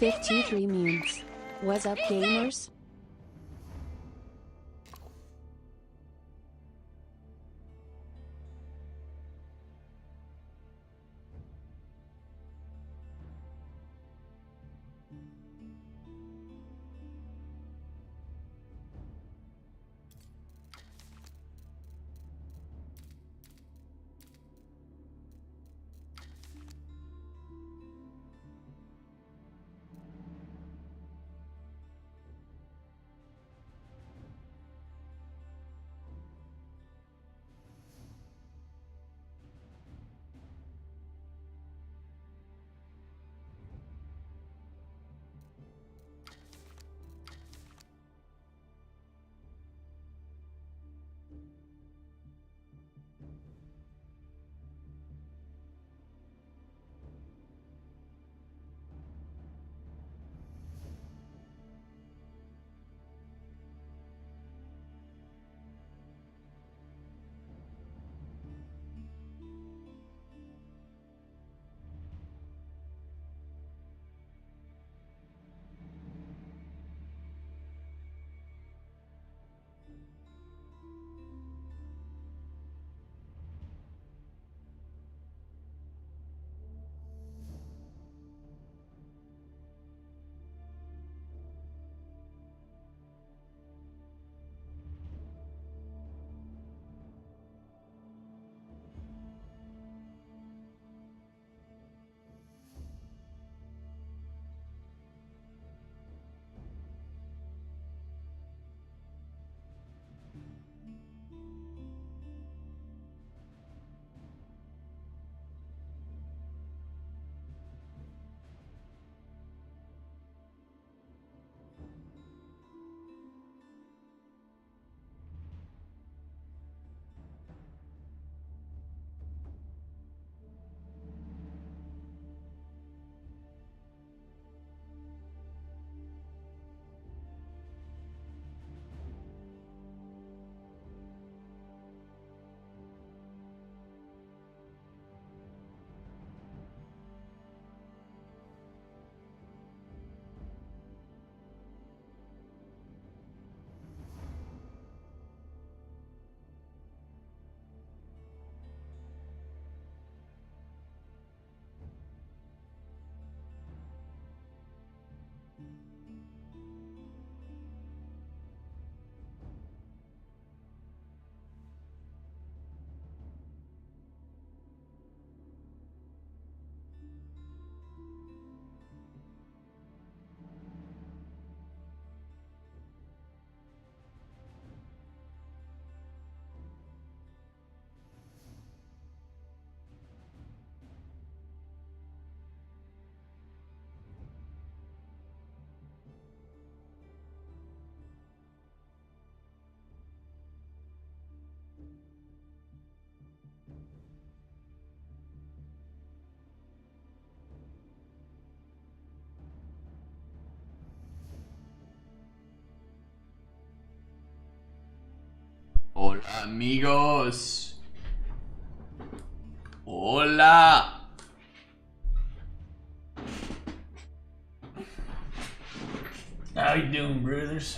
$53 memes. What's up, gamers? Hola amigos. Hola. How you doing, brothers?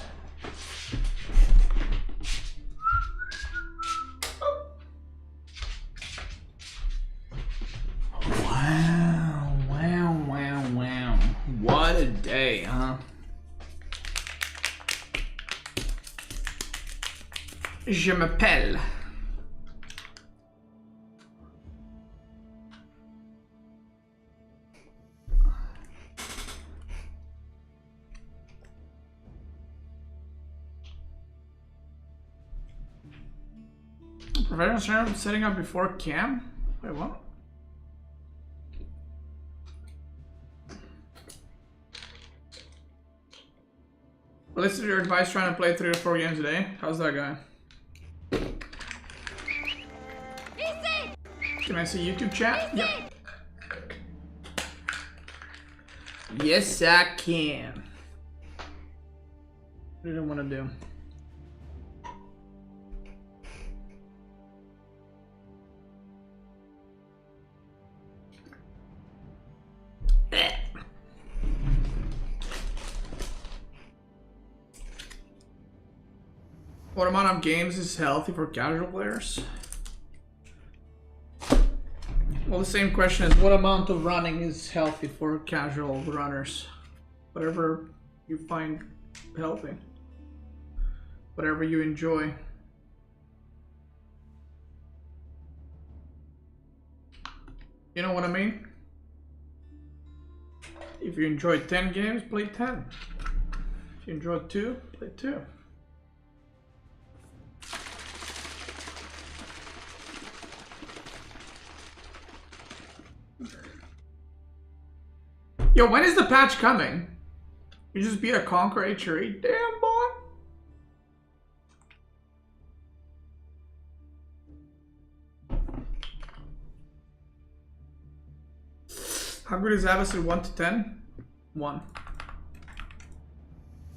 Wow. What a day, huh? Je m'appelle. Professional streamer setting up before cam? Wait, what? Listen to your advice trying to play 3 or 4 games a day. How's that guy? Can I see YouTube chat? Yep. Yes, I can. What do I want to do? What amount of games is healthy for casual players? Well, the same question is what amount of running is healthy for casual runners? Whatever you find healthy. Whatever you enjoy. You know what I mean? If you enjoy 10 games, play 10. If you enjoy 2, play 2. Yo, when is the patch coming? You just beat a Conquer HRE? Damn, boy. How good is Avacid 1 to 10? 1.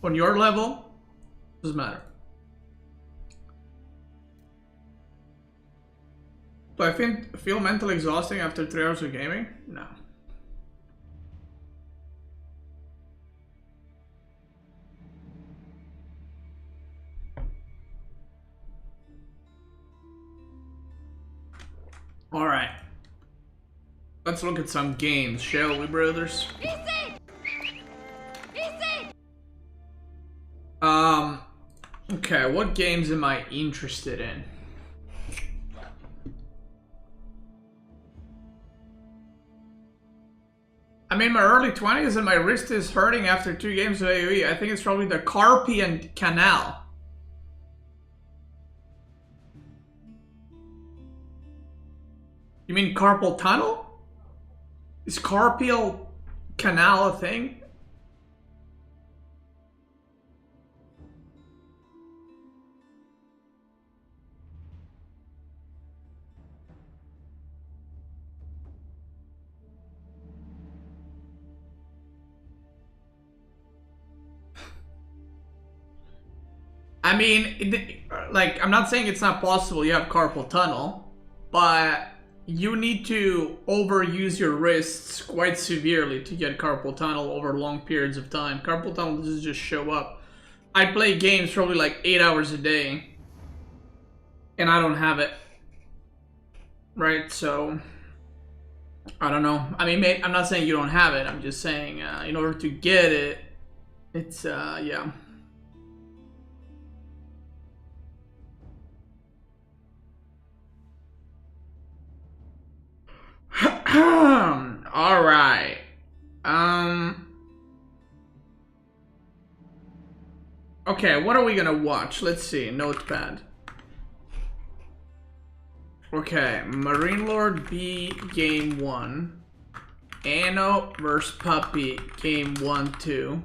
On your level, doesn't matter. Do I feel mentally exhausting after 3 hours of gaming? No. Alright. Let's look at some games, shall we, brothers? Okay, what games am I interested in? I'm in my early 20s and my wrist is hurting after 2 games of AoE. I think it's probably the Carpian Canal. You mean carpal tunnel? Is carpal canal a thing? I mean, like, I'm not saying it's not possible you have carpal tunnel, but you need to overuse your wrists quite severely to get carpal tunnel over long periods of time. Carpal tunnel doesn't just show up. I play games probably like 8 hours a day, and I don't have it. Right, so I don't know. I mean, I'm not saying you don't have it. I'm just saying in order to get it, it's, yeah. All right. Okay, what are we gonna watch? Let's see. Notepad. Okay, Marine Lord B game 1. Anno vs Puppy game 1-2.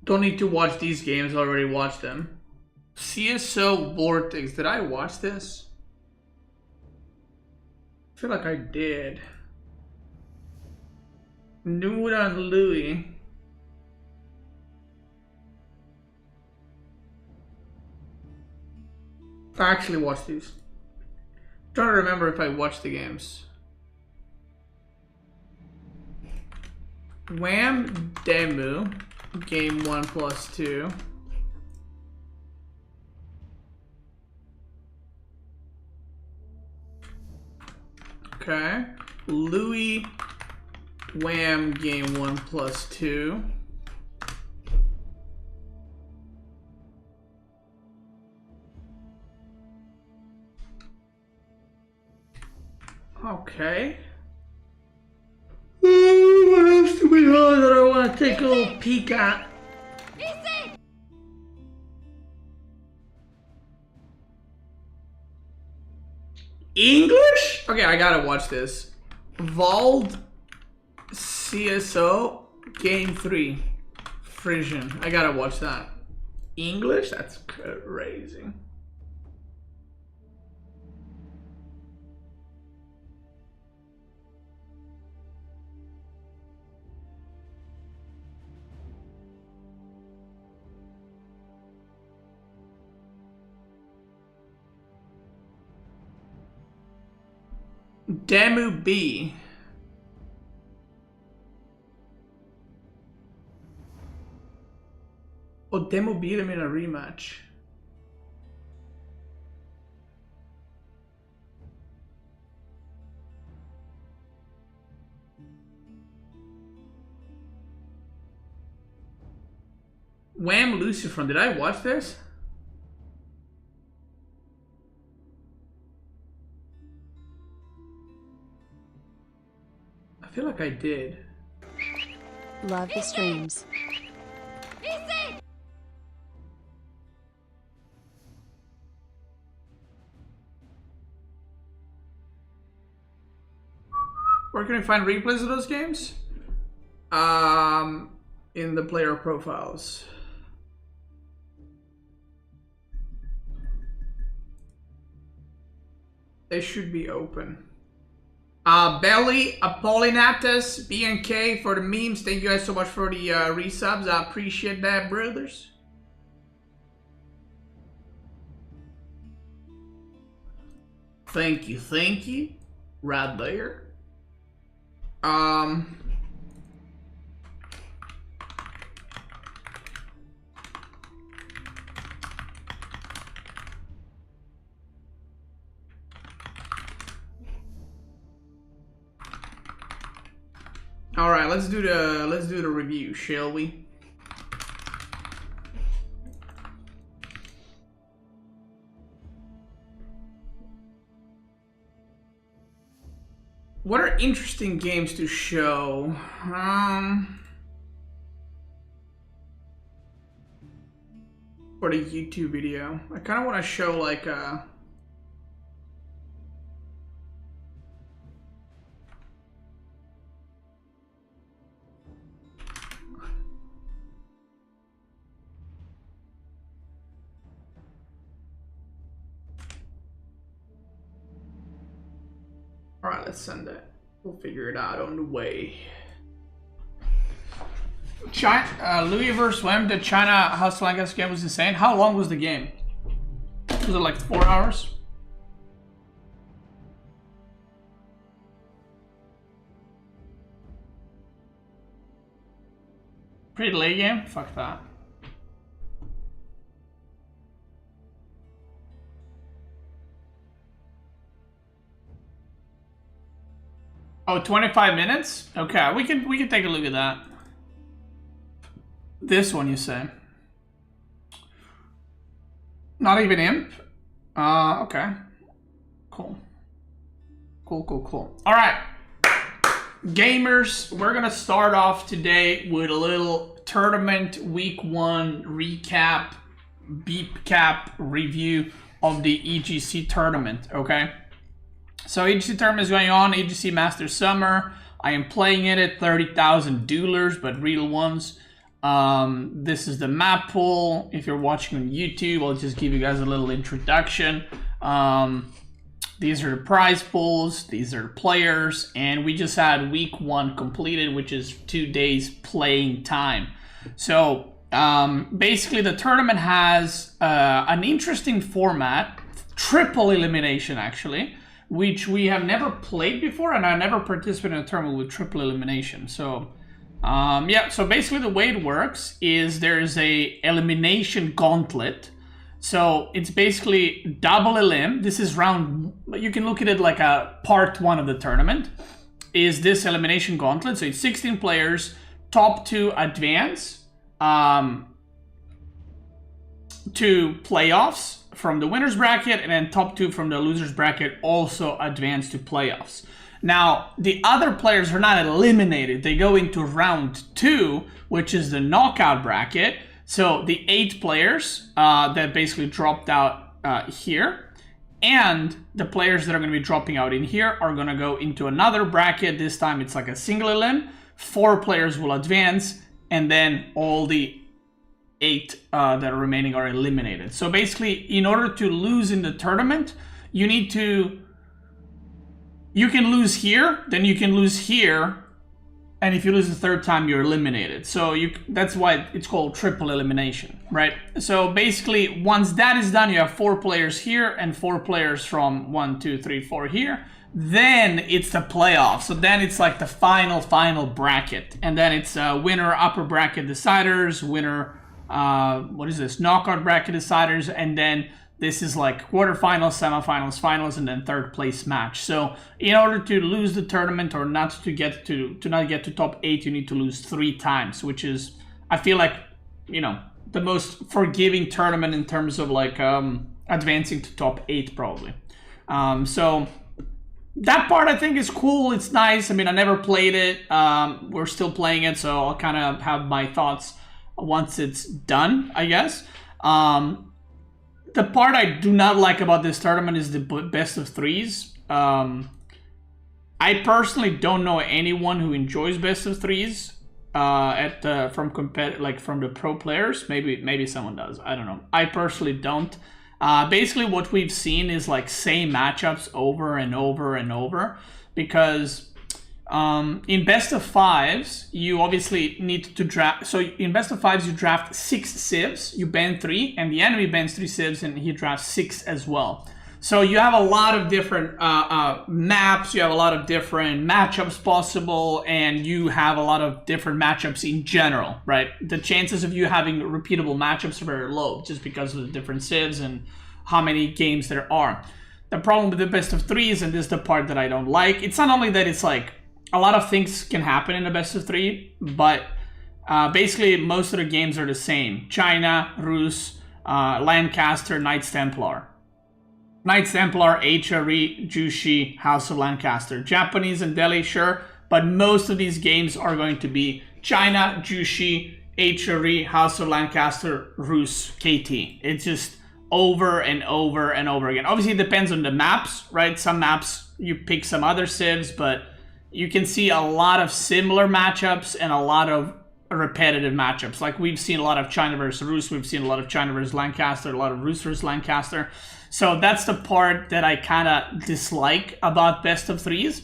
Don't need to watch these games. I already watched them. CSO Vortix. Did I watch this? I feel like I did. Nuda and Louis. I actually watched these. I'm trying to remember if I watched the games. Wham Demu. Game 1+2. Okay. Louis Wham game 1+2. Okay. What else do we have that I want to take a little peek at? English? Okay, I gotta watch this. Vold CSO Game 3. Frisian. I gotta watch that. English? That's crazy. Demu B. Oh, Demo beat him in a rematch. Wham Lucifer. Did I watch this? I feel like I did. Love the streams. Where can I find replays of those games? In the player profiles. They should be open. Belly, Apollinatus, BNK for the memes. Thank you guys so much for the resubs. I appreciate that, brothers. Thank you. Right there. All right, let's do the review, shall we? What are interesting games to show? For the YouTube video, I kind of want to show like a. Alright, let's send it. We'll figure it out on the way. China, Louis vs. Wham, the China House Lancaster game was insane. How long was the game? Was it like 4 hours? Pretty late game? Fuck that. Oh, 25 minutes? Okay, we can take a look at that. This one, you say? Not even imp? Okay. Cool. Cool. All right. Gamers, we're gonna start off today with a little tournament week 1 recap, beep cap review of the EGC tournament, okay? So EGC tournament is going on, EGC Master Summer. I am playing it at 30,000 duelers, but real ones. This is the map pool. If you're watching on YouTube, I'll just give you guys a little introduction. These are the prize pools, these are the players, and we just had week 1 completed, which is 2 days playing time. So basically the tournament has an interesting format, triple elimination actually, which we have never played before, and I never participated in a tournament with triple elimination. So, yeah, so basically the way it works is there's a elimination gauntlet. So it's basically double elim. This is round, you can look at it like a part 1 of the tournament, is this elimination gauntlet. So it's 16 players, top 2 advance to playoffs from the winner's bracket, and then top 2 from the loser's bracket also advance to playoffs. Now, the other players are not eliminated. They go into round 2, which is the knockout bracket. So the 8 players that basically dropped out here, And the players that are going to be dropping out in here are going to go into another bracket. This time it's like a single elim. 4 players will advance, and then all the 8 that are remaining are eliminated. So basically, in order to lose in the tournament, you need to... You can lose here, then you can lose here, and if you lose the 3rd time, you're eliminated. So that's why it's called triple elimination, right? So basically, once that is done, you have 4 players here and 4 players from 1, 2, 3, 4 here. Then it's the playoff. So then it's like the final bracket. And then it's winner upper bracket deciders, winner, knockout bracket deciders, and then this is like quarterfinals, semifinals, finals, and then 3rd place match. So in order to lose the tournament or not to get to top 8, you need to lose 3 times, which is, I feel like, you know, the most forgiving tournament in terms of like advancing to top 8 probably. So that part I think is cool. It's nice. I mean, I never played it. We're still playing it, so I'll kind of have my thoughts once it's done, I guess. The part I do not like about this tournament is the best of 3s. I personally don't know anyone who enjoys best of 3s from the pro players. Maybe someone does. I don't know. I personally don't. Basically, what we've seen is like same matchups over and over and over, because in best of 5s, you obviously need to draft. So in best of 5s, you draft 6 civs, you ban 3, and the enemy bans 3 civs, and he drafts 6 as well. So you have a lot of different maps, you have a lot of different matchups possible, and you have a lot of different matchups in general, right? The chances of you having repeatable matchups are very low, just because of the different civs and how many games there are. The problem with the best of 3s, and this is the part that I don't like, it's not only that it's like, a lot of things can happen in a best of 3, but basically most of the games are the same. China, Rus, Lancaster, Knights Templar. Knights Templar, HRE, Jushi, House of Lancaster. Japanese and Delhi, sure, but most of these games are going to be China, Jushi, HRE, House of Lancaster, Rus, KT. It's just over and over and over again. Obviously, it depends on the maps, right? Some maps, you pick some other civs, but you can see a lot of similar matchups and a lot of repetitive matchups. Like we've seen a lot of China versus Rus, we've seen a lot of China versus Lancaster, a lot of Rus versus Lancaster. So that's the part that I kind of dislike about best of 3s.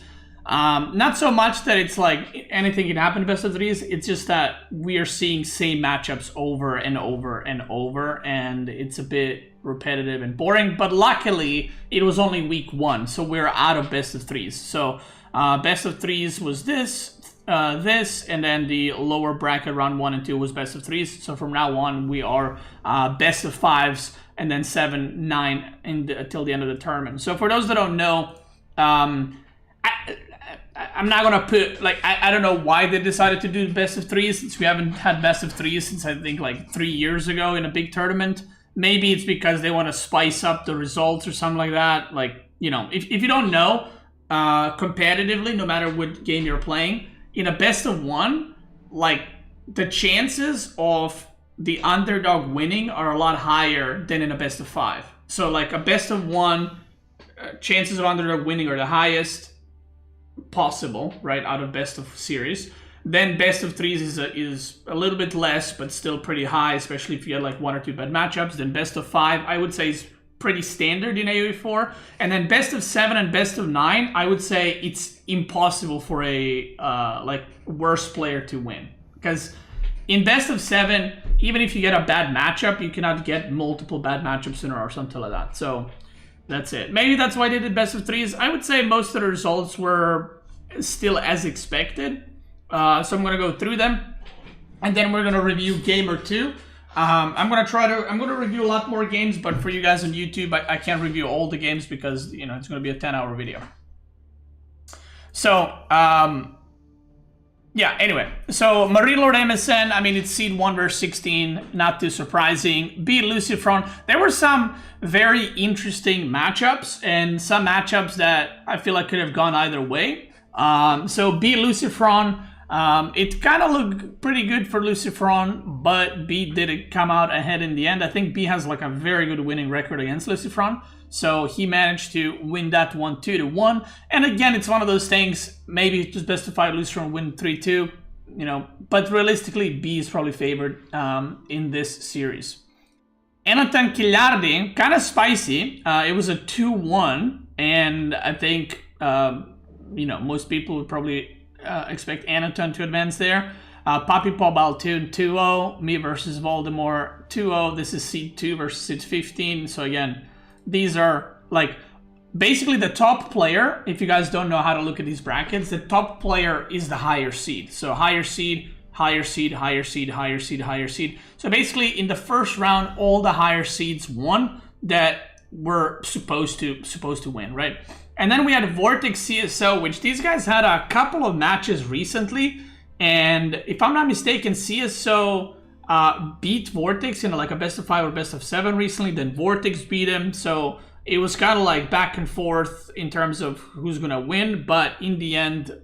Not so much that it's like anything can happen in best of 3s, it's just that we are seeing same matchups over and over and over, and it's a bit repetitive and boring. But luckily, it was only week 1, so we're out of best of 3s. So best of 3s was this, and then the lower bracket round 1 and 2 was best of 3s. So from now on, we are best of 5s, and then 7, 9 until the end of the tournament. So for those that don't know, I'm not gonna put like I don't know why they decided to do best of 3s, since we haven't had best of 3s since I think like 3 years ago in a big tournament. Maybe it's because they want to spice up the results or something like that. Like, you know, if you don't know, competitively, no matter what game you're playing, in a best of 1, like the chances of the underdog winning are a lot higher than in a best of 5. So like a best of 1, chances of underdog winning are the highest possible, right, out of best of series. Then best of 3s is a little bit less, but still pretty high, especially if you had like 1 or 2 bad matchups. Then best of 5, I would say, is pretty standard in AoE4. And then best of 7 and best of 9, I would say it's impossible for a like worse player to win, because in best of 7, even if you get a bad matchup, you cannot get multiple bad matchups in a row or something like that. So that's it. Maybe that's why they did best of 3s. I would say most of the results were still as expected. So I'm gonna go through them, and then we're gonna review game or 2. I'm gonna review a lot more games, but for you guys on YouTube, I can't review all the games because, you know, it's gonna be a 10-hour video. So yeah, anyway, so Marine Lord MSN, I mean, it's seed 1 versus 16, not too surprising. Beat Lucifron. There were some very interesting matchups, and some matchups that I feel like could have gone either way. So beat Lucifron, it kind of looked pretty good for Lucifron, but B didn't come out ahead in the end. I think B has like a very good winning record against Lucifron. So he managed to win that one 2-1. And again, it's one of those things, maybe just best of 5 loser and win 3-2, you know, but realistically, B is probably favored in this series. Anotand Killjardi, kind of spicy. It was a 2-1, and I think, you know, most people would probably expect Anotand to advance there. Papi Pop Altun 2-0, me versus Voldemort 2-0. This is seed 2 versus seed 15. So again, these are like basically the top player. If you guys don't know how to look at these brackets, the top player is the higher seed. So higher seed, higher seed, higher seed, higher seed, higher seed. So basically in the first round, all the higher seeds won that were supposed to win, right? And then we had Vortix CSO, which these guys had a couple of matches recently. And if I'm not mistaken, CSO beat Vortix in like a best of 5 or best of 7 recently. Then Vortix beat him. So it was kind of like back and forth in terms of who's going to win. But in the end,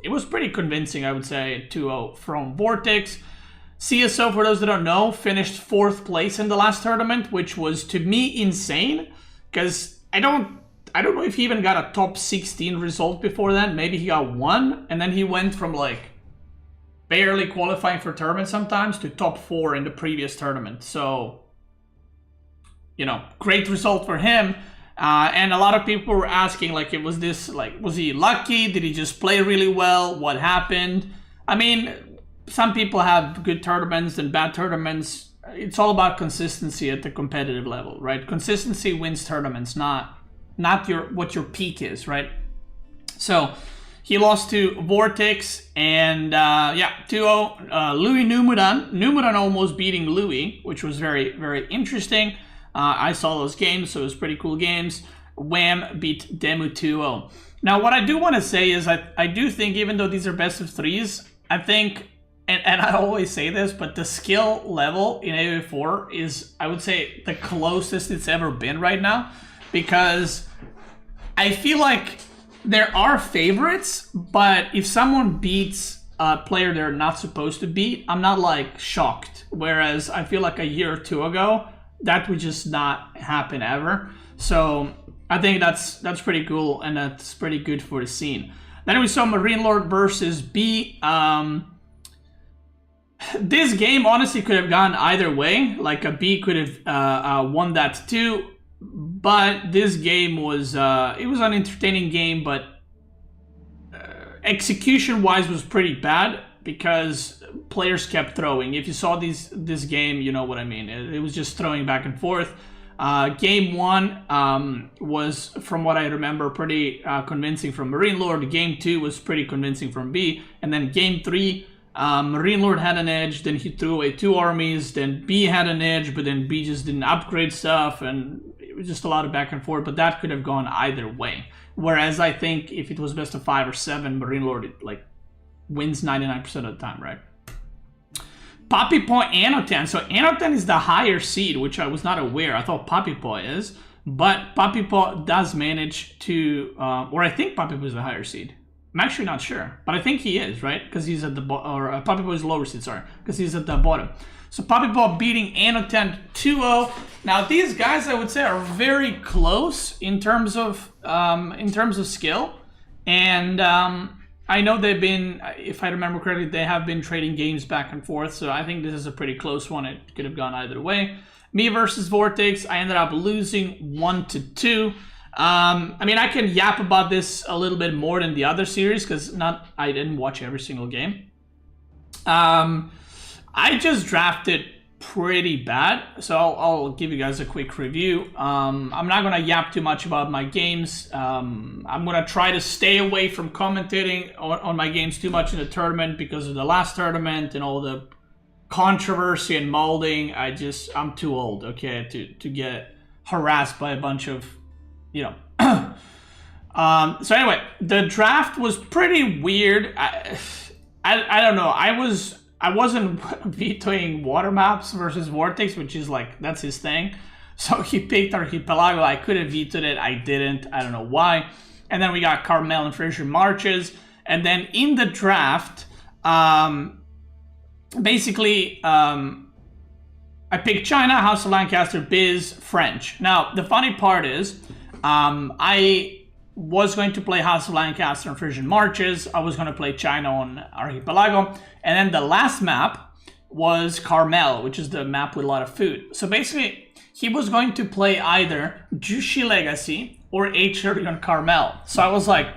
it was pretty convincing, I would say, 2-0 from Vortix. CSO, for those that don't know, finished 4th place in the last tournament, which was to me insane. Because I don't know if he even got a top 16 result before then. Maybe he got 1. And then he went from like barely qualifying for tournament sometimes to top 4 in the previous tournament. So, you know, great result for him. And a lot of people were asking, like, was he lucky? Did he just play really well? What happened? I mean, some people have good tournaments and bad tournaments. It's all about consistency at the competitive level, right? Consistency wins tournaments, not what your peak is, right? So he lost to Vortix, and 2-0. Louis Numudan almost beating Louis, which was very, very interesting. I saw those games, so it was pretty cool games. Wham beat Demu 2-0. Now, what I do want to say is I do think, even though these are best of 3s, I think, and I always say this, but the skill level in AOA4 is, I would say, the closest it's ever been right now. Because I feel like there are favorites, but if someone beats a player they're not supposed to beat, I'm not like shocked. Whereas I feel like a year or 2 ago, that would just not happen ever. So I think that's pretty cool, and that's pretty good for the scene. Then we saw Marine Lord versus B. This game honestly could have gone either way. Like a B could have won that too. But this game was it was an entertaining game, but execution-wise was pretty bad because players kept throwing. If you saw this game, you know what I mean. It was just throwing back and forth. Game 1 was, from what I remember, pretty convincing from Marine Lord. Game 2 was pretty convincing from B. And then Game 3, Marine Lord had an edge, then he threw away 2 armies, then B had an edge, but then B just didn't upgrade stuff, and it was just a lot of back and forth, but that could have gone either way. Whereas I think if it was best of 5 or 7, Marine Lord like wins 99% of the time, right? Papi Point Anotand. So Anotand is the higher seed, which I was not aware. I thought Papi Point is, but Papi Point does manage to, or I think Papi Point is the higher seed. I'm actually not sure, but I think he is, right? Because he's at the bottom, or Papi Point is lower seed, sorry, because he's at the bottom. So Papi Point beating Anotand 2-0. Now these guys, I would say, are very close in terms of skill, and I know they've been, if I remember correctly, they have been trading games back and forth. So I think this is a pretty close one. It could have gone either way. Me versus Vortex, I ended up losing 1-2. I mean, I can yap about this a little bit more than the other series because I didn't watch every single game. I just drafted pretty bad, so I'll give you guys a quick review. I'm not gonna yap too much about my games. I'm gonna try to stay away from commentating on my games too much in the tournament because of the last tournament and all the controversy and molding. I'm too old, okay, to get harassed by a bunch of, you know. So anyway, the draft was pretty weird. I don't know. I wasn't vetoing water maps versus Vortex, which is like, that's his thing. So he picked Archipelago. I could have vetoed it. I didn't. I don't know why. And then we got Carmel and Fraser Marches. And then in the draft, basically, I picked China, House of Lancaster, Biz, French. Now, the funny part is, I was going to play House of Lancaster on Frisian Marches. I was going to play China on Archipelago. And then the last map was Carmel, which is the map with a lot of food. So basically, he was going to play either Jushi Legacy or H30 on Carmel. So I was like,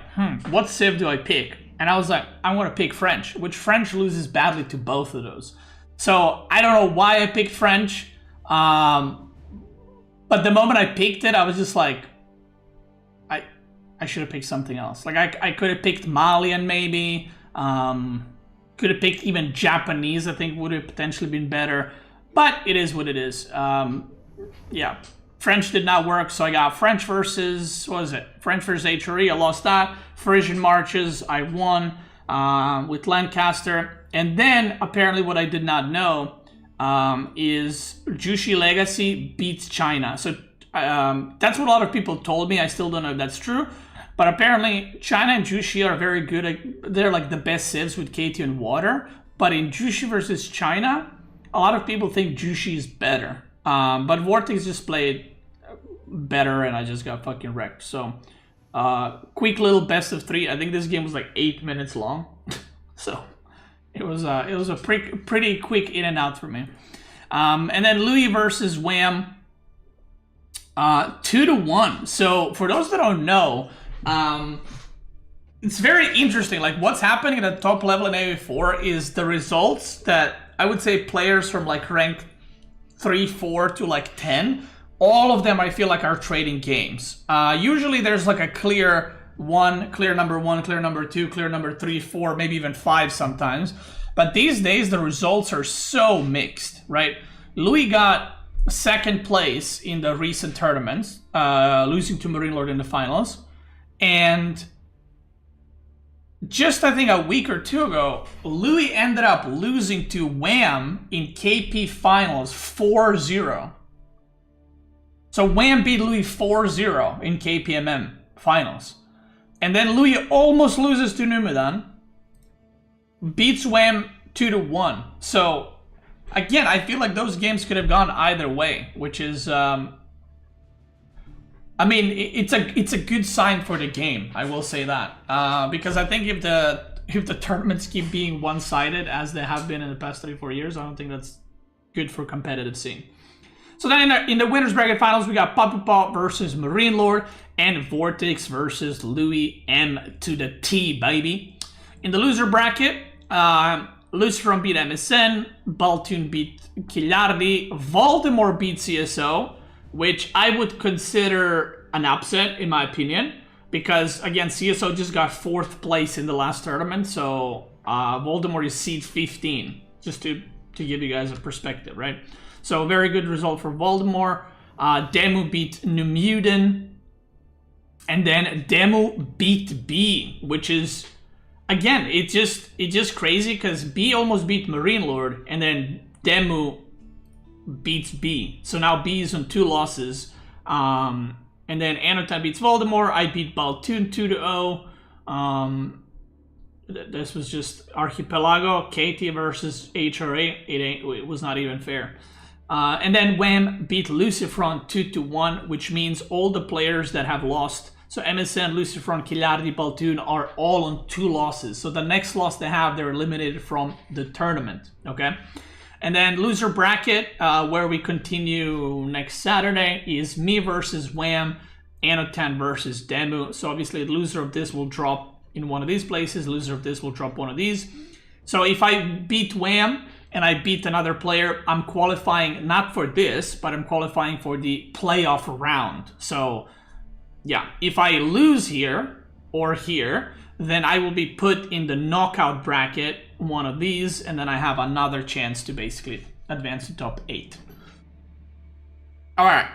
what civ do I pick? And I was like, I'm going to pick French, which French loses badly to both of those. So I don't know why I picked French. But the moment I picked it, I was just like, I should have picked something else. Like I could have picked Malian maybe. Could have picked even Japanese, I think would have potentially been better. But it is what it is. Yeah, French did not work, so I got French versus, what was it? French versus HRE, I lost that. Frisian Marches, I won with Lancaster. And then, apparently what I did not know is Jushi Legacy beats China. So that's what a lot of people told me. I still don't know if that's true. But apparently, China and Jushi are very good at, they're like the best civs with KT and water. But in Jushi versus China, a lot of people think Jushi is better. But Vortix just played better and I just got fucking wrecked. So, quick little best of 3. I think this game was like 8 minutes long. So, it was a pretty quick in and out for me. And then Louis versus Wham, 2-1. So, for those that don't know, it's very interesting. Like, what's happening at the top level in AoE4 is the results that I would say players from like rank 3, 4 to like 10, all of them I feel like are trading games. Usually there's like a clear number 1, clear number 2, clear number 3, 4, maybe even 5 sometimes. But these days the results are so mixed, right? Louis got 2nd place in the recent tournaments, losing to Marine Lord in the finals. And just I think a week or 2 ago, Louis ended up losing to Wham in KP finals 4-0. So Wham beat Louis 4-0 in KPMM finals. And then Louis almost loses to Anotand, beats Wham 2-1. So again, I feel like those games could have gone either way, which is I mean, it's a good sign for the game. I will say that because I think if the tournaments keep being one-sided as they have been in the past 3-4 years, I don't think that's good for competitive scene. So then in the winners bracket finals, we got Puppy Paw versus Marine Lord and Vortex versus Louis M to the T, baby. In the loser bracket, Luciferon beat MSN, Baltoon beat Killjardi, Voldemort beat CSO, which I would consider an upset, in my opinion, because, again, CSO just got 4th place in the last tournament, so Voldemort is seed 15, just to give you guys a perspective, right? So, very good result for Voldemort. Demu beat Numuden, and then Demu beat B, which is, again, it's just crazy, because B almost beat Marine Lord, and then Demu beats B. So now B is on 2 losses. And then Anotand beats Voldemort. I beat Baltoon 2-0. This was just Archipelago, KT versus HRA. It was not even fair. And then Wham beat Luciferon 2-1, which means all the players that have lost, so MSN, Luciferon, Killjardi, Baltoon, are all on 2 losses. So the next loss they have, they're eliminated from the tournament. Okay. And then loser bracket, where we continue next Saturday, is me versus Wham, Anotand versus Demu. So obviously the loser of this will drop in one of these places, loser of this will drop one of these. So if I beat Wham and I beat another player, I'm qualifying not for this, but I'm qualifying for the playoff round. So yeah, if I lose here or here, then I will be put in the knockout bracket, one of these, and then I have another chance to basically advance to top 8. All right.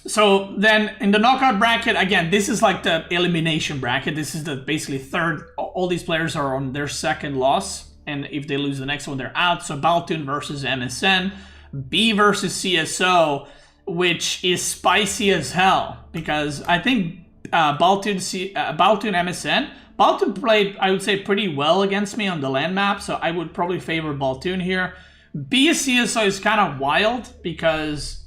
So then in the knockout bracket, again, this is like the elimination bracket. This is the basically 3rd. All these players are on their 2nd loss, and if they lose the next one, they're out. So Baltoon versus MSN, B versus CSO, which is spicy as hell, because I think Baltoon MSN. Baltoon played, I would say, pretty well against me on the land map, so I would probably favor Baltoon here. B CSO is kind of wild because,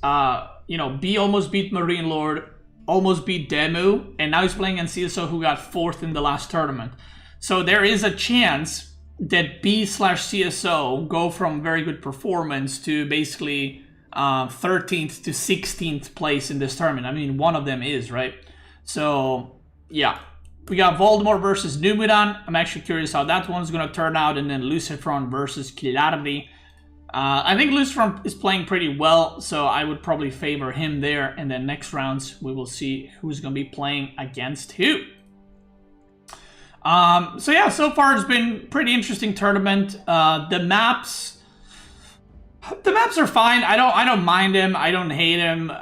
you know, B almost beat Marine Lord, almost beat Demu, and now he's playing in CSO who got 4th in the last tournament. So there is a chance that B/CSO go from very good performance to basically 13th to 16th place in this tournament. I mean, one of them is, right? So, yeah. We got Voldemort versus Numidan. I'm actually curious how that one's going to turn out. And then Lucifron versus Killjardi. I think Lucifron is playing pretty well, so I would probably favor him there. And then next rounds, we will see who's going to be playing against who. So yeah, so far it's been pretty interesting tournament. The maps are fine. I don't mind them. I don't hate them.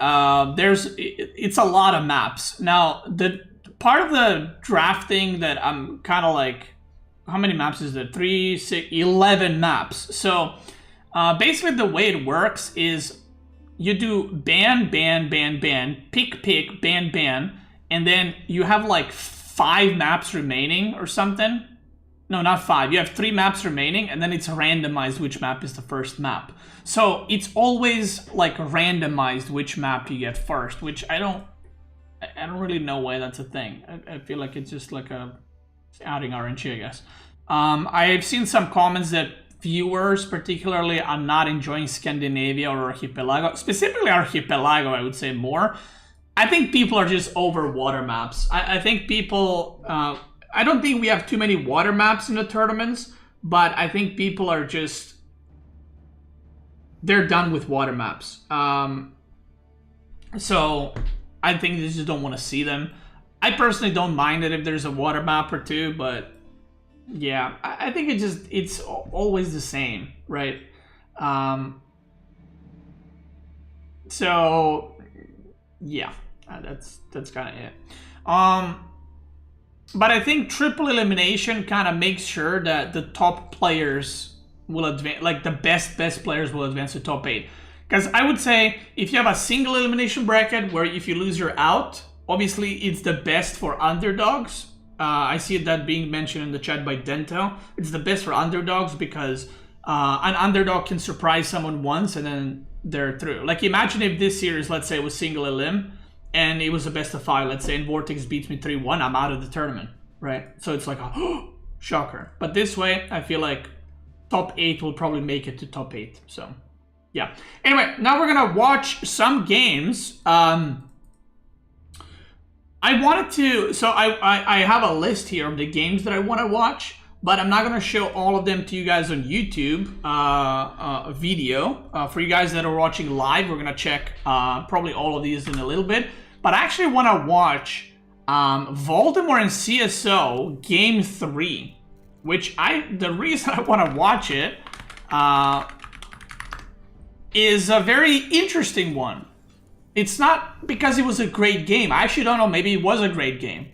It's a lot of maps. Now, the part of the drafting that I'm kind of like, how many maps is it? 3, 6, 11 maps. So basically the way it works is you do ban, ban, ban, ban, pick, pick, ban, ban, and then you have like 5 maps remaining or something. No, not 5. You have 3 maps remaining, and then it's randomized which map is the first map. So it's always like randomized which map you get first, which I don't really know why that's a thing. I feel like it's just like adding RNG, I guess. I've seen some comments that viewers particularly are not enjoying Scandinavia or Archipelago. Specifically Archipelago, I would say more. I think people are just over water maps. I think people... I don't think we have too many water maps in the tournaments, but I think people are just... They're done with water maps. So I think they just don't want to see them. I personally don't mind it if there's a water map or two, but yeah, I think it's always the same, right? So yeah, that's kind of it. But I think triple elimination kind of makes sure that the top players will advance, like the best players will advance to top 8. Because I would say if you have a single elimination bracket where if you lose you're out, obviously it's the best for underdogs. I see that being mentioned in the chat by Dento. It's the best for underdogs because an underdog can surprise someone once and then they're through. Like imagine if this series, let's say, was single elim and it was a best of 5, let's say, and Vortex beats me 3-1, I'm out of the tournament, right? So it's like a shocker. But this way, I feel like top 8 will probably make it to top 8. So yeah. Anyway, now we're gonna watch some games. I wanted to, so I have a list here of the games that I want to watch, but I'm not gonna show all of them to you guys on YouTube video. For you guys that are watching live, we're gonna check probably all of these in a little bit. But I actually want to watch Voldemort and CSO Game 3, which the reason I want to watch it is a very interesting one. It's not because it was a great game. I actually don't know, maybe it was a great game.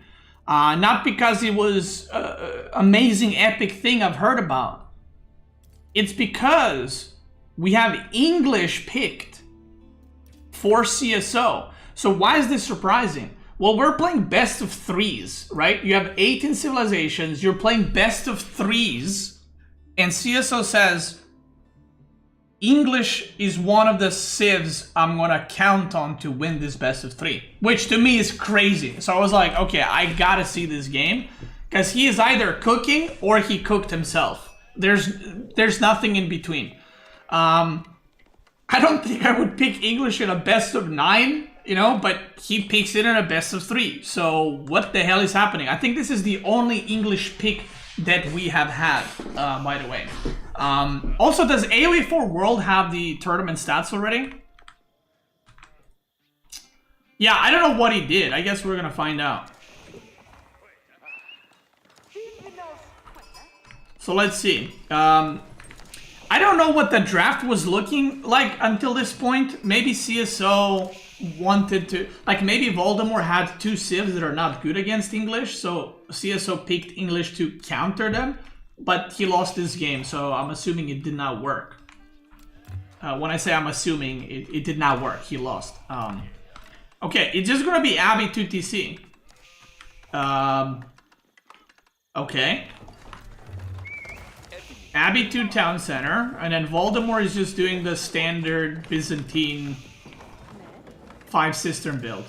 Not because it was an amazing, epic thing I've heard about. It's because we have English picked for CSO. So why is this surprising? Well, we're playing best of 3s, right? You have 18 civilizations, you're playing best of 3s, and CSO says, English is one of the civs I'm gonna count on to win this best of 3, which to me is crazy. So I was like, okay, I gotta see this game, because he is either cooking or he cooked himself. There's nothing in between. I don't think I would pick English in a best of 9, you know, but he picks it in a best of 3. So what the hell is happening? I think this is the only English pick that we have had, by the way. Also, does AoE 4 World have the tournament stats already? Yeah, I don't know what he did. I guess we're gonna find out. So let's see. I don't know what the draft was looking like until this point. Maybe CSO wanted to... Like, maybe Voldemort had 2 civs that are not good against English, so CSO picked English to counter them, but he lost this game, so I'm assuming it did not work. When I say I'm assuming, it did not work. He lost. Okay, it's just gonna be Abby 2TC. Okay. Abbey 2 Town Center, and then Voldemort is just doing the standard Byzantine 5 Cistern build.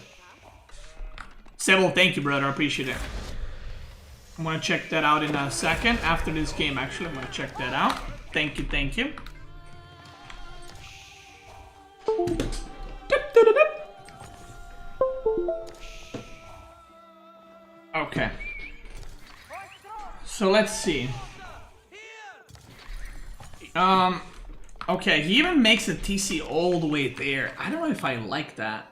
Sebel, thank you, brother. I appreciate it. I'm gonna check that out in a second. After this game, actually, I'm gonna check that out. Thank you, thank you. Okay. So let's see. Okay, he even makes a TC all the way there. I don't know if I like that.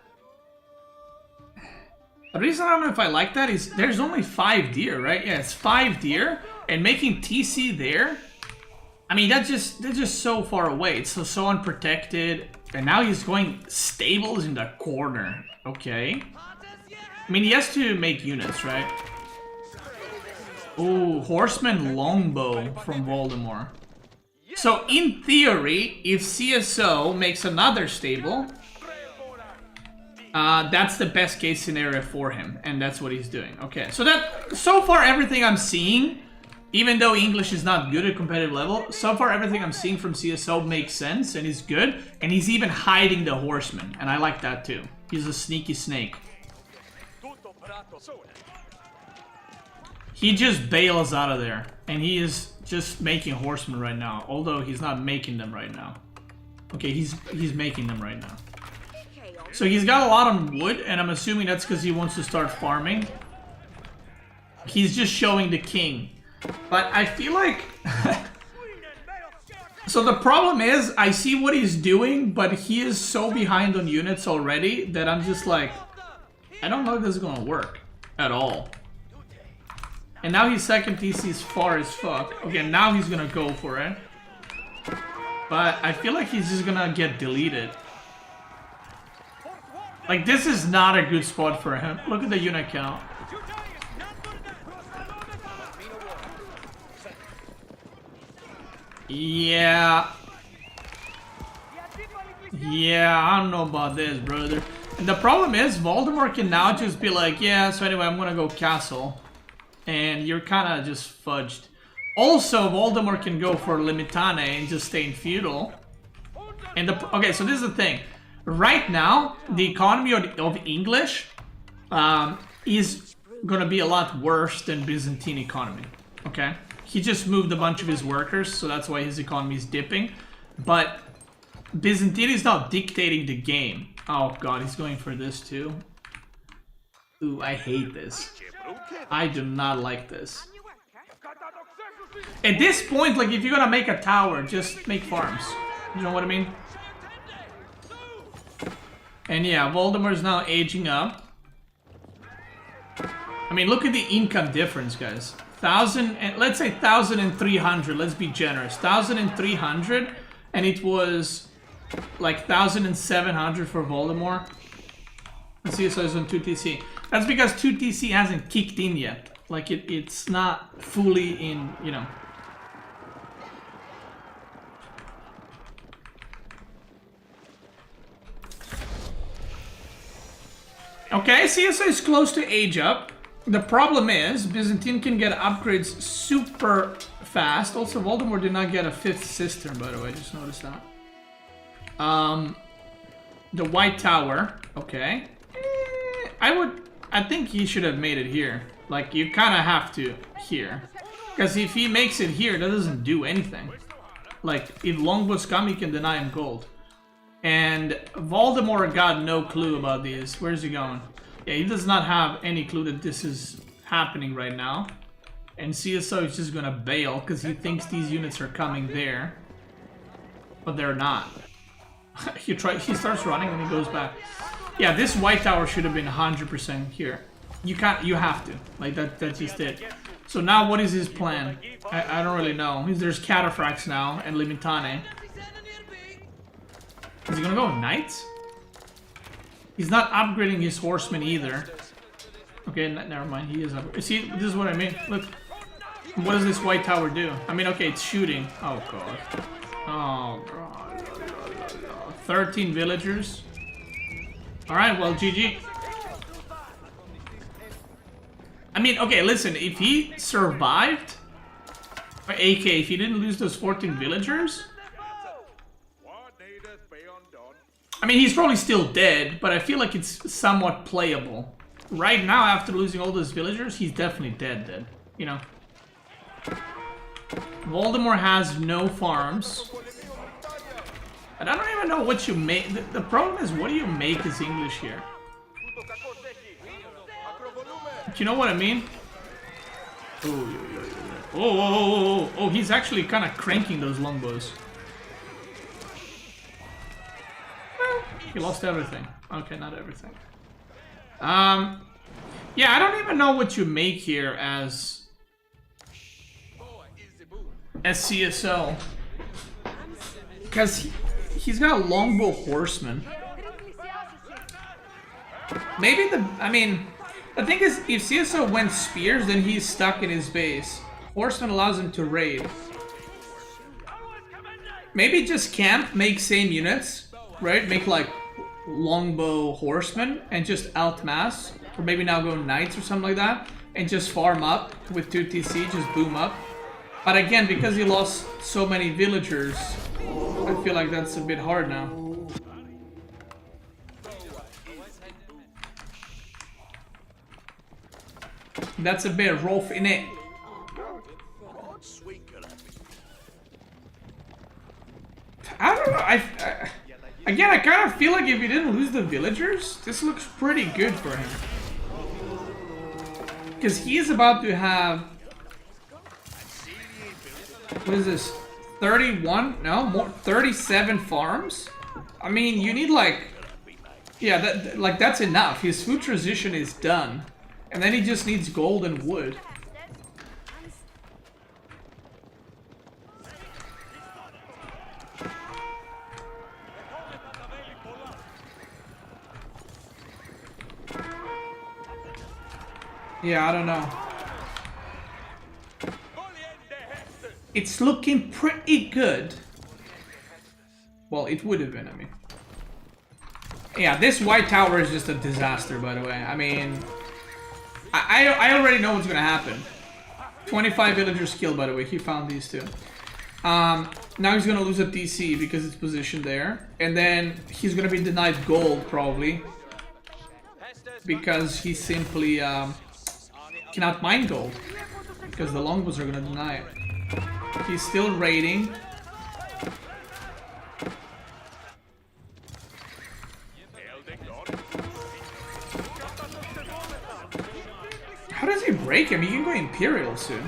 The reason I don't know if I like that is there's only 5 deer, right? Yeah, it's 5 deer, and making TC there. I mean, they're just so far away. It's so unprotected, and now he's going stables in the corner. Okay. I mean, he has to make units, right? Ooh, Horseman Longbow from Voldemort. So, in theory, if CSO makes another stable, that's the best case scenario for him, and that's what he's doing. Okay, so far everything I'm seeing, even though English is not good at competitive level, so far everything I'm seeing from CSO makes sense and is good, and he's even hiding the Horseman, and I like that too. He's a sneaky snake. He just bails out of there, and he is just making horsemen right now, although he's not making them right now. Okay, he's making them right now. So he's got a lot of wood, and I'm assuming that's because he wants to start farming. He's just showing the king. But I feel like... So the problem is, I see what he's doing, but he is so behind on units already that I'm just like... I don't know if this is gonna work at all. And now his second TC is far as fuck. Okay, now he's gonna go for it. But I feel like he's just gonna get deleted. Like, this is not a good spot for him. Look at the unit count. Yeah. Yeah, I don't know about this, brother. And the problem is, Voldemort can now just be like, yeah, so anyway, I'm gonna go castle. And you're kind of just fudged. Also, Voldemort can go for Limitane and just stay in feudal. And okay, so this is the thing. Right now, the economy of English is gonna be a lot worse than Byzantine economy. Okay, he just moved a bunch of his workers, so that's why his economy is dipping. But Byzantine is now dictating the game. Oh god, he's going for this too. Ooh, I hate this. I do not like this. At this point, like, if you're gonna make a tower, just make farms. You know what I mean? And yeah, Voldemort is now aging up. I mean, look at the income difference, guys. 1,000 and let's say 1,300. Let's be generous. 1,300, and it was like 1,700 for Voldemort. Let's see, so it's on 2TC. That's because 2TC hasn't kicked in yet. Like, it's not fully in, you know. Okay, CSA is close to age up. The problem is, Byzantine can get upgrades super fast. Also, Voldemort did not get a 5th cistern, by the way. I just noticed that. The White Tower. Okay. I think he should have made it here. Like, you kind of have to here. Because if he makes it here, that doesn't do anything. Like, if longbows come, he can deny him gold. And Voldemort got no clue about these. Where's he going? Yeah, he does not have any clue that this is happening right now. And CSO is just gonna bail because he thinks these units are coming there. But they're not. He starts running and he goes back. Yeah, this White Tower should have been 100% here. You have to. Like, that's just it. So now what is his plan? I don't really know. There's Cataphracts now and Limitane. Is he gonna go Knights? He's not upgrading his horsemen either. Okay, never mind. He is upgrading. See, this is what I mean. Look. What does this White Tower do? I mean, okay, it's shooting. Oh, God. Oh, God. 13 villagers. Alright, well, GG. I mean, okay, listen. If he survived, AK, if you didn't lose those 14 villagers? I mean, he's probably still dead, but I feel like it's somewhat playable. Right now, after losing all those villagers, he's definitely dead, you know. Voldemort has no farms. And I don't even know what you make. The problem is, what do you make as English here? Do you know what I mean? Oh, he's actually kind of cranking those longbows. He lost everything. Okay, not everything. Yeah, I don't even know what you make here as CSO. Because he's got a longbow horseman. Maybe the thing is, if CSO went spears, then he's stuck in his base. Horseman allows him to raid. Maybe just camp, make same units, right? Make like longbow horsemen and just outmass. Or maybe now go knights or something like that. And just farm up with 2 TC, just boom up. But again, because he lost so many villagers, I feel like that's a bit hard now. That's a bit rough, innit? I don't know. Again, I kind of feel like if he didn't lose the villagers, this looks pretty good for him. Because he is about to have... What is this? 31? No, more. 37 farms? I mean, you need like... Yeah, that's enough. His food transition is done. And then he just needs gold and wood. Yeah, I don't know. It's looking pretty good. Well, it would have been, I mean. Yeah, this white tower is just a disaster, by the way. I mean... I already know what's gonna happen. 25 villagers killed, by the way. He found these two. Now he's gonna lose a DC because it's positioned there. And then he's gonna be denied gold, probably. Because he simply cannot mine gold. Because the longbows are gonna deny it. He's still raiding. How does he break him? He can go Imperial soon.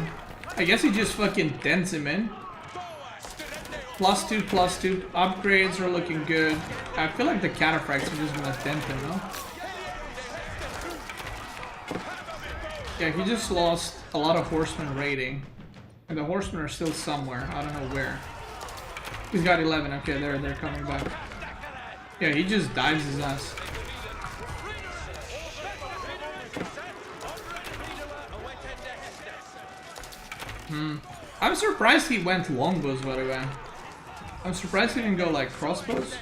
I guess he just fucking dents him in. +2, +2. Upgrades are looking good. I feel like the cataphracts are just gonna dent him, though. Yeah, he just lost a lot of horsemen raiding. And the horsemen are still somewhere. I don't know where. He's got 11. Okay, they're coming back. Yeah, he just dives his ass. I'm surprised he went longbows, by the way. I'm surprised he didn't go like crossbows.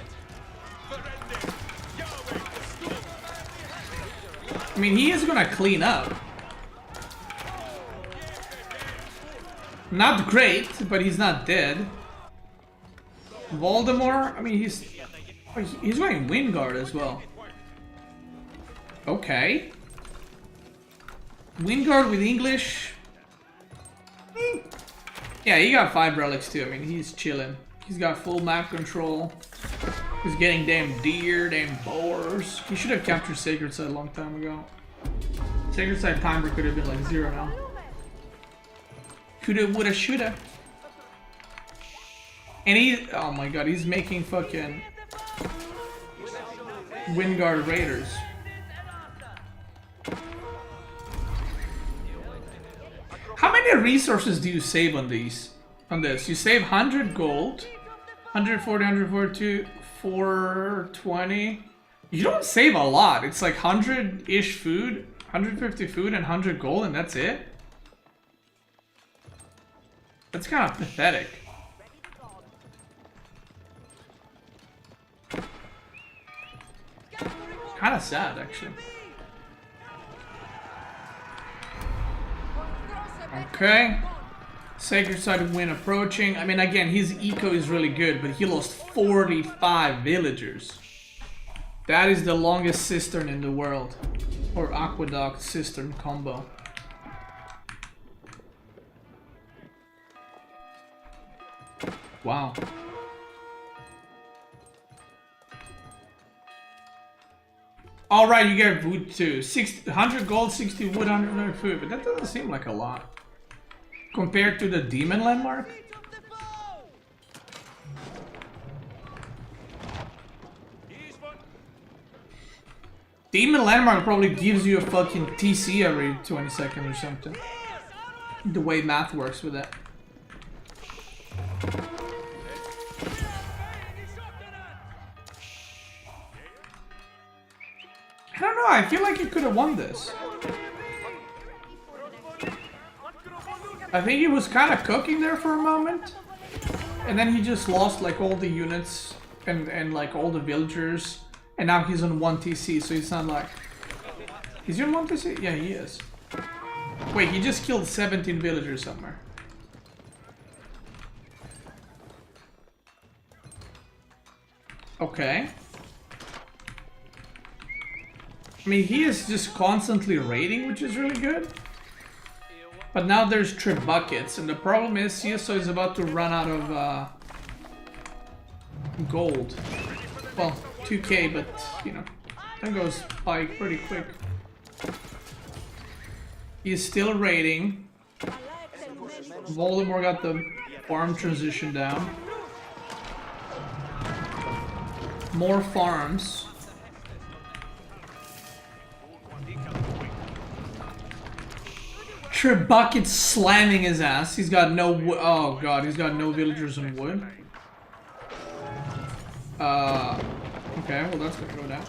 I mean, he is gonna clean up. Not great, but he's not dead. Voldemort, I mean, he's going Wingard as well. Okay. Wingard with English. Yeah, he got 5 relics too. I mean, he's chilling. He's got full map control. He's getting damn deer, damn boars. He should have captured Sacred Side a long time ago. Sacred Side timer could have been like 0 now. Coulda, woulda, shoulda. And he, oh my god, he's making fucking Wingard Raiders. How many resources do you save on these? On this? You save 100 gold, 140, 142, 420. You don't save a lot. It's like 100-ish food, 150 food, and 100 gold, and that's it? That's kind of pathetic. Kind of sad, actually. Okay. Sacred Side win approaching. I mean, again, his eco is really good, but he lost 45 villagers. That is the longest cistern in the world. Or aqueduct cistern combo. Wow. Alright, you get wood too. 100 gold, 60 wood, 100 food. But that doesn't seem like a lot. Compared to the demon landmark? Demon landmark probably gives you a fucking TC every 20 seconds or something. The way math works with that. I don't know, I feel like he could have won this. I think he was kind of cooking there for a moment. And then he just lost like all the units and like all the villagers. And now he's on 1 TC, so he's not like... Is he on 1 TC? Yeah, he is. Wait, he just killed 17 villagers somewhere. Okay. I mean, he is just constantly raiding, which is really good. But now there's trip buckets, and the problem is CSO is about to run out of gold. Well, 2k, but you know, that goes by pretty quick. He's still raiding. Voldemort got the farm transition down. More farms. Bucket slamming his ass. He's got no wood. Oh god, he's got no villagers in wood. Okay, well that's gonna go down.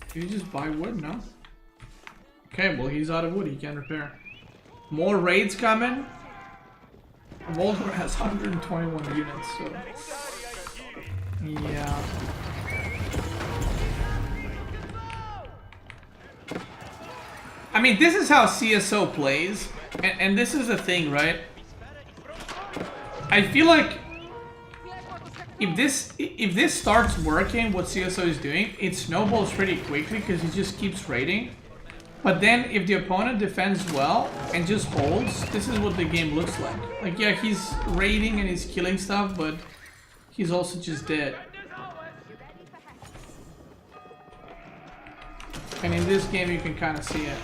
Can you just buy wood? No. Okay, well he's out of wood. He can't repair. More raids coming. Voldemort has 121 units, so yeah. I mean, this is how CSO plays, and this is the thing, right? I feel like if this starts working, what CSO is doing, it snowballs pretty quickly because he just keeps raiding. But then if the opponent defends well and just holds, this is what the game looks like. Like, yeah, he's raiding and he's killing stuff, but he's also just dead. And in this game, you can kind of see it.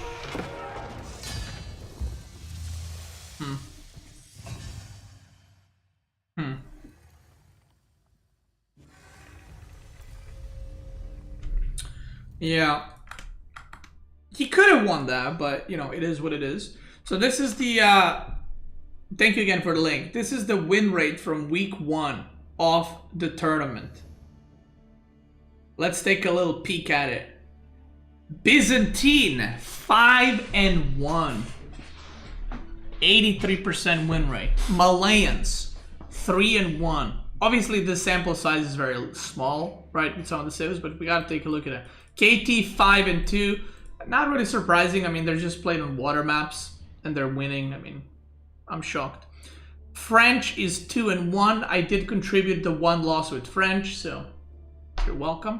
Yeah. He could have won that, but, you know, it is what it is. So this is the, thank you again for the link. This is the win rate from week 1 of the tournament. Let's take a little peek at it. Byzantine, 5-1. 83% win rate. Malayans, 3-1. Obviously, the sample size is very small, right, with some of the civs, but we gotta take a look at it. KT, 5-2. Not really surprising. I mean, they're just playing on water maps, and they're winning. I mean, I'm shocked. French is 2-1. I did contribute the 1 loss with French, so you're welcome.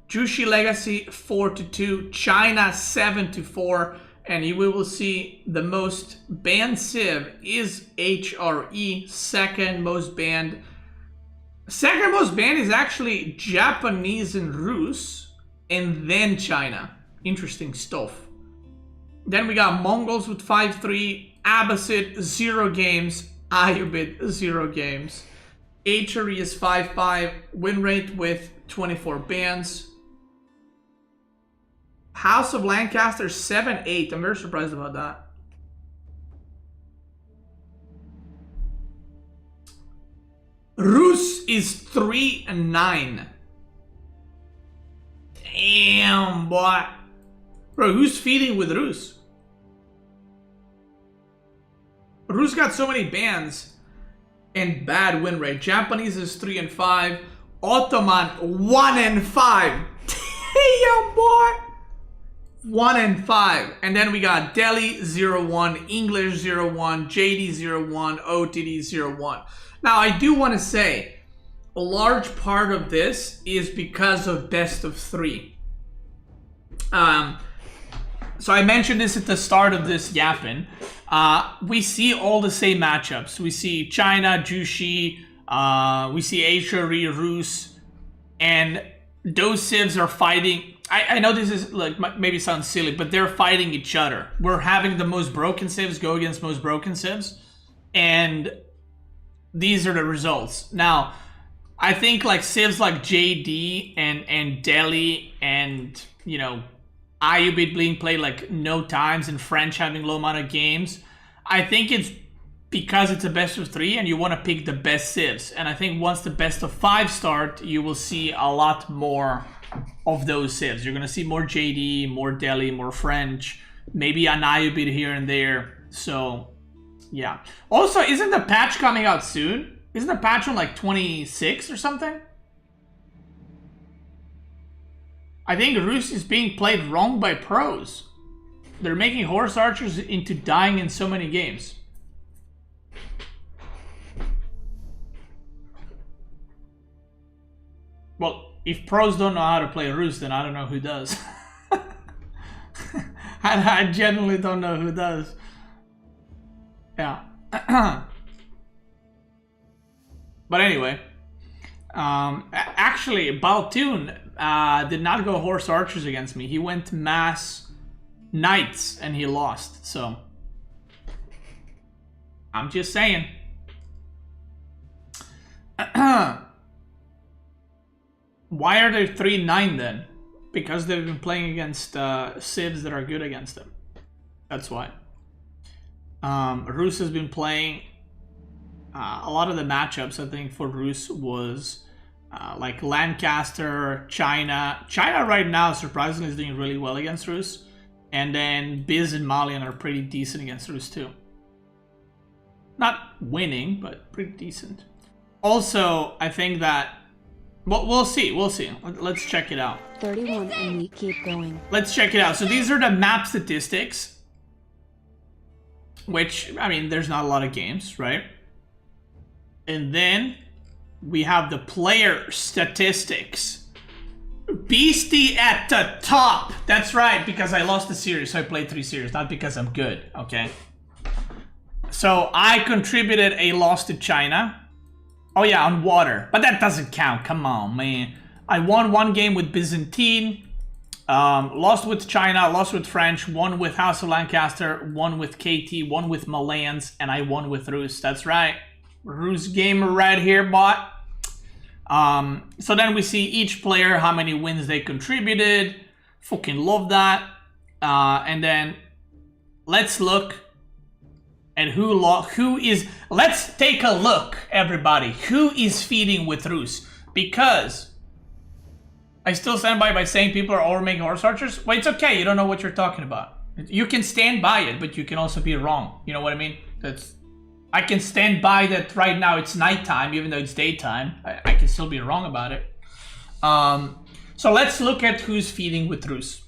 Jushi Legacy, 4-2. China, 7-4. And we will see the most banned civ is HRE. Second most banned is actually Japanese and Rus, and then China. Interesting stuff. Then we got Mongols with 5-3, Abbasid 0 games, Ayubid 0 games. HRE is 5-5, win rate with 24 bans. House of Lancaster 7-8. I'm very surprised about that. Rus is 3-9. Damn, boy. Bro, who's feeding with Rus? Rus got so many bans and bad win rate. Japanese is 3-5. Ottoman 1-5. Damn, boy. 1 and 5. And then we got Delhi 0-1, English 0-1, JD 0-1, OTD 0-1. Now, I do want to say, a large part of this is because of best of 3. So I mentioned this at the start of this yapping. We see all the same matchups. We see China, Jushi, we see Asia, Rus, and those civs are fighting. I know this is like maybe sounds silly, but they're fighting each other. We're having the most broken civs go against most broken civs, and these are the results. Now, I think like civs like JD and Delhi and, you know, Ayubit being played like no times and French having low amount of games, I think it's because it's a best of 3 and you want to pick the best civs. And I think once the best of 5 start, you will see a lot more of those civs. You're going to see more JD, more Delhi, more French, maybe an Ayubit here and there. So, yeah. Also, isn't the patch coming out soon? Isn't the patch on like 26 or something? I think Rus is being played wrong by pros. They're making horse archers into dying in so many games. Well, if pros don't know how to play Rus, then I don't know who does. I genuinely don't know who does. Yeah. But anyway, actually, Baltoon did not go horse archers against me. He went mass knights and he lost. So I'm just saying. Why are they 3-9 then? Because they've been playing against civs that are good against them. That's why. Rus has been playing a lot of the matchups. I think for Rus was like Lancaster, China. China right now surprisingly is doing really well against Rus, and then Biz and Malian are pretty decent against Rus too. Not winning, but pretty decent. Also, I think that we'll see. Let's check it out. 31 and we keep going. Let's check it out. So these are the map statistics, which, I mean, there's not a lot of games, right? And then we have the player statistics. Beasty at the top. That's right, because I lost the series, so I played 3 series, not because I'm good, okay? So I contributed a loss to China. Oh yeah, on water, but that doesn't count. Come on, man. I won 1 game with Byzantine, lost with China, lost with French, won with House of Lancaster, won with KT, won with Malans, and I won with Rus. That's right. Rus gamer right here, bot. So then we see each player, how many wins they contributed. Fucking love that. And then let's look at who is. Let's take a look, everybody. Who is feeding with Rus? Because I still stand by saying people are overmaking horse archers. Well, it's okay. You don't know what you're talking about. You can stand by it, but you can also be wrong. You know what I mean? I can stand by that right now it's nighttime, even though it's daytime. I can still be wrong about it. So let's look at who's feeding with Rus.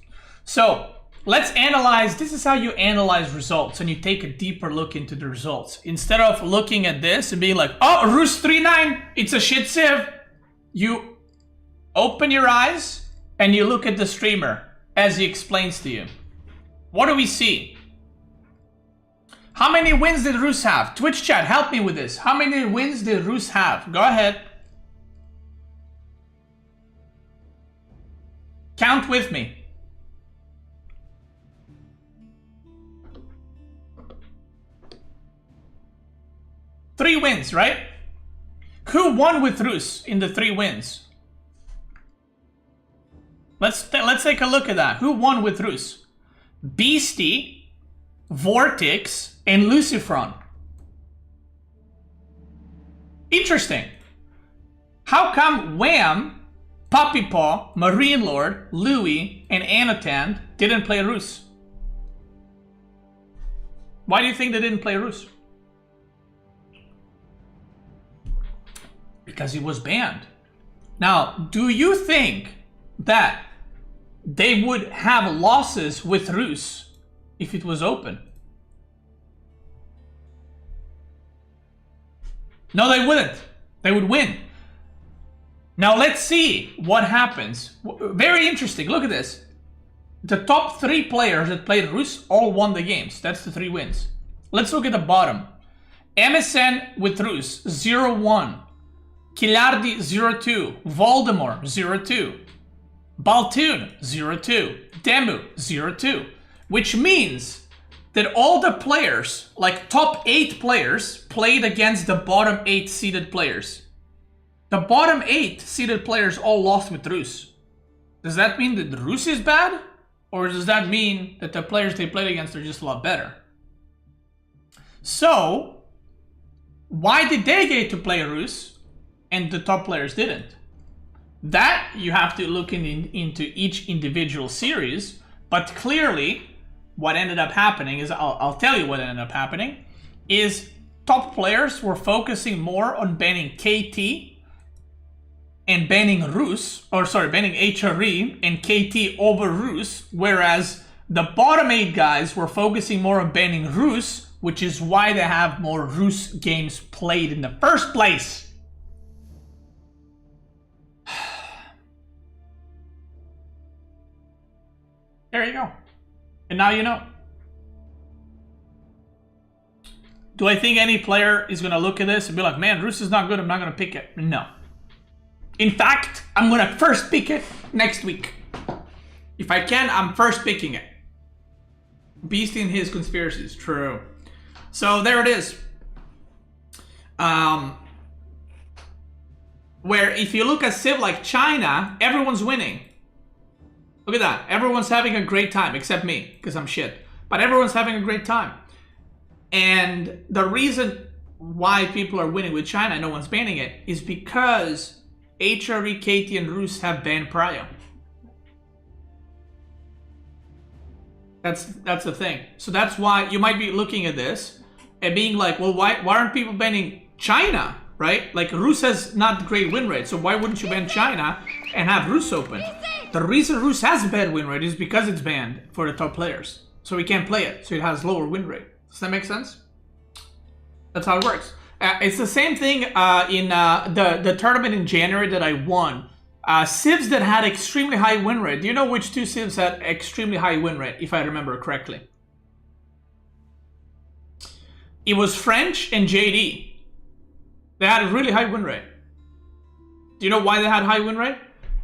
So let's analyze. This is how you analyze results, and you take a deeper look into the results. Instead of looking at this and being like, oh, Rus 3-9, it's a shit civ. You open your eyes and you look at the streamer as he explains to you. What do we see? How many wins did Rus have? Twitch chat, help me with this. How many wins did Rus have? Go ahead. Count with me. 3 wins, right? Who won with Rus in the 3 wins? Let's take a look at that. Who won with Rus? Beasty, Vortix, and Lucifron. Interesting. How come Wham, Puppy Paw, Marine Lord, Louis, and Anotand didn't play Rus? Why do you think they didn't play Rus? Because he was banned. Now, do you think that they would have losses with Rus if it was open. No, they wouldn't. They would win. Now let's see what happens. Very interesting. Look at this. The top 3 players that played Rus all won the games. That's the 3 wins. Let's look at the bottom. MSN with Rus, 0-1. Killjardi, 0-2. Voldemort, 0-2. Baltoon, 0-2. Demu, 0-2. Which means that all the players, like top 8 players, played against the bottom 8 seeded players. The bottom 8 seeded players all lost with Rus. Does that mean that Rus is bad? Or does that mean that the players they played against are just a lot better? So, why did they get to play Rus and the top players didn't? That you have to look into each individual series, but clearly what ended up happening is, I'll tell you what ended up happening, is top players were focusing more on banning KT and banning Rus, or sorry, banning HRE and KT over Rus, whereas the bottom 8 guys were focusing more on banning Rus, which is why they have more Rus games played in the first place. There you go. And now you know. Do I think any player is going to look at this and be like, man, Rus is not good, I'm not going to pick it? No. In fact, I'm going to first pick it next week. If I can, I'm first picking it. Beasty and his conspiracies. True. So there it is. Where if you look at Civ like China, everyone's winning. Look at that. Everyone's having a great time, except me, because I'm shit. But everyone's having a great time. And the reason why people are winning with China and no one's banning it is because HRE, KT, and Rus have banned Prio. That's the thing. So that's why you might be looking at this and being like, well, why aren't people banning China, right? Like, Rus has not great win rate, so why wouldn't you ban China and have Rus open? The reason Rus has a bad win rate is because it's banned for the top players. So we can't play it, so it has lower win rate. Does that make sense? That's how it works. It's the same thing in the tournament in January that I won. Civs that had extremely high win rate. Do you know which 2 civs had extremely high win rate, if I remember correctly? It was French and JD. They had a really high win rate. Do you know why they had high win rate?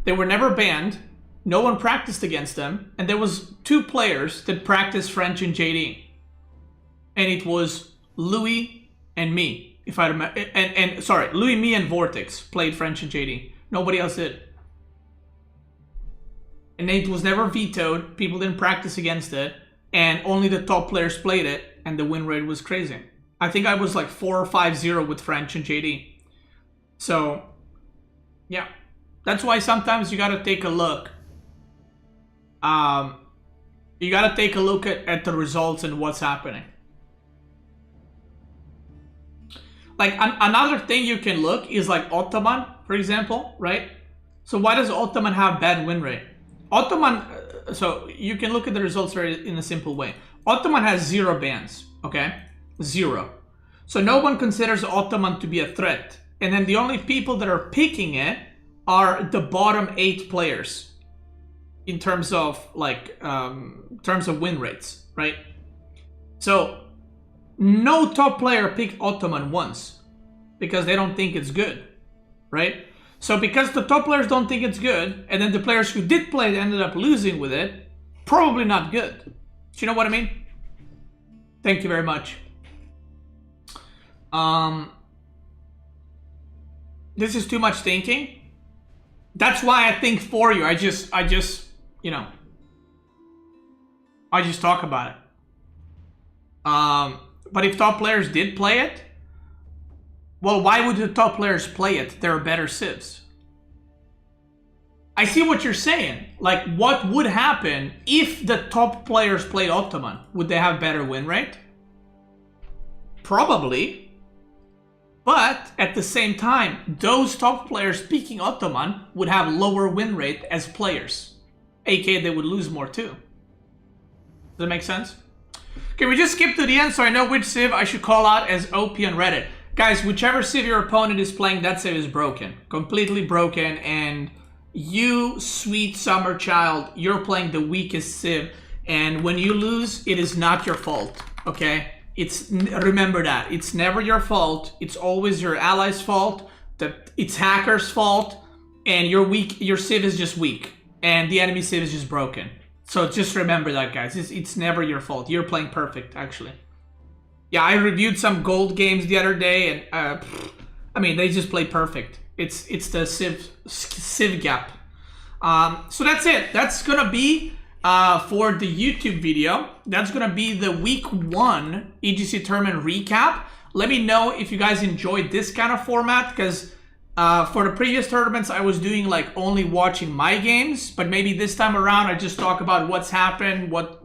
They were never banned. No one practiced against them. And there was 2 players that practiced French and JD. And it was Louis and me. If I remember, and sorry, Louis, me, and Vortix played French and JD. Nobody else did. And it was never vetoed. People didn't practice against it. And only the top players played it. And the win rate was crazy. I think I was like 4 or 5-0 with French and JD. So, yeah. That's why sometimes you gotta take a look. You gotta take a look at the results and what's happening. Like, another thing you can look is like Ottoman, for example, right? So why does Ottoman have bad win rate? Ottoman, so you can look at the results in a simple way. Ottoman has 0 bans, okay? 0. So no one considers Ottoman to be a threat. And then the only people that are picking it are the bottom 8 players in terms of like, terms of win rates, right? So no top player picked Ottoman once because they don't think it's good, right? So because the top players don't think it's good, and then the players who did play it ended up losing with it, probably not good. Do you know what I mean? Thank you very much. This is too much thinking. That's why I think for you. I just, you know, I just talk about it. But if top players did play it, well, why would the top players play it? There are better civs. I see what you're saying. Like, what would happen if the top players played Ottoman? Would they have better win rate? Probably. But at the same time, those top players picking Ottoman would have lower win rate as players. aka they would lose more too. Does that make sense? Okay, we just skipped to the end, so I know which civ I should call out as OP on Reddit. Guys, whichever civ your opponent is playing, that civ is broken. Completely broken, and you, sweet summer child, you're playing the weakest civ, and when you lose, it is not your fault, okay? Remember that. It's never your fault. It's always your ally's fault. It's hacker's fault, and your civ is just weak, and the enemy civ is just broken. So just remember that, guys. It's never your fault. You're playing perfect, actually. Yeah, I reviewed some gold games the other day, and I mean, they just play perfect. It's the civ gap. So that's it. That's gonna be for the YouTube video. That's gonna be the week 1 EGC tournament recap. Let me know if you guys enjoyed this kind of format, because for the previous tournaments I was doing like only watching my games, but maybe this time around I just talk about what's happened, what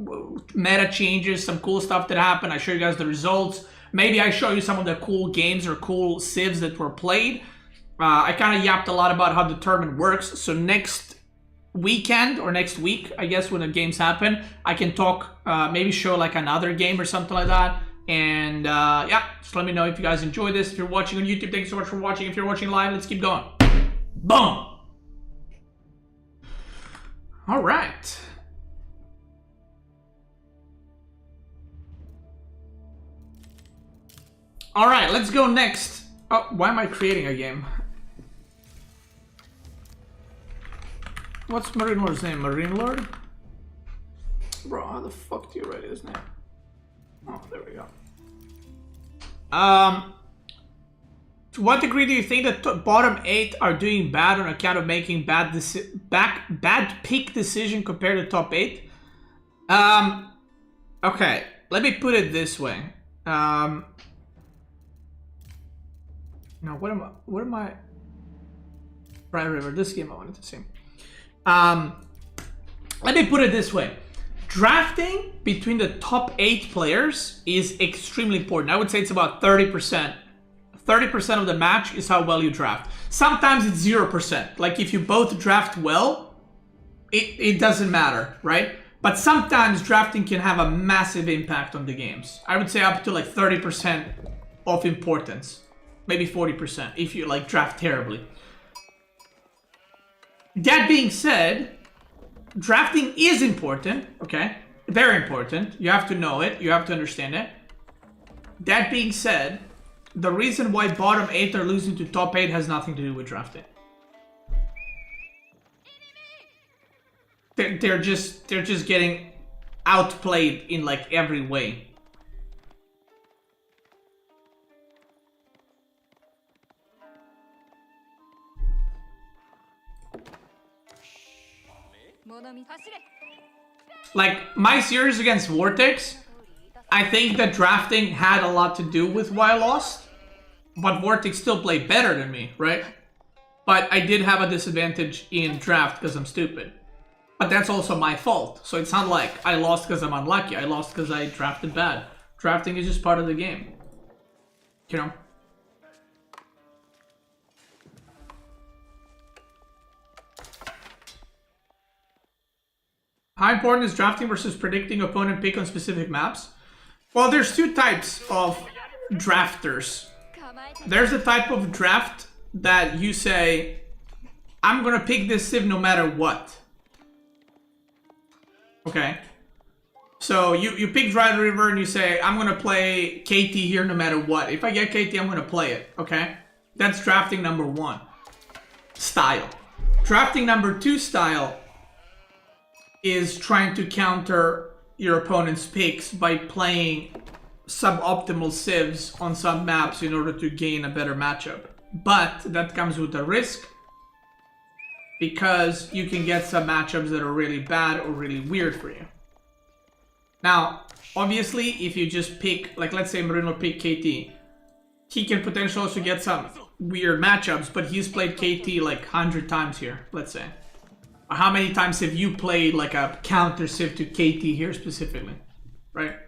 meta changes, some cool stuff that happened. I show you guys the results. Maybe I show you some of the cool games or cool civs that were played. I kind of yapped a lot about how the tournament works, so next weekend or next week, I guess, when the games happen, I can talk, maybe show like another game or something like that. And yeah, just let me know if you guys enjoy this. If you're watching on YouTube, thank you so much for watching. If you're watching live, let's keep going. Boom! All right. All right, let's go next. Oh, why am I creating a game? What's Marine Lord's name? Marine Lord? Bro, how the fuck do you write his name? Oh, there we go. To what degree do you think that bottom 8 are doing bad on account of making bad pick decision compared to top 8? Okay, let me put it this way. Now, what am I? Pride River, this game I wanted to see. Let me put it this way. Drafting between the top 8 players is extremely important. I would say it's about 30%. 30% of the match is how well you draft. Sometimes it's 0%. Like if you both draft well, it doesn't matter, right? But sometimes drafting can have a massive impact on the games. I would say up to like 30% of importance. Maybe 40% if you like draft terribly. That being said, drafting is important, okay? Very important. You have to know it. You have to understand it. That being said, the reason why bottom 8 are losing to top 8 has nothing to do with drafting. They're just getting outplayed in like every way. Like, my series against Vortex, I think that drafting had a lot to do with why I lost. But Vortex still played better than me, right? But I did have a disadvantage in draft because I'm stupid. But that's also my fault. So it's not like I lost because I'm unlucky. I lost because I drafted bad. Drafting is just part of the game. You know? How important is drafting versus predicting opponent pick on specific maps? Well, there's two types of drafters. There's the type of draft that you say, I'm gonna pick this civ no matter what. Okay. So you pick Dry River and you say, I'm gonna play KT here no matter what. If I get KT, I'm gonna play it. Okay? That's drafting number 1 style. Drafting number 2 style is trying to counter your opponent's picks by playing suboptimal civs on some maps in order to gain a better matchup. But that comes with a risk, because you can get some matchups that are really bad or really weird for you. Now, obviously, if you just pick, like let's say Marino pick KT, he can potentially also get some weird matchups, but he's played KT like 100 times here, let's say. How many times have you played like a counter civ to KT here specifically, right?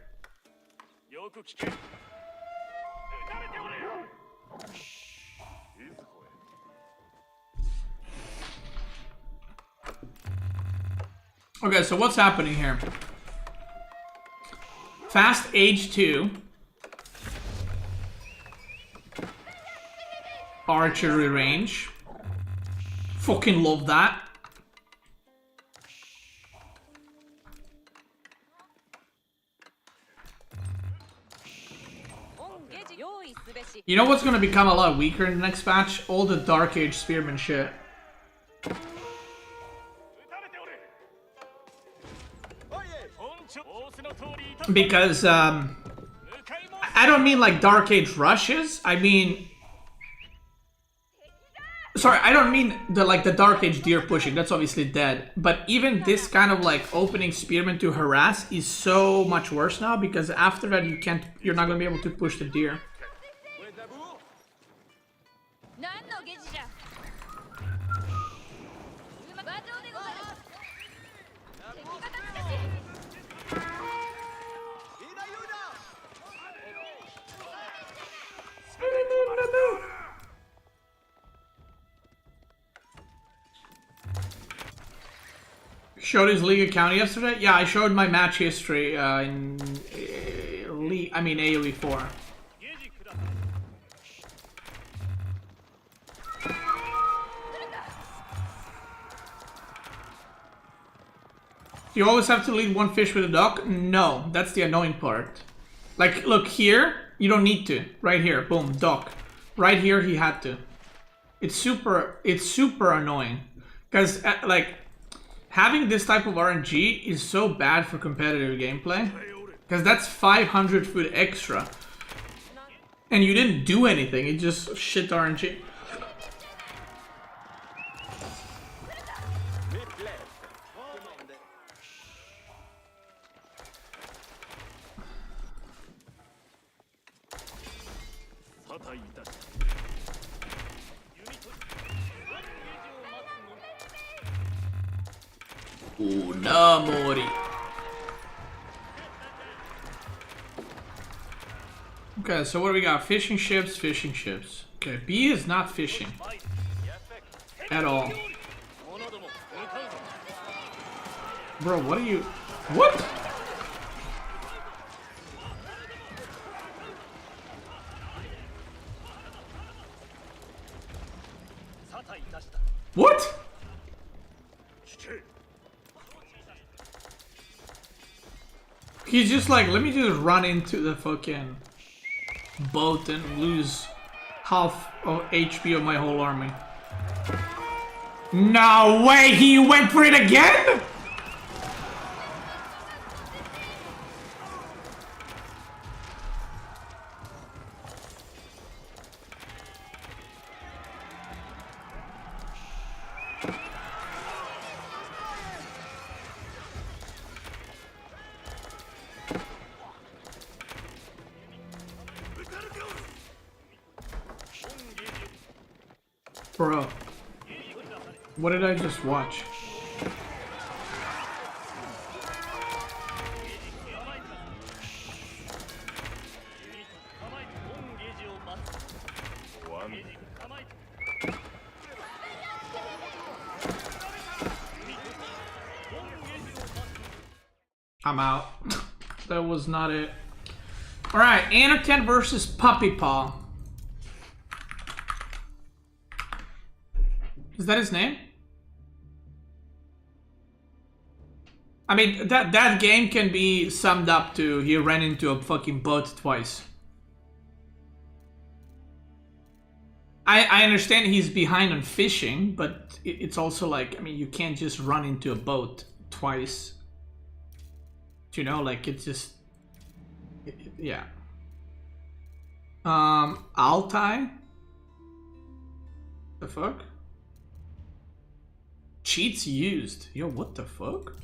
Okay, so what's happening here? Fast H2. Archery range. Fucking love that. You know what's gonna become a lot weaker in the next patch? All the Dark Age Spearman shit. Because, I don't mean like Dark Age rushes, I mean... Sorry, I don't mean the Dark Age deer pushing, that's obviously dead. But even this kind of like opening Spearman to harass is so much worse now, because after that you're not gonna be able to push the deer. Showed his league account yesterday? Yeah, I showed my match history in AoE 4. You always have to lead one fish with a duck? No, that's the annoying part. Like, look here, you don't need to. Right here, boom, duck. Right here, he had to. It's super annoying. Because, like... Having this type of RNG is so bad for competitive gameplay. Because that's 500 food extra. And you didn't do anything, it just shit RNG. Unamori. Okay, so what do we got? Fishing ships, fishing ships. Okay, B is not fishing. At all. Bro, what are you... What? What? He's just like, let me just run into the fucking boat and lose half of HP of my whole army. No way, he went for it again? Bro, what did I just watch? I'm out. That was not it. Alright, Anotand versus Puppy Paw. Is that his name? I mean, that game can be summed up to he ran into a fucking boat twice. I understand he's behind on fishing, but it's also like, I mean, you can't just run into a boat twice. You know, like, it's just... yeah. Altai? The fuck? Cheats used. Yo, what the fuck?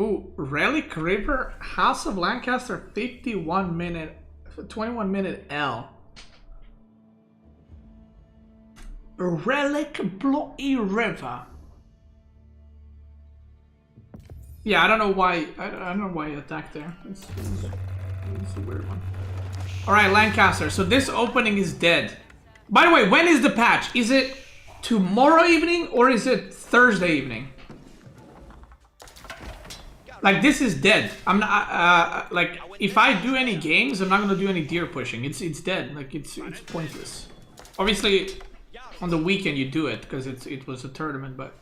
Ooh, Relic River, House of Lancaster, 21 minute L. Relic Bloody River. Yeah, I don't know why. I don't know why he attacked there. It's a weird one. All right, Lancaster. So this opening is dead. By the way, when is the patch? Is it tomorrow evening or is it Thursday evening? Like, this is dead. I'm not like, if I do any games, I'm not gonna do any deer pushing. It's dead. Like, it's pointless. Obviously, on the weekend you do it because it was a tournament, but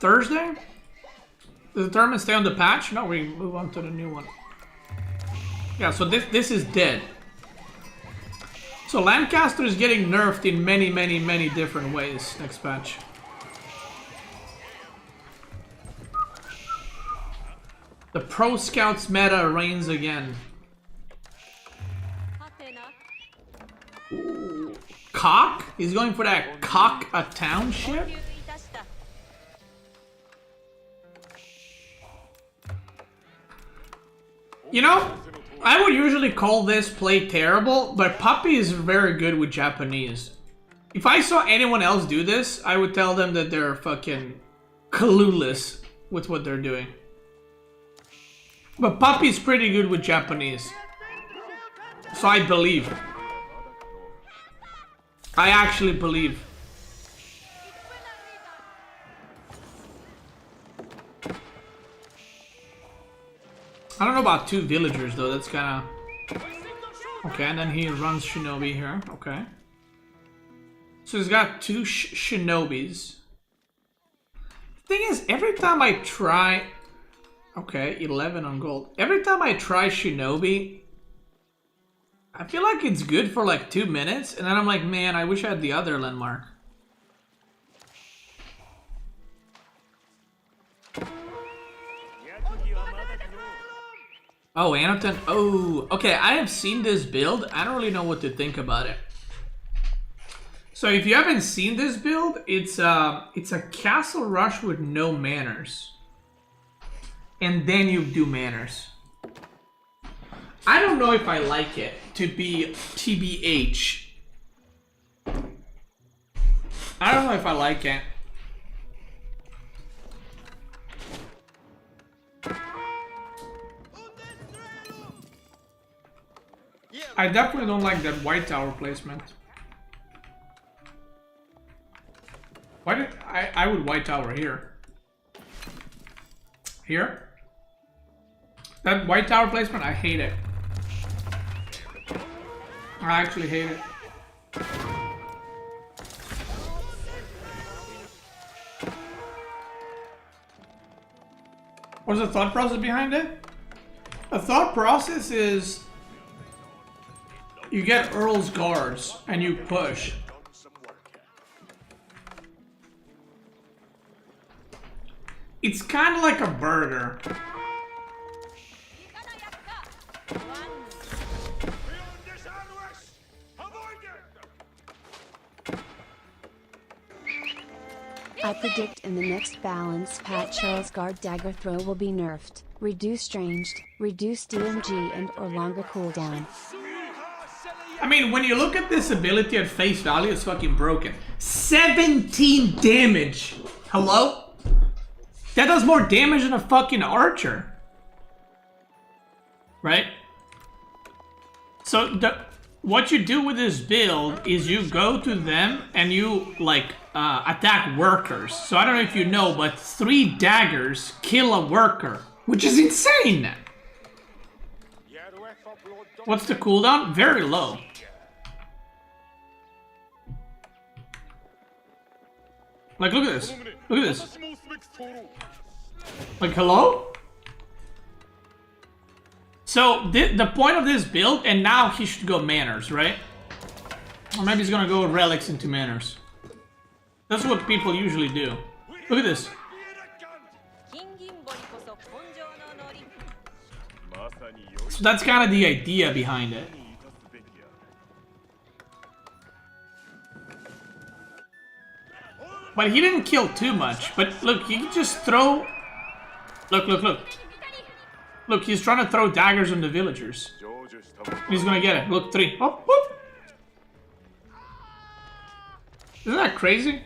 Thursday? Does the tournament stay on the patch? No, we move on to the new one. Yeah, so this is dead. So Lancaster is getting nerfed in many different ways next patch. The Pro Scouts meta reigns again. Ooh. Cock? He's going for that cock a township? You know, I would usually call this play terrible, but Puppy is very good with Japanese. If I saw anyone else do this, I would tell them that they're fucking clueless with what they're doing. But Puppy's pretty good with Japanese. So I believe. I actually believe. I don't know about 2 villagers though, that's kinda... Okay, and then he runs Shinobi here, okay. So he's got 2 Shinobis. The thing is, every time I try... Okay, 11 on gold. Every time I try Shinobi, I feel like it's good for like 2 minutes, and then I'm like, man, I wish I had the other landmark. Oh, Anotand. Oh, okay. I have seen this build. I don't really know what to think about it. So if you haven't seen this build, it's a castle rush with no manners, and then you do manners. I don't know if I like it, to be TBH. I don't know if I like it. I definitely don't like that white tower placement. Why did I would white tower here? Here? That white tower placement, I hate it. I actually hate it. What's the thought process behind it? The thought process is you get Earl's guards and you push. It's kind of like a burger. I predict in the next balance patch Earl's Guard dagger throw will be nerfed, reduced ranged, reduced DMG and or longer cooldown. I mean, when you look at this ability at face value, it's fucking broken. 17 damage! Hello? That does more damage than a fucking archer. Right? So, what you do with this build is you go to them and you, like, attack workers. So I don't know if you know, but 3 daggers kill a worker, which is insane! What's the cooldown? Very low. Like, look at this. Look at this. Like, hello? So, the point of this build, and now he should go manners, right? Or maybe he's gonna go relics into manners. That's what people usually do. Look at this. So that's kind of the idea behind it. But he didn't kill too much. But look, he can just throw... Look, look, look. Look, he's trying to throw daggers on the villagers. He's gonna get it. Look, 3. Oh, whoop. Isn't that crazy?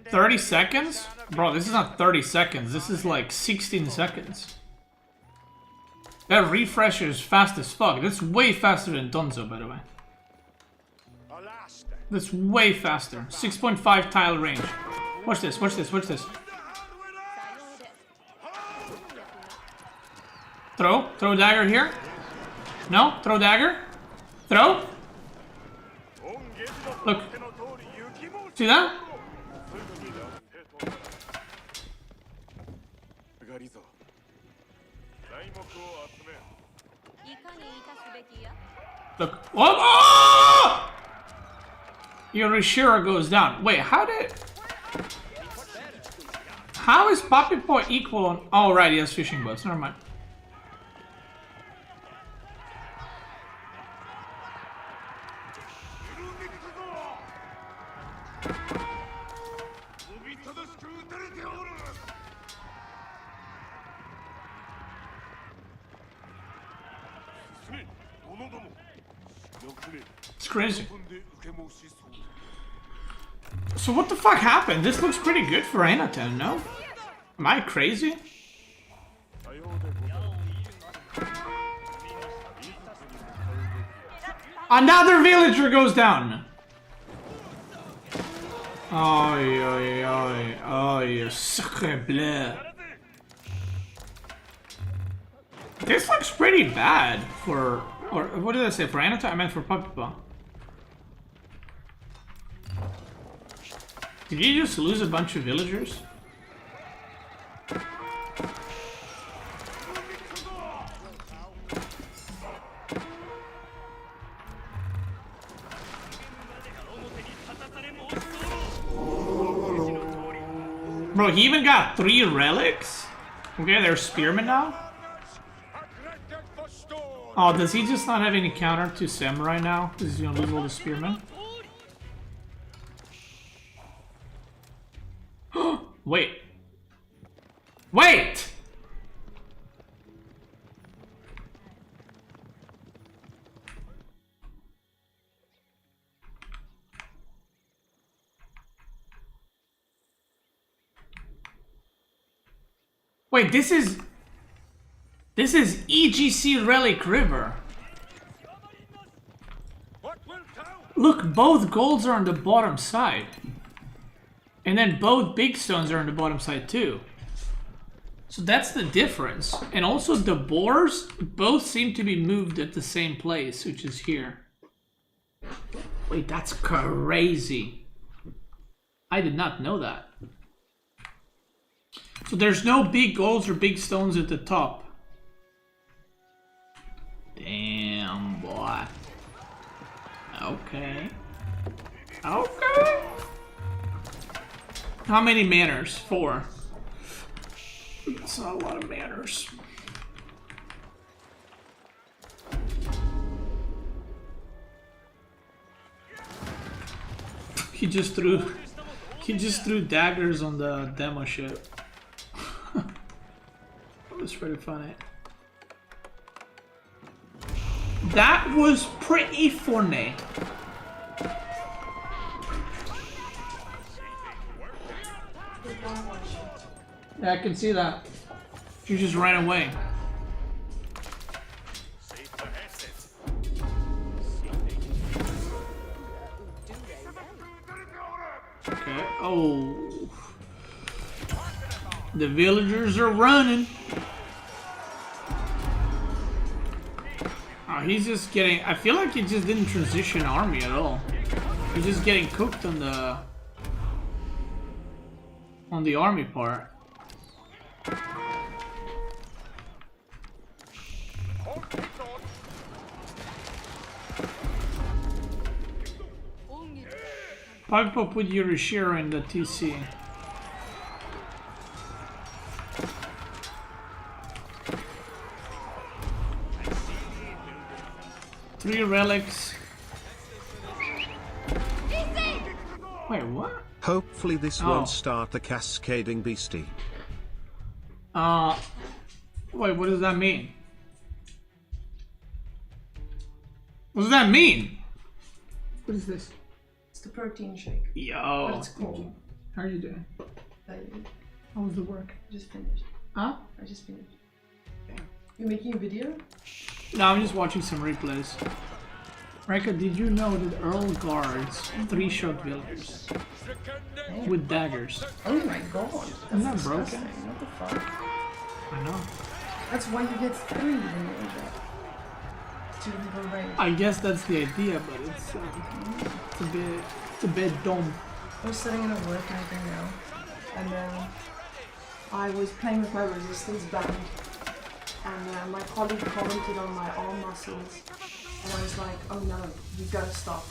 30 seconds? Bro, this is not 30 seconds. This is like 16 seconds. That refresh is fast as fuck. That's way faster than Donzo, by the way. That's way faster. 6.5 tile range. Watch this, watch this, watch this. Throw dagger here. No, throw dagger. Throw. Look. See that? Look. Whoa! Oh! Your Rishira goes down. Wait, how did... How is Poppy Boy equal on... Oh, right, he has fishing boats. Never mind. It's crazy. So what the fuck happened? This looks pretty good for Anotand, no? Am I crazy? Another villager goes down! Oi, oi, oi, oi, sacre bleu. This looks pretty bad for... Or what did I say? For Anotand? I meant for Puppy Paw. Did you just lose a bunch of villagers? Bro, he even got 3 relics? Okay, they're spearmen now? Oh, does he just not have any counter to samurai now? Because he's gonna lose all the spearmen? Wait. Wait! Wait, this is EGC Relic River. Look, both golds are on the bottom side. And then both big stones are on the bottom side too. So that's the difference. And also the boars both seem to be moved at the same place, which is here. Wait, that's crazy. I did not know that. So there's no big golds or big stones at the top. Damn, boy. Okay. Okay. How many manners? 4. That's not a lot of manners. He just threw daggers on the demo ship. That was pretty funny. That was pretty funny. Yeah, I can see that. You just ran away. Okay. Oh. The villagers are running. Oh, he's just getting... I feel like he just didn't transition army at all. He's just getting cooked on the army part. Pipe up with Yurishira in the TC. Three relics. Wait, what? Hopefully this won't start the cascading Beasty. Wait, what does that mean? What does that mean? What is this? It's the protein shake. Yo. What it's called. How are you doing? How was the work? I just finished. Huh? I just finished. Damn. You making a video? No, I'm just watching some replays. Reka, did you know that Earl guards 3-shot villagers with daggers? Oh my god. Isn't that broken? What the fuck? I know. That's why you get 3 when you age that. 2 people range. I guess that's the idea, but it's a bit dumb. I was sitting in a work meeting now, and I was playing with my resistance band, and my colleague commented on my arm muscles, and I was like, oh no, you gotta stop.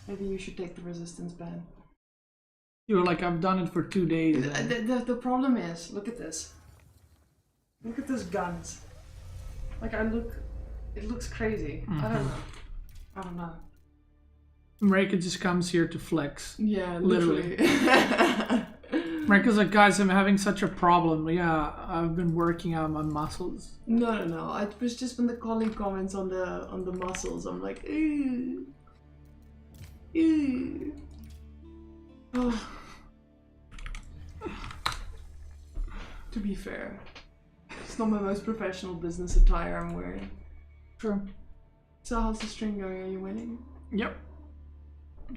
Maybe you should take the resistance band. You were like, I've done it for 2 days. The problem is, look at this. Look at this guns. Like it looks crazy. Mm-hmm. I don't know. Marika just comes here to flex. Yeah, literally. literally. Marika's like, guys, I'm having such a problem. Yeah, I've been working on my muscles. No. It was just when the colleague comments on the muscles, I'm like, ew. Ew. Oh. To be fair, it's not my most professional business attire I'm wearing. True. So how's the stream going? Are you winning? Yep.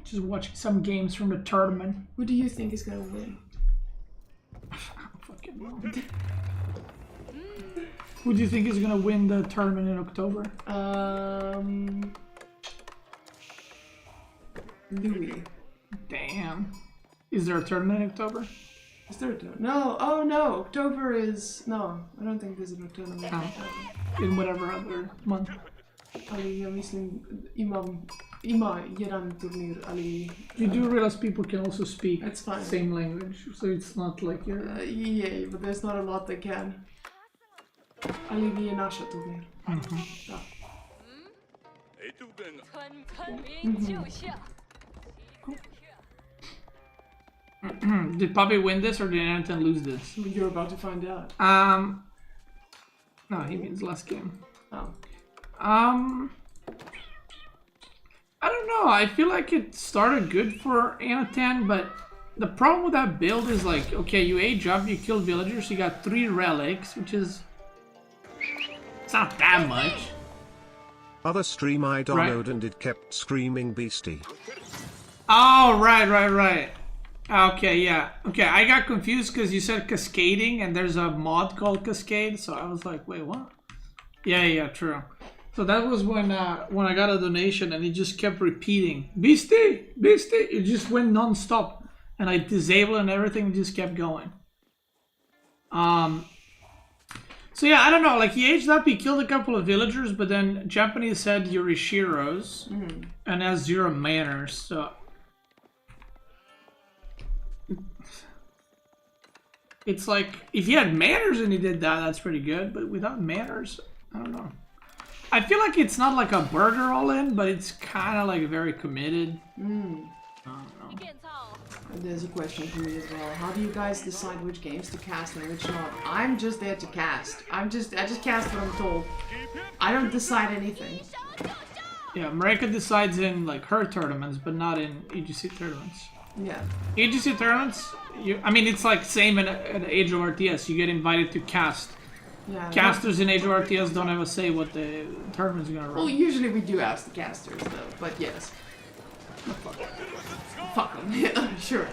Just watching some games from the tournament. Who do you think is gonna win? I don't fucking know. Who do you think is gonna win the tournament in October? Louis. Damn. Is there a tournament in October? Is there a tournament? No. Oh no. October is no. I don't think there's a tournament. In October. In whatever other month. Ali, ja mislim ima jedan turnir, ali... You do realize people can also speak It's fine. same language, so it's not like you're... Yeah, but there's not a lot that can. Ali vi je naša turnir. Da. Did Poppy win this or did Anotand lose this? You're about to find out. No, he means last game. Oh. I don't know. I feel like it started good for Anotand, but the problem with that build is like, okay, you age up, you kill villagers, you got 3 relics, which is... It's not that much. Other stream I downloaded and it kept screaming Beasty. Oh, right. Okay, yeah. Okay, I got confused because you said cascading and there's a mod called Cascade, so I was like, wait, what? Yeah, true. So that was when I got a donation and it just kept repeating, Beasty! It just went non-stop. And I disabled and everything and just kept going. So yeah, I don't know, like he aged up, he killed a couple of villagers, but then Japanese said Yorishiro's and has 0 manners, so... It's like, if he had manners and he did that, that's pretty good, but without manners, I don't know. I feel like it's not like a burger all in, but it's kind of like very committed. I don't know. There's a question for me as well. How do you guys decide which games to cast and which not? I'm just there to cast. I just cast what I'm told. I don't decide anything. Yeah, Marika decides in like her tournaments, but not in EGC tournaments. Yeah. EGC tournaments, I mean, it's like same in Age of RTS. You get invited to cast. Yeah. Casters in Age of RTS don't have a say what the tournament's gonna run. Well, usually we do ask the casters though, but yes. Fuck them. Yeah, sure.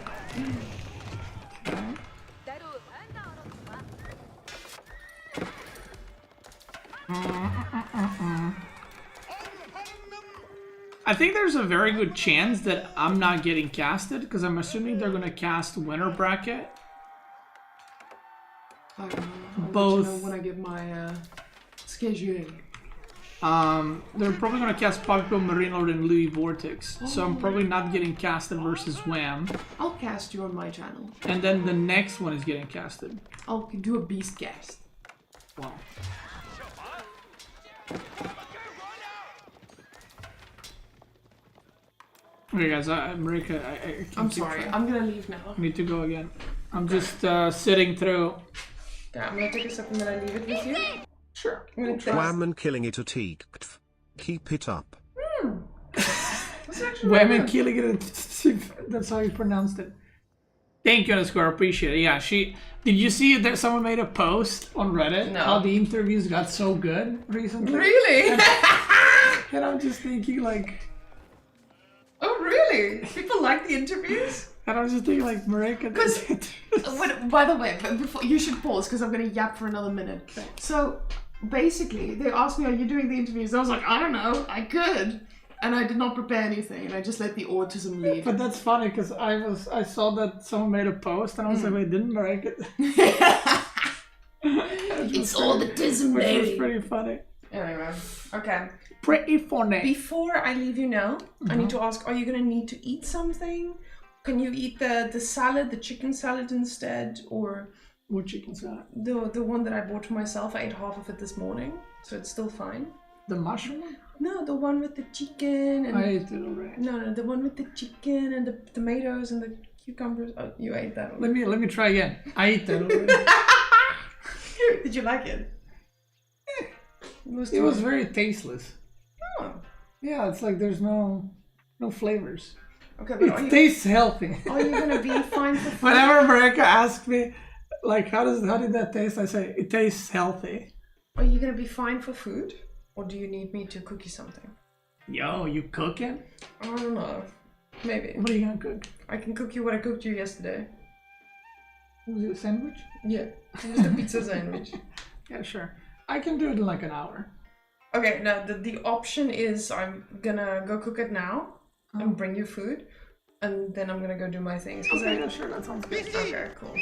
I think there's a very good chance that I'm not getting casted because I'm assuming they're gonna cast winner bracket. I don't know. I'll Both. let you know when I get my schedule. They're probably gonna cast Paco Marinelord and Louis Vortix, so I'm probably not getting casted versus Wham. I'll cast you on my channel. And then the next one is getting casted. I'll do a beast cast. Wow. Okay, guys, Marika, I I'm sorry. I'm gonna leave now. need to go again. I'm just sitting through. Yeah, I'm gonna take a sip and then I leave it with you. Sure. I'm gonna try. Wham and killing it at Eekt. Keep it up. That's actually Wham really and good. killing it. That's how you pronounced it. Thank you, underscore. Appreciate it. Yeah, did you see that someone made a post on Reddit? No. How the interviews got so good recently? Really? And I'm just thinking like... Oh, really? People like the interviews? And I was just thinking like, Marika... By the way, before you should pause because I'm going to yap for another minute. So, basically, they asked me, are you doing the interviews? I was like, I don't know, I could. And I did not prepare anything, and I just let the autism lead. But that's funny, because I saw that someone made a post, and I was like, wait, didn't Marika... It's all the autism, Which baby. was pretty funny. Anyway, okay. Pretty funny. Before I leave you now, I need to ask, are you going to need to eat something? Can you eat the salad, the chicken salad instead, or... What chicken salad? The one that I bought for myself. I ate half of it this morning, so it's still fine. The mushroom one? No, the one with the chicken and... I ate it already. No, the one with the chicken and the tomatoes and the cucumbers. Oh, you ate that already. Let me try again. I ate that already. Did you like it? It was very tasteless. Oh. Yeah, it's like there's no flavors. Okay, but It tastes healthy. are you gonna be fine for food? Whenever Marika asks me, like, how did that taste? I say, it tastes healthy. Are you gonna be fine for food? Or do you need me to cook you something? Yo, you cooking? I don't know. Maybe. What are you gonna cook? I can cook you what I cooked you yesterday. Was it a sandwich? Yeah. It was the pizza sandwich. Yeah, sure. I can do it in like an hour. Okay, now the option is I'm gonna go cook it now and bring you food. And then I'm gonna go do my things. Okay, yeah, sure, that sounds good. Okay, cool.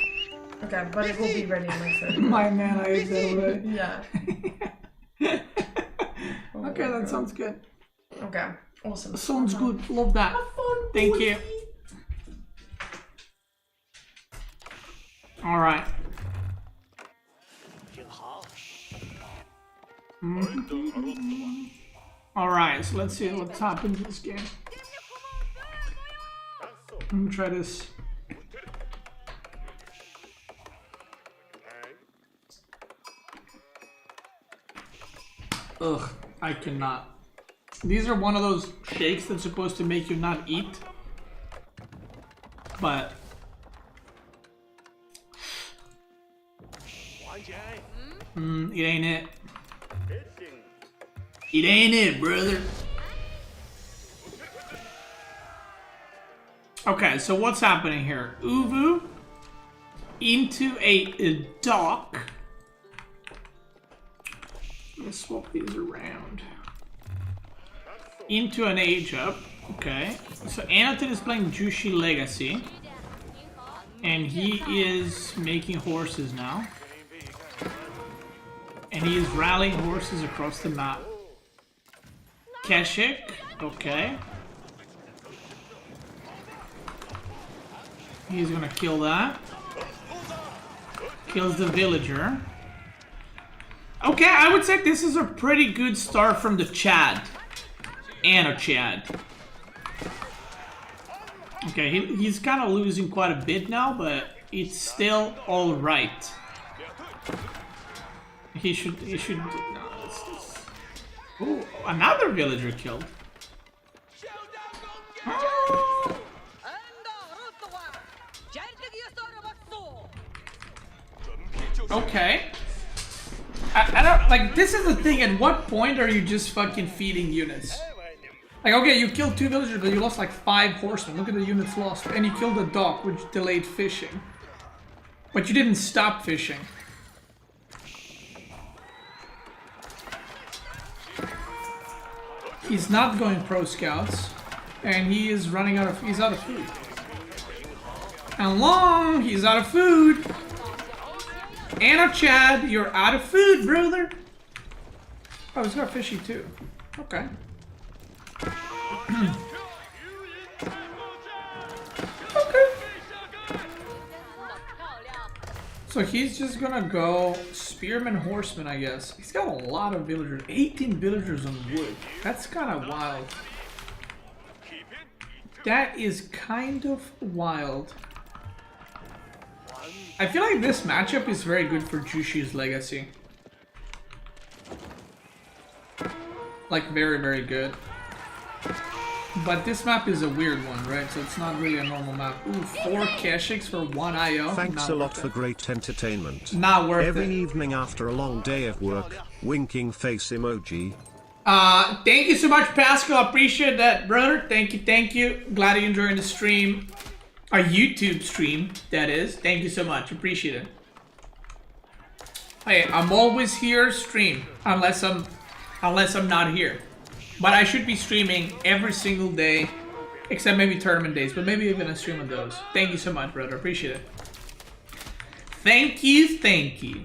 Okay, but it will be ready in like 30 My man, I ate that already. Yeah. Oh Okay, my that God. sounds good. Okay, awesome. Sounds good. Love that. Have fun. Thank you. All right. All right, so let's see what's happened in this game. I'm gonna try this. Ugh, I cannot. These are one of those shakes that's supposed to make you not eat. But... it ain't it. It ain't it, brother. Okay, so what's happening here? Uvu into a dock. Let's swap these around. Into an age up. Okay. So Anotand is playing Jushi Legacy. And he is making horses now. And he is rallying horses across the map. Keshik. Okay. He's gonna kill that. Kills the villager. Okay, I would say this is a pretty good start from the Chad. Anotand. Okay, he's kind of losing quite a bit now, but it's still all right. He should. No, ooh, another villager killed. Oh. Okay. I don't, like, this is the thing, at what point are you just fucking feeding units? Like, okay, you killed 2 villagers, but you lost like 5 horsemen. Look at the units lost. And you killed a dock, which delayed fishing. But you didn't stop fishing. He's not going pro scouts. And he is running out of, he's out of food. And long, he's out of food. Anotand, you're out of food, brother. Oh, he's got fishy too. Okay. Okay. So he's just gonna go spearman, horseman, I guess. He's got a lot of villagers. 18 villagers on wood. That's kind of wild. That is kind of wild. I feel like this matchup is very good for Jushi's Legacy. Like, very, very good. But this map is a weird one, right? So it's not really a normal map. Ooh, 4 Keshiks for 1 IO. Thanks a lot for great entertainment. Not worth Every it. evening after a long day of work, winking face emoji. Thank you so much, Pascal. Appreciate that, brother. Thank you, thank you. Glad you're enjoying the stream. Our YouTube stream, that is. Thank you so much. Appreciate it. Hey, I'm always here stream unless I'm not here. But I should be streaming every single day, except maybe tournament days. But maybe you're gonna stream on those. Thank you so much, brother. Appreciate it. Thank you, thank you.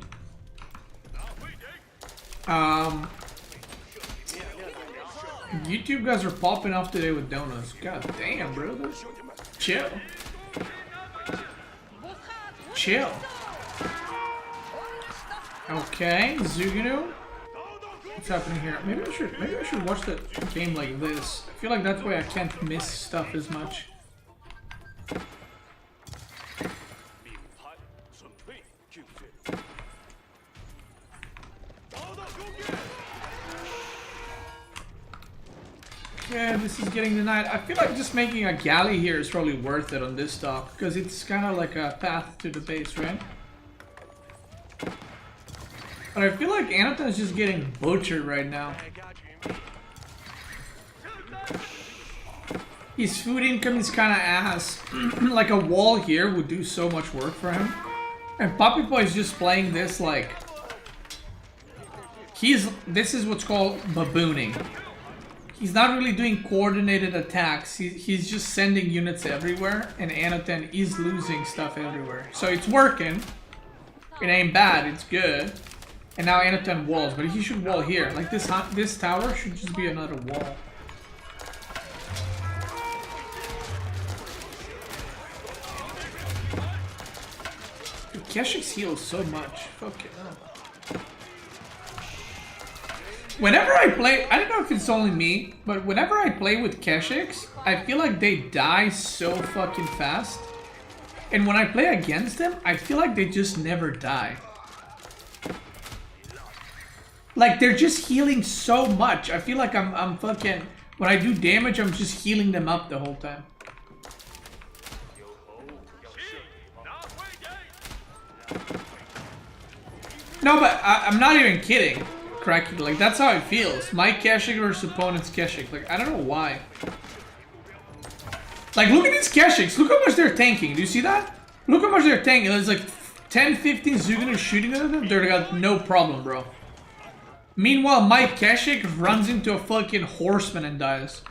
YouTube guys are popping off today with donuts. God damn, brother. Chill. Chill. Okay, Zugunu. What's happening here? Maybe I should watch the game like this. I feel like that's why I can't miss stuff as much. Yeah, this is getting denied. I feel like just making a galley here is probably worth it on this stock because it's kind of like a path to the base, right? But I feel like Anotand is just getting butchered right now. His food income is kind of ass. Like a wall here would do so much work for him. And Puppy Boy is just playing this like... This is what's called babooning. He's not really doing coordinated attacks. He's just sending units everywhere. And Anotand is losing stuff everywhere. So it's working. It ain't bad, it's good. And now Anotand walls, but he should wall here. Like this tower should just be another wall. Dude, Keshik's heals so much. Fuck it up. Whenever I play, I don't know if it's only me, but whenever I play with Keshiks, I feel like they die so fucking fast. And when I play against them, I feel like they just never die. Like, they're just healing so much. I feel like I'm fucking... When I do damage, I'm just healing them up the whole time. No, but I'm not even kidding. Cracky. Like, that's how it feels. My Keshik versus opponent's Keshik. Like, I don't know why. Like, look at these Keshiks. Look how much they're tanking. Do you see that? Look how much they're tanking. There's like 10, 15 Zugunu shooting at them. They're got no problem, bro. Meanwhile, my Keshik runs into a fucking horseman and dies.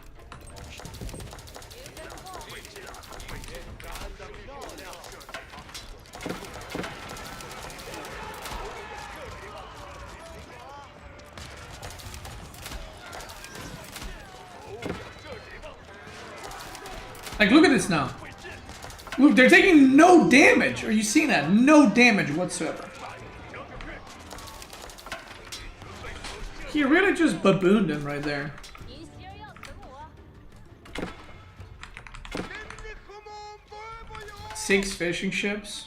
Like, look at this now. Look, they're taking no damage. Are you seeing that? No damage whatsoever. He really just babooned him right there. 6 fishing ships.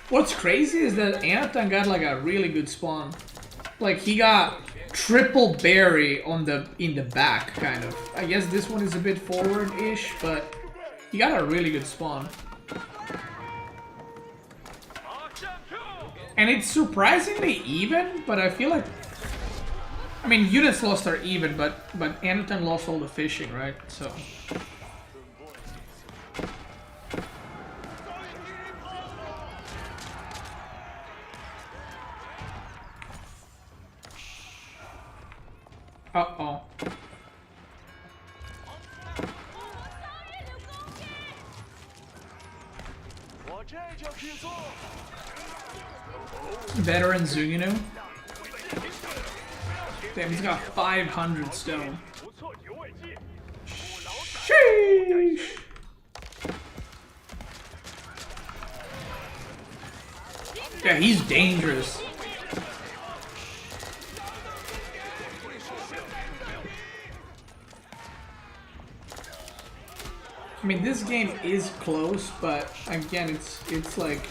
What's crazy is that Anotand got like a really good spawn. Like he got triple berry on in the back, kind of. I guess this one is a bit forward-ish, but he got a really good spawn. And it's surprisingly even, but I feel like... I mean, units lost are even, but Anotand lost all the fishing, right? So... Uh-oh. Veteran Zugunu. Damn, he's got 500 stone. Sheesh. Yeah, he's dangerous. I mean, this game is close, but again, it's like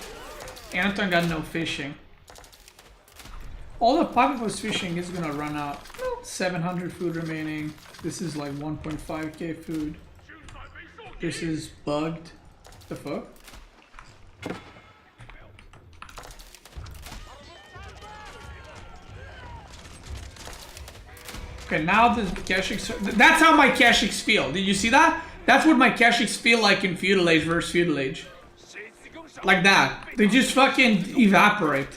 Anotand got no fishing. All the Puppy was fishing is gonna run out. 700 food remaining. This is like 1.5k food. This is bugged. The fuck? Okay, now the Keshiks. That's how my Keshiks feel. Did you see that? That's what my Keshiks feel like in Feudal Age versus Feudal Age. Like that. They just fucking evaporate.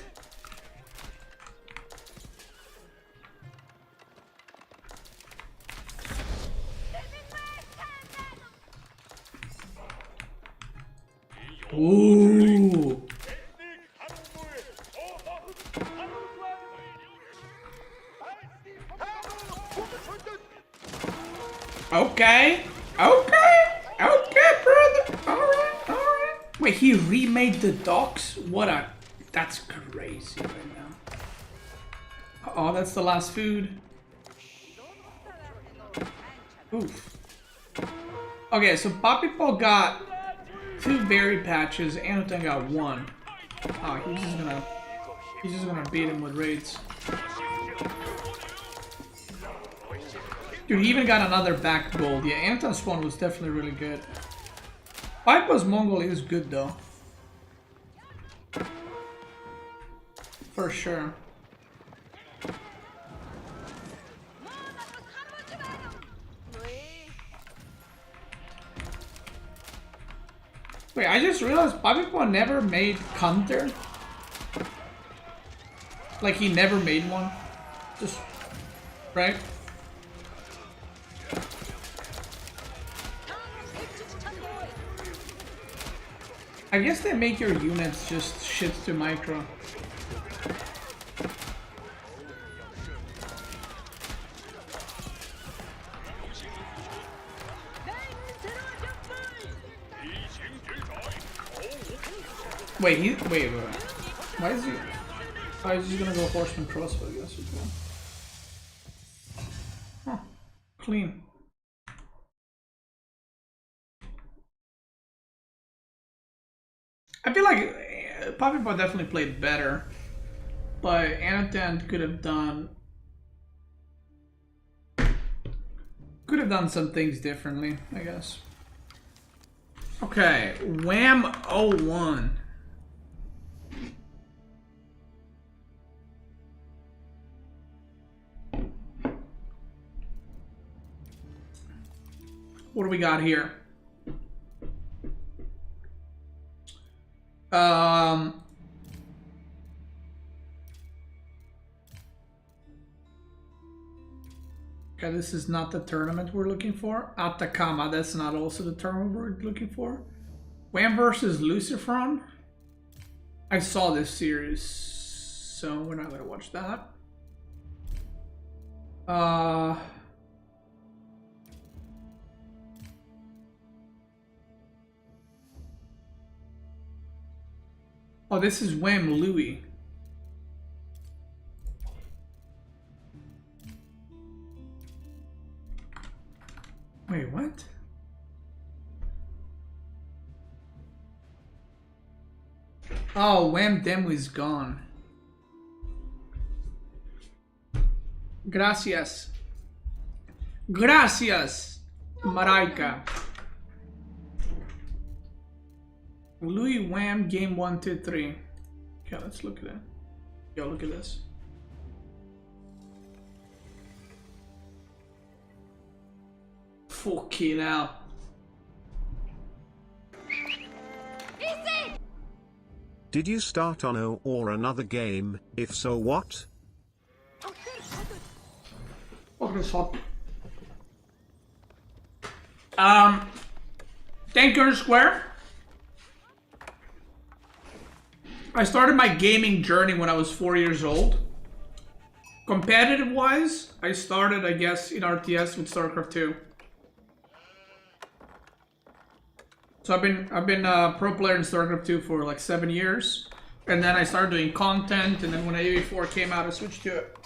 Ooh. Okay. Okay, brother. Alright. Wait, he remade the docks? That's crazy right now. Oh, that's the last food. Oof. Okay, so Poppy Paul got 2 berry patches, Anotand got 1. Oh, he's just gonna beat him with raids. Dude, he even got another back gold. Yeah, Anotand's spawn was definitely really good. Piper's Mongol is good though. For sure. Wait, I just realized Papipo never made counter. Like he never made one. Just right? I guess they make your units just shit to micro. Wait. Why is he? Oh, he's just gonna go horseman crossbow, I guess. Huh. Clean. I feel like Poppy Paw definitely played better, but Anotand could have done some things differently, I guess. Okay, Wham 01. What do we got here? Okay, this is not the tournament we're looking for. Atacama, that's not also the tournament we're looking for. Wham versus Lucifron. I saw this series, so we're not gonna watch that. Oh, this is Wham Louis. Wait, what? Oh, Wham Demo is gone. Gracias. Gracias, Maraika. Louis Wham game 1, 2, 3. Okay, let's look at that. Yo, look at this. Fucking hell. Did you start on O or another game? If so, what? Look at this hot. Thank you, Square. I started my gaming journey when I was 4 years old. Competitive wise, I started, I guess, in RTS with StarCraft 2. So I've been a pro player in StarCraft 2 for like 7 years. And then I started doing content, and then when AV4 came out, I switched to it.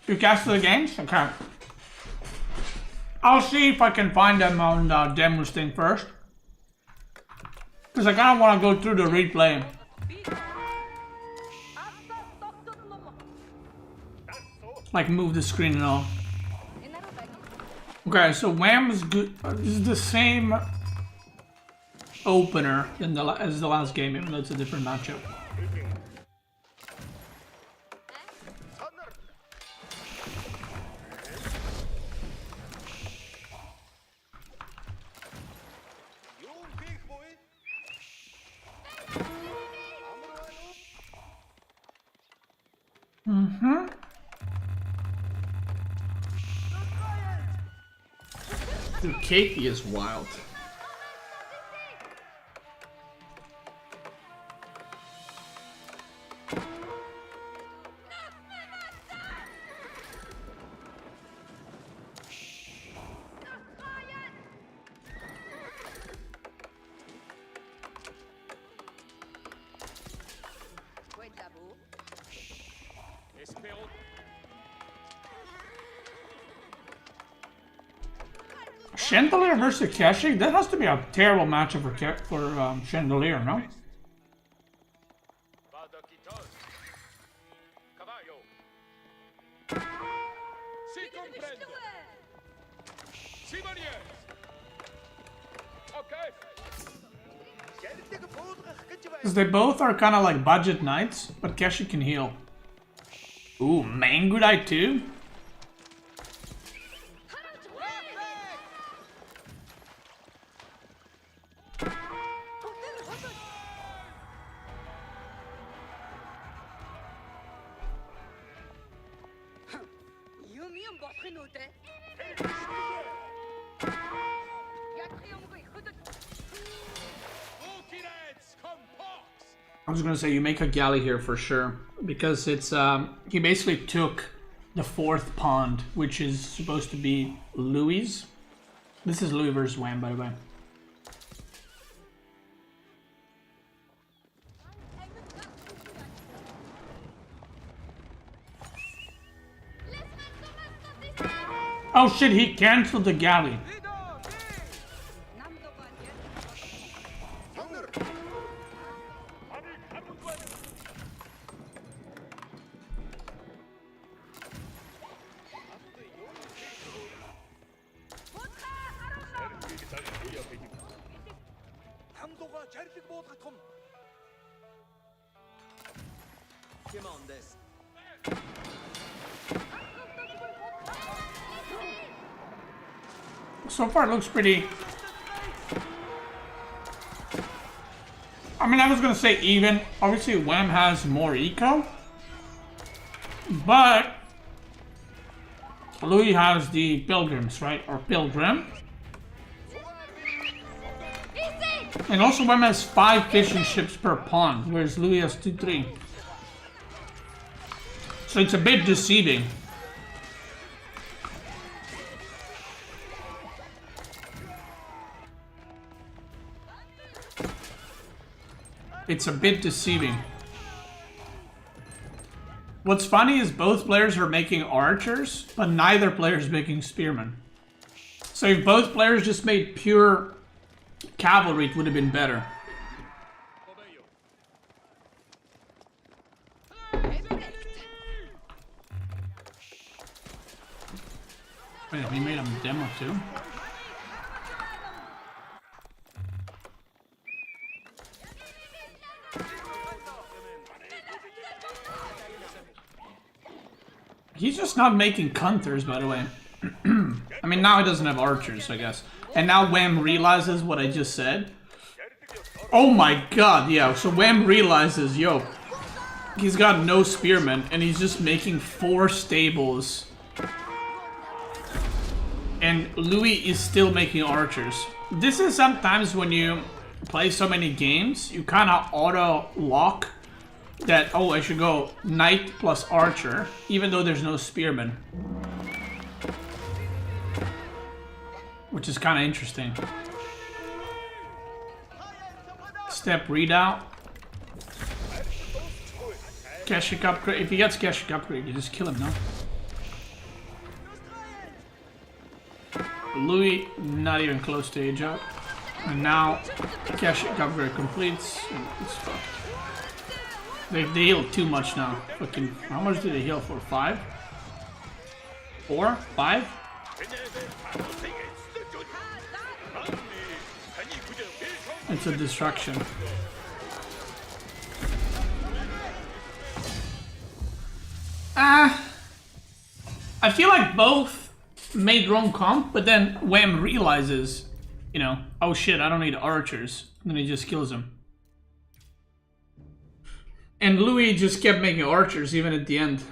You casted the games? Okay. I'll see if I can find them on the demos thing first. Because I kind of want to go through the replay. Like move the screen and all. Okay, so Wham is good. This is the same opener as the last game, even though it's a different matchup. Dude, Katie is wild. Chandelier versus Keshi? That has to be a terrible matchup for Chandelier, no? Because they both are kind of like budget knights, but Keshi can heal. Ooh, Mangudai too? I was gonna say you make a galley here for sure because it's he basically took the fourth pond, which is supposed to be Louis. This is Louis versus Wham, by the way. Oh shit, he canceled the galley. So far it looks pretty... I mean, I was gonna say even. Obviously Wham has more eco, but Louis has the pilgrims, right? Or pilgrim. And also Wham has 5 fishing ships per pond, whereas Louis has 2, 3. So it's a bit deceiving. It's a bit deceiving. What's funny is both players are making archers, but neither player is making spearmen. So if both players just made pure cavalry, it would have been better. Wait, he made him demo too? He's just not making Kunthers, by the way. I mean, now he doesn't have archers, I guess. And now Wham realizes what I just said. Oh my god, yeah. So Wham realizes, yo, he's got no spearmen, and he's just making 4 stables. And Louis is still making archers. This is sometimes when you play so many games, you kind of auto-lock that, oh, I should go knight plus archer, even though there's no spearman. Which is kind of interesting. Step readout. Keshik upgrade. If he gets Keshik upgrade, you just kill him, no? Louis not even close to age out. And now Keshik upgrade completes and it's fucked. They healed too much now. Fucking how much did they heal for? 5? 4? 5? It's a distraction. I feel like both made wrong comp, but then Wham realizes, you know, oh shit, I don't need archers. And then he just kills him. And Louis just kept making archers even at the end.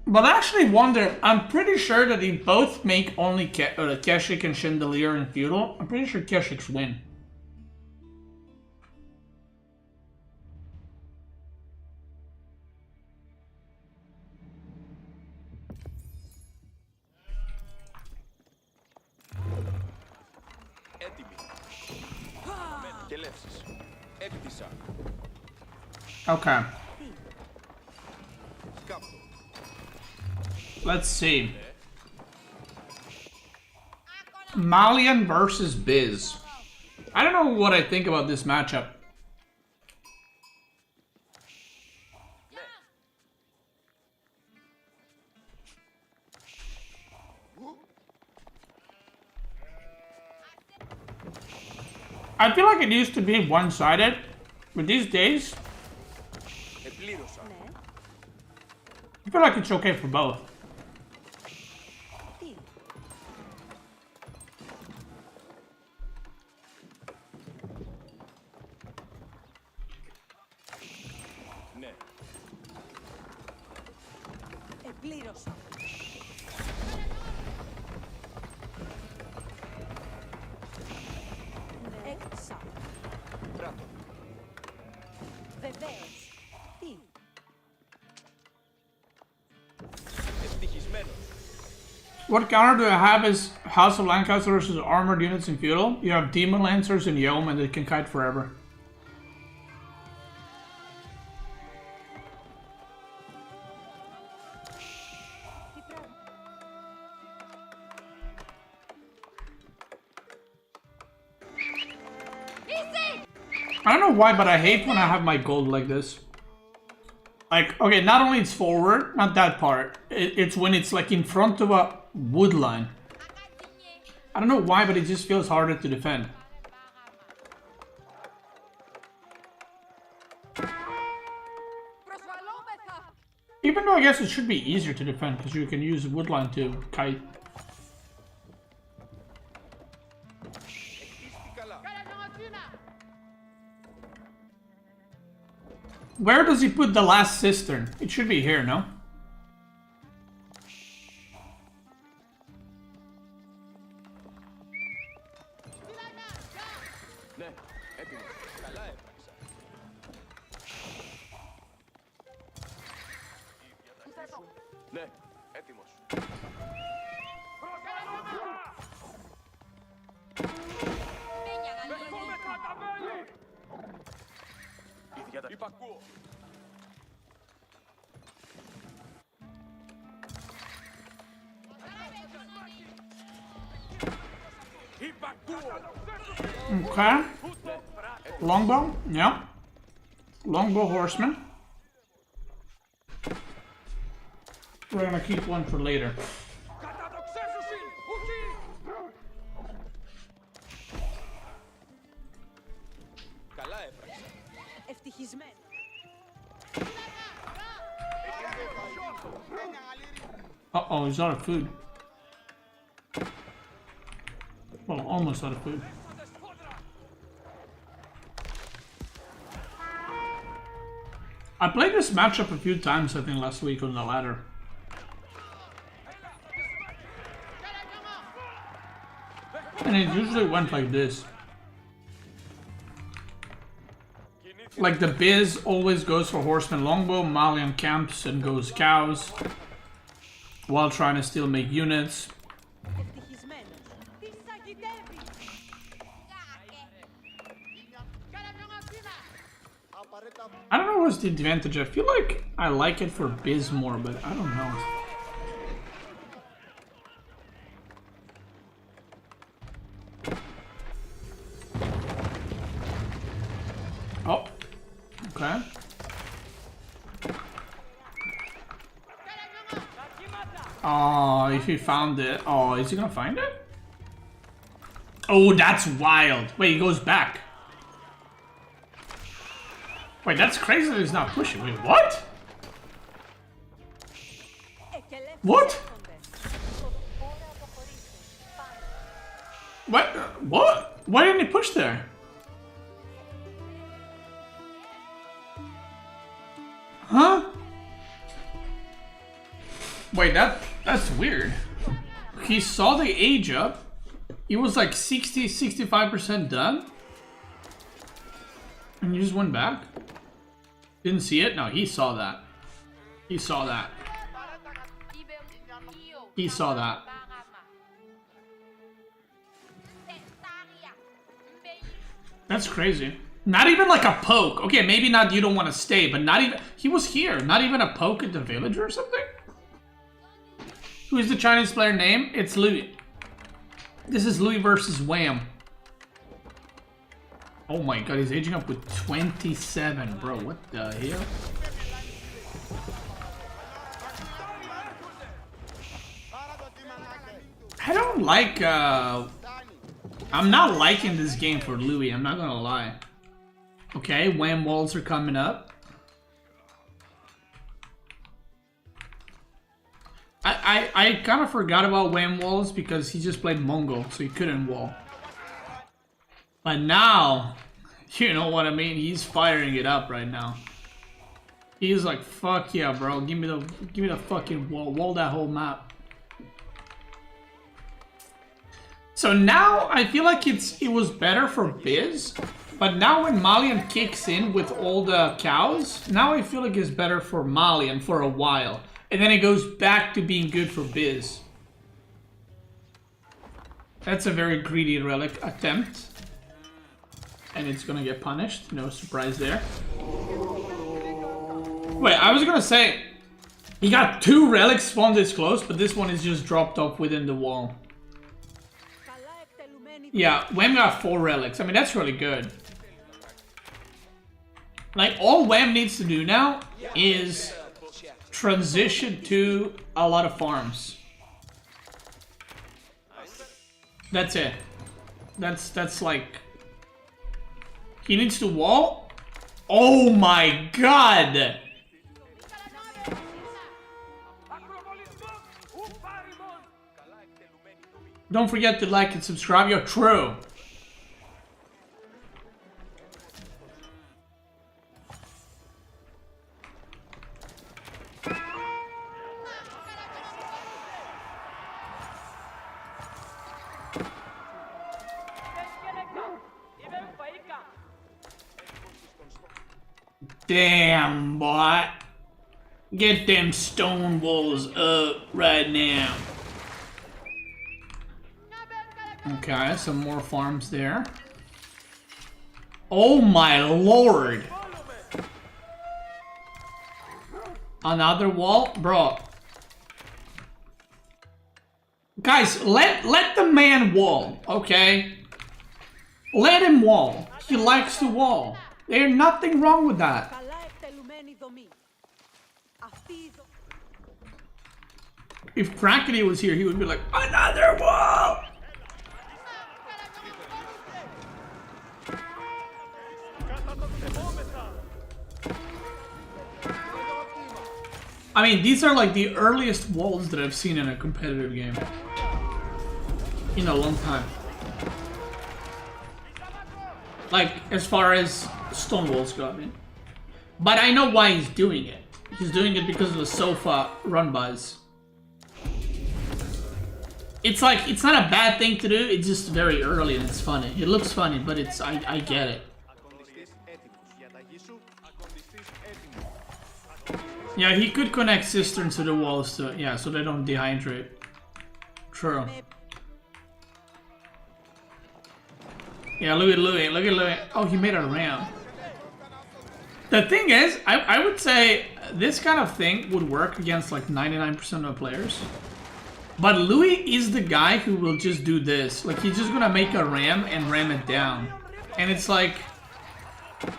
But I actually wonder, I'm pretty sure that they both make only Keshik and Chandelier and Feudal. I'm pretty sure Keshik's win. Okay. Let's see. Malian versus Biz. I don't know what I think about this matchup. I feel like it used to be one-sided, but these days, I feel like it's okay for both. What counter do I have is House of Lancaster versus armored units in Feudal? You have Demon Lancers and Yom and they can kite forever. I don't know why, but I hate when I have my gold like this. Like, okay, not only it's forward, not that part. It's when it's like in front of a wood line. I don't know why, but it just feels harder to defend. Even though I guess it should be easier to defend because you can use wood line to kite. Where does he put the last cistern? It should be here, no? Okay. Longbow? Yeah. Longbow horseman. We're gonna keep one for later. Uh-oh, he's out of food. Well, almost out of food. I played this matchup a few times, I think, last week on the ladder. And it usually went like this. Like the Biz always goes for horseman longbow, Malian camps and goes cows. While trying to still make units. I don't know what's the advantage. I feel like I like it for Biz more, but I don't know. Oh, if he found it. Oh, is he gonna find it? Oh, that's wild. Wait, he goes back. Wait, that's crazy that he's not pushing. Wait, what? What? What? What? Why didn't he push there? Huh? Wait, that's weird. He saw the age up. He was like 65% done. And you just went back? Didn't see it? No, he saw that. He saw that. He saw that. That's crazy. Not even like a poke. Okay, maybe not you don't want to stay, but not even... He was here. Not even a poke at the villager or something? Who is the Chinese player name? It's Louis. This is Louis versus Wham. Oh my god, he's aging up with 27, bro. What the hell? I don't like, I'm not liking this game for Louis, I'm not gonna lie. Okay, Wham walls are coming up. I kind of forgot about Wham walls because he just played Mongol, so he couldn't wall. But now, you know what I mean? He's firing it up right now. He's like, fuck yeah, bro. Give me the fucking wall that whole map. So now I feel like it was better for Biz, but now when Malian kicks in with all the cows, now I feel like it's better for Malian for a while. And then it goes back to being good for Biz. That's a very greedy relic attempt. And it's gonna get punished. No surprise there. Wait, I was gonna say, he got 2 relics spawned this close, but this one is just dropped off within the wall. Yeah, Wham got 4 relics. I mean, that's really good. Like, all Wham needs to do now is transition to a lot of farms. That's it. That's like... He needs to wall. Oh my god! Don't forget to like and subscribe. You're true. Damn, boy. Get them stone walls up right now. Okay, some more farms there. Oh my lord. Another wall? Bro. Guys, let the man wall, okay? Let him wall. He likes to wall. There's nothing wrong with that. If Krakeny was here, he would be like, another wall! I mean, these are like the earliest walls that I've seen in a competitive game. In a long time. Like, as far as stone walls go, I mean. But I know why he's doing it. He's doing it because of the sofa run buzz. It's like, it's not a bad thing to do, it's just very early and it's funny. It looks funny, but it's, I get it. Yeah, he could connect cisterns to the walls to, yeah, so they don't dehydrate. True. Yeah, look at Louis. Oh, he made a ramp. The thing is, I would say this kind of thing would work against like 99% of players. But Louis is the guy who will just do this. Like, he's just gonna make a ram and ram it down. And it's like,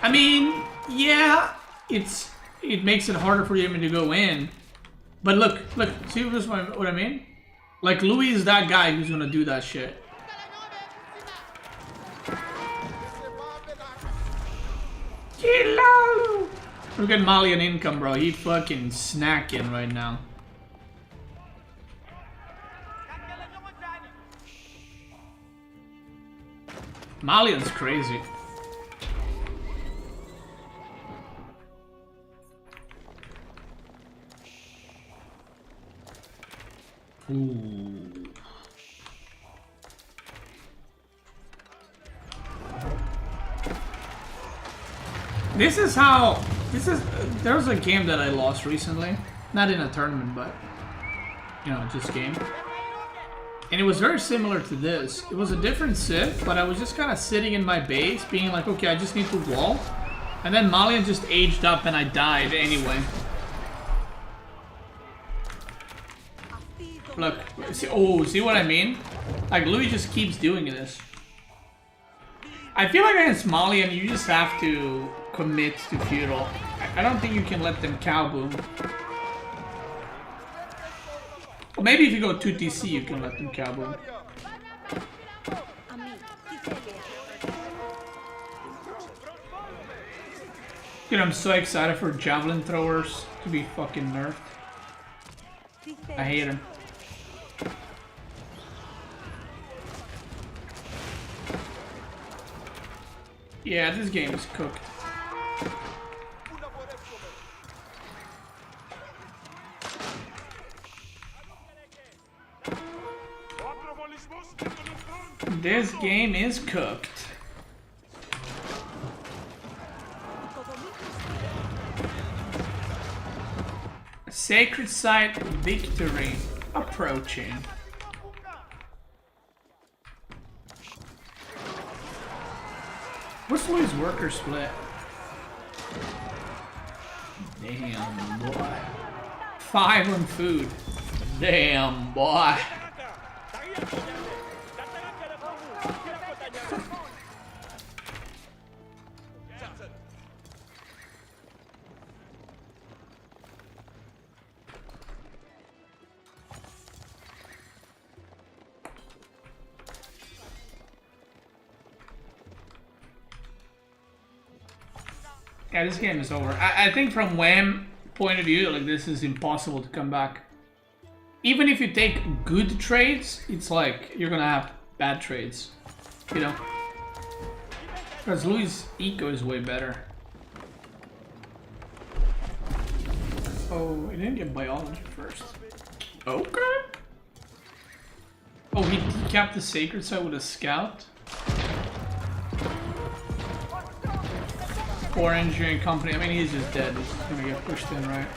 I mean, yeah, it makes it harder for him to go in. But look, see what I mean? Like, Louis is that guy who's gonna do that shit. Look at Malian income, bro. He fucking snacking right now. Malian's crazy. Ooh. There was a game that I lost recently. Not in a tournament, but, you know, just game. And it was very similar to this. It was a different sit, but I was just kind of sitting in my base, being like, okay, I just need to wall. And then Malian just aged up and I died anyway. Look, see what I mean? Like, Louis just keeps doing this. I feel like against Malian, you just have to commit to feudal. I don't think you can let them cow boom. Well, maybe if you go 2TC, you can let them cow boom. Dude, I'm so excited for javelin throwers to be fucking nerfed. I hate them. Yeah, this game is cooked. This game is cooked. Sacred Site victory approaching. What's Louis' worker split? Damn, boy. 5 on food. Damn, boy. Yeah, this game is over. I think from Wham point of view, like, this is impossible to come back. Even if you take good trades, it's like you're gonna have bad trades, you know? Because Louis' eco is way better. Oh, he didn't get biology first. Okay. Oh, he capped the sacred site with a scout. 4 engineering company. I mean, he's just dead. He's gonna get pushed in, right?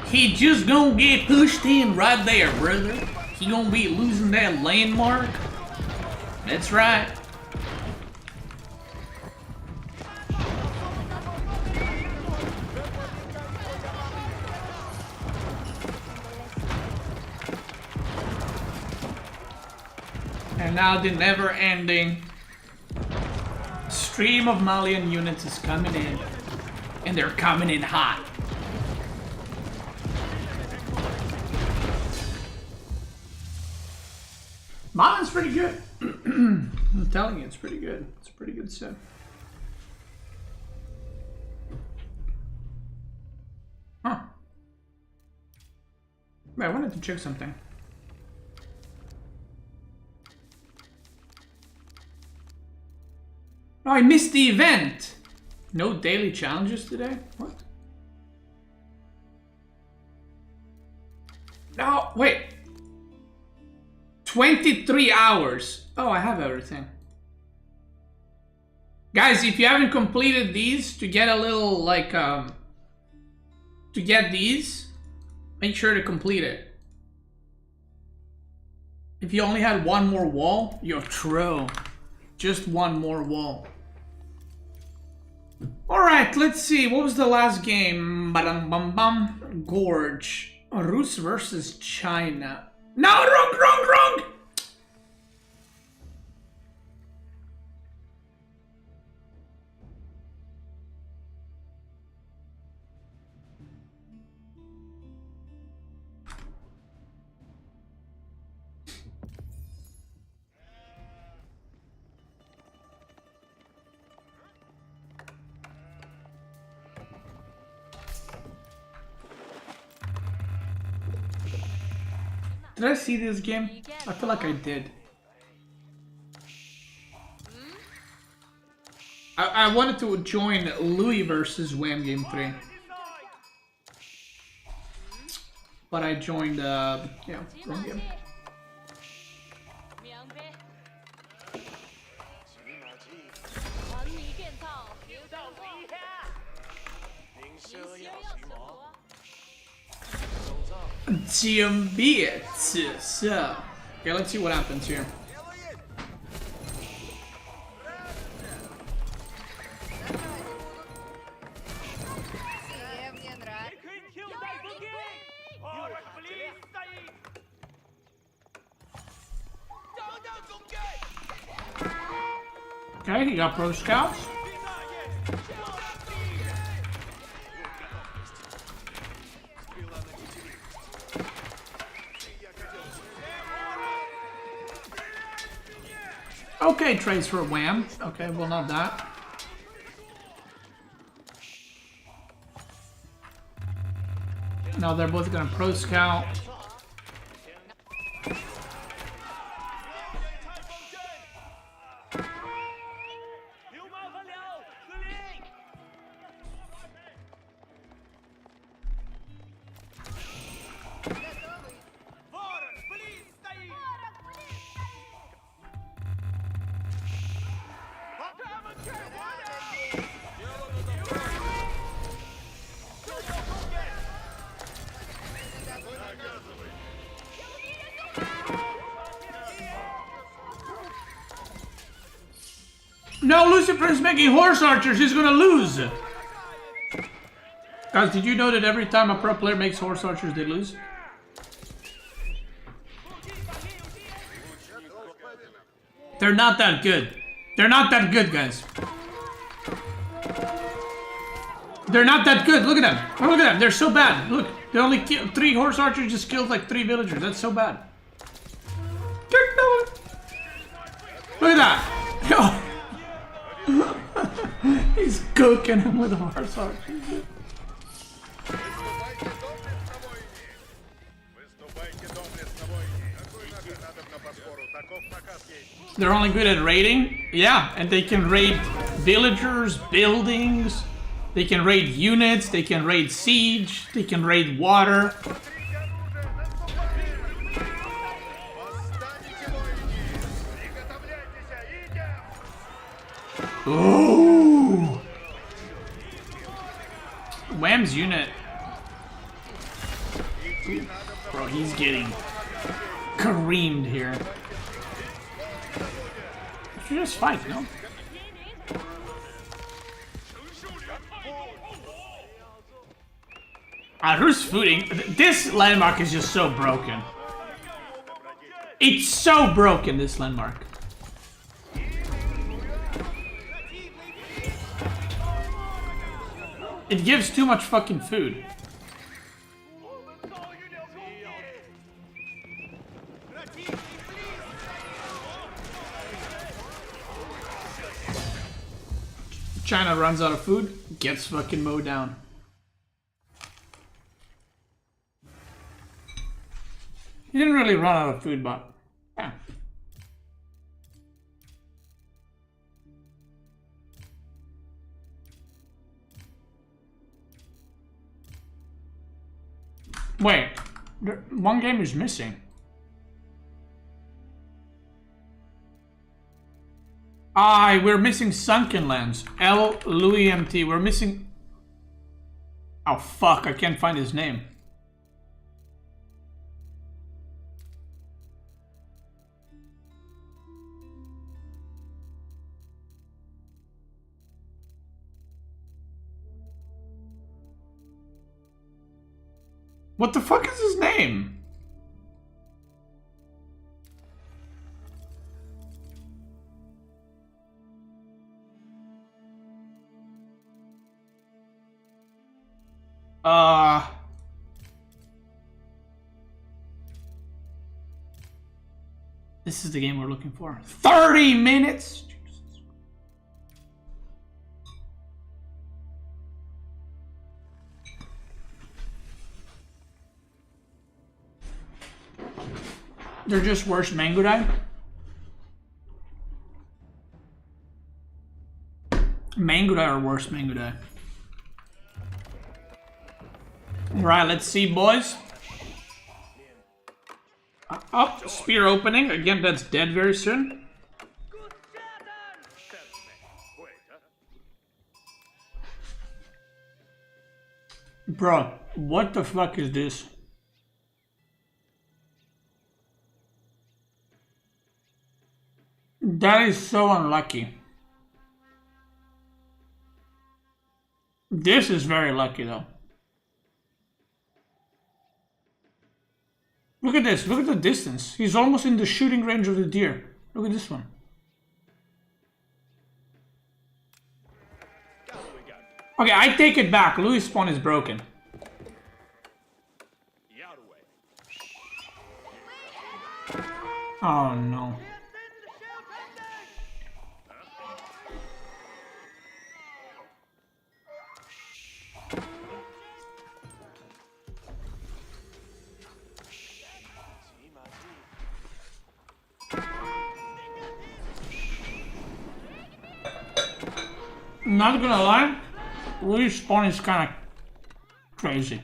He just gonna get pushed in right there, brother. He gonna be losing that landmark. That's right. And now the never-ending stream of Malian units is coming in, and they're coming in hot. Malian's pretty good. I'm telling you, it's pretty good. It's a pretty good set. Huh. Wait, I wanted to check something. Oh, I missed the event! No daily challenges today? What? No, wait. 23 hours. Oh, I have everything. Guys, if you haven't completed these to get a little, like, to get these, make sure to complete it. If you only had one more wall, you're true. Just one more wall. Alright, let's see. What was the last game? Ba-dum-bum-bum. Gorge. Rus versus China. No, wrong! Did I see this game? I feel like I did. I wanted to join Louis versus Wham Game 3. But I joined, yeah, wrong game. So, okay, let's see what happens here. Okay, he got pro scouts. Okay, trades for Wham. Okay, well, not that. Now they're both gonna pro scout. No, Lucifer is making horse archers. He's gonna lose. Guys, did you know that every time a pro player makes horse archers, they lose? They're not that good. They're not that good, guys. They're not that good. Look at them. Oh, look at them. They're so bad. Look, they only kill 3 horse archers. Just killed like 3 villagers. That's so bad. Look at that. He's cooking him with a horse archer. They're only good at raiding? Yeah, and they can raid villagers, buildings, they can raid units, they can raid siege, they can raid water. Ooh! Wham's unit. Ooh. Bro, he's getting creamed here. You should just fight, no? Who's footing? This landmark is just so broken. It's so broken, this landmark. It gives too much fucking food. China runs out of food, gets fucking mowed down. He didn't really run out of food, but yeah. Wait, one game is missing. We're missing Sunkenlands LT. We're missing. Oh fuck! I can't find his name. What the fuck is his name? This is the game we're looking for. 30 minutes? Jesus. They're just worse Mangudai. Mangudai are worse Mangudai. Alright, let's see, boys. Up, spear opening. Again, that's dead very soon. Bro, what the fuck is this? That is so unlucky. This is very lucky though. Look at this, look at the distance. He's almost in the shooting range of the deer. Look at this one. Okay, I take it back. Louis' spawn is broken. Oh no. Not gonna lie, Louis' spawn is kind of crazy.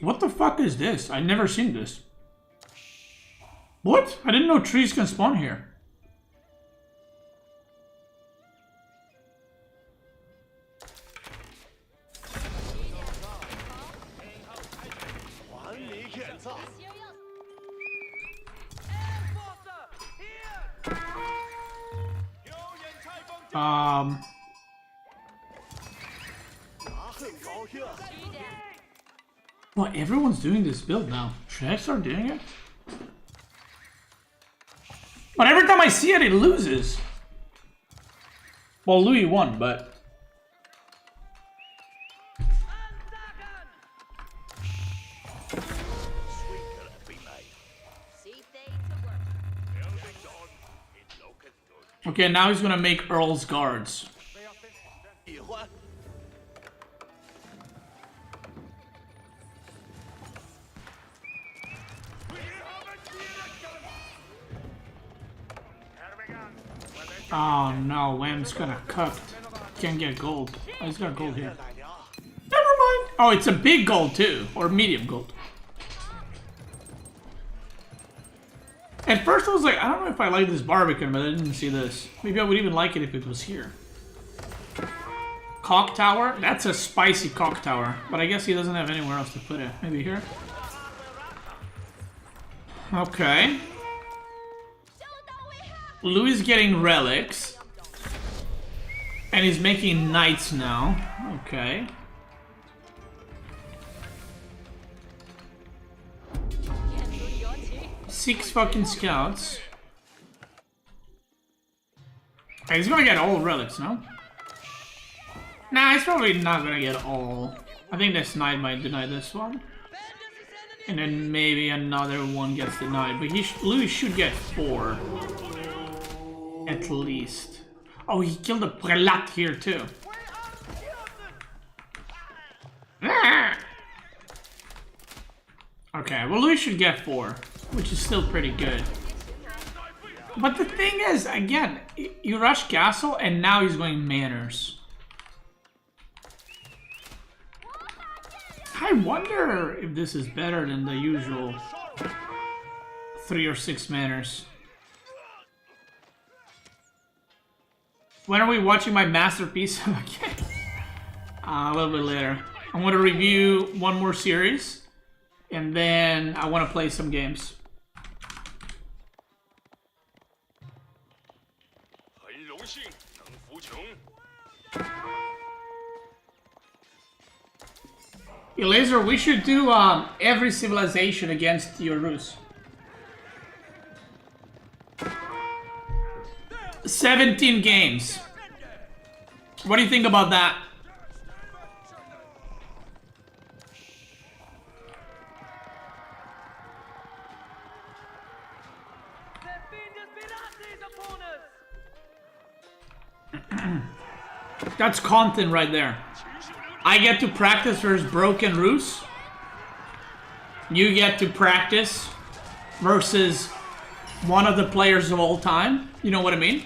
What the fuck is this? I've never seen this. What? I didn't know trees can spawn here. Well, everyone's doing this build now. Should I start doing it? But every time I see it, it loses. Well, Louis won, but... Okay, now he's gonna make Earl's guards. Oh no, Wham's gonna cook. Can't get gold. Oh, he's got gold here. Never mind. Oh, it's a big gold too, or medium gold. At first I was like, I don't know if I like this Barbican, but I didn't see this. Maybe I would even like it if it was here. Cock Tower? That's a spicy Cock Tower, but I guess he doesn't have anywhere else to put it. Maybe here? Okay. Louis is getting relics. And he's making knights now. Okay. Six fucking scouts. Okay, he's gonna get all relics, no? Nah, he's probably not gonna get all. I think this knight might deny this one. And then maybe another one gets denied. But Louis should get 4. At least. Oh, he killed a prelat here too. Okay, well Louis should get 4, which is still pretty good. But the thing is, again, you rush castle and now he's going manors. I wonder if this is better than the usual 3 or 6 manors. When are we watching my masterpiece? Okay. A little bit later. I'm going to review one more series. And then I want to play some games. Elazer, we should do every civilization against your Rus. 17 games. What do you think about that? That's content right there. I get to practice versus Broken Roos. You get to practice versus one of the players of all time. You know what I mean?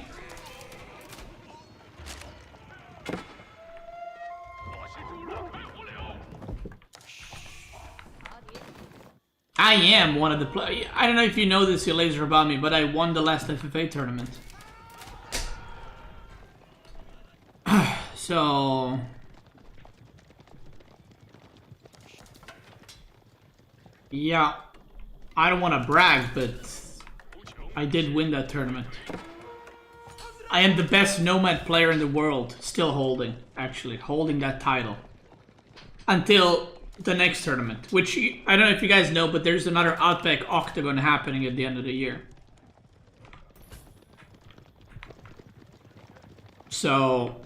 I am one of the players. I don't know if you know this, Elazer, about me, but I won the last FFA tournament. So... yeah, I don't want to brag, but I did win that tournament. I am the best Nomad player in the world, still holding that title. Until the next tournament, which I don't know if you guys know, but there's another Outback Octagon happening at the end of the year. So,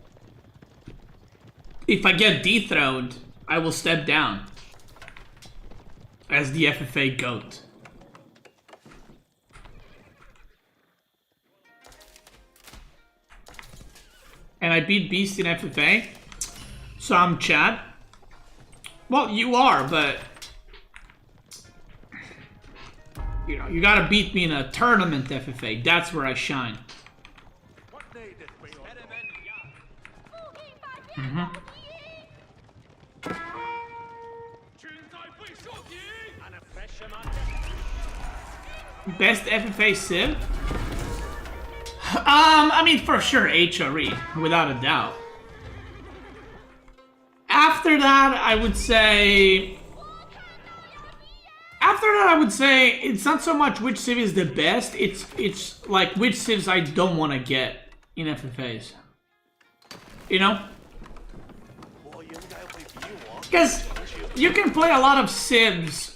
if I get dethroned, I will step down as the FFA GOAT. And I beat Beasty in FFA, so I'm Chad. Well, you are, but you know, you gotta beat me in a tournament FFA. That's where I shine. Best FFA Civ? I mean, for sure, HRE, without a doubt. After that, I would say... it's not so much which civ is the best, it's like which civs I don't want to get in FFAs. You know? Because you can play a lot of civs.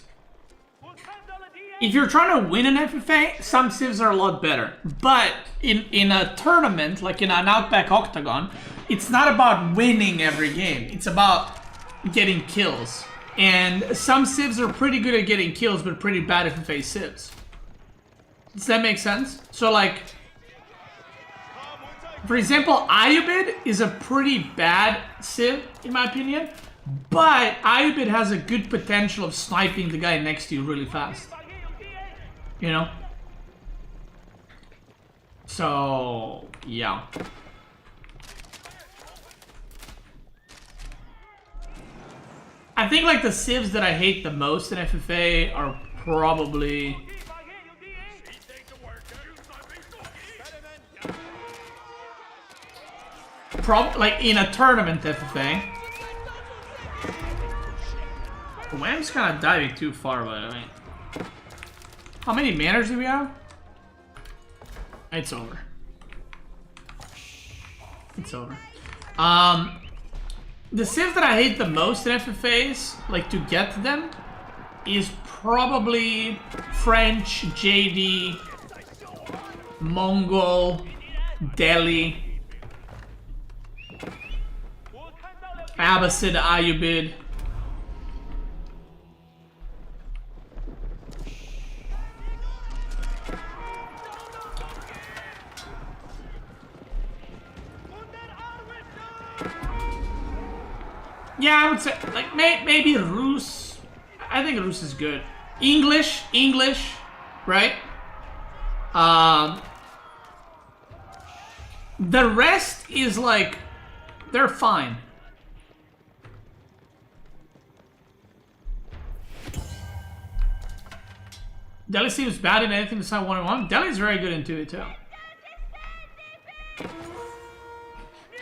If you're trying to win an FFA, some civs are a lot better. But in a tournament, like in an Outback Octagon, it's not about winning every game. It's about getting kills. And some civs are pretty good at getting kills, but pretty bad FFA civs. Does that make sense? So like, for example, Ayubid is a pretty bad civ, in my opinion. But Ayubid has a good potential of sniping the guy next to you really fast. You know? So, yeah. I think like the civs that I hate the most in FFA are probably... like in a tournament FFA. Wham's kind of diving too far, by the way. How many manners do we have? It's over. It's over. The civ that I hate the most in FFAs, like to get to them, is probably French, JD, Mongol, Delhi, Abbasid, Ayubid. Yeah, I would say, like, maybe Rus. I think Rus is good. English, right? The rest is, like, they're fine. Delhi seems bad in anything besides 1-on-1. Delhi's very good in 2v2.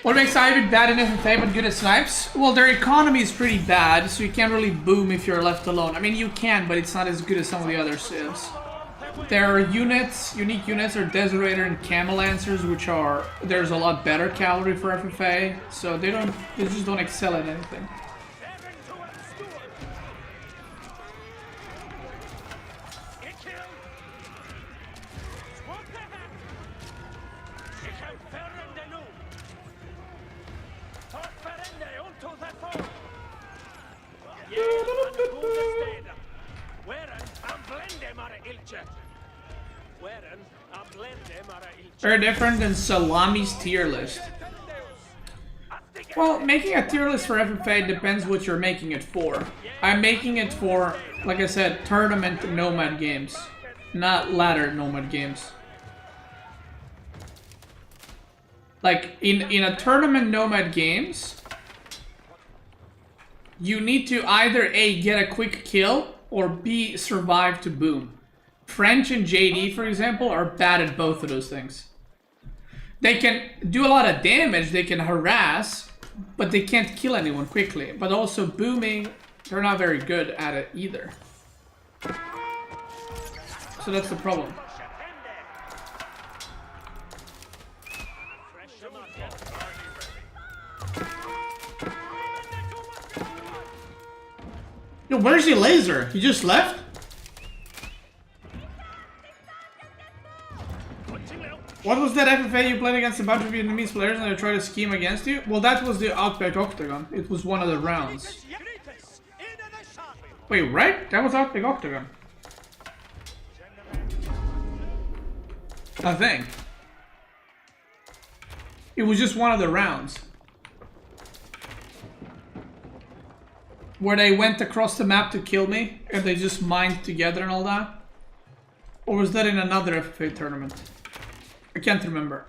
What makes Ivy bad in FFA but good at snipes? Well, their economy is pretty bad, so you can't really boom if you're left alone. I mean, you can, but it's not as good as some of the other civs. Their units, unique units, are Deserator and Camel Lancers, which are... there's a lot better cavalry for FFA, so they just don't excel at anything. Very different than Salami's tier list. Well, making a tier list for FFA depends what you're making it for. I'm making it for, like I said, tournament nomad games, not ladder nomad games. Like, in a tournament nomad games, you need to either A, get a quick kill, or B, survive to boom. French and JD, for example, are bad at both of those things. They can do a lot of damage, they can harass, but they can't kill anyone quickly. But also booming, they're not very good at it either. So that's the problem. Yo, where's Elazer? He just left? What was that FFA you played against a bunch of Vietnamese players and they tried to scheme against you? Well, that was the Outback Octagon. It was one of the rounds. Wait, right? That was Outback Octagon. I think. It was just one of the rounds. Where they went across the map to kill me and they just mined together and all that? Or was that in another FFA tournament? I can't remember.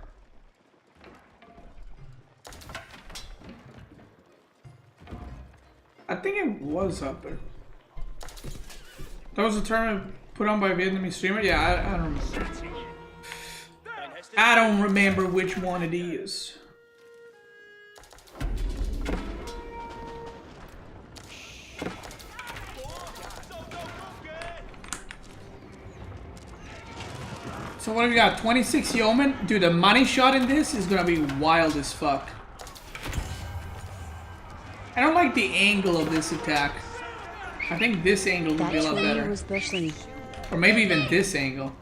I think it was up there. That was a tournament put on by a Vietnamese streamer? Yeah, I don't remember. I don't remember which one it is. So what have we got? 26 Yeoman? Dude, the money shot in this is gonna be wild as fuck. I don't like the angle of this attack. I think this angle would be a lot better. Or maybe even this angle.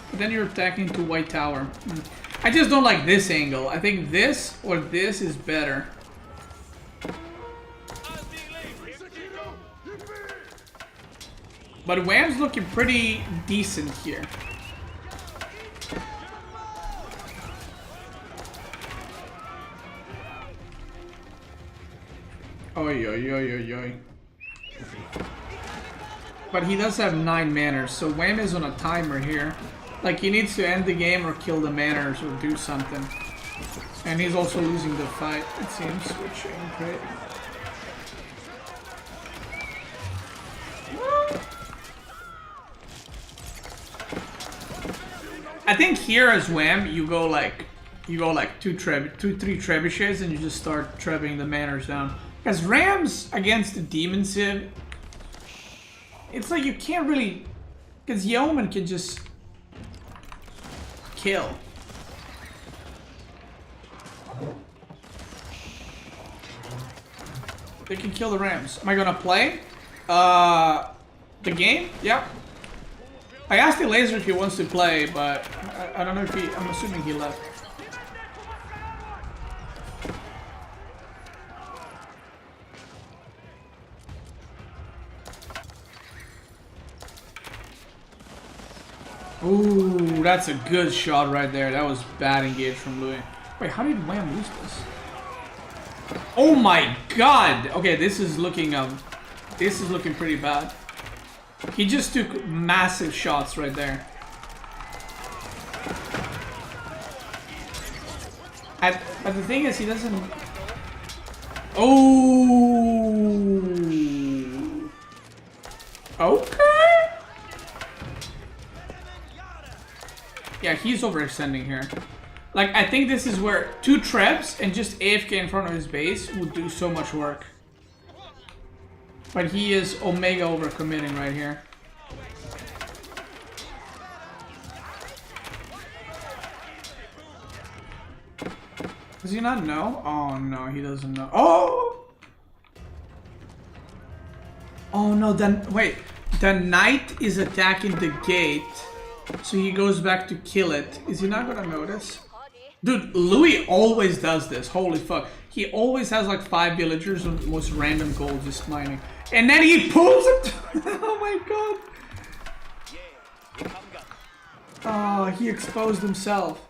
But then you're attacking to White Tower. I just don't like this angle. I think this or this is better. But Wham's looking pretty decent here. Oi, oi, oi, oi, oi. But he does have 9 manners, so Wham is on a timer here. Like, he needs to end the game or kill the manners or do something. And he's also losing the fight, it seems, which ain't great. I think here as Wham, you go like 2-3 trebuchets and you just start trebuing the manners down. Because Rams against the Demon Civ, it's like you can't really, because Yeoman can just kill. They can kill the Rams. Am I gonna play the game? Yep. I asked Elazer if he wants to play, but I don't know if he... I'm assuming he left. Ooh, that's a good shot right there. That was bad engage from Louis. Wait, how did Wham lose this? Oh my god! Okay, this is looking pretty bad. He just took massive shots right there. But the thing is, he doesn't... Oh! Okay! Yeah, he's overextending here. Like, I think this is where 2 trebs and just AFK in front of his base would do so much work. But he is Omega overcommitting right here. Does he not know? Oh no, he doesn't know. Oh! Oh no, then wait. The knight is attacking the gate. So he goes back to kill it. Is he not gonna notice? Dude, Louis always does this. Holy fuck. He always has like 5 villagers on the most random gold just mining. And then he pulls it! Oh my god! Oh, he exposed himself.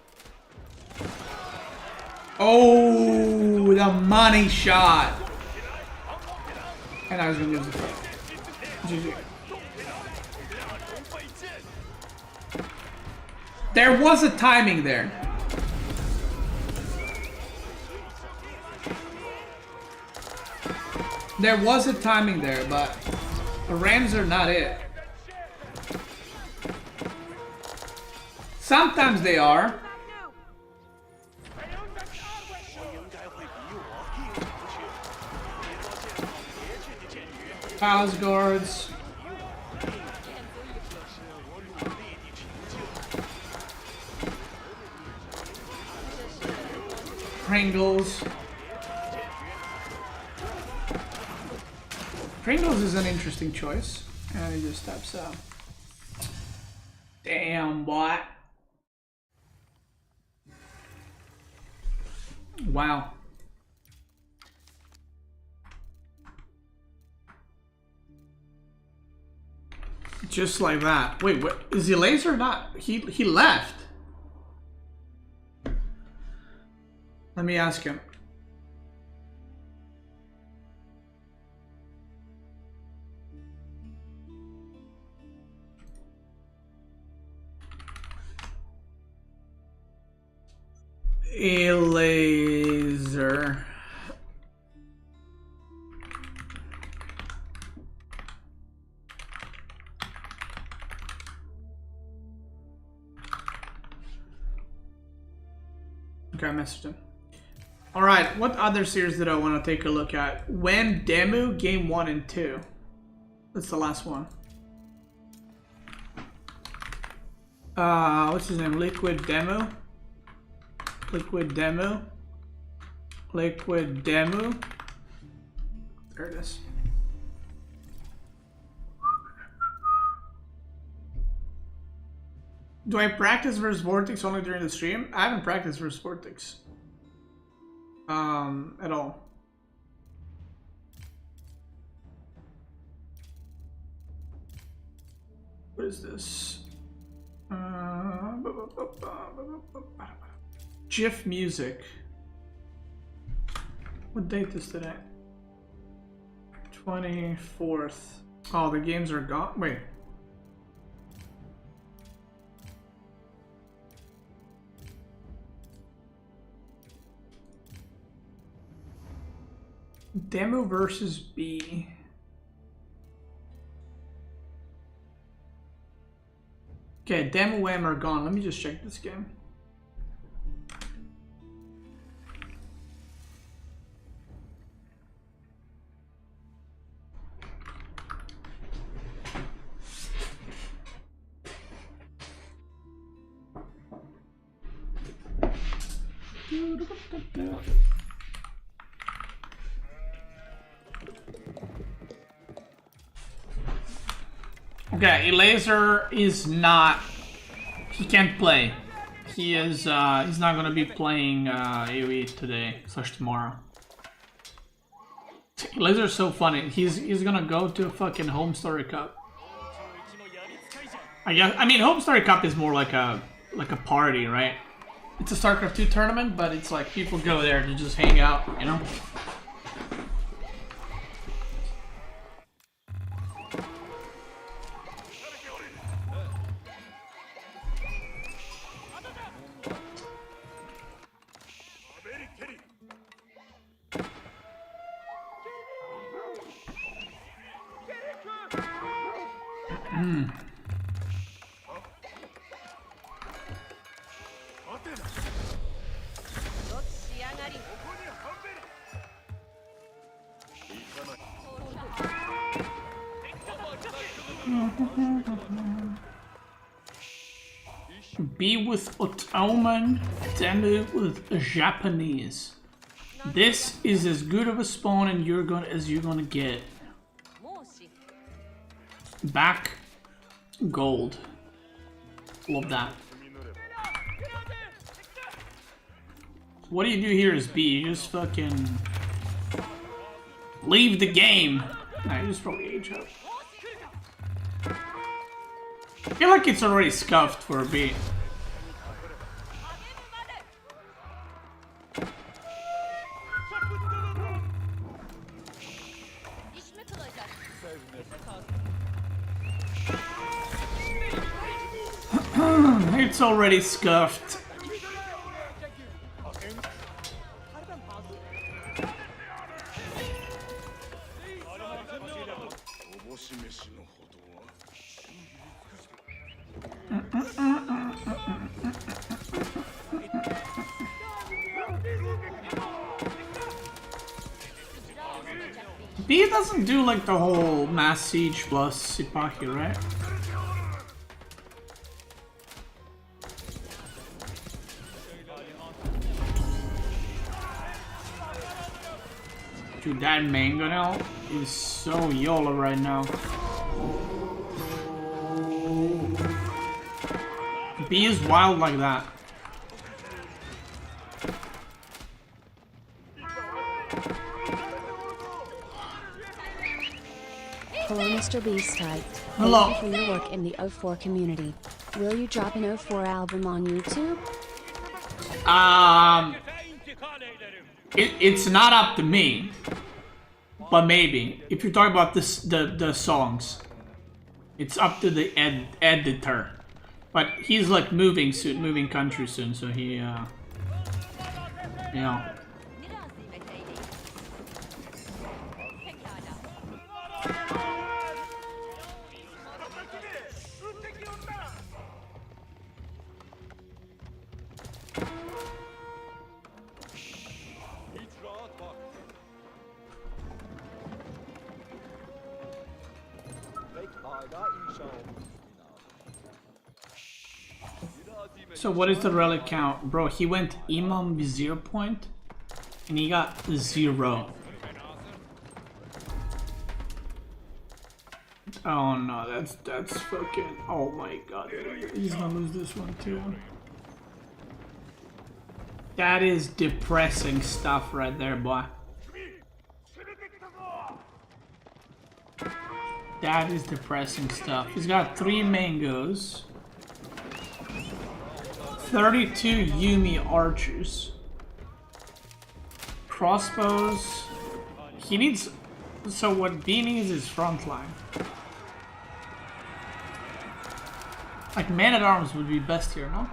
Oh, the money shot. And I was gonna lose the fight. GG. There was a timing there. There was a timing there, but the Rams are not it. Sometimes they are. Palace guards. Pringles. Pringles is an interesting choice. And he just steps up. Damn, boy. Wow. Just like that. Wait, what? Is Elazer not? He left. Let me ask him. Elazer. Okay, I messaged him. Alright, what other series did I want to take a look at? Wham Demo, Game 1 and 2. That's the last one. What's his name? Liquid Demo? Liquid Demo. Liquid Demo. There it is. Do I practice versus Vortex only during the stream? I haven't practiced versus Vortex. At all. What is this? GIF music. What date is today? 24th. Oh, the games are gone. Wait. Demo versus B. Okay, Demo Wham are gone. Let me just check this game. Okay, Elazer is not. He can't play. He is. He's not gonna be playing AoE today / tomorrow. Elazer is so funny. He's gonna go to a fucking Home Story Cup. I guess. I mean, Home Story Cup is more like a party, right? It's a StarCraft 2 tournament, but it's like people go there to just hang out, you know. B with Ottoman, demo with Japanese. This is as good of a spawn and as you're gonna get. Back gold. Love that. What do you do here as B? You just fucking leave the game. Nah, you just probably age up. I feel like it's already scuffed for a B. It's already scuffed. B doesn't do like the whole mass siege plus Sipaki, right? Dude, that Mangonel is so YOLO right now. B is wild like that. Hello, Mr. Beast type. Hello. Thank you for your work in the O4 community. Will you drop an O4 album on YouTube? It's not up to me, but maybe if you're talking about this, the songs, it's up to the editor. But he's like moving soon, moving country soon, so he, you know. So what is the relic count? Bro, he went Imam 0 point and he got 0. Oh no, that's fucking, oh my god, he's gonna lose this one too. That is depressing stuff right there, boy. That is depressing stuff. He's got 3 mangoes. 32 Yumi archers. Crossbows. He needs... So what B needs is frontline. Like man-at-arms would be best here, no?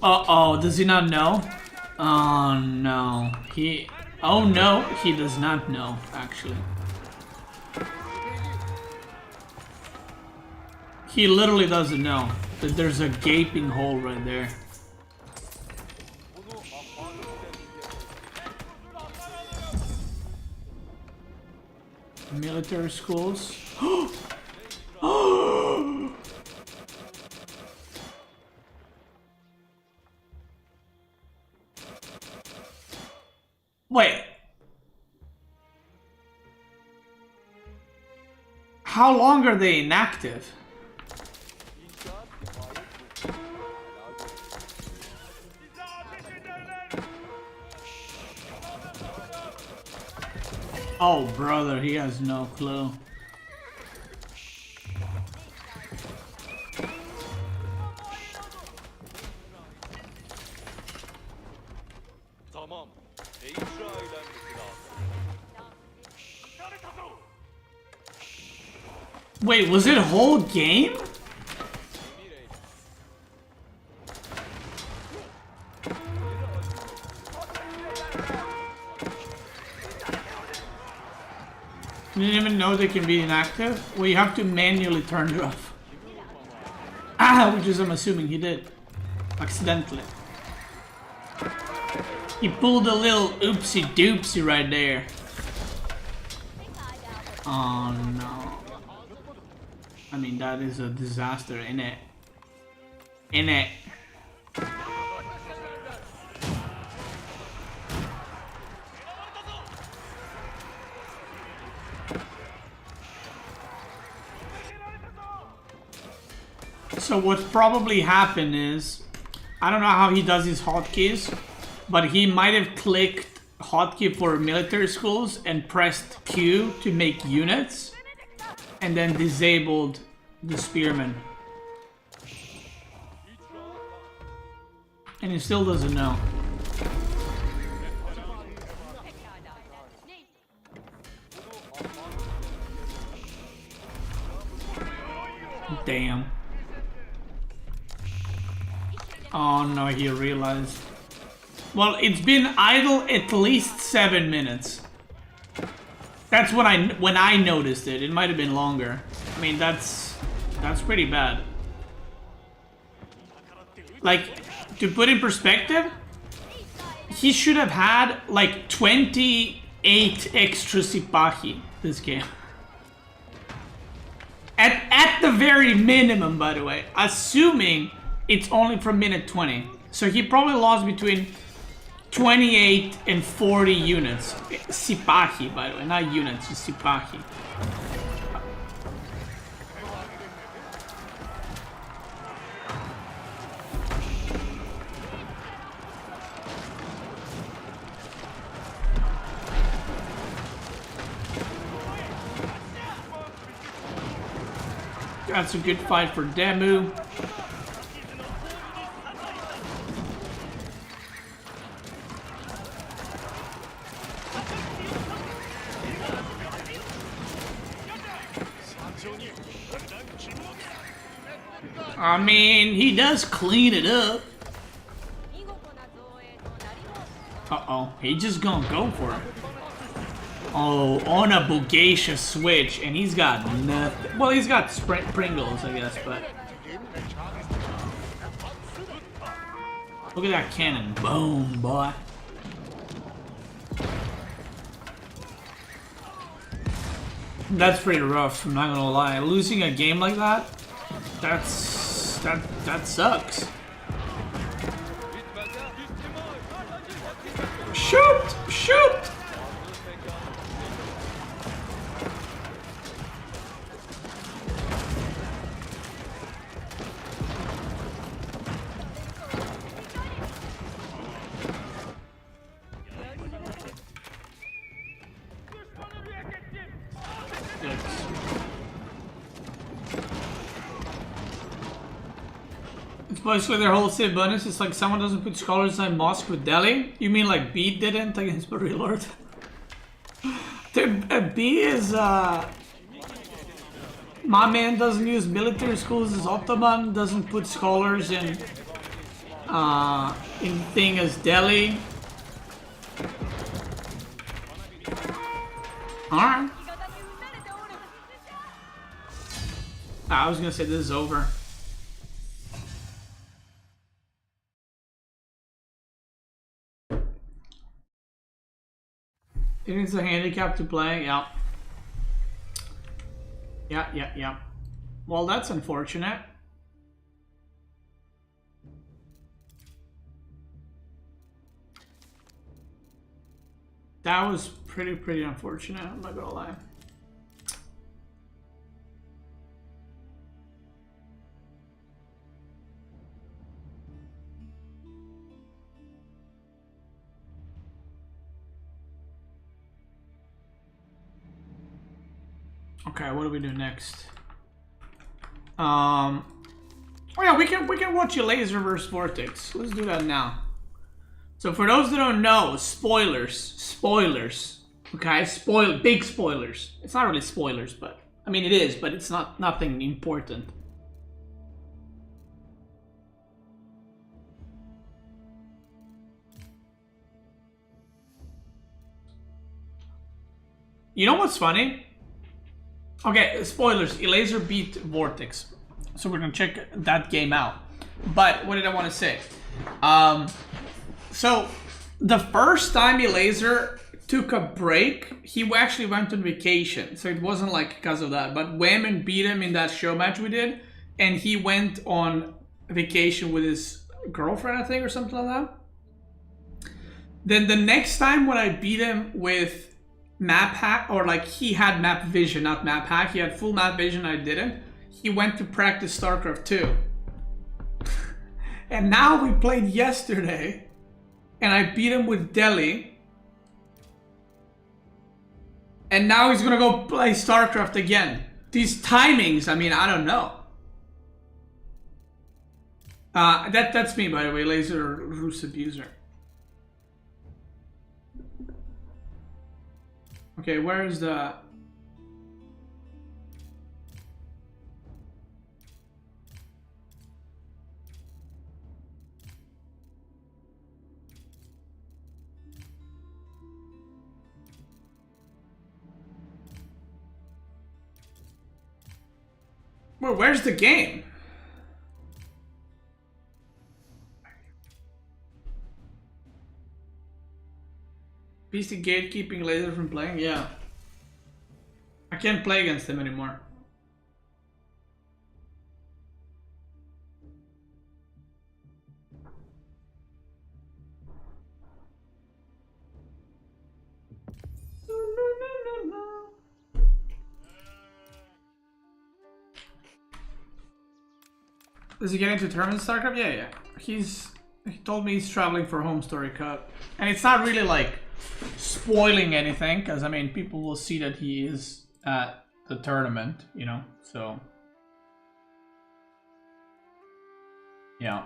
Uh-oh, does he not know? Oh no. Oh no, he does not know, actually. He literally doesn't know that there's a gaping hole right there. Military schools. Wait. How long are they inactive? Oh, brother, he has no clue. Wait, was it a whole game? You didn't even know they can be inactive? Well, you have to manually turn it off. Which is, I'm assuming he did. Accidentally. He pulled a little oopsie doopsie right there. Oh no. I mean, that is a disaster, innit? Innit? So what probably happened is, I don't know how he does his hotkeys, but he might have clicked hotkey for military schools and pressed Q to make units, and then disabled the spearman. And he still doesn't know. Damn. Oh no, he realized. Well, it's been idle at least 7 minutes. That's when I noticed it. It might have been longer. I mean, that's pretty bad. Like, to put in perspective, he should have had like 28 extra Sipahi this game. At the very minimum, by the way, assuming it's only from minute 20. So he probably lost between 28 and 40 units. Sipahi, by the way, not units, just Sipahi. That's a good fight for Demu. I mean, he does clean it up. Uh-oh, he just gonna go for it. Oh, on a Bogacia switch, and he's got nothing. Well, he's got Pringles, I guess, but... Look at that cannon. Boom, boy. That's pretty rough, I'm not gonna lie. Losing a game like that, that sucks. Shoot! Shoot! It's basically their whole save bonus. It's like someone doesn't put scholars inside mosque with Delhi. You mean like B didn't against Lord? B is my man doesn't use military schools as Ottoman, doesn't put scholars in thing as Delhi. Alright. I was gonna say this is over. It is a handicap to play, yeah. Yeah. Well, that's unfortunate. That was pretty unfortunate, I'm not gonna lie. Okay, what do we do next? Oh yeah, we can watch Elazer versus Vortex. Let's do that now. So for those that don't know, spoilers. Okay, big spoilers. It's not really spoilers, but I mean it is, but it's nothing important. You know what's funny? Okay, spoilers. Elazer beat Vortex, so we're gonna check that game out. But what did I want to say? So the first time Elazer took a break, he actually went on vacation, so it wasn't like because of that. But Wham beat him in that show match we did, and he went on vacation with his girlfriend, I think, or something like that. Then the next time when I beat him with map hack, or like he had map vision, not map hack. He had full map vision, I didn't. He went to practice StarCraft 2. And now we played yesterday, and I beat him with Delhi. And now he's gonna go play StarCraft again. these timings, I mean, I don't know. That's me, by the way, Elazer Rus Abuser. Okay, where's the... Well, where's the game? Beasty gatekeeping Elazer from playing? Yeah. I can't play against him anymore. Is he getting to tournament StarCraft? Yeah. He told me he's traveling for Home Story Cup. And it's not really like spoiling anything, because I mean people will see that he is at the tournament, you know, so yeah.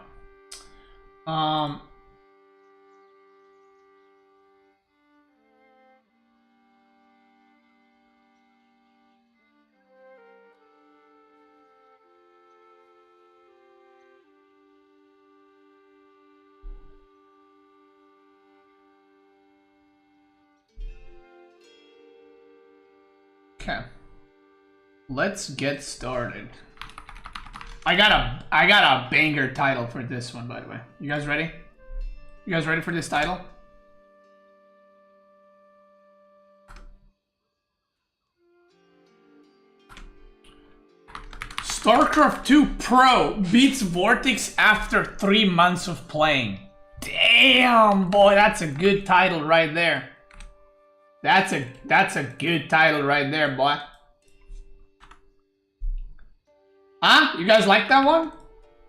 Okay, let's get started. I got a banger title for this one, by the way. You guys ready? You guys ready for this title? StarCraft 2 Pro beats Vortix after 3 months of playing. Damn, boy, that's a good title right there. That's a good title right there, boy. Huh? You guys like that one?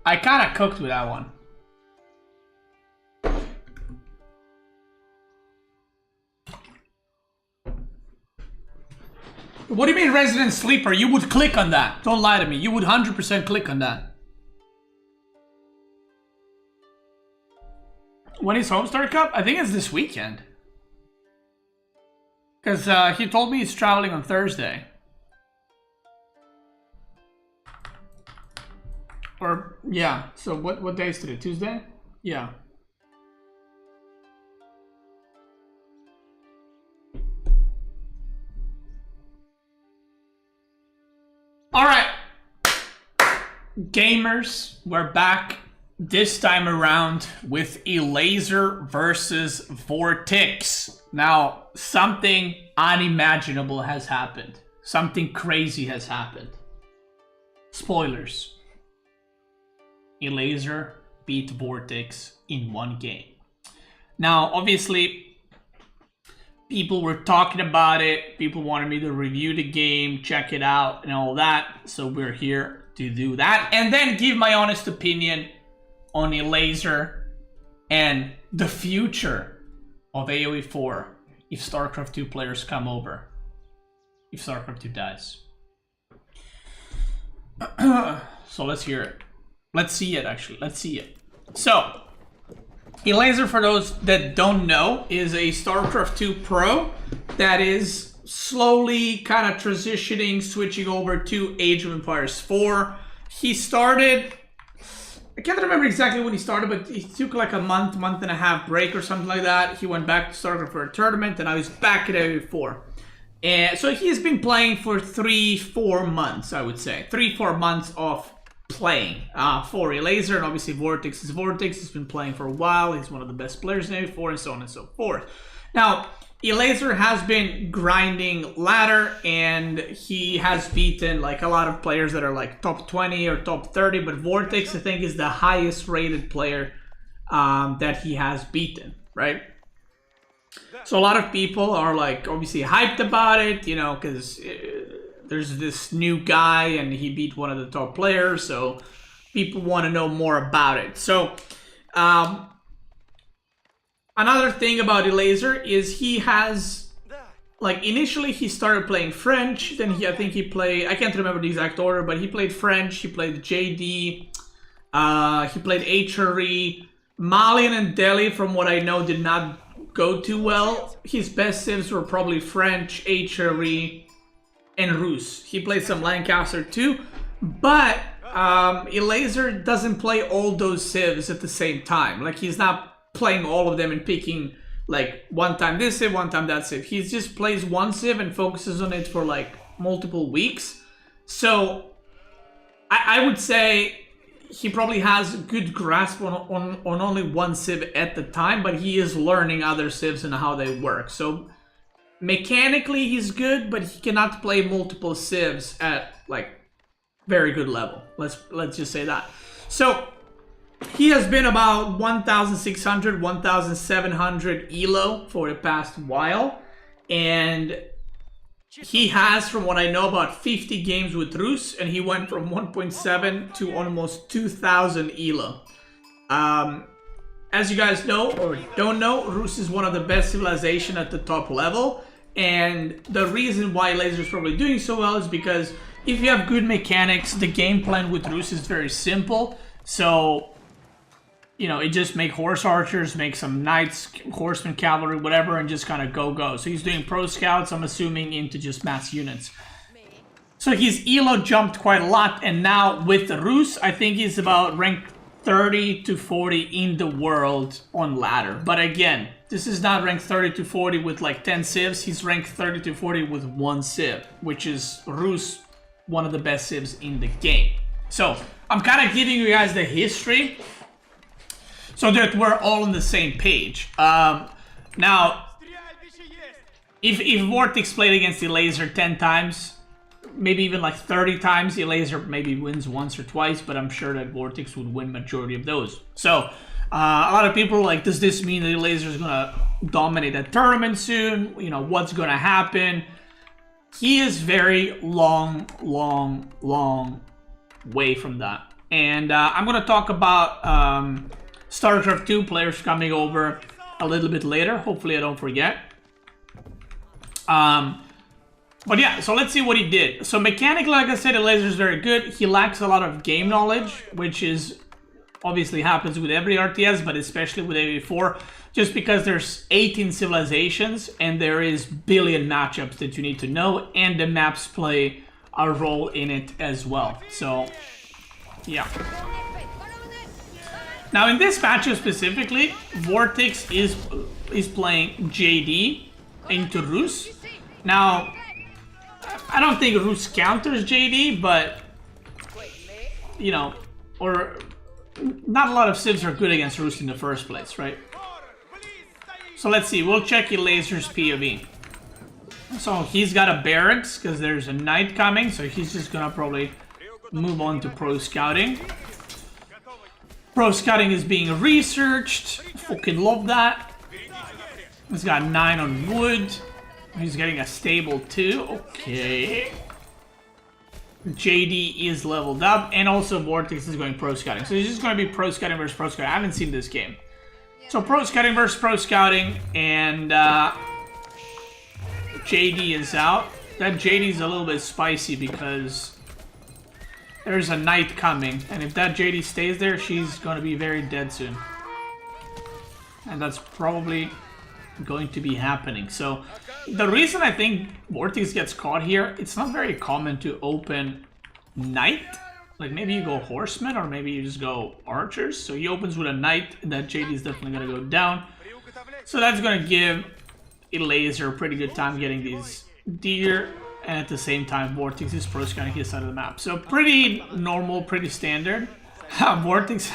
I kinda cooked with that one. What do you mean Resident Sleeper? You would click on that. Don't lie to me. You would 100% click on that. When is Homestar Cup? I think it's this weekend. Because he told me he's traveling on Thursday. Or, yeah. So what day is today? Tuesday? Yeah. Alright. Gamers, we're back this time around with Elazer versus Vortix. Now, something unimaginable has happened. Something crazy has happened. Spoilers. Elazer beat Vortix in one game. Now, obviously, people were talking about it. People wanted me to review the game, check it out, and all that. So we're here to do that. And then give my honest opinion on Elazer and the future of AoE 4 if StarCraft 2 players come over. If StarCraft 2 dies. So let's hear it. Let's see it, actually. Let's see it. So, Elazer, for those that don't know, is a StarCraft 2 Pro that is slowly kind of transitioning, switching over to Age of Empires 4. He started... I can't remember exactly when he started, but he took like a month and a half break or something like that. He went back to StarCraft for a tournament, and now he's back at AoE 4. And so he's been playing for 3-4 months, I would say. 3-4 months of playing for Elazer, and obviously Vortix is Vortix. He's been playing for a while. He's one of the best players in AoE 4, and so on and so forth. Now, Elazer has been grinding ladder, and he has beaten like a lot of players that are like top 20 or top 30, but Vortix, I think, is the highest rated player that he has beaten, right? So a lot of people are like obviously hyped about it, you know, because there's this new guy and he beat one of the top players, so people want to know more about it. So another thing about Elazer is he has like initially he started playing French, then I think he played, I can't remember the exact order, but he played French, he played JD, he played HRE. Malian and Delhi, from what I know, did not go too well. His best civs were probably French, HRE, and Rus. He played some Lancaster too, but Elazer doesn't play all those civs at the same time. Like, he's not playing all of them and picking like one time this civ, one time that civ. He just plays one civ and focuses on it for like multiple weeks. So I would say he probably has a good grasp on only one civ at the time, but he is learning other civs and how they work. So mechanically he's good, but he cannot play multiple civs at like very good level. Let's just say that. So he has been about 1,600, 1,700 elo for the past while, and he has, from what I know, about 50 games with Rus, and he went from 1.7 to almost 2,000 elo. As you guys know or don't know, Rus is one of the best civilization at the top level, and the reason why Elazer is probably doing so well is because if you have good mechanics, the game plan with Rus is very simple. So, you know, it just make horse archers, make some knights, horsemen, cavalry, whatever, and just kind of go. So he's doing pro scouts, I'm assuming, into just mass units. So his elo jumped quite a lot, and now with the Rus, I think he's about rank 30 to 40 in the world on ladder. But again, this is not rank 30 to 40 with like 10 civs, he's ranked 30 to 40 with 1 civ, which is Rus, one of the best civs in the game. So I'm kind of giving you guys the history so that we're all on the same page. Now, if Vortix played against Elazer 10 times, maybe even like 30 times, Elazer maybe wins once or twice, but I'm sure that Vortix would win majority of those. So, a lot of people are like, does this mean that Elazer is gonna dominate that tournament soon? You know, what's gonna happen? He is very long way from that. And I'm gonna talk about StarCraft 2 players coming over a little bit later. Hopefully I don't forget. But yeah, so let's see what he did. So mechanically, like I said, Elazer is very good. He lacks a lot of game knowledge, which is obviously happens with every RTS, but especially with AV4, just because there's 18 civilizations and there is billion matchups that you need to know, and the maps play a role in it as well. So yeah. Now in this matchup specifically, Vortix is playing JD into Rus. Now, I don't think Rus counters JD, but, you know, or not a lot of civs are good against Rus in the first place, right? So let's see, we'll check Elazer's POV. So he's got a barracks, because there's a knight coming, so he's just gonna probably move on to pro scouting. Pro scouting is being researched. Fucking love that. He's got 9 on wood. He's getting a stable too. Okay. JD is leveled up, and also Vortex is going pro scouting. So he's just going to be pro scouting versus pro scouting. I haven't seen this game. So pro scouting versus pro scouting, and JD is out. That JD is a little bit spicy because there's a knight coming, and if that JD stays there, she's going to be very dead soon. And that's probably going to be happening. So the reason I think Vortex gets caught here, it's not very common to open knight. Like maybe you go horseman, or maybe you just go archers. So he opens with a knight, and that JD is definitely going to go down. So that's going to give Elazer a pretty good time getting these deer. And at the same time, Vortex is pro scouting his side of the map. So pretty normal, pretty standard. Vortex,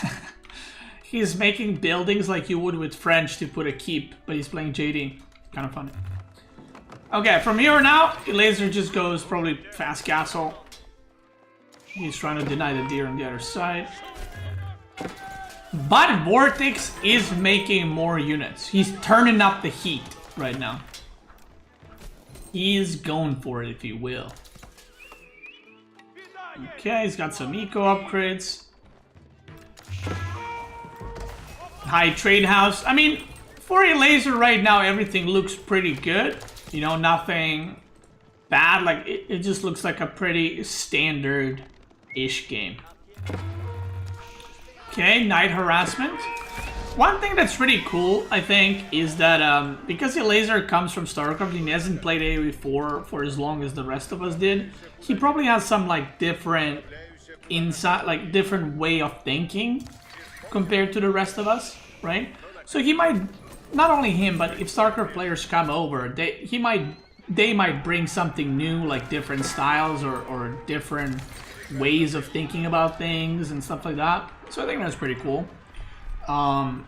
he's making buildings like you would with French to put a keep, but he's playing JD. Kind of funny. Okay, from here on out, Elazer just goes probably fast castle. He's trying to deny the deer on the other side. But Vortex is making more units. He's turning up the heat right now. He's going for it, if you will. Okay, he's got some eco upgrades. High trade house. I mean, for Elazer right now, everything looks pretty good. You know, nothing bad. Like, it just looks like a pretty standard-ish game. Okay, night harassment. One thing that's pretty cool, I think, is that because Elazer comes from StarCraft and he hasn't played AoE4 for as long as the rest of us did, he probably has some like different insight, like different way of thinking compared to the rest of us, right? So he might, not only him, but if StarCraft players come over, they might bring something new, like different styles or different ways of thinking about things and stuff like that. So I think that's pretty cool. Oh,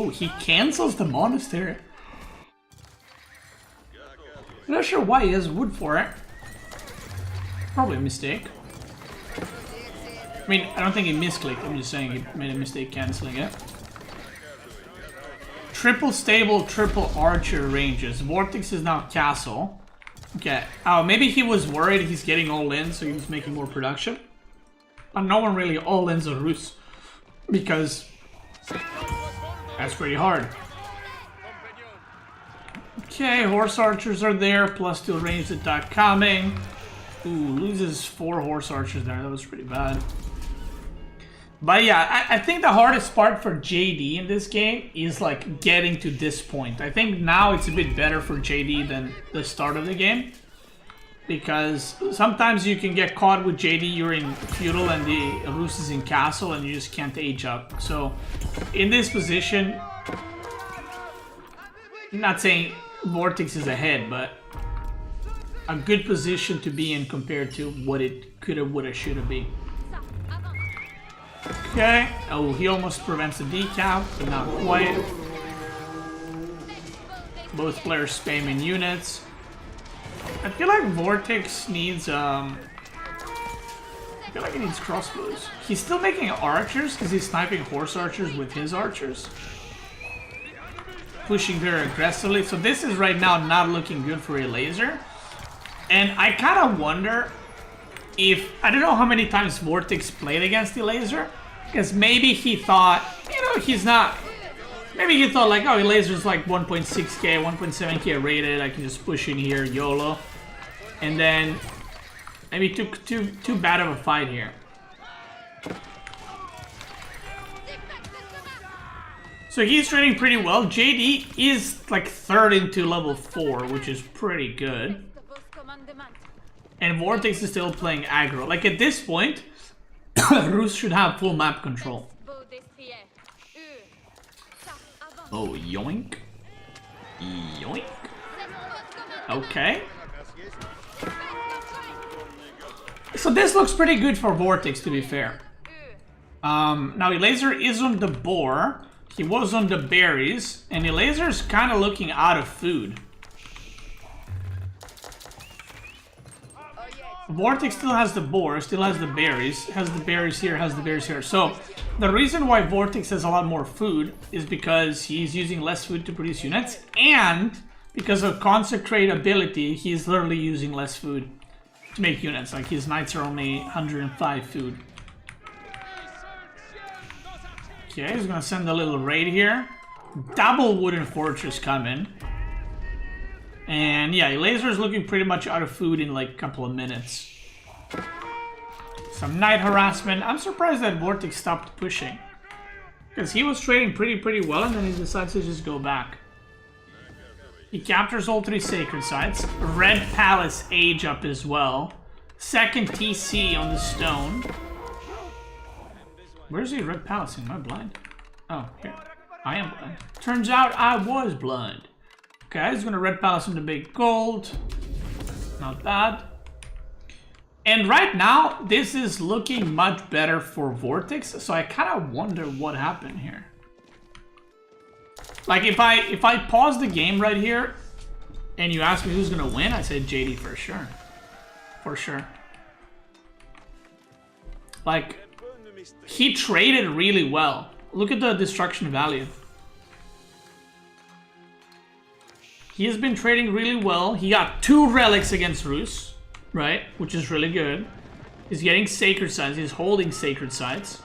he cancels the monastery. I'm not sure why he has wood for it. Probably a mistake. I mean, I don't think he misclicked. I'm just saying he made a mistake canceling it. Triple stable, triple archer ranges. Vortex is now castle. Okay. Oh, maybe he was worried he's getting all in, so he was making more production. But no one really all-ins a Rus, because that's pretty hard. Okay, horse archers are there, +2 ranged attack coming. Ooh, loses 4 horse archers there, that was pretty bad. But yeah, I think the hardest part for JD in this game is like getting to this point. I think now it's a bit better for JD than the start of the game. Because sometimes you can get caught with JD, you're in feudal and the Rus is in castle and you just can't age up. So in this position, I'm not saying Vortex is ahead, but a good position to be in compared to what it coulda, woulda, shoulda be. Okay. Oh, he almost prevents the decap, but not quite. Both players spamming units. I feel like Vortex needs, I feel like he needs crossbows. He's still making archers because he's sniping horse archers with his archers. Pushing very aggressively. So this is right now not looking good for Elazer. And I kind of wonder if, I don't know how many times Vortex played against Elazer. Because maybe he thought, you know, he's not... Maybe he thought like, oh, Elazer's like 1.6k, 1.7k rated, I can just push in here, YOLO. And then maybe took too bad of a fight here. So he's trading pretty well. JD is like 3rd into level 4, which is pretty good. And Vortex is still playing aggro. Like at this point, Rus should have full map control. Oh, yoink. Yoink. Okay. So this looks pretty good for Vortex, to be fair. Now Elazer is on the boar. He was on the berries. And Elazer's kind of looking out of food. Vortex still has the boar, still has the berries. Has the berries here, has the berries here. So the reason why Vortex has a lot more food is because he's using less food to produce units, and because of Consecrate ability, he's literally using less food to make units. Like his knights are only 105 food. Okay, he's gonna send a little raid here. Double wooden fortress coming. And yeah, Elazer is looking pretty much out of food in like a couple of minutes. Some night harassment. I'm surprised that Vortex stopped pushing. Because he was trading pretty well and then he decides to just go back. He captures all 3 sacred sites. Red Palace age up as well. 2nd TC on the stone. Where's the Red Palace? Am I blind? Oh, here. I am blind. Turns out I was blind. Okay, he's gonna Red Palace on the big gold. Not bad. And right now, this is looking much better for Vortex, so I kind of wonder what happened here. Like, if I pause the game right here, and you ask me who's gonna win, I said JD for sure. For sure. Like, he traded really well. Look at the destruction value. He has been trading really well. He got 2 relics against Rus, right? Which is really good. He's getting sacred sites. He's holding sacred sites,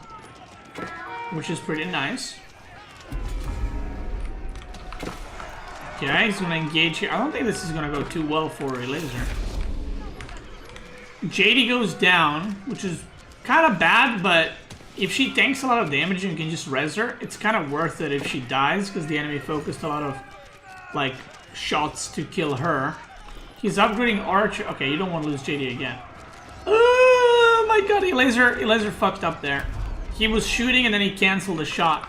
which is pretty nice. Okay, he's gonna engage here. I don't think this is gonna go too well for Elazer. JD goes down, which is kind of bad, but if she tanks a lot of damage and can just res her, it's kind of worth it if she dies, because the enemy focused a lot of, like, shots to kill her. He's upgrading Archer. Okay, you don't want to lose JD again. Oh my god, Elazer fucked up there. He was shooting and then he canceled the shot.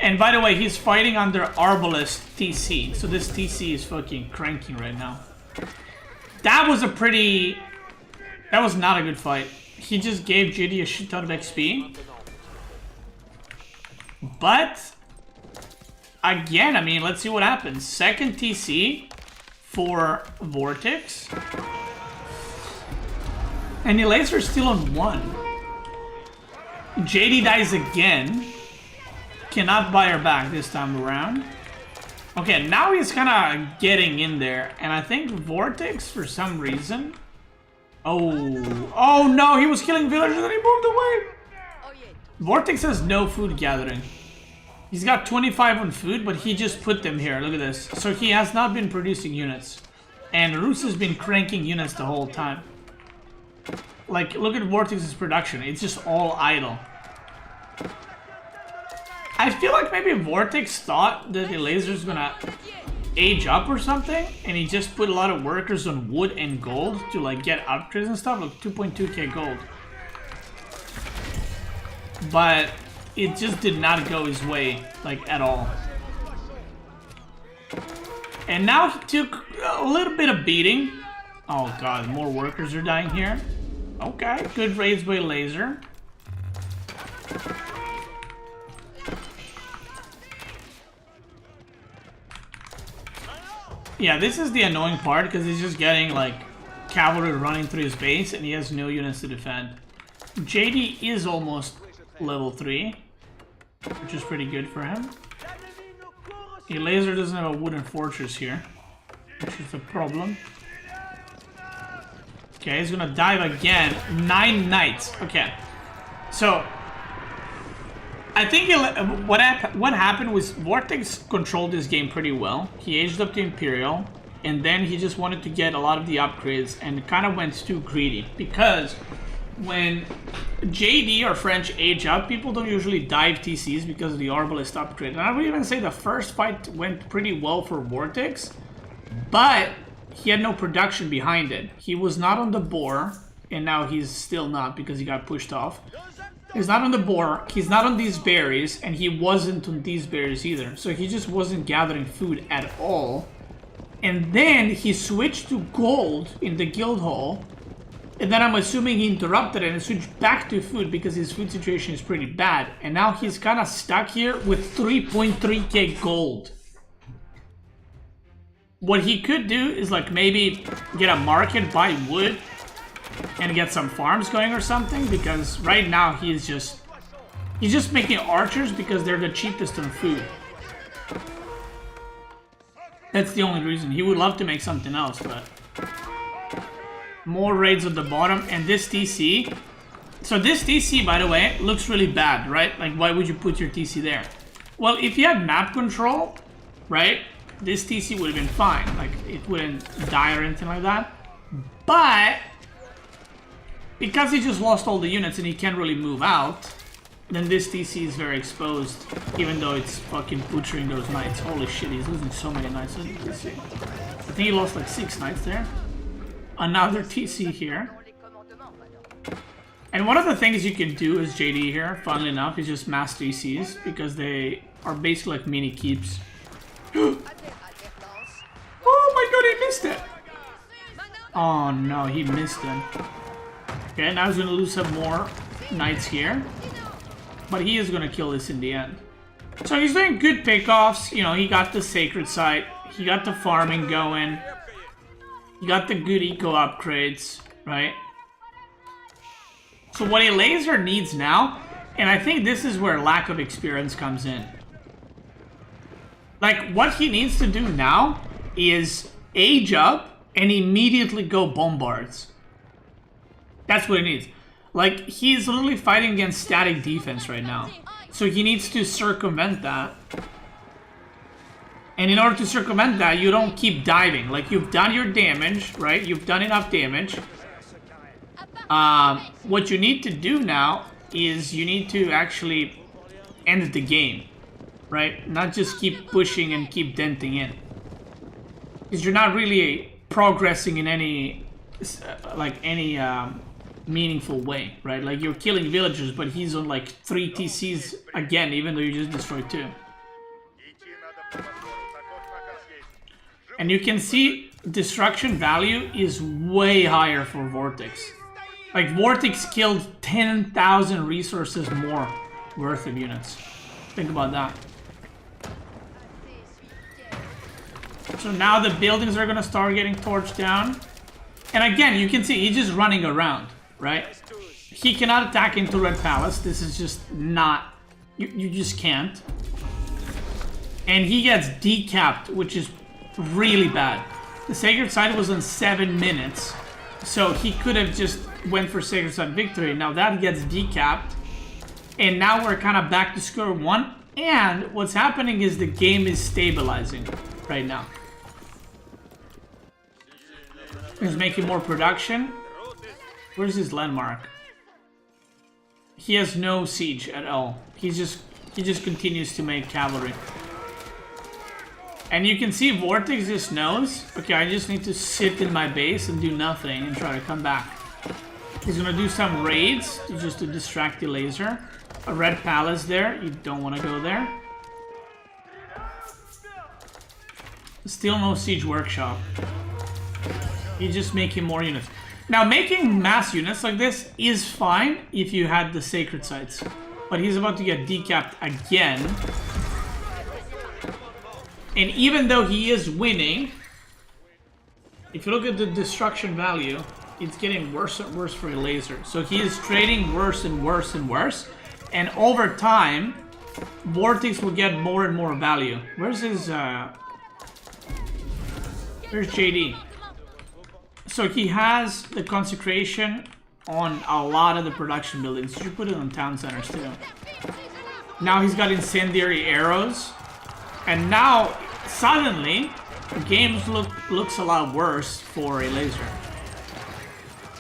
And by the way, he's fighting under Arbalest TC. So this TC is fucking cranking right now. That was not a good fight. He just gave JD a shit ton of XP. But again, I mean, let's see what happens. Second TC for Vortix. And Elazer's still on 1. JD dies again. Cannot buy her back this time around. Okay, now he's kind of getting in there. And I think Vortex, for some reason... Oh no, he was killing villagers and he moved away. Vortex has no food gathering. He's got 25 on food, but he just put them here. Look at this. So he has not been producing units. And Roos has been cranking units the whole time. Like, look at Vortex's production. It's just all idle. I feel like maybe Vortex thought that Elazer's gonna age up or something, and he just put a lot of workers on wood and gold to like get upgrades and stuff, like 2.2k gold. But it just did not go his way, like, at all. And now he took a little bit of beating. Oh god, more workers are dying here. Okay, good raids by Elazer. Yeah, this is the annoying part, because he's just getting, like, cavalry running through his base, and he has no units to defend. JD is almost level 3, which is pretty good for him. Elazer doesn't have a wooden fortress here, which is a problem. Okay, he's gonna dive again. 9 knights. Okay, so I think what happened was Vortex controlled this game pretty well. He aged up to Imperial, and then he just wanted to get a lot of the upgrades and kind of went too greedy. Because when JD or French age up, people don't usually dive TCs because of the Arbalest upgrade. And I would even say the first fight went pretty well for Vortex, but he had no production behind it. He was not on the boar, and now he's still not because he got pushed off. He's not on the boar, he's not on these berries, and he wasn't on these berries either. So he just wasn't gathering food at all. And then he switched to gold in the guild hall. And then I'm assuming he interrupted it and switched back to food because his food situation is pretty bad. And now he's kind of stuck here with 3.3k gold. What he could do is like maybe get a market, buy wood, and get some farms going or something, because right now he's just making archers because they're the cheapest on food. That's the only reason. He would love to make something else, but more raids at the bottom. And this TC, so this TC, by the way, looks really bad, right? Like, why would you put your TC there? Well, if you had map control, right, this TC would have been fine. Like, it wouldn't die or anything like that. But because he just lost all the units and he can't really move out, then this TC is very exposed, even though it's fucking butchering those knights. Holy shit, he's losing so many knights in TC. I think he lost like 6 knights there. Another TC here. And one of the things you can do as JD here, funnily enough, is just mass TCs, because they are basically like mini keeps. Oh my god, he missed it! Oh no, he missed it. Okay, now he's gonna lose some more knights here. But he is gonna kill this in the end. So he's doing good pickoffs. You know, he got the sacred site. He got the farming going. He got the good eco upgrades, right? So what Elazer needs now, and I think this is where lack of experience comes in. Like, what he needs to do now is age up and immediately go bombards. That's what he needs. Like, he's literally fighting against static defense right now. So he needs to circumvent that. And in order to circumvent that, you don't keep diving. Like, you've done your damage, right? You've done enough damage. What you need to do now is you need to actually end the game, right? Not just keep pushing and keep denting in. Because you're not really progressing in any, meaningful way, right? Like, you're killing villagers, but he's on like 3 TCs again, even though you just destroyed 2. And you can see destruction value is way higher for Vortex. Like, Vortex killed 10,000 resources more worth of units. Think about that. So now the buildings are gonna start getting torched down. And again, you can see he's just running around, right? He cannot attack into Red Palace. This is just not... You just can't. And he gets decapped, which is really bad. The Sacred Site was on 7 minutes. So he could have just went for Sacred Site victory. Now that gets decapped. And now we're kind of back to square one. And what's happening is the game is stabilizing right now. He's making more production. Where's his landmark? He has no siege at all. He just continues to make cavalry. And you can see Vortex just knows, okay, I just need to sit in my base and do nothing and try to come back. He's gonna do some raids just to distract the Elazer. A Red Palace there, you don't want to go there. Still no siege workshop. He's just making more units. Now, making mass units like this is fine if you had the Sacred Sites. But he's about to get decapped again. And even though he is winning, if you look at the destruction value, it's getting worse and worse for Elazer. So he is trading worse and worse and worse. And over time, Vortex will get more and more value. Where's his... Where's JD? So he has the consecration on a lot of the production buildings. You should put it on town centers too. Now he's got incendiary arrows. And now, suddenly, the game looks a lot worse for Elazer.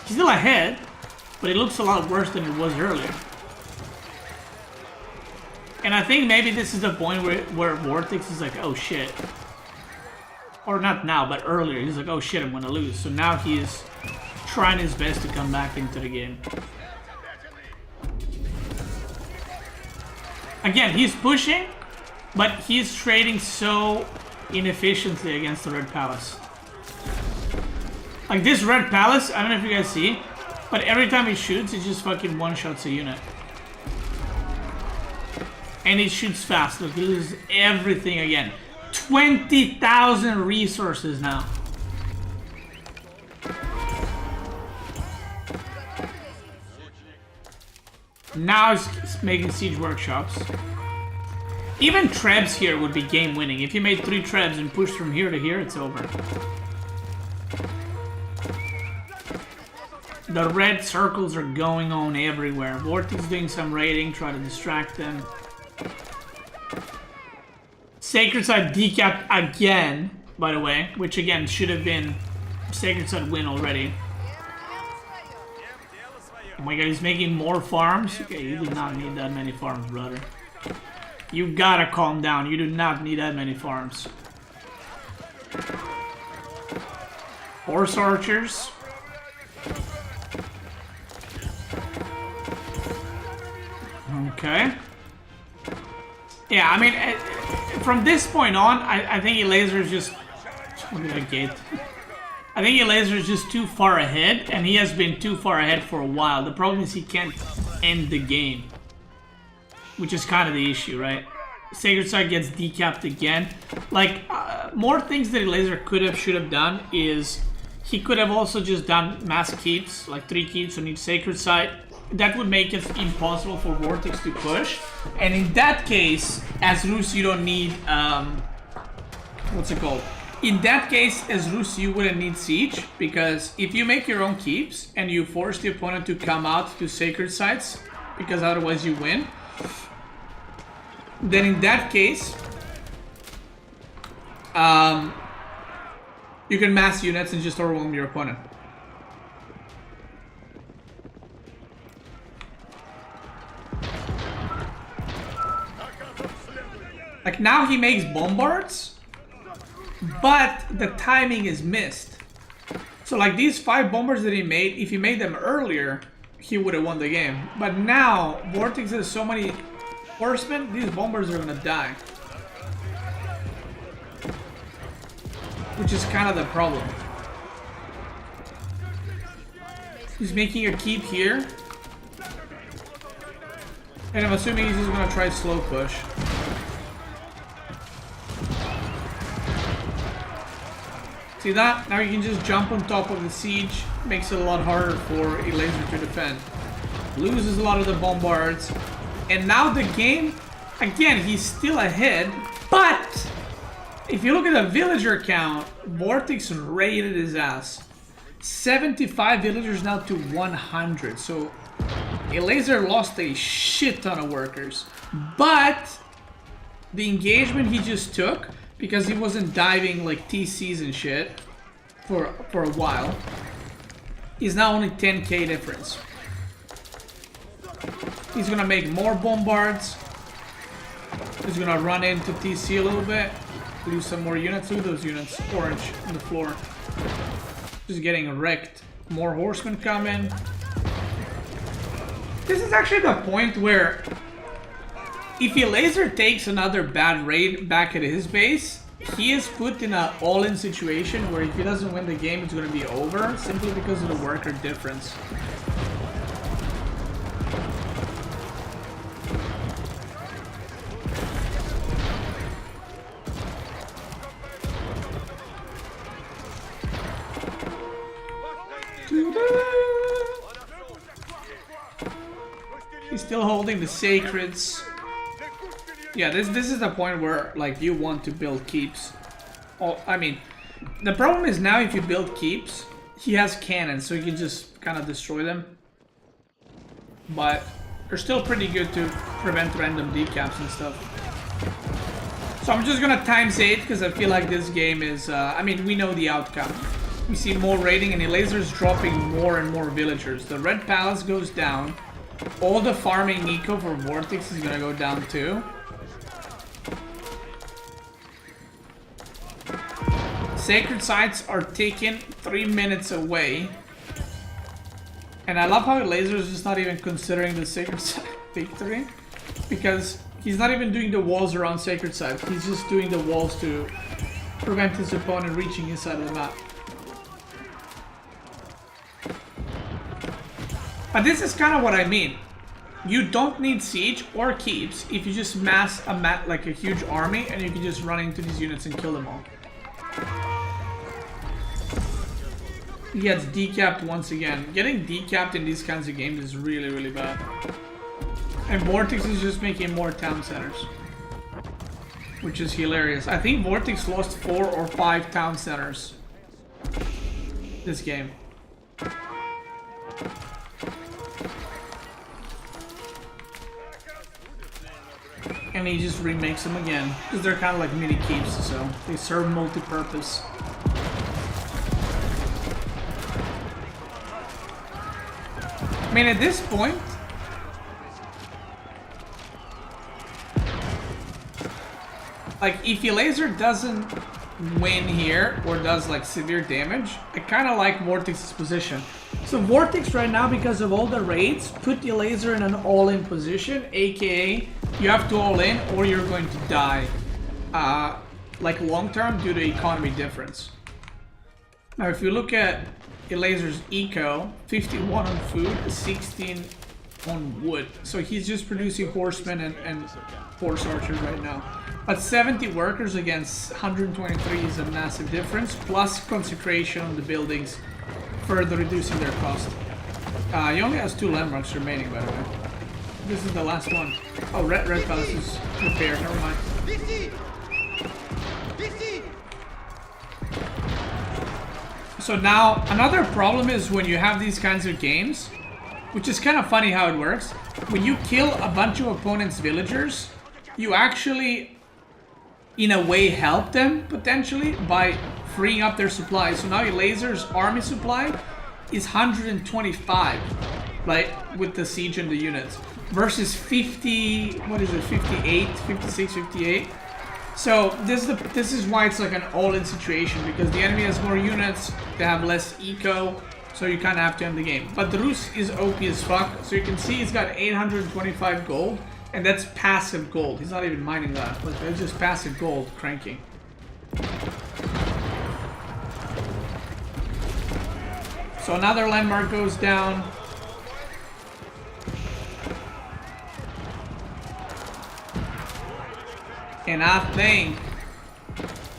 He's still ahead, but it looks a lot worse than it was earlier. And I think maybe this is the point where Vortex is like, oh shit. Or not now, but earlier. He's like, oh shit, I'm gonna lose. So now he's trying his best to come back into the game. Again, he's pushing, but he's trading so inefficiently against the Red Palace. Like this Red Palace, I don't know if you guys see, but every time he shoots, he just fucking one-shots a unit. And he shoots fast. Look, he loses everything again. 20,000 resources now. Now he's making siege workshops. Even trebs here would be game winning. If you made 3 trebs and pushed from here to here, it's over. The red circles are going on everywhere. Vortex doing some raiding, try to distract them. Sacred Site decapped again, by the way, which again should have been Sacred Site win already. Oh my god, he's making more farms? Okay, you do not need that many farms, brother. You gotta calm down. You do not need that many farms. Horse archers. Okay. Yeah, I mean, from this point on, I think Elazer is just... Look at that gate. I think Elazer is just too far ahead, and he has been too far ahead for a while. The problem is he can't end the game. Which is kind of the issue, right? Sacred Site gets decapped again. Like, more things that Elazer could have, should have done is... He could have also just done mass keeps, like 3 keeps on each Sacred Site. That would make it impossible for Vortex to push. And in that case, as Rus, you don't need, what's it called? In that case, as Rus, you wouldn't need siege, because if you make your own keeps and you force the opponent to come out to Sacred Sites, because otherwise you win, then in that case, you can mass units and just overwhelm your opponent. Like now he makes bombards, but the timing is missed. So like these 5 bombers that he made, if he made them earlier, he would have won the game. But now Vortex has so many horsemen, these bombers are gonna die. Which is kind of the problem. He's making a keep here. And I'm assuming he's just gonna try slow push. See that? Now you can just jump on top of the siege. Makes it a lot harder for Elazer to defend. Loses a lot of the bombards. And now the game, again, he's still ahead. But if you look at the villager count, Vortix raided his ass. 75 villagers now to 100. So Elazer lost a shit ton of workers. But the engagement he just took, because he wasn't diving like TCs and shit for a while, is now only 10k difference. He's gonna make more bombards. He's gonna run into TC a little bit. Lose some more units. Look at those units. Orange on the floor. Just getting wrecked. More horsemen coming. This is actually the point where if Elazer takes another bad raid back at his base, he is put in an all-in situation where if he doesn't win the game, it's going to be over simply because of the worker difference. He's still holding the sacreds. Yeah, this is the point where like you want to build keeps. Oh, I mean, the problem is now if you build keeps, he has cannons, so you can just kind of destroy them. But they're still pretty good to prevent random decaps and stuff. So I'm just gonna ×8 because I feel like this game is. I mean, we know the outcome. We see more raiding and Elazer's dropping more and more villagers. The red palace goes down. All the farming eco for Vortex is gonna go down too. Sacred sites are taken 3 minutes away. And I love how Elazer is just not even considering the sacred site victory. Because he's not even doing the walls around sacred site. He's just doing the walls to prevent his opponent reaching his side of the map. But this is kind of what I mean. You don't need siege or keeps if you just mass like a huge army and you can just run into these units and kill them all. He gets decapped once again. Getting decapped in these kinds of games is really, really bad. And Vortex is just making more town centers. Which is hilarious. I think Vortex lost 4 or 5 town centers this game. And he just remakes them again. Because they're kind of like mini keeps, so they serve multi-purpose. I mean, at this point, like, if Elazer doesn't win here or does like severe damage, I kind of like Vortex's position. So Vortex right now, because of all the raids, put Elazer in an all-in position, aka you have to all in or you're going to die, like long-term due to economy difference. Now, if you look at Elazer's eco, 51 on food, 16 on wood. So he's just producing horsemen and horse archers right now. But 70 workers against 123 is a massive difference, plus consecration on the buildings, further reducing their cost. He only has 2 landmarks remaining, by the way. This is the last one. Oh, Red Palace is repaired, never mind. So now, another problem is when you have these kinds of games, which is kind of funny how it works. When you kill a bunch of opponent's villagers, you actually in a way help them potentially by freeing up their supply. So now Elazer's army supply is 125, right, with the siege and the units, versus 50, what is it, 58, 56, 58. So this is why it's like an all-in situation, because the enemy has more units, they have less eco, so you kind of have to end the game. But the Rus is OP as fuck, so you can see he's got 825 gold, and that's passive gold. He's not even mining that, like that's just passive gold cranking. So another landmark goes down. And I think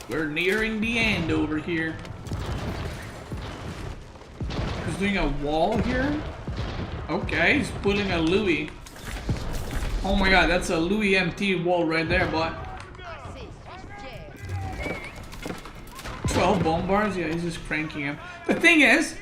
we're nearing the end over here. He's doing a wall here. Okay, he's pulling a Louis. Oh my god, that's a Louis MT wall right there, but 12 bombards? Yeah, he's just cranking him. The thing is,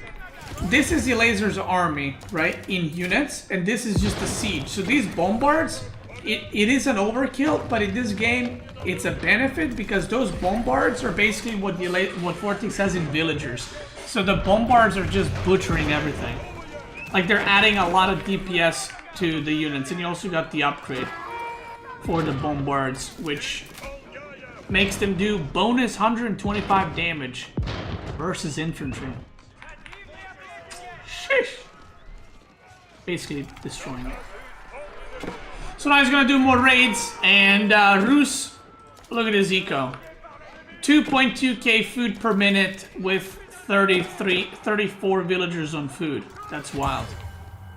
this is Elazer's army, right? In units, and this is just a siege. So these bombards, it is an overkill, but in this game, it's a benefit because those bombards are basically what Vortix has in villagers. So the bombards are just butchering everything. Like they're adding a lot of DPS to the units, and you also got the upgrade for the bombards, which makes them do bonus 125 damage versus infantry. Sheesh. Basically destroying it. So now he's gonna do more raids, and Rus, look at his eco. 2.2k food per minute with 34 villagers on food. That's wild.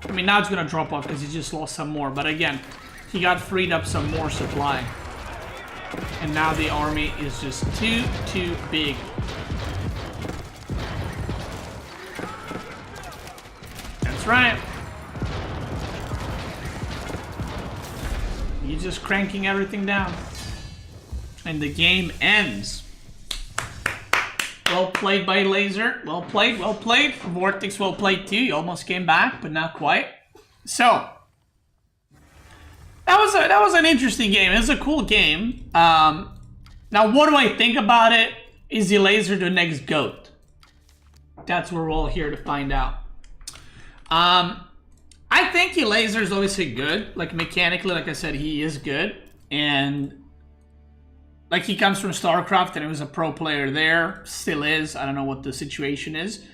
I mean, now it's gonna drop off because he just lost some more, but again, he got freed up some more supply. And now the army is just too big. That's right. He's just cranking everything down. And the game ends. Well played by Elazer. Well played, well played. Vortix well played too. You almost came back, but not quite. So that was an interesting game. It was a cool game. Now what do I think about it? Is Elazer the next GOAT? That's what we're all here to find out. I think Elazer is obviously good. Like mechanically, like I said, he is good. And like he comes from StarCraft and he was a pro player there. Still is. I don't know what the situation is.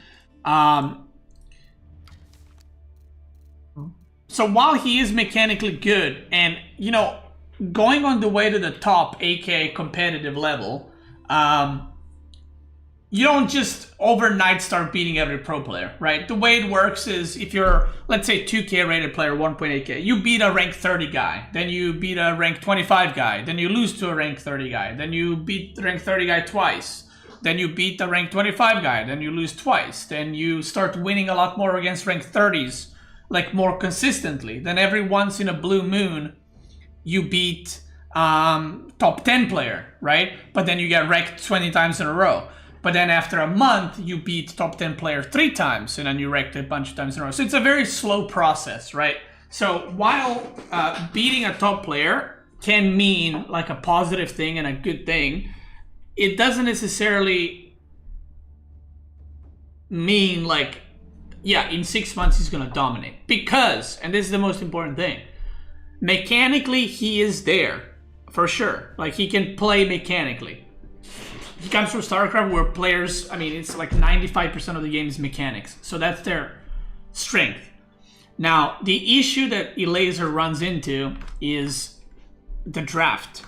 So while he is mechanically good and, you know, going on the way to the top, aka competitive level, you don't just overnight start beating every pro player, right? The way it works is if you're, let's say, 2K rated player, 1.8K, you beat a rank 30 guy, then you beat a rank 25 guy, then you lose to a rank 30 guy, then you beat the rank 30 guy twice, then you beat the rank 25 guy, then you lose twice, then you start winning a lot more against rank 30s, like more consistently. Then every once in a blue moon, you beat top 10 player, right? But then you get wrecked 20 times in a row. But then after a month, you beat top 10 player 3 times, and then you wrecked a bunch of times in a row. So it's a very slow process, right? So while beating a top player can mean like a positive thing and a good thing, it doesn't necessarily mean like, yeah, in 6 months he's gonna dominate. Because, and this is the most important thing, mechanically he is there, for sure. Like he can play mechanically. He comes from StarCraft where players, I mean, it's like 95% of the game is mechanics. So that's their strength. Now, the issue that Elazer runs into is the draft.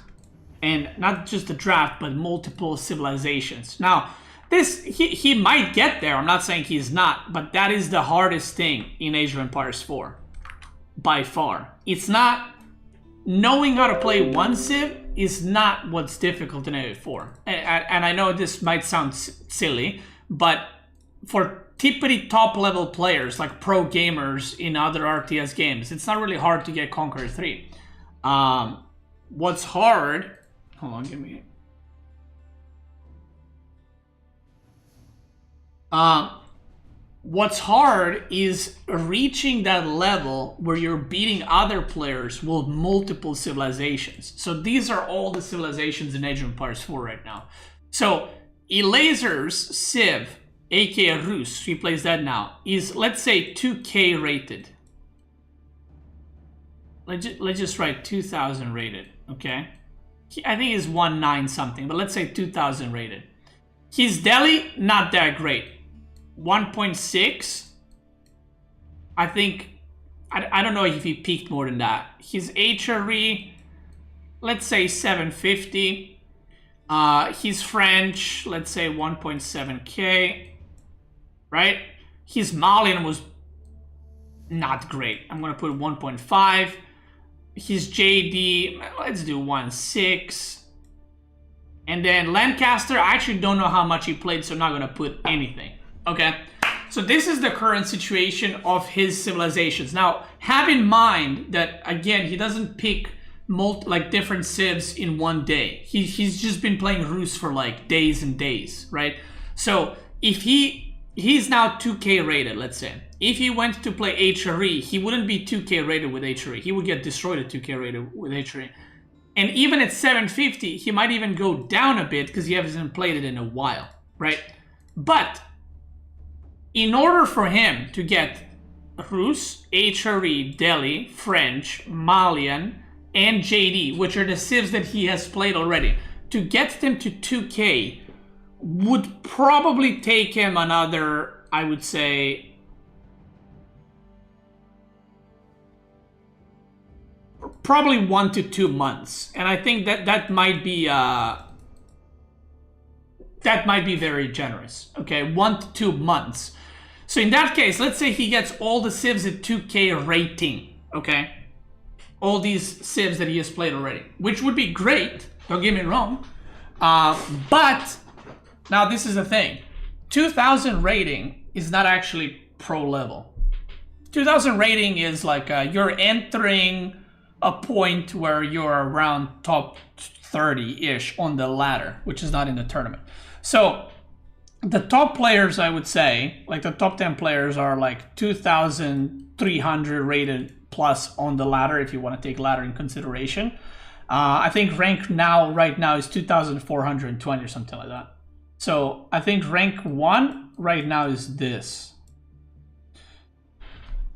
And not just the draft, but multiple civilizations. Now, this, he might get there. I'm not saying he's not, but that is the hardest thing in Age of Empires 4. By far. It's not, knowing how to play one civ is not what's difficult in AO4. And I know this might sound silly, but for tippity top level players, like pro gamers in other RTS games, it's not really hard to get Conqueror 3. What's hard, hold on, give me, What's hard is reaching that level where you're beating other players with multiple civilizations. So these are all the civilizations in Age of Empires 4 right now. So Elazer's civ, aka Rus, he plays that now, is, let's say, 2K rated. Let's just write 2000 rated, okay? I think he's 1.9 something, but let's say 2000 rated. His Delhi, not that great. 1.6. I think, I don't know if he peaked more than that. His HRE, let's say 750. His French, let's say 1.7K, right? His Malian was not great. I'm gonna put 1.5. His JD, let's do 1.6. And then Lancaster, I actually don't know how much he played, so I'm not gonna put anything. Okay, so this is the current situation of his civilizations. Now, have in mind that, again, he doesn't pick different civs in one day. He's just been playing Rus for like days and days, right? So if he's now 2K rated, let's say. If he went to play HRE, he wouldn't be 2K rated with HRE. He would get destroyed at 2K rated with HRE. And even at 750, he might even go down a bit because he hasn't played it in a while, right? But in order for him to get Rus, HRE, Delhi, French, Malian, and JD, which are the civs that he has played already, to get them to 2K would probably take him another, I would say, probably 1 to 2 months. And I think that might be very generous. Okay, 1 to 2 months. So in that case, let's say he gets all the civs at 2K rating, okay? All these civs that he has played already, which would be great, don't get me wrong. But now this is the thing. 2000 rating is not actually pro level. 2000 rating is like you're entering a point where you're around top 30-ish on the ladder, which is not in the tournament. So the top players, I would say, like the top 10 players are like 2,300 rated plus on the ladder, if you want to take ladder in consideration. I think rank right now is 2,420 or something like that. So I think rank 1 right now is this.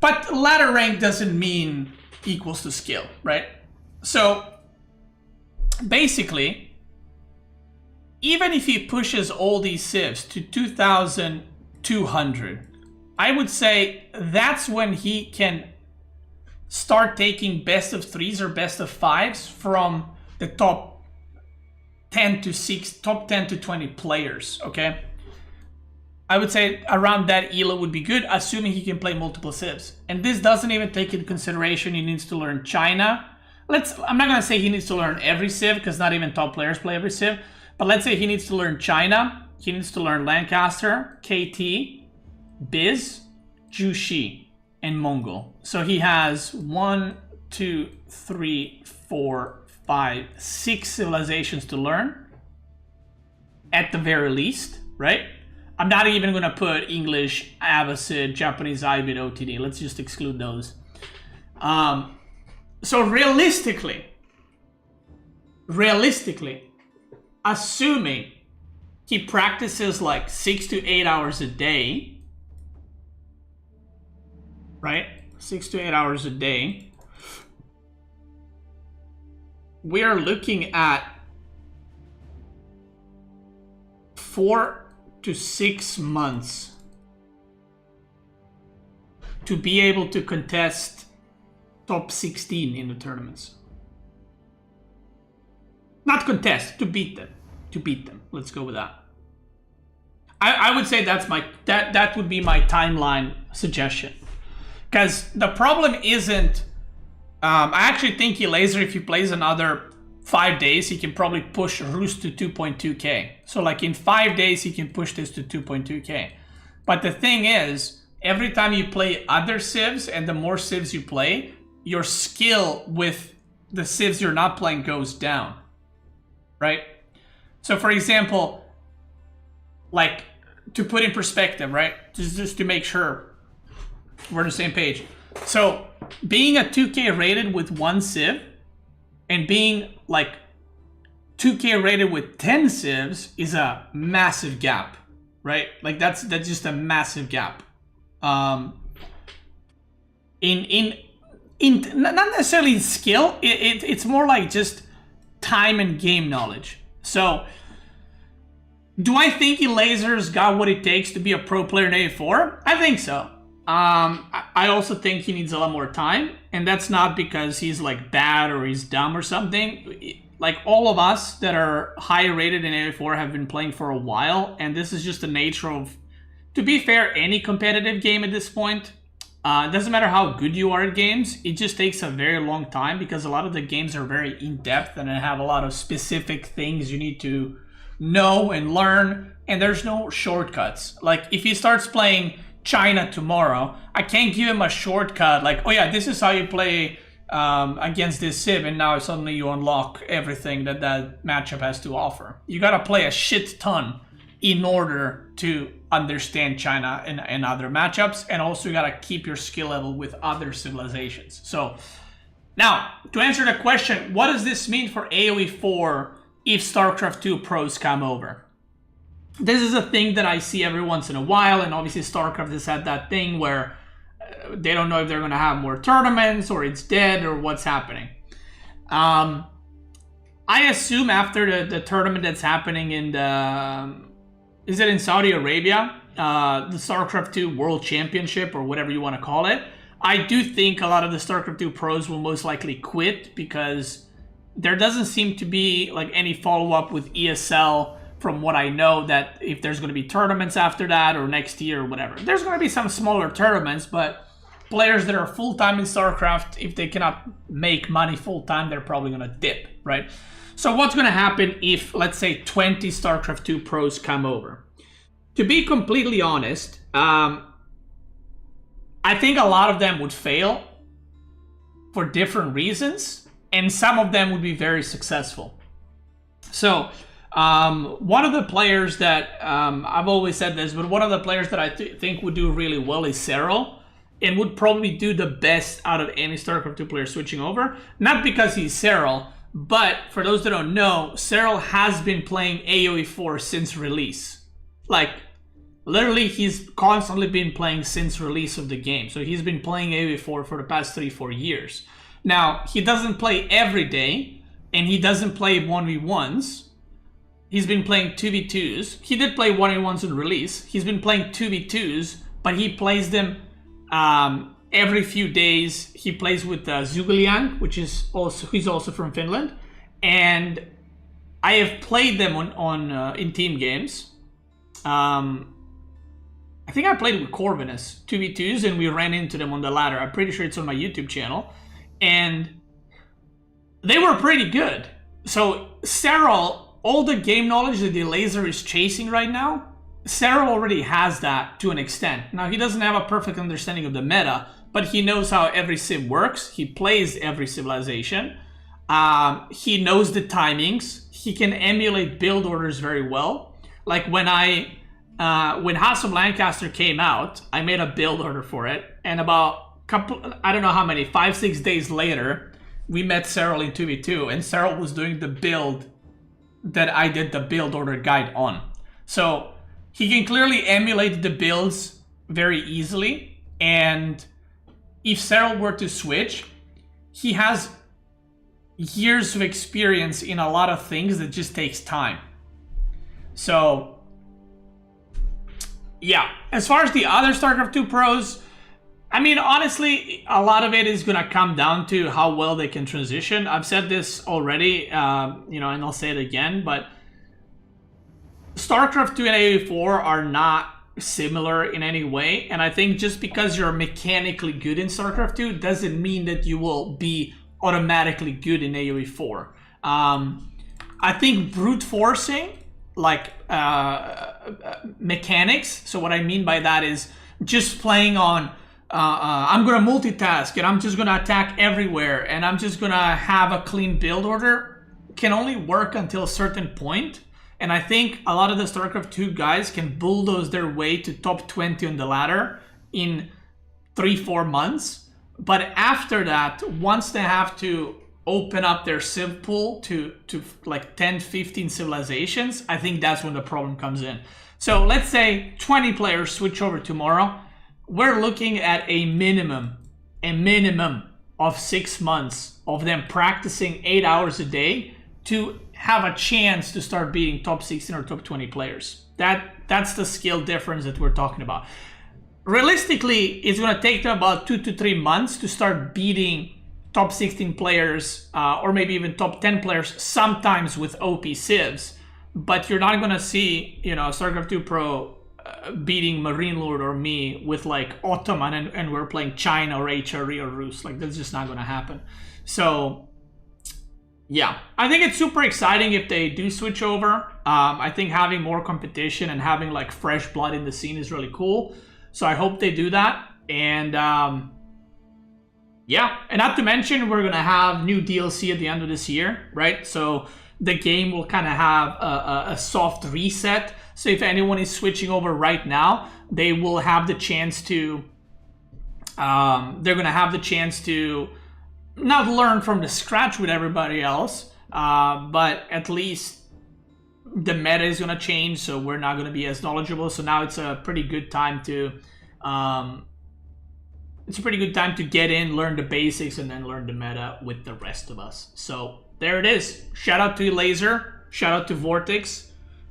But ladder rank doesn't mean equals to skill, right? So basically, even if he pushes all these civs to 2,200, I would say that's when he can start taking best of 3s or best of 5s from the top 10 to 20 players, okay? I would say around that ELA would be good, assuming he can play multiple civs. And this doesn't even take into consideration he needs to learn China. I'm not gonna say he needs to learn every civ, because not even top players play every civ. But let's say he needs to learn China, he needs to learn Lancaster, KT, Biz, Jushi, and Mongol. So he has 1, 2, 3, 4, 5, 6 civilizations to learn, at the very least, right? I'm not even going to put English, Abbasid, Japanese, Ibid, OTD. Let's just exclude those. So realistically, assuming he practices like 6 to 8 hours a day, right? 6 to 8 hours a day, we are looking at 4 to 6 months to be able to contest top 16 in the tournaments. Not contest, to beat them. Let's go with that. I would say that would be my timeline suggestion. Because the problem isn't, I actually think Elazer, if he plays another 5 days, he can probably push Rus to 2.2k. So like in 5 days, he can push this to 2.2k. But the thing is, every time you play other civs, and the more civs you play, your skill with the civs you're not playing goes down, right? So for example, like to put in perspective, right? Just to make sure we're on the same page. So being a 2K rated with 1 civ and being like 2K rated with 10 civs is a massive gap, right? Like that's just a massive gap. In not necessarily skill, it's more like just time and game knowledge. So do I think Elazer's got what it takes to be a pro player in A4? I think so. I also think he needs a lot more time, and that's not because he's like bad or he's dumb or something. Like all of us that are high rated in A4 have been playing for a while, and this is just the nature of, to be fair, any competitive game at this point. It doesn't matter how good you are at games, it just takes a very long time because a lot of the games are very in-depth and have a lot of specific things you need to know and learn, and there's no shortcuts. Like if he starts playing China tomorrow, I can't give him a shortcut like, oh yeah, this is how you play against this civ, and now suddenly you unlock everything that that matchup has to offer. You gotta play a shit ton in order to understand China and other matchups, and also you gotta keep your skill level with other civilizations. So now, to answer the question, what does this mean for AoE 4 if StarCraft 2 pros come over? This is a thing that I see every once in a while, and obviously StarCraft has had that thing where they don't know if they're going to have more tournaments or it's dead or what's happening. I assume after the tournament that's happening in the... Is it in Saudi Arabia? The StarCraft 2 World Championship or whatever you want to call it. I do think a lot of the StarCraft 2 pros will most likely quit because there doesn't seem to be like any follow-up with ESL from what I know, that if there's going to be tournaments after that or next year or whatever. There's going to be some smaller tournaments, but players that are full-time in StarCraft, if they cannot make money full-time, they're probably going to dip, right? So what's going to happen if, let's say, 20 StarCraft 2 pros come over? To be completely honest, I think a lot of them would fail for different reasons, and some of them would be very successful. So one of the players that, I've always said this, but one of the players that I think would do really well is Serral, and would probably do the best out of any StarCraft 2 player switching over. Not because he's Serral, but for those that don't know, Serral has been playing AoE 4 since release. Like, literally, he's constantly been playing since release of the game. So he's been playing AoE 4 for the past 3-4 years. Now, he doesn't play every day, and he doesn't play 1v1s. He's been playing 2v2s. He did play 1v1s in release. He's been playing 2v2s, but he plays them every few days. He plays with Zuguliang, which is also, he's also from Finland. And I have played them on in team games. I think I played with Corvinus 2v2s, and we ran into them on the ladder. I'm pretty sure it's on my YouTube channel. And they were pretty good. So Serral, all the game knowledge that the Elazer is chasing right now, Serral already has that to an extent. Now, he doesn't have a perfect understanding of the meta, but he knows how every civ works. He plays every civilization. He knows the timings. He can emulate build orders very well. Like when House of Lancaster came out, I made a build order for it, and about I don't know how many, 5-6 days later, we met Serral in 2v2, and Serral was doing the build that I did the build order guide on. So he can clearly emulate the builds very easily, and if Serral were to switch, he has years of experience in a lot of things that just takes time. So yeah, as far as the other StarCraft 2 pros, I mean, honestly, a lot of it is going to come down to how well they can transition. I've said this already, and I'll say it again, but StarCraft 2 and AoE4 are not similar in any way, and I think just because you're mechanically good in StarCraft 2 doesn't mean that you will be automatically good in AoE4. I think brute forcing, like mechanics, so what I mean by that is just playing on I'm going to multitask, and I'm just going to attack everywhere, and I'm just going to have a clean build order, can only work until a certain point. And I think a lot of the StarCraft 2 guys can bulldoze their way to top 20 on the ladder in 3-4 months. But after that, once they have to open up their civ pool to like 10-15 civilizations, I think that's when the problem comes in. So let's say 20 players switch over tomorrow. We're looking at a minimum of 6 months of them practicing 8 hours a day to have a chance to start beating top 16 or top 20 players. That's the skill difference that we're talking about. Realistically, it's going to take them about 2 to 3 months to start beating top 16 players or maybe even top 10 players, sometimes with OP civs. But you're not going to see, you know, StarCraft 2 Pro beating Marine Lord or me with like Ottoman and we're playing China or HRE or Rus. Like, that's just not going to happen. So yeah, I think it's super exciting if they do switch over. I think having more competition and having like fresh blood in the scene is really cool. So I hope they do that. And yeah, and not to mention we're going to have new DLC at the end of this year, right? So the game will kind of have a soft reset. So if anyone is switching over right now, they will have the chance to, they're going to have the chance to not learn from the scratch with everybody else, but at least the meta is going to change, so we're not going to be as knowledgeable. So now it's a pretty good time to, get in, learn the basics, and then learn the meta with the rest of us. So there it is. Shout out to Elazer. Shout out to Vortix.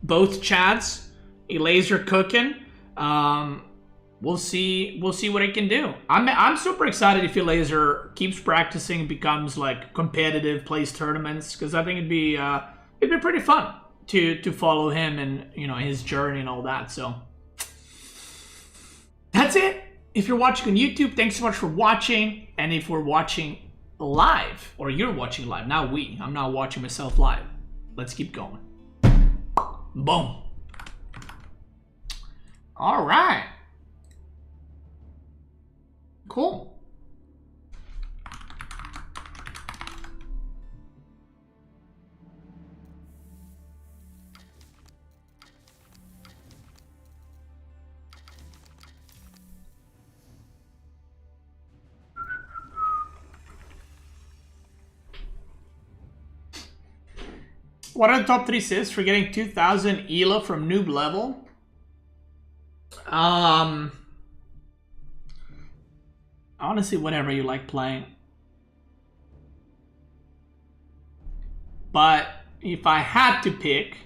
Both Chads. Elazer cooking. We'll see what it can do. I'm super excited if Elazer keeps practicing, becomes like competitive, plays tournaments, because I think it'd be pretty fun to follow him and, you know, his journey and all that. So that's it. If you're watching on YouTube, thanks so much for watching. And if we're watching live, or you're watching live, I'm not watching myself live. Let's keep going. Boom. All right. Cool. What are the top 3 assists for getting 2,000 ELA from noob level? Honestly, whatever you like playing. But if I had to pick,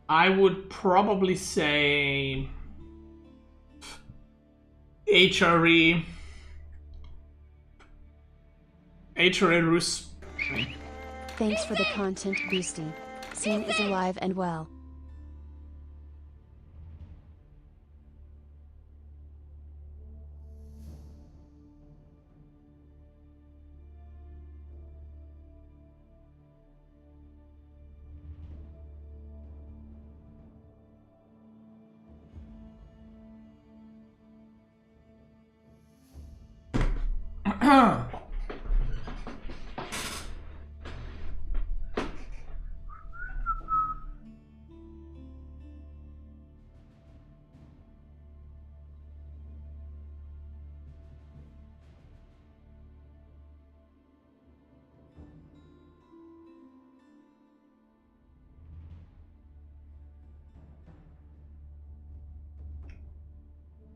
I would probably say HRE Rus. Thanks for the content, Beasty. Scene is alive and well.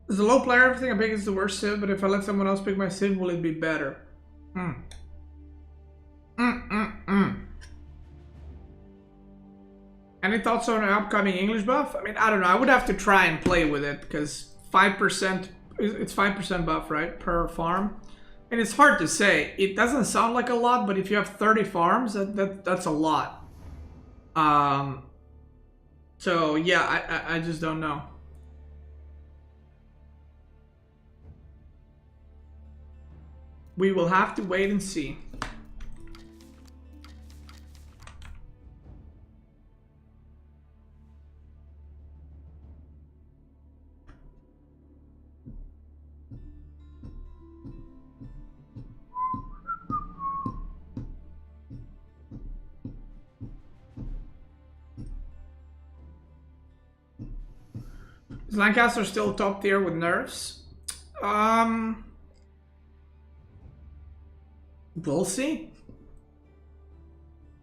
As a low player, everything I pick is the worst civ, but if I let someone else pick my civ, will it be better? Any thoughts on an upcoming English buff? I mean, I don't know. I would have to try and play with it, because 5%, it's 5% buff, right, per farm? And it's hard to say. It doesn't sound like a lot, but if you have 30 farms, that's a lot. So yeah, I just don't know. We will have to wait and see. Is Lancaster still top tier with nerfs? We'll see.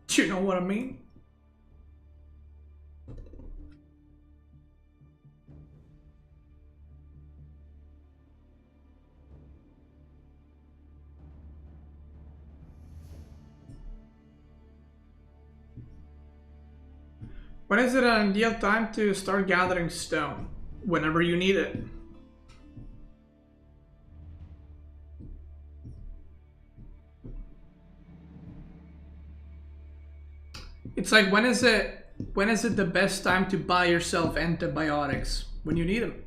Do you know what I mean? When is it an ideal time to start gathering stone? Whenever you need it. It's like, when is it the best time to buy yourself antibiotics? When you need them.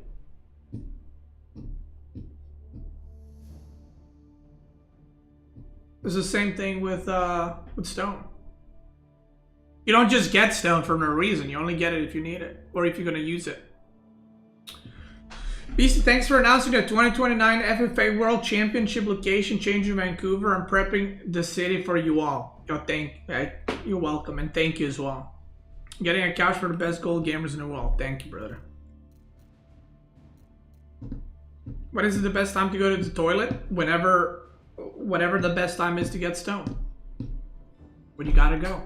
It's the same thing with stone. You don't just get stone for no reason. You only get it if you need it, or if you're gonna use it. Beasty, thanks for announcing the 2029 FFA World Championship location change in Vancouver. I'm prepping the city for you all. You're welcome, and thank you as well. Getting a couch for the best gold gamers in the world. Thank you, brother. When is it the best time to go to the toilet? Whatever the best time is to get stone. When you gotta go.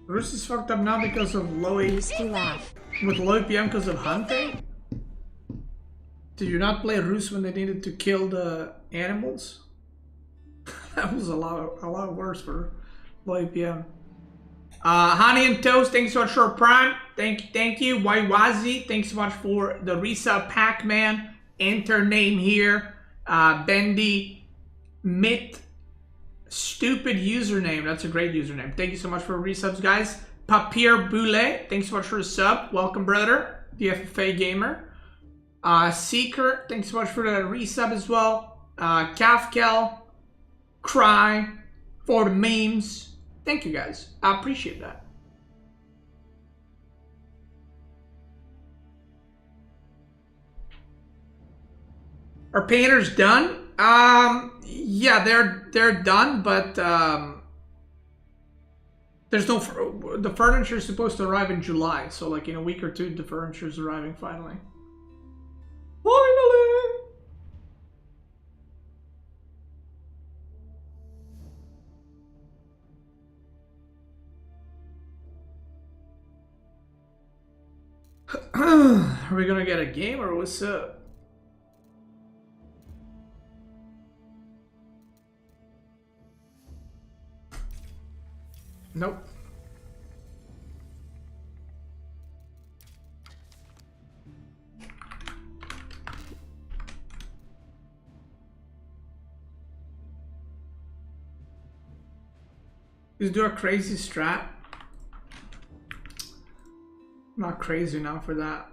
Roost is fucked up now because of low Beasty laugh. with low PM because of hunting? Did you not play Roost when they needed to kill the animals? That was a lot worse for low PM. Honey and Toast, thanks so much for Prime. Thank you. Waiwazi, thanks so much for the resub. Pac-Man, enter name here. Bendy, Mitt, stupid username. That's a great username. Thank you so much for resubs, guys. Papier Boule, thanks so much for the sub. Welcome, brother. The FFA gamer. Seeker, thanks so much for the resub as well. Kafkel, Cry, for the memes. Thank you, guys. I appreciate that. Are painters done? Yeah, they're done, but there's no. The furniture is supposed to arrive in July, so like in a week or two, the furniture is arriving finally. Finally. Are we gonna get a game or what's up? Nope. Just do a crazy strat. Not crazy enough for that.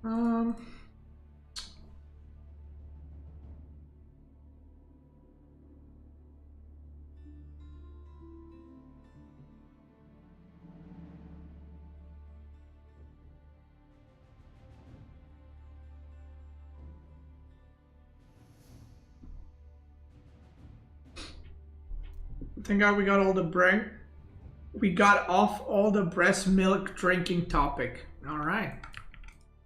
Um, Thank God we got all the bread. We got off all the breast milk drinking topic. All right.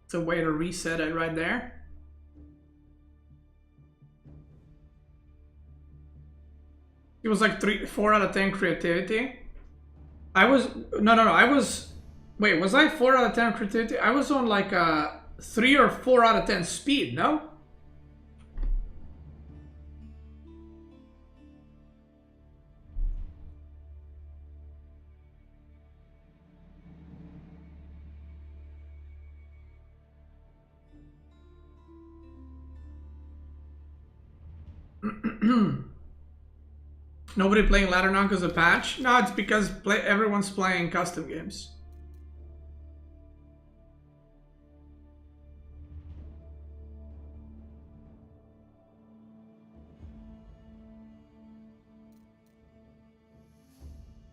It's a way to reset it right there. It was like 4 out of 10 creativity. I was wait, was I 4 out of 10 creativity? I was on like a 3 or 4 out of 10 speed, no? Nobody playing ladder now because of patch? No, it's because everyone's playing custom games.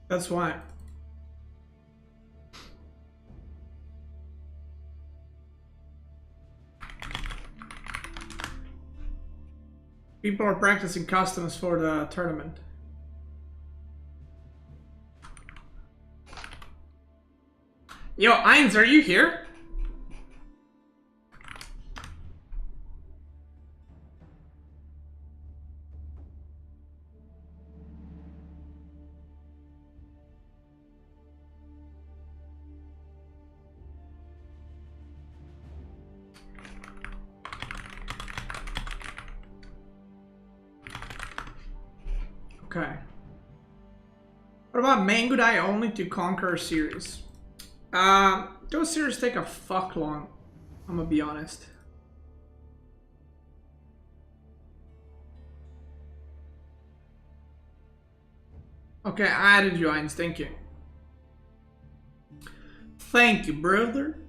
That's why. People are practicing customs for the tournament. Yo, Ainz, are you here? Okay. What about Mango Die only to conquer a series? Those series take a fuck long. I'm gonna be honest. Okay, I added you, Ainz. Thank you. Thank you, brother.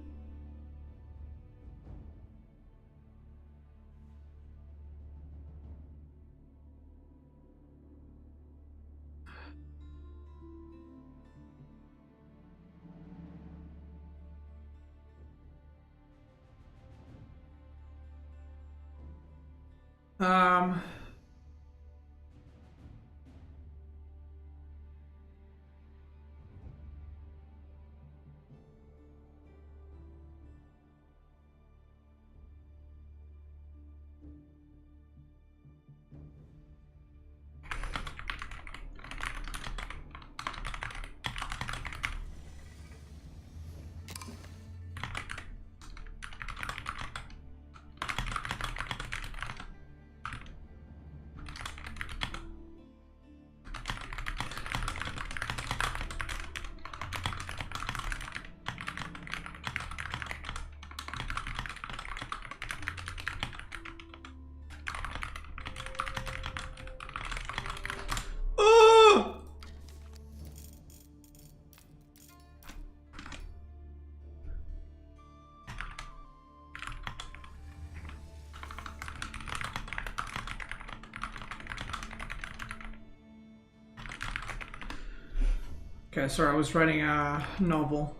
Okay, sorry, I was writing a novel.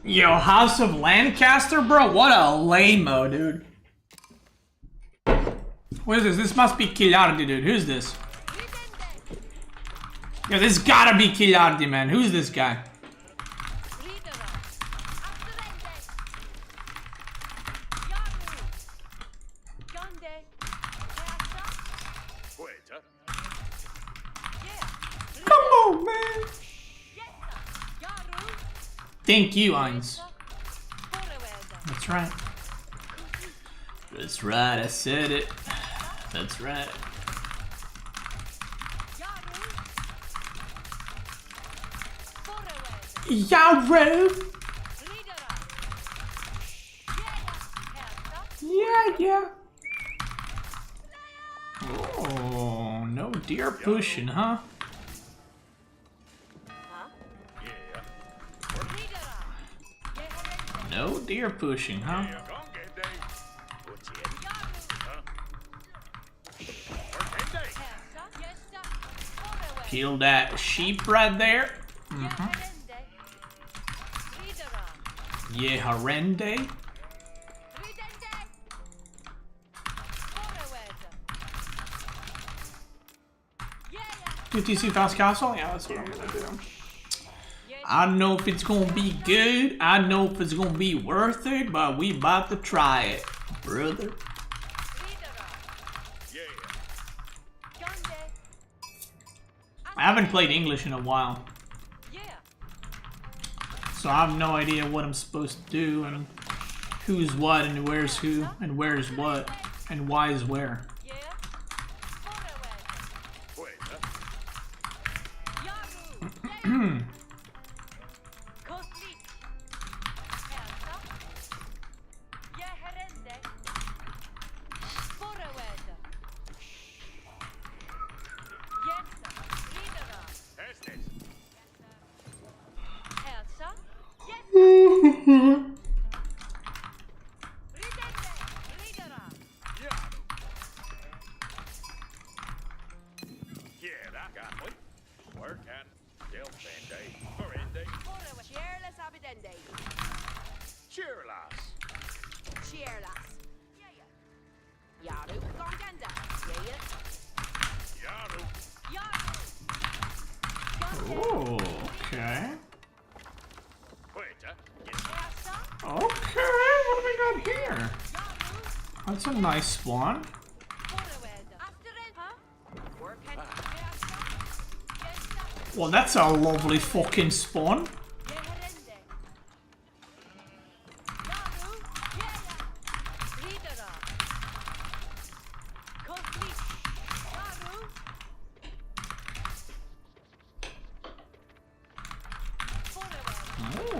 Yo, House of Lancaster, bro? What a lame-o, dude. What is this? This must be Killjardi, dude. Who's this? Yo, this gotta be Killjardi, man. Who's this guy? Come on, man. Thank you, Ainz. That's right. That's right, I said it. That's right. Yarrow! Yeah. Oh, no deer pushing, huh? No deer pushing, huh? Kill that sheep right there. Yeah, horrende. 2TC Fast Castle? Yeah, that's what I'm gonna do. I don't know if it's gonna be good. I know if it's gonna be worth it, but we about to try it, brother. I haven't played English in a while, so I have no idea what I'm supposed to do and who's what and where's who and where's what and why is where. Oh, okay. Okay, what do we got here? That's a nice spawn. Well, that's a lovely fucking spawn.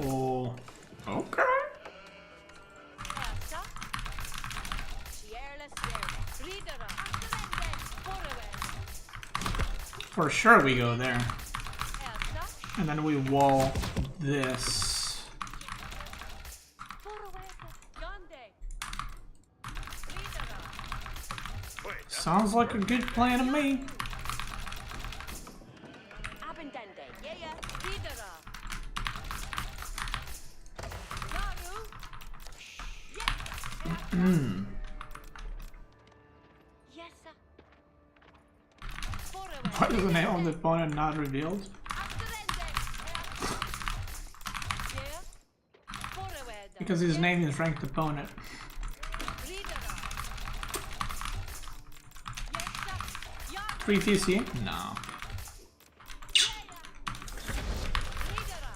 Oh, okay. For sure we go there. And then we wall this. Sounds like a good plan to me. Why is the name of the opponent not revealed? Because his name is ranked opponent. Free TC? No.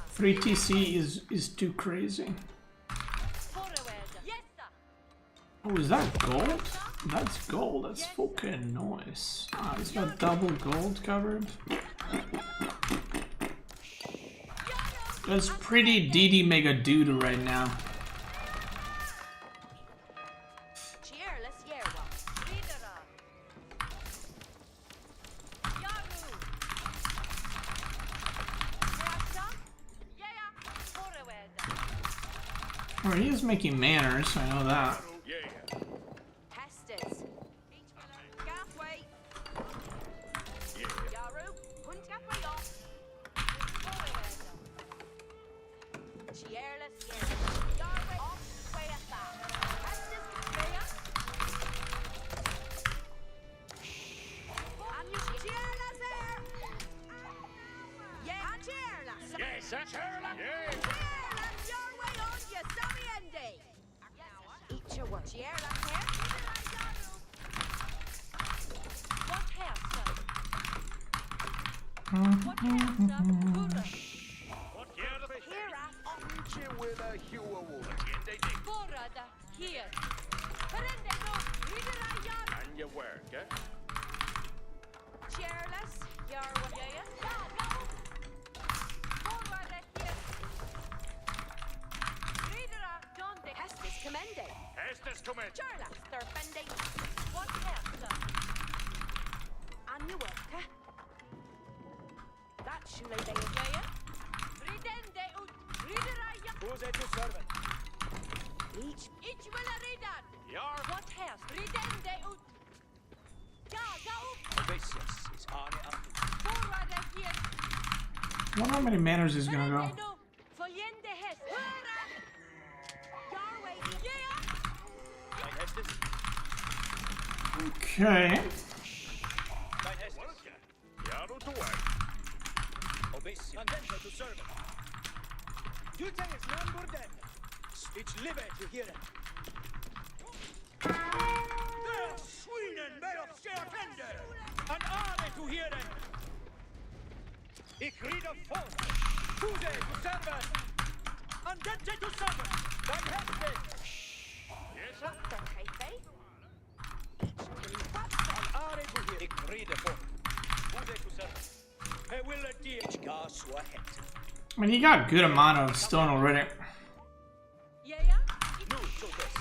3 TC is too crazy. Oh, is that gold? That's gold, that's fucking nice. Ah, he's got double gold covered. That's pretty DD Mega Doodle right now. Oh, he is making manners, I know that. I wonder how many manners he's gonna go. Okay. Jaru tuai. Obessi. Andente to serve. Jute is non burden. Speech live to hear it. Der Schweinen may of Scherfende. And are to hear it. Ich read of force. Fude to serve. Andente to serve. Dann helft it. Yes, sir. Ik read of force. Fude to serve. Hey, will it deal? Ich gas ahead. I mean, he got a good amount of stone already. Nu, Tulkes.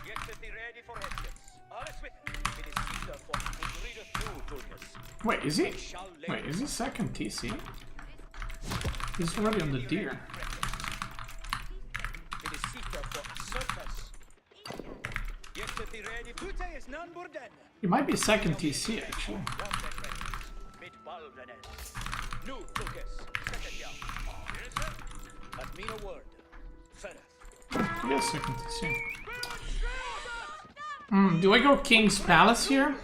Get ready for headless. Alles with it is Caesar for read of nu, Tulkes. Wait, is he? Wait, is he second TC? He's already on the deer. It is Caesar for surface. Get ready. Tute is non burden. He might be second TC actually. Mit Baldenes. Nu, Tulkes. Second ya. Yes, sir. But mean a word. Ferret. He is second TC. Do I go King's Palace here?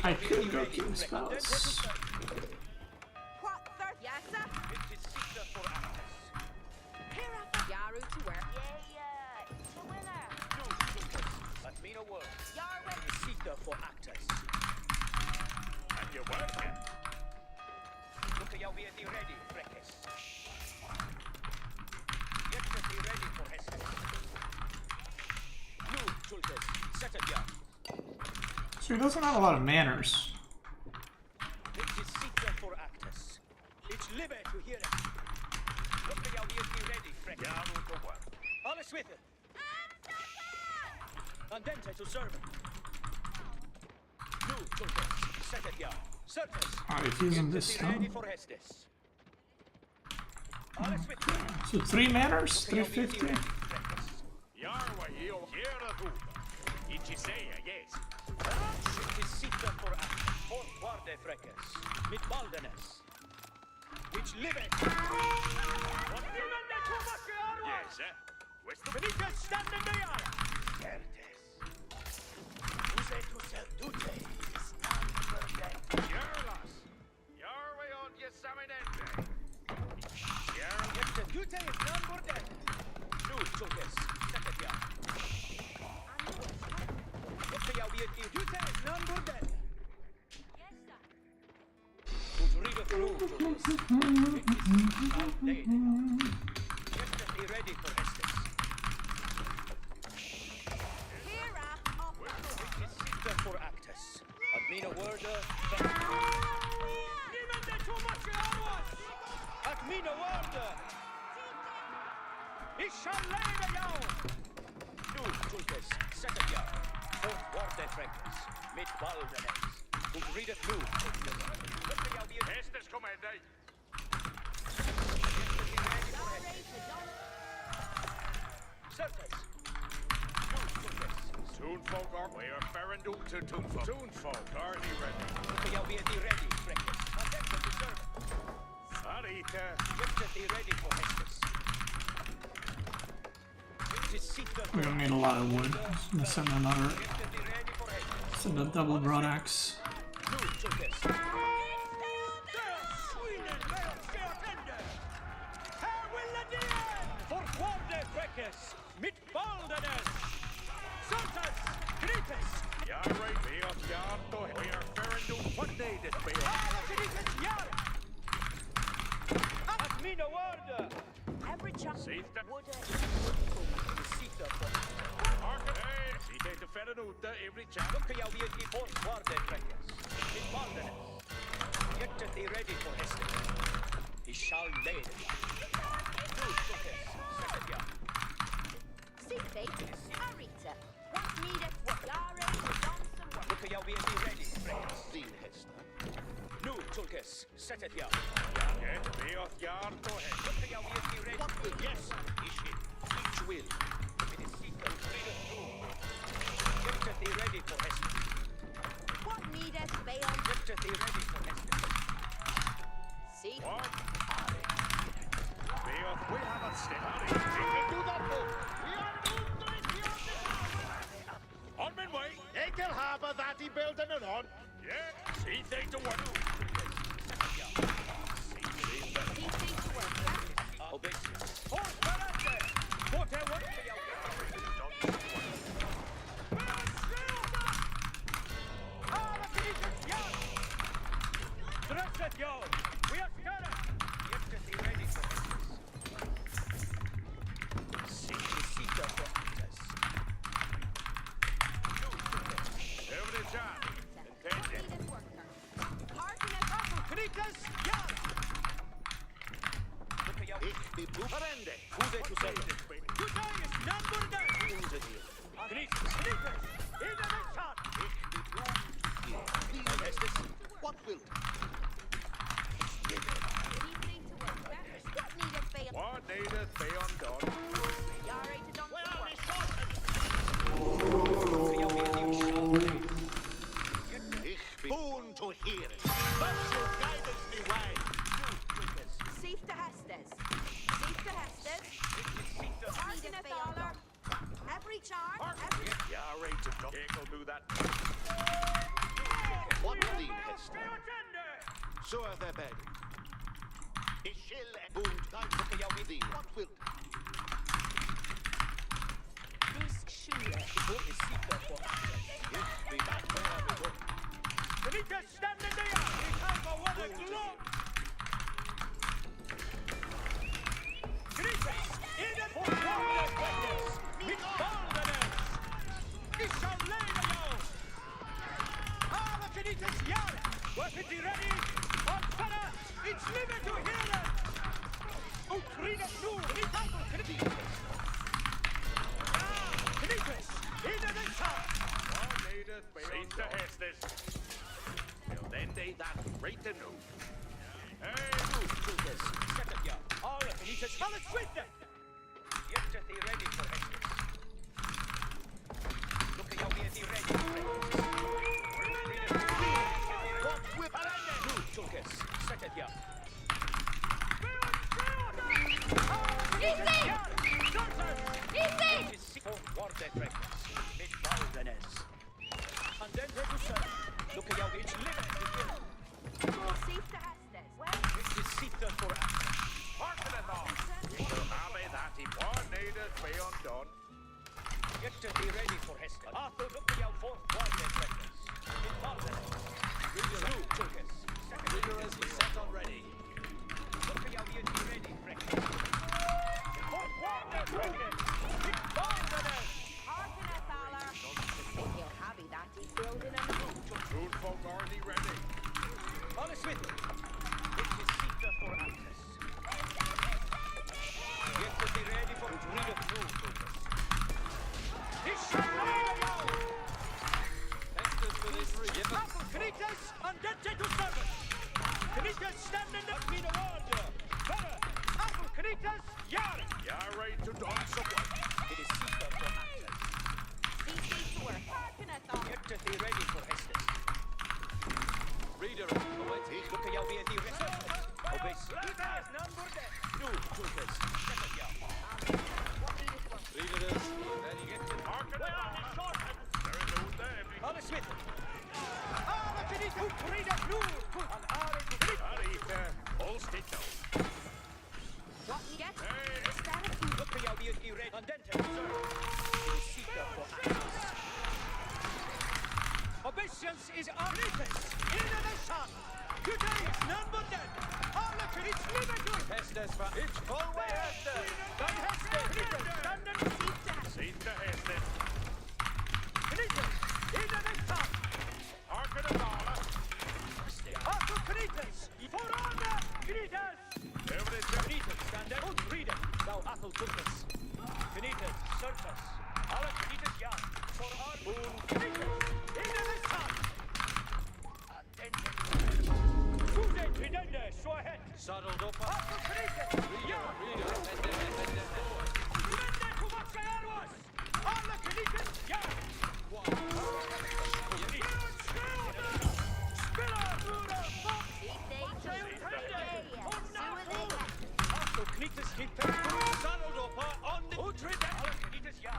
I could go King's Palace. So he doesn't have a lot of manners. Alright, he's using this stone. So 3 manners? 350? Mit Baldenes. Which live it. Yes, sir. Where's the Benita stand in the yard? Certes. Use to sell duty. Yarlas. Your way on Yesaminente. Yarl. If the duty is non burden. No, Chokes. Second yard. If the duty is non burden. Ready for Estes. For Actus. Admina Worda. Admina Worda. Ich shall lay the yaw. Nu, Tulkes, second yard. Fourth Worda Frankers. Mit Baldenes. Und readeth nu. Estes commande. Surface. Toonfolk are we are Farandul to Toonfolk. Toonfolk are he ready? You'll be ready, Breakfast. Not that to serve. Sarita. Get ready for Hestus. We're gonna need a lot of wood. I'm gonna send another. Send a double broad axe. Mit Baldenes! Santas! Grites! Ja, right, we are Yarto. We are Ferrando. What day this be? Grites, Yar! Admina Warda! Every chunk would Sita for Hey, Sita to Ferranuta every chunk. Look, I'll be at the fourth Warda, Breakfast. Mit Baldenes. Get the ready for Heston. He shall lay it. Good, second yard. Arita, what needeth what Yare is on some work. Look, you'll be ready, friends. Dean Hester. Nu, Tulkes, set it yard. Get me off yard to head. Look, you'll be ready. What will? Yes, Ishi. Each will. It is secret, freedom through. Get thee ready for Hester. What needeth Bayon? Get thee ready for Hester. See? What? Bayon, we have a step. Take it to the boat. On my way. that he built Anotand? Yeah, see thing to work. We are scared. Ready for Every job. Ich bin Bucherende. Fude to say this, baby. You say it's number down. Fude here. In the next shot. What will? What needed be undone? Ich bin born to hear it. But your guidance be wise. Safe to Hestes. Safe to Hestes. Every charge. Every... Yeah, right to dump. I'll do that. What will he Hester? So are they bed. Ich shall boom time to be with thee. What will? This shooter. What is secret for? Yes, be back where I go. Benita, stand in there! We have a what a globe! Benita, in the forward practice! Mit Voldemort! Ich shall lay the low! Ah, Benita's yard! Weapons ready! On fire! It's limit to hear it! Oh, Trina, no! Benita, Benita! Ah, Benita! In the next shot! Seems to Hestes. Well, then they that right to know. Hey, move to this. Second yard. All right, Benita, spell it with them. Get to the ready for Hestes. Look at how we are ready for Hestes. What whip? Move to this. Second yard. Easy! Easy! Vortex. Mit Baldenes. And then they to serve. Look at how it's living. Safe to Hestes. This is Sita for us. Hearken it all. Have that he was needed be undone. Get to be ready for Heston. Arthur, look at how fourth Vortex breakers. In Baldenes. Rigorous. Rigorous is set on ready. Look at how he is ready, breakers. Fourth Vortex breakers. In Baldenes. Hearken it, Thaler. He'll have that. He's building a Food folk already ready. Honest with it. This is Sita for access. Get to be ready for rid of new focus. This shall lay go! Thanks for this region. Apple Canitas and Dente to service. Canitas standing up in the order. Better. Apple Canitas, yard. You're right to dodge someone. It is Sita for access. to work. Hearken it, Thaler. Get to be ready for Hestes. Reader, look at how we are the researchers. Obey. Number dead. No, troopers. Second yard. Readers, then you get to market. There is no there. Holly Smith. Ah, look at it. Reader, no. And all stick down. What you get? Hey. Is that a Look at how we are the red. And then sir. Seeker for access. Obeisance is Arnitas. Innovation. Today is none but dead. All of it is limited. Hestes for it's full way Hestes. Then Hestes. Stand and seat to Hestes. Canitas. Innovation. Harken and Dala. Arthur Canitas. For honor. Canitas. Canitas. Stand and read it. Thou Athel Tuckus. Canitas. Surface. All of Canitas yard. For our moon. Canitas. Saddled up.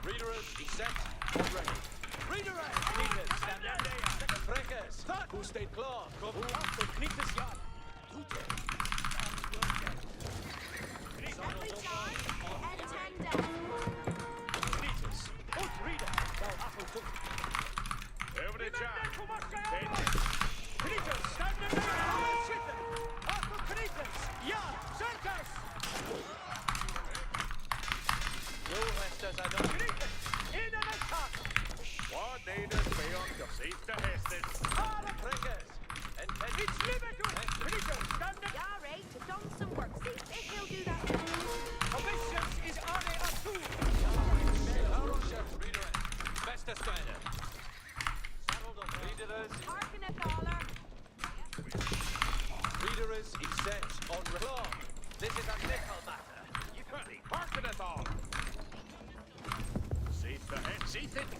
Reader is set already. Reader, stand down there. Stay klar. Kom upp och knyttes jag. Every charge and 10 death. Knyttes. Och rida. Thou apple. Every charge. Knyttes. Stand in there. Sitten. Apple knyttes. Ja. Circus. Nu hästas är de. Knyttes. In and attack. What needed beyond the seat the hästes. Alla prickers. And it's limit to Knyttes. Stand in. Yare to done some work. See if he'll do that. Commissions is Arne Atu. Reader. Bästa stjärna. Readers. Harken a dollar. Readers is set on recall. This is a nickel matter. You can't hearken at all. See it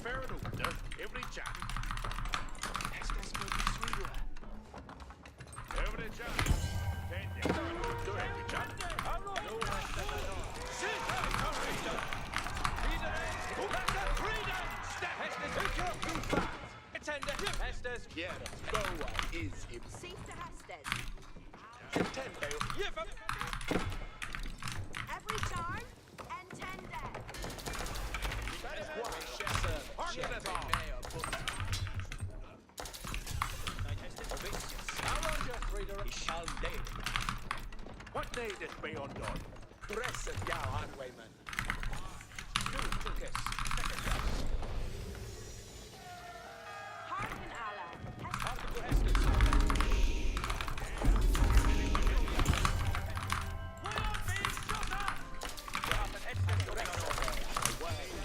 fair enough. Every chat. Every chat. Do every chat. Hästes Kjära Boa is im See to Hestes. Intende. Every charge and 10 death. Harken at all. What need is beyond done? Dress it, yow highwayman. Do Tukas. Harken Allah. Harken to Hestes.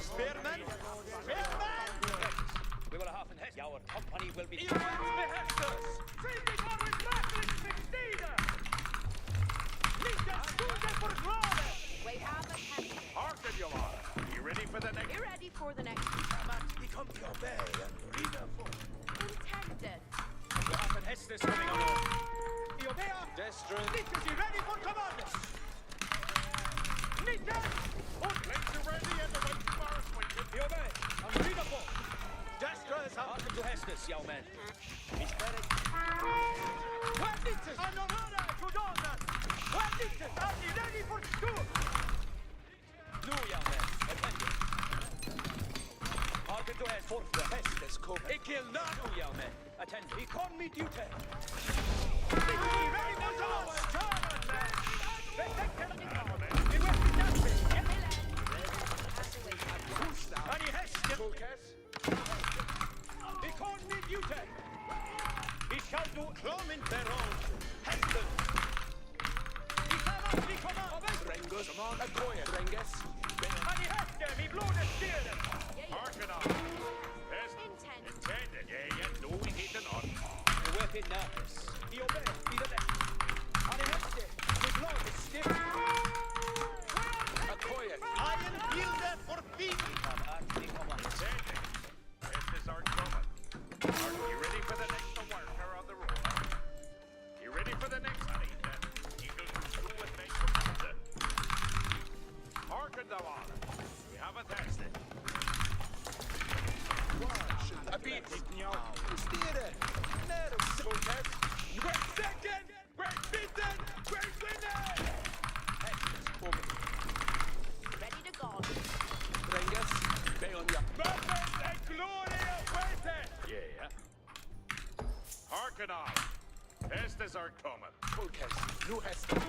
Spearman! We will have an Hestes. Our company will be... You want me Hestes! Friedrich har vi släppet med stiga! Lika skogen för graven! We have a penny. Harken, you are. You ready for the next... You're ready for the next We come to obey and read them for... intended. We have an Hestes coming along. You obey us! Destron. Nikas, you ready for commanders? Nikas! Und links are ready and the right fire swinging. You obey. I'm ready for... Destron is out. Harken to Hestes, young man. He's ready. Where Nikas? Anotand to Anotand! Where Nikas? Are you ready for school? Nu, young man. Attended. Harken to Hestes. For the Hestes come. Kill now, young man. Attend. He con me duty. Ready for Thomas! Thomas, man! And he has to focus. He con me duty. He shall do clommen thereon. Heston. He come on. Drengus, come on. Akoya, Drengus. And he has them. He blow the steer them. Harken on. Intended. Yeah, no, we hit the on. The weapon nervous. He obey. He the left. And he has them. He blow the steer. Akoya. Iron builder for beating. Intended. This is our coming. Are you ready for the next worker on the road? You ready for the next honey? Eagle to school with me. Harken the water. We have a tested. A beat. Steer it. Never focus. Great second. Great beaten. Great winner. Ready to go. Drengus. Be on ya. Perfect and gloria waited. Yeah. Harken on. Hestes are coming. Focus. Nu Hestes.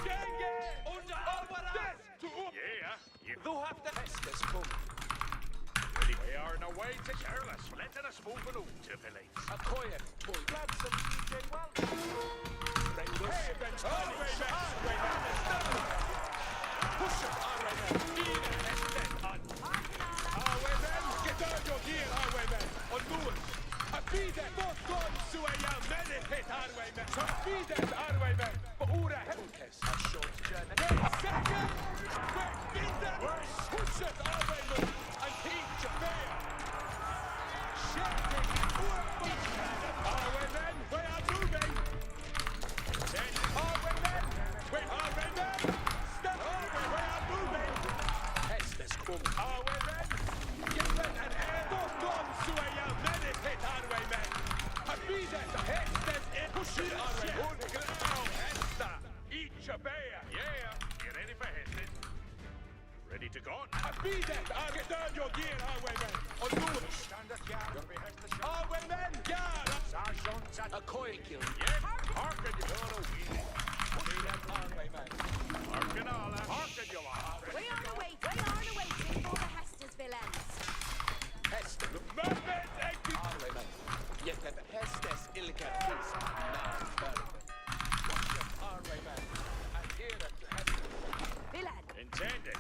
Gänge! Under Alvarez! Yeah. Du have the Hestes coming. We are on our way to careless. Letting us move along to police. A quiet boy. Grab some DJ Well. Drengus. Hey, bench. Push it, Highwayman. Even Hestes on. Highwayman. Get out your gear, Highwayman. On Lewis. A feed that. Both guns to a young man hit Highwayman. A feed that, Highwayman. But all that Hellcase. A short journey. Second. Quick, beat that. Push it, Highwayman. And teach your fair. Shouting. Highwayman. We are moving. Highwayman. We are moving. Step over. We are moving. Hestes coming. Highwayman. Get ready and air. Both guns to a young man hit Highwayman. A feed that. Head. Gear, highwaymen! On board! Standard yard! Highwaymen! Yard! Sergeant at a coil kill. Yeah? Harken you all a wheelie. See them highwaymen. Harken all that. Harken you all. We are awaiting for the Hester's villains. Hester. Movement! Highwaymen. Yet that Hestes illicat is non-burn. Highwaymen. And here at the Hester. Villain. Intended.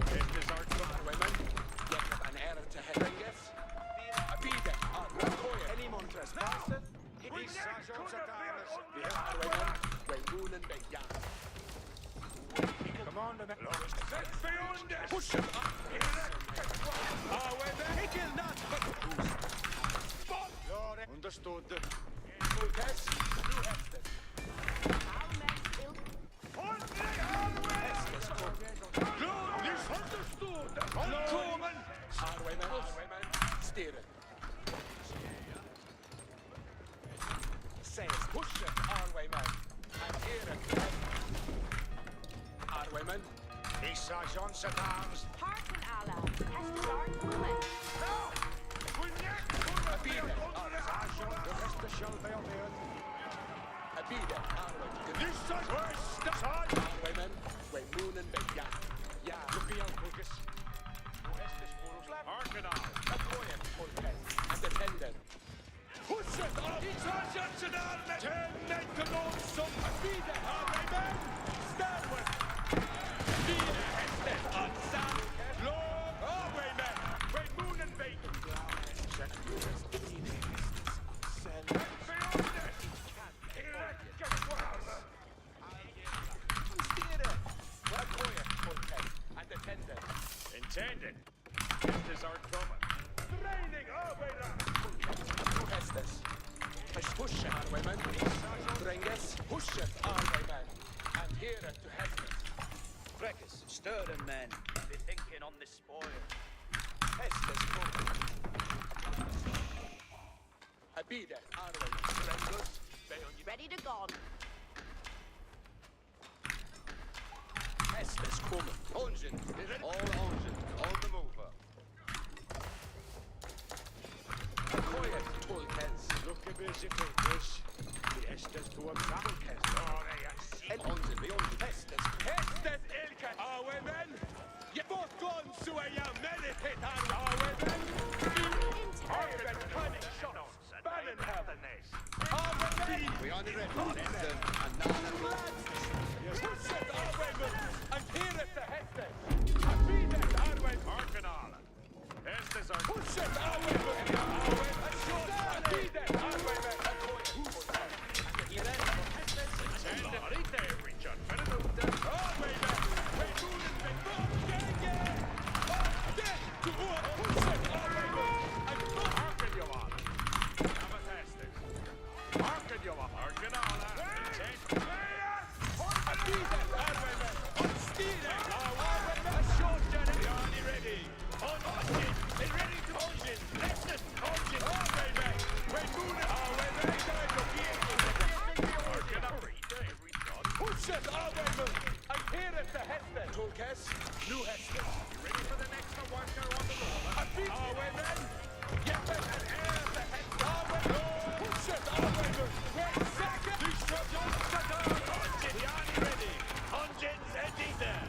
Hester's our highwaymen. Yet that an error to Hedringes. A bide. A coil. Any montres. Fasten. It is Sergeant Satanas. The highwaymen. Way moon and bay yard. Commander, set beyond us! Push him up! Highwaymen! He will not but boost! Spot! Understood. Vortex, you have this. Our men will This understood! Uncommon! Highwaymen, steer it. Says push it, highwaymen. And here it. Highwaymen. These sergeants at arms. hearken, Allah. Hester's our woman. No! We're not a beater. Sergeant, the rest of shall be on the earth. A beater, highwaymen. This is worse, the sergeant. Highwaymen, way moon and bay, yeah. Yeah, look beyond focus. Hearken all. A coin, Vortex, and attendant. Push it up! Sergeants and arms! 10 men come on, some. A beater, highwaymen. Starboard. Beater, Hester, on sound. Long, highwaymen. Way moon and bay. Check the rest of the send. Beyond this! Get worse! Steer! A coin, Vortex, and attendant. Intended. Hester's our trauma. Training, highwaymen. Who has this? Push it, highwaymen. Drenges, push it, highwaymen. And here to Hester. Freckers, stir them, men. Be thinking on the spoil. Hester's coming. A beater, highwaymen. Drenges, bay on you. Ready to gone. Hester's coming. Engine, all engine, on the mover. Quiet, Tolkens. Look at busy papers. The Estes to a travel cast. Oh, they are sick. Engine, the engine. Hestes ilken. Highwaymen. You both gone to a young meditate on highwaymen. Highwaymen, cunning shots. Bannon have the nest. Highwaymen. We are the red. Hester, Anotand. Push it, highwaymen. And here at the Hestes. A beat it, highwaymen. Hearken all. Hestes are Push it, highwaymen. Highwaymen. A shot. A beat it, highwaymen. A coin. Rita every John. Venuta. Highwaymen. Way moving, they both gang. Dead to war. Push it, highwaymen. And both. Hearken you all. Have a Hestes. Hearken you all. Hearken all. A beat it, highwaymen. On steer it, highwaymen. A shot, Jenny. Killjardi ready. On engine. They ready to engine. Listen. Engine. Highwaymen. Way moving, highwaymen. Hearken up. Rita every John. Push it, highwaymen. And here at the Hester. Tolkes, new Hester. You ready for the next worker on the roller? A beat, highwaymen. Yeppen and air at the Hester. Highwaymen. Push it, highwaymen. Wait, second. These shots on Engine. Killjardi ready. Engines ready there.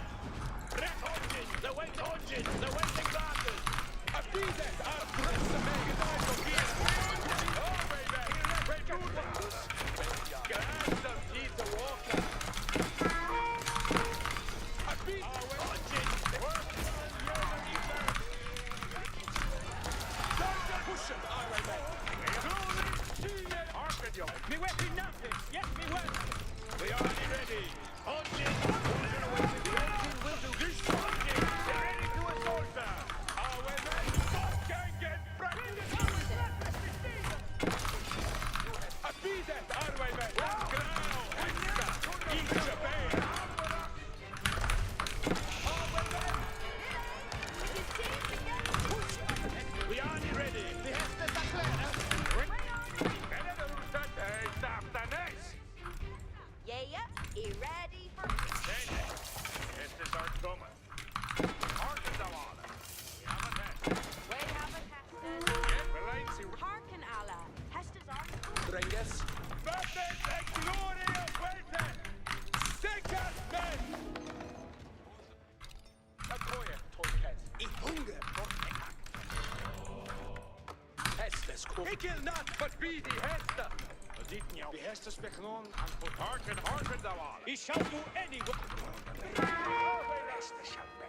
Red engine. The wait engine. The waiting glasses. A beat it. Our press the mechanized of here. Highwaymen. Way moving. Gas them teeth to walker. A beat. Engine. Push it, highwaymen. Hearken you. Me weapon nothing. Yes, me weapon. Killjardi ready. Engine. The engine will do this. Engine. They're ready to assault her. Highwaymen. Stop gang. Practice. A beat it, highwaymen. Growl. Hester. Eat your bear. Highwaymen. We are ready. The Hester's are clear. Venuta. Stop the nest. Yeah, he ready for... Send Hestes kom. Ik wil not, but be the Hester. Dit niet. Die Hestes beknon. Harken, harken daar aan. He shall do anyone.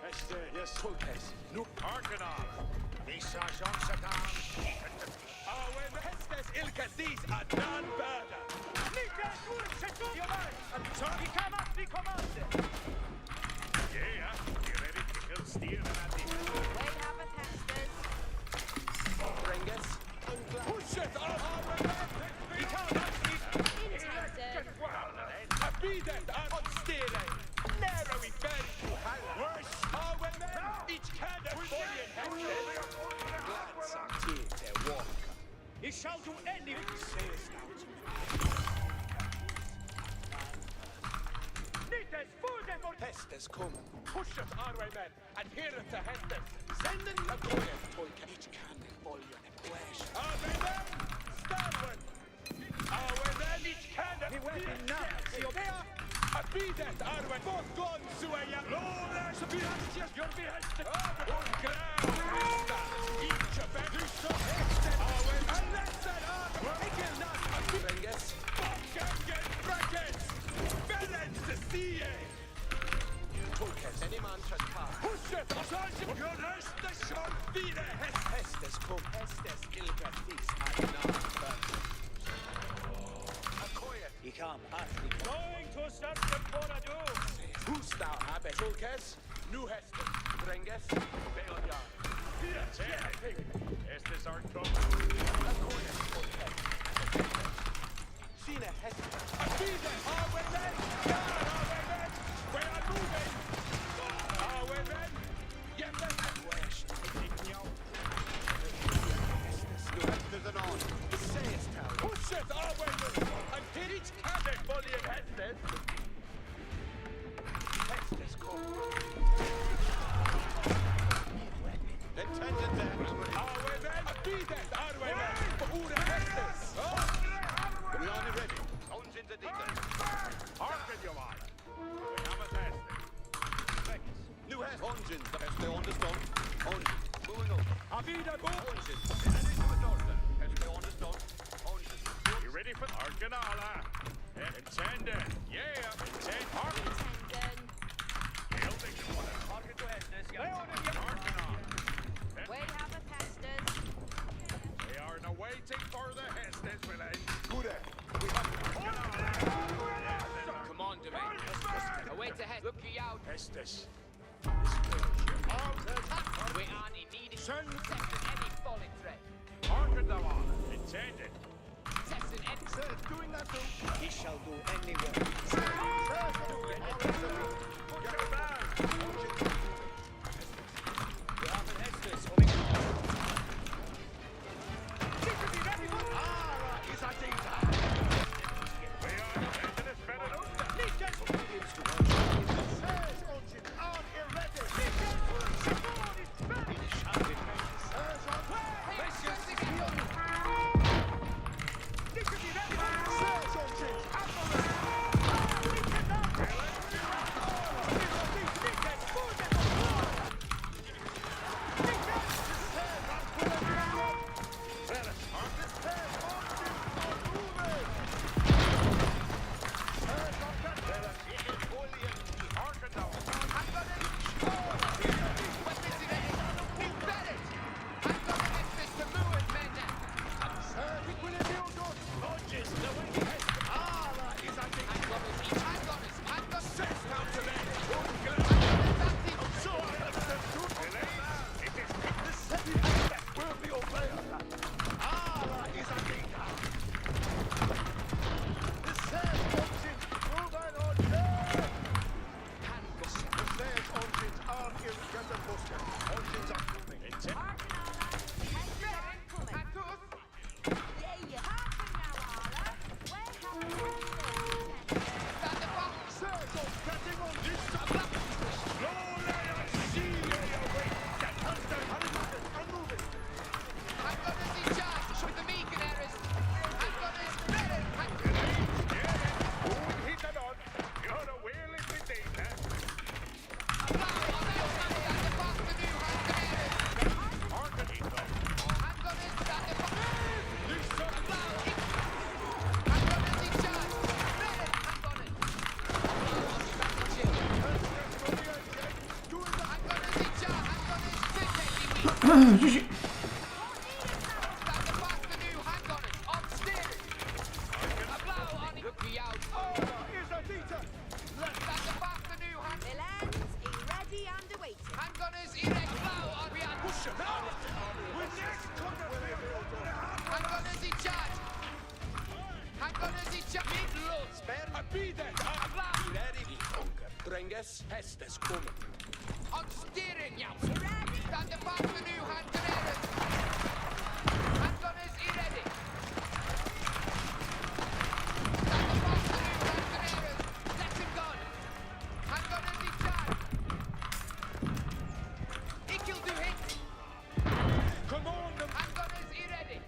Heste, yes, Voltes. Nu harken aan. Die sergeant Satan. When Hestes ilka these are none better. Nika, check up your mind. So he cannot be commanded. Yeah, you ready to kill Steer and Andy? Wait, have a testers. Bringus. Push it on our He cannot be. Intended. Be that unsteering. Narrow we bury to hell. Worse. When each cannon fully in Hestes. Glance and take their walk. He shall do anything. Sayest thou to me? Nites, food and more. Hestes kom. Push it our way, men, and hear it to Hestes. Senden a koe. Tolka. Each cannon bolja en flash. Away then, starboard. Away then, each cannon. He went in now. See you there. Be that our way. Both guns, Suaya. Lord, be Hestes. You're be Hestes. On ground. Each of them. Do so Hestes. Away. And let's set up. I kill not. Bringus. Get brackets. Balance to see ye. Tolkas. Any man trespass. Push it. Sergeant. Your Hestes shall be the Hestes. Hestes kom. Hestes ilka these are not. A koe. He come. Going to start the Borado. Who's thou habe? Tolkas. New Hestes. Bringus. Bailjar. Estes are trouble. A koe. Tolkas. Sine Hestes. Be there. Away then. Away then. We are moving. Away then. Yes, then. Flash. Nu Hestes and on. Sayest thou. Push it away then. And hit each cannon volley of Hestes. Hestes kom. Intended there. Away then. Be there. Away then. For Ura Hestes. We are ready. Owns into detail. Harken, you are. We have a test. Nu Hestes. Ongen. Hestes understand. Ongen. Moving up. Avida go. Ongen. Heading to the north. Hestes understand. Ongen. You ready for Arkanala? Intended. Yeah, intend. Harken. Intended. Building you want to Harken to Hestes. harken on. Wait, have a testers. They are now waiting for the Hestes village. Gure. We have Come on, Devane. Away to head. Look you out. Hestes. We aren't in need of testing any falling threat. Harken thou on. Intended. Testing any. Sir, doing that too. He shall do anywhere. Put your back. We have an Hestes coming in. Is that data? We are into this better. Dränges, hästes kommer. On steering, ja. Stand the back the new hand grenades. Handgunners, you ready? Stand the back the new hand grenades. Second gun. Handgunners in charge. Ich will do hit. Come on, the Handgunners, you ready?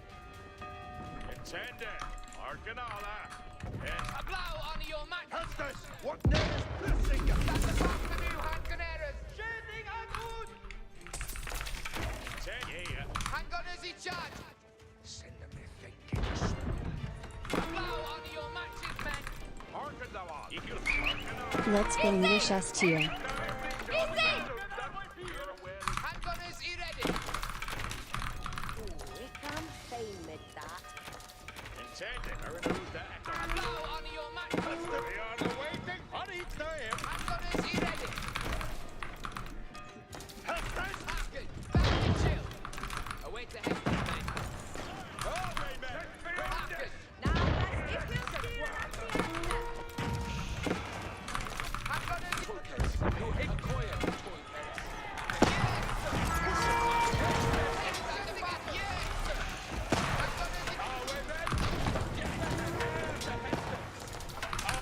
intended. Arcanala. A blow on your match. Hästes, what name is pressing? Stand the back the new hand grenades. Shooting on wood. Yeah. Handgunners in charge. Send them a thinking. A blow on your matches, men. Arcanala. Arcanala. Let's go English S tier. Handgunners, you ready? We can fame with that. Intended. I know that. A blow on your matches. We are the waiting. On each time. Handgunners, you ready? Hästes. Good. Back to chill. Await the head, men. Oh, amen. Good. Now let's if we'll steer at the end. Handgunners, You hit Koya. stand the back, yes. Handgunners,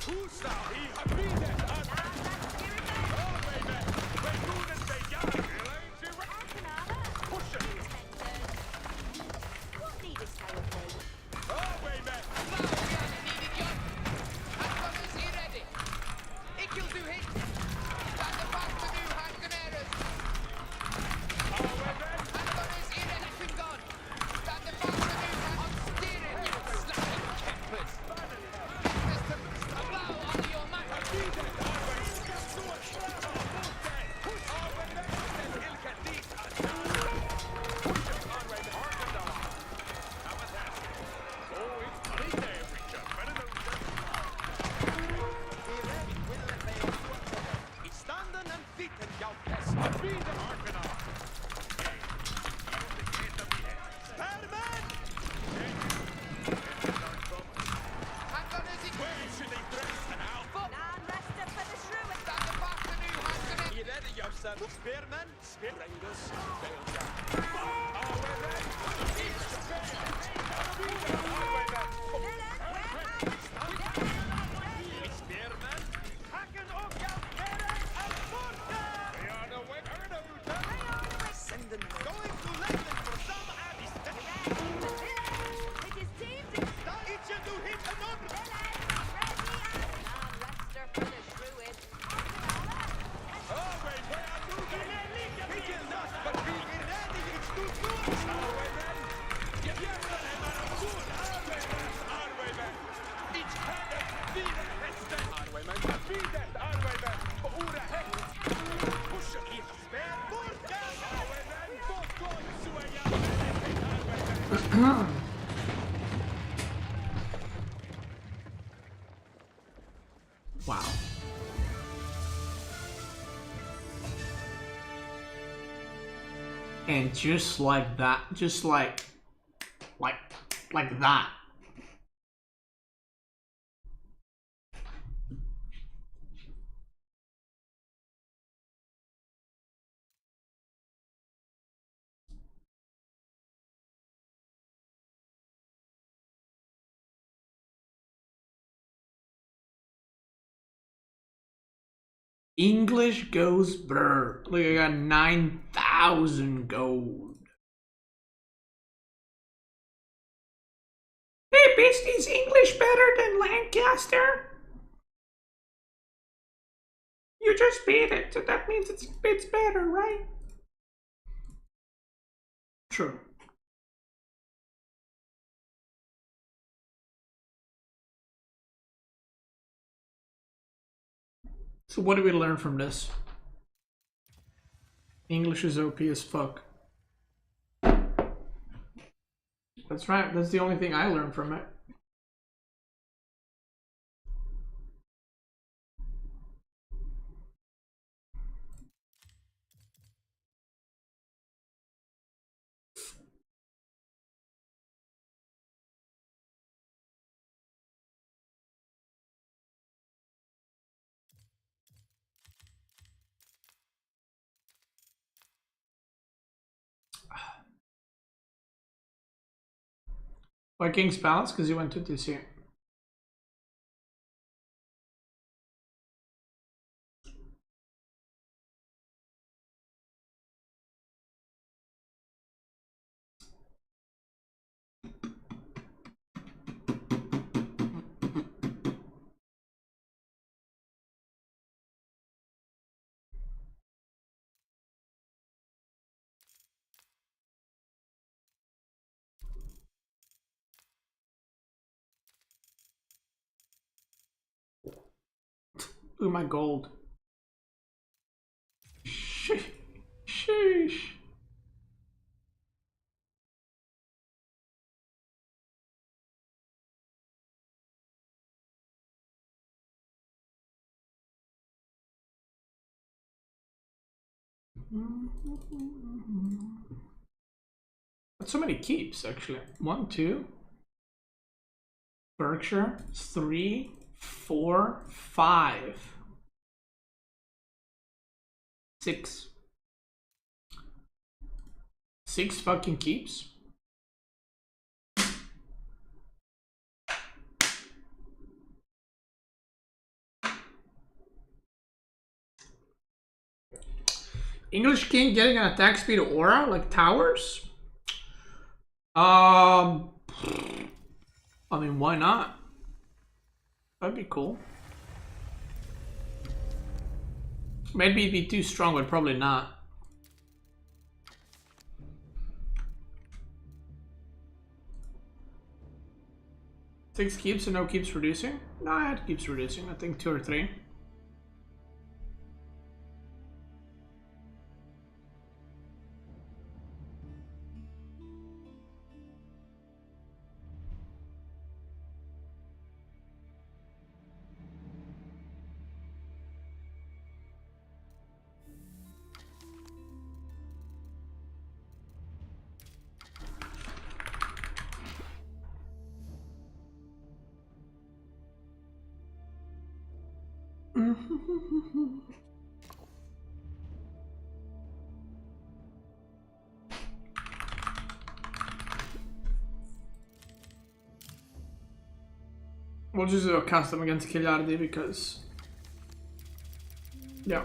Who's now? He has been there. Now let's steer it back. Oh, amen. When Lunan say young, push it. What need is powerful? Oh, amen. blow, we haven't needed you. Handgunners, you ready? Ich will do hit. Stand the back to new hand grenades. Oh, amen. Handgunners, you ready? Second gun. Stand the back to new hand. On steering, you slapping keppers. A blow on your match. Handgunners, you Now rest up for the shrew. stand the back to new hand grenades. Spearman, Spearangers, Spearman, Hacken of Galteres and Vortex! We are the winner of Send them going to London for some addis. It is team to Each to hit another. Now rest up for the shrew. Oh, wait, where are you? He kills us, but we in any it's too good. Oh, wait, man. Yeah, good. Arwayman. Each hand of Vida Hester. Arwayman. Vida Arwayman. Ora Hest. Push it. Spare Vortex. Arwayman. Both going to a young. Wow. And just like that, just like that. English goes brr. Look, I got 9,000 gold. Hey, Beasty's English better than Lancaster? You just beat it, so that means it's better, right? True. So what do we learn from this? English is OP as fuck. That's right. That's the only thing I learned from it. Why King's Palace? Because he went to TC. Look at my gold. Sheesh. That's so many keeps, actually. 1, 2. Berkshire. 3, 4, 5. 6. 6 fucking keeps. English King getting an attack speed aura like towers? I mean, why not? That'd be cool. Maybe it'd be too strong, but probably not. Six keeps and no keeps reducing? No, it keeps reducing. I think 2 or 3. We'll just do a custom against Killjardi because... yeah.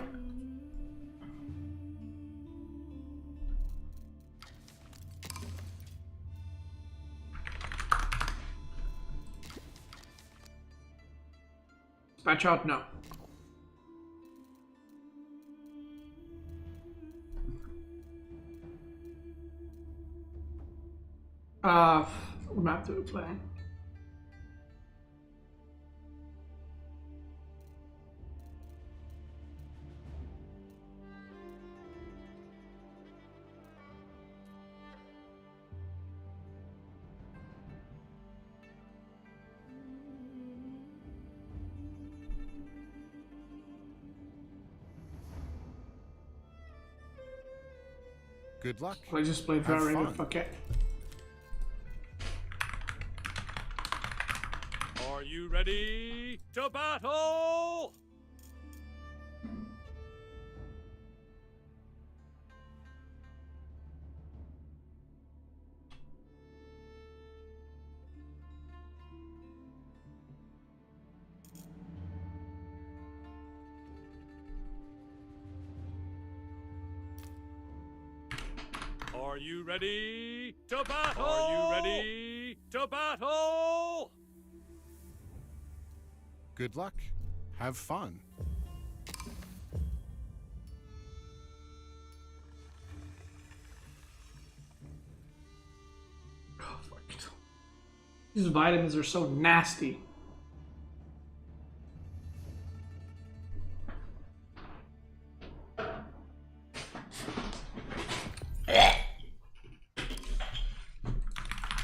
Patch out? No. What map do we play? Good luck. I just played very good. Okay. Are you ready to battle? Are you ready to battle? Are you ready to battle? Good luck. Have fun. Oh, fuck. These vitamins are so nasty.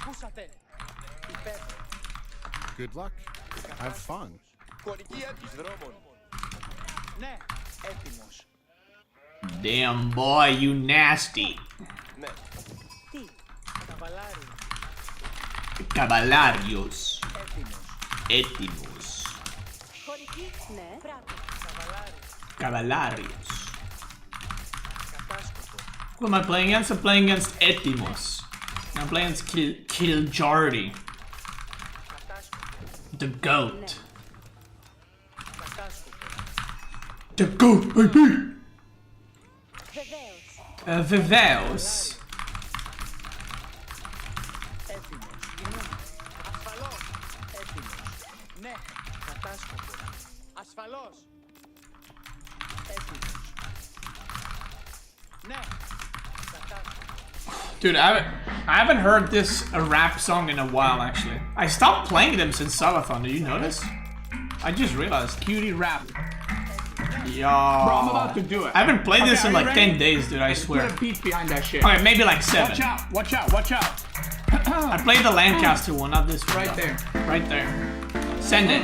Ακούσατε. Υπέροχο. Good luck. Have fun. Χωρική έντυπωση δρόμων. Ναι, έτοιμος. Damn boy, you nasty. Ναι. Τι, καβαλάρι. Cabalarios. Έτοιμος. Έτοιμος. Χωρική, ναι, πράγμα. Καβαλάρι. Cabalarios. Κατάσκοπο. Who am I playing against? I'm playing against Etimos. I'm playing against Killjardi. Κατάσκοπο. The goat. Κατάσκοπο. The goat, baby! Βεβαίως. Vivels. Έτοιμος. Κινούμε. Ασφαλώς. Έτοιμος. Ναι, κατάσκοπο. Ασφαλώς. Έτοιμος. Ναι, κατάσκοπο. Dude, I haven't heard this a rap song in a while, actually. I stopped playing them since Subathon, did you notice? I just realized. Cutie rap. Yo. Bro, I'm about to do it. I haven't played this in are like you 10 ready? days, dude, I swear. Put a beat behind that shit. Okay, maybe like 7. Watch out, watch out, watch out. I played the Lancaster one, not this one. Right though. there. Right there. Send it.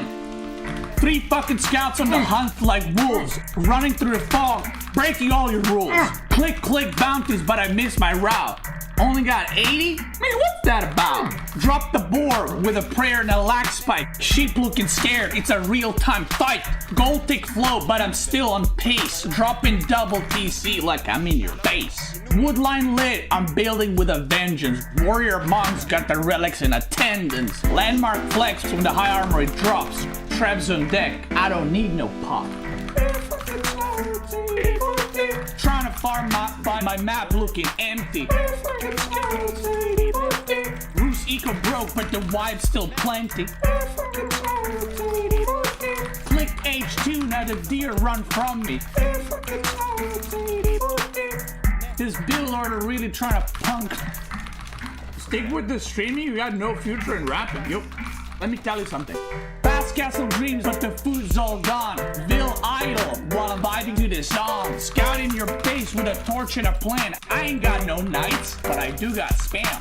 3 fucking scouts on the hunt like wolves, running through the fog, breaking all your rules. Click, click bounties, but I missed my route. Only got 80? Man, what's that about? Drop the board with a prayer and a lag spike. Sheep looking scared, it's a real-time fight. Gold tick flow, but I'm still on pace. Dropping double TC like I'm in your base. Woodline lit, I'm building with a vengeance. Warrior monks got the relics in attendance. Landmark flex when the high armory drops. Trebs on deck, I don't need no pop. Trying to farm my map looking empty. Roos eco broke, but the wibe's still plenty. Click H2, now the deer run from me. This build order really trying to punk. Stick with the streaming, you got no future in rapping. Yup. Let me tell you something. Fast castle dreams, but the food's all gone. Vil idle while I'm vibing to this song. Scouting your base with a torch and a plan. I ain't got no knights, but I do got spam.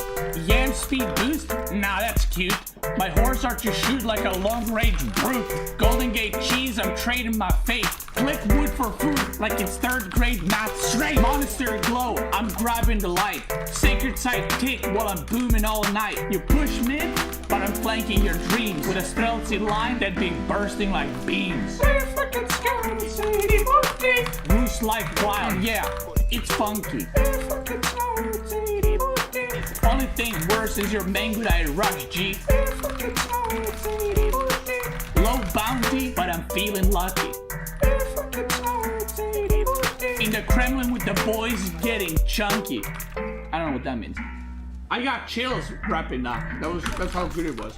Yam speed boost? Nah, that's cute. My horse archer shoot like a long-range brute. Golden Gate cheese, I'm trading my fate. Click wood for food like it's 3rd grade math straight. Monastery glow, I'm grabbing the light. Sacred site tick while I'm booming all night. You push mid, but I'm flanking your dreams with a stealthy line that be bursting like beams. Roos like wild, yeah, it's funky. Only thing worse is your Mangudai rush, G. Low bounty, but I'm feeling lucky. In the Kremlin with the boys getting chunky. I don't know what that means. I got chills rapping that. That's how good it was.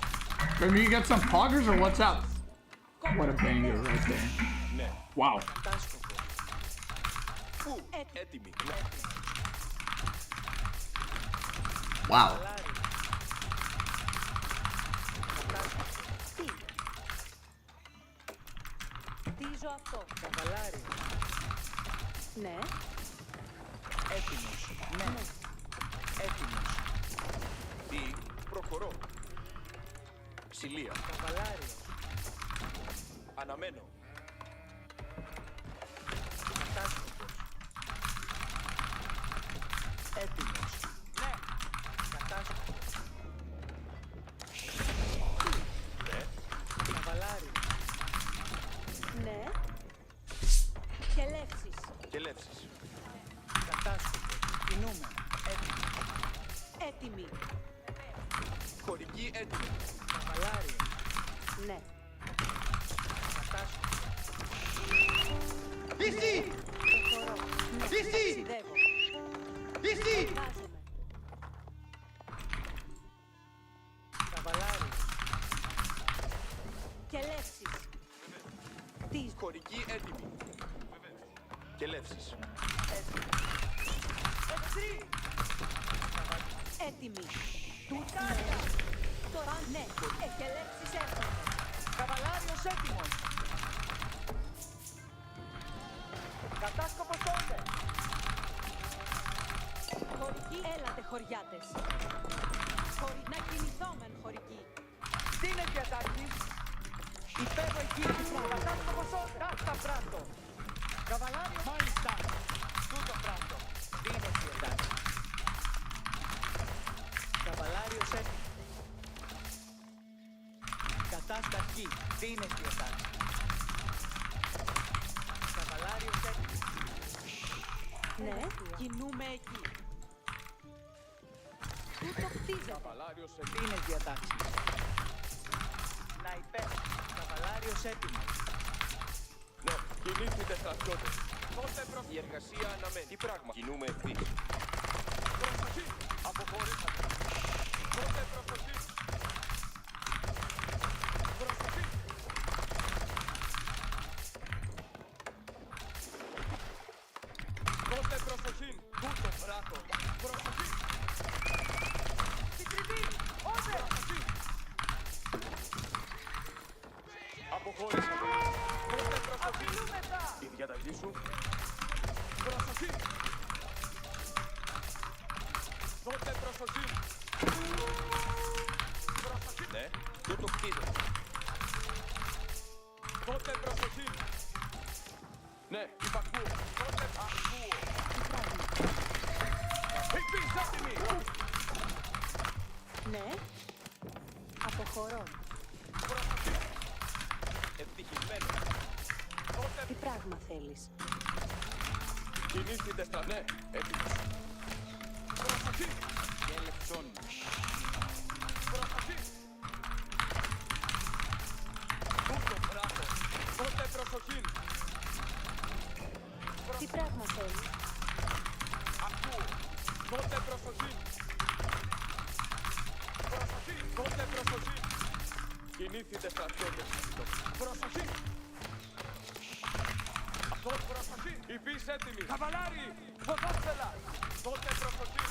Can you get some poggers or what's up? What a banger right there. Wow. Έτοιμοι. Wow. Τι ζω αυτό. Καβαλάρι. Ναι. Έτοιμος. Ναι. Έτοιμος. Τι, προχωρώ. Ξυλία. Καβαλάρι. Αναμένω. Κατάσκοπος. Έτοιμος. Ναι. Κατάσκοπος. Καβαλάρι. Ναι. Και λέξεις. Και λεύσεις. Κατάσκοπος. Κινούμε. Έτοιμοι. Έτοιμοι. Χωρική έτοιμη. Καβαλάρι. Ναι. Κατάσκοπος. Beasty! Προχωρώ. Ναι. Beasty! Ταξιδεύω. Beasty! Βγάζομαι. Καβαλάρι. Και λέξεις. Τι ζω. Χωρική έτοιμη. Και λεύσεις. Έτοιμοι. Τούτα. Τώρα ναι. Και λέξεις έρχονται. Καβαλάριος έτοιμος. Κατάσκοπος τότε. Χωρική, έλατε χωριάτες. Να κινούμε. Υπέρω εκεί. Κατάστοχο σώμα. Κάστα πράτο. Καβαλάριο. Μάλιστα. Τούτο πράτο. Δίνεσαι εντάξει. Καβαλάριος έτοιμο. Κατάσταση. Δίνεσαι εντάξει. Καβαλάριος έτοιμο. Ναι, κινούμε εκεί. Τούτο χτίζεται. Καβαλάριος έτοιμο. Δίνες διατάξεις. Να υπέρ. Καβαλάριος έτοιμο. Ναι, κινήθητε στρατιώτες. Τότε προς η εργασία αναμένει. Τι πράγμα. Κινούμε ευθύς. Προσοχή. Αποχωρήσατε. Τότε προσοχή. Προσοχή. Τότε προσοχή. Τούτο βράτο. Προσοχή. Στην τριβή. Ότε. Προσοχή. Αποχώρησατε. Τότε προσοχή. Απειλούμεθα. Η διαταγή σου. Προσοχή. Τότε προσοχή. Προσοχή. Ναι, τούτο κτίδο. Τότε προσοχή. Ναι, υπακούω. Τότε ακούω. Εκπίς έτοιμοι. Ναι, αποχωρώ. Προσοχή. Ευτυχισμένο. Τότε Τι πράγμα θέλεις? κινήθητε στρατέ. Έτοιμος. Προσοχή. Και ελευθόν. Προσοχή. Τούτο βράδο. Τότε προσοχή. Τι πράγμα θέλεις? Ακούω. Τότε προσοχή. Προσοχή. Τότε προσοχή. Κινήθητε στρατιώτες. Προσοχή. Αυτό προσοχή. Υπείς έτοιμοι. Καβαλάρι. Ποδόφθελα. Τότε προσοχή.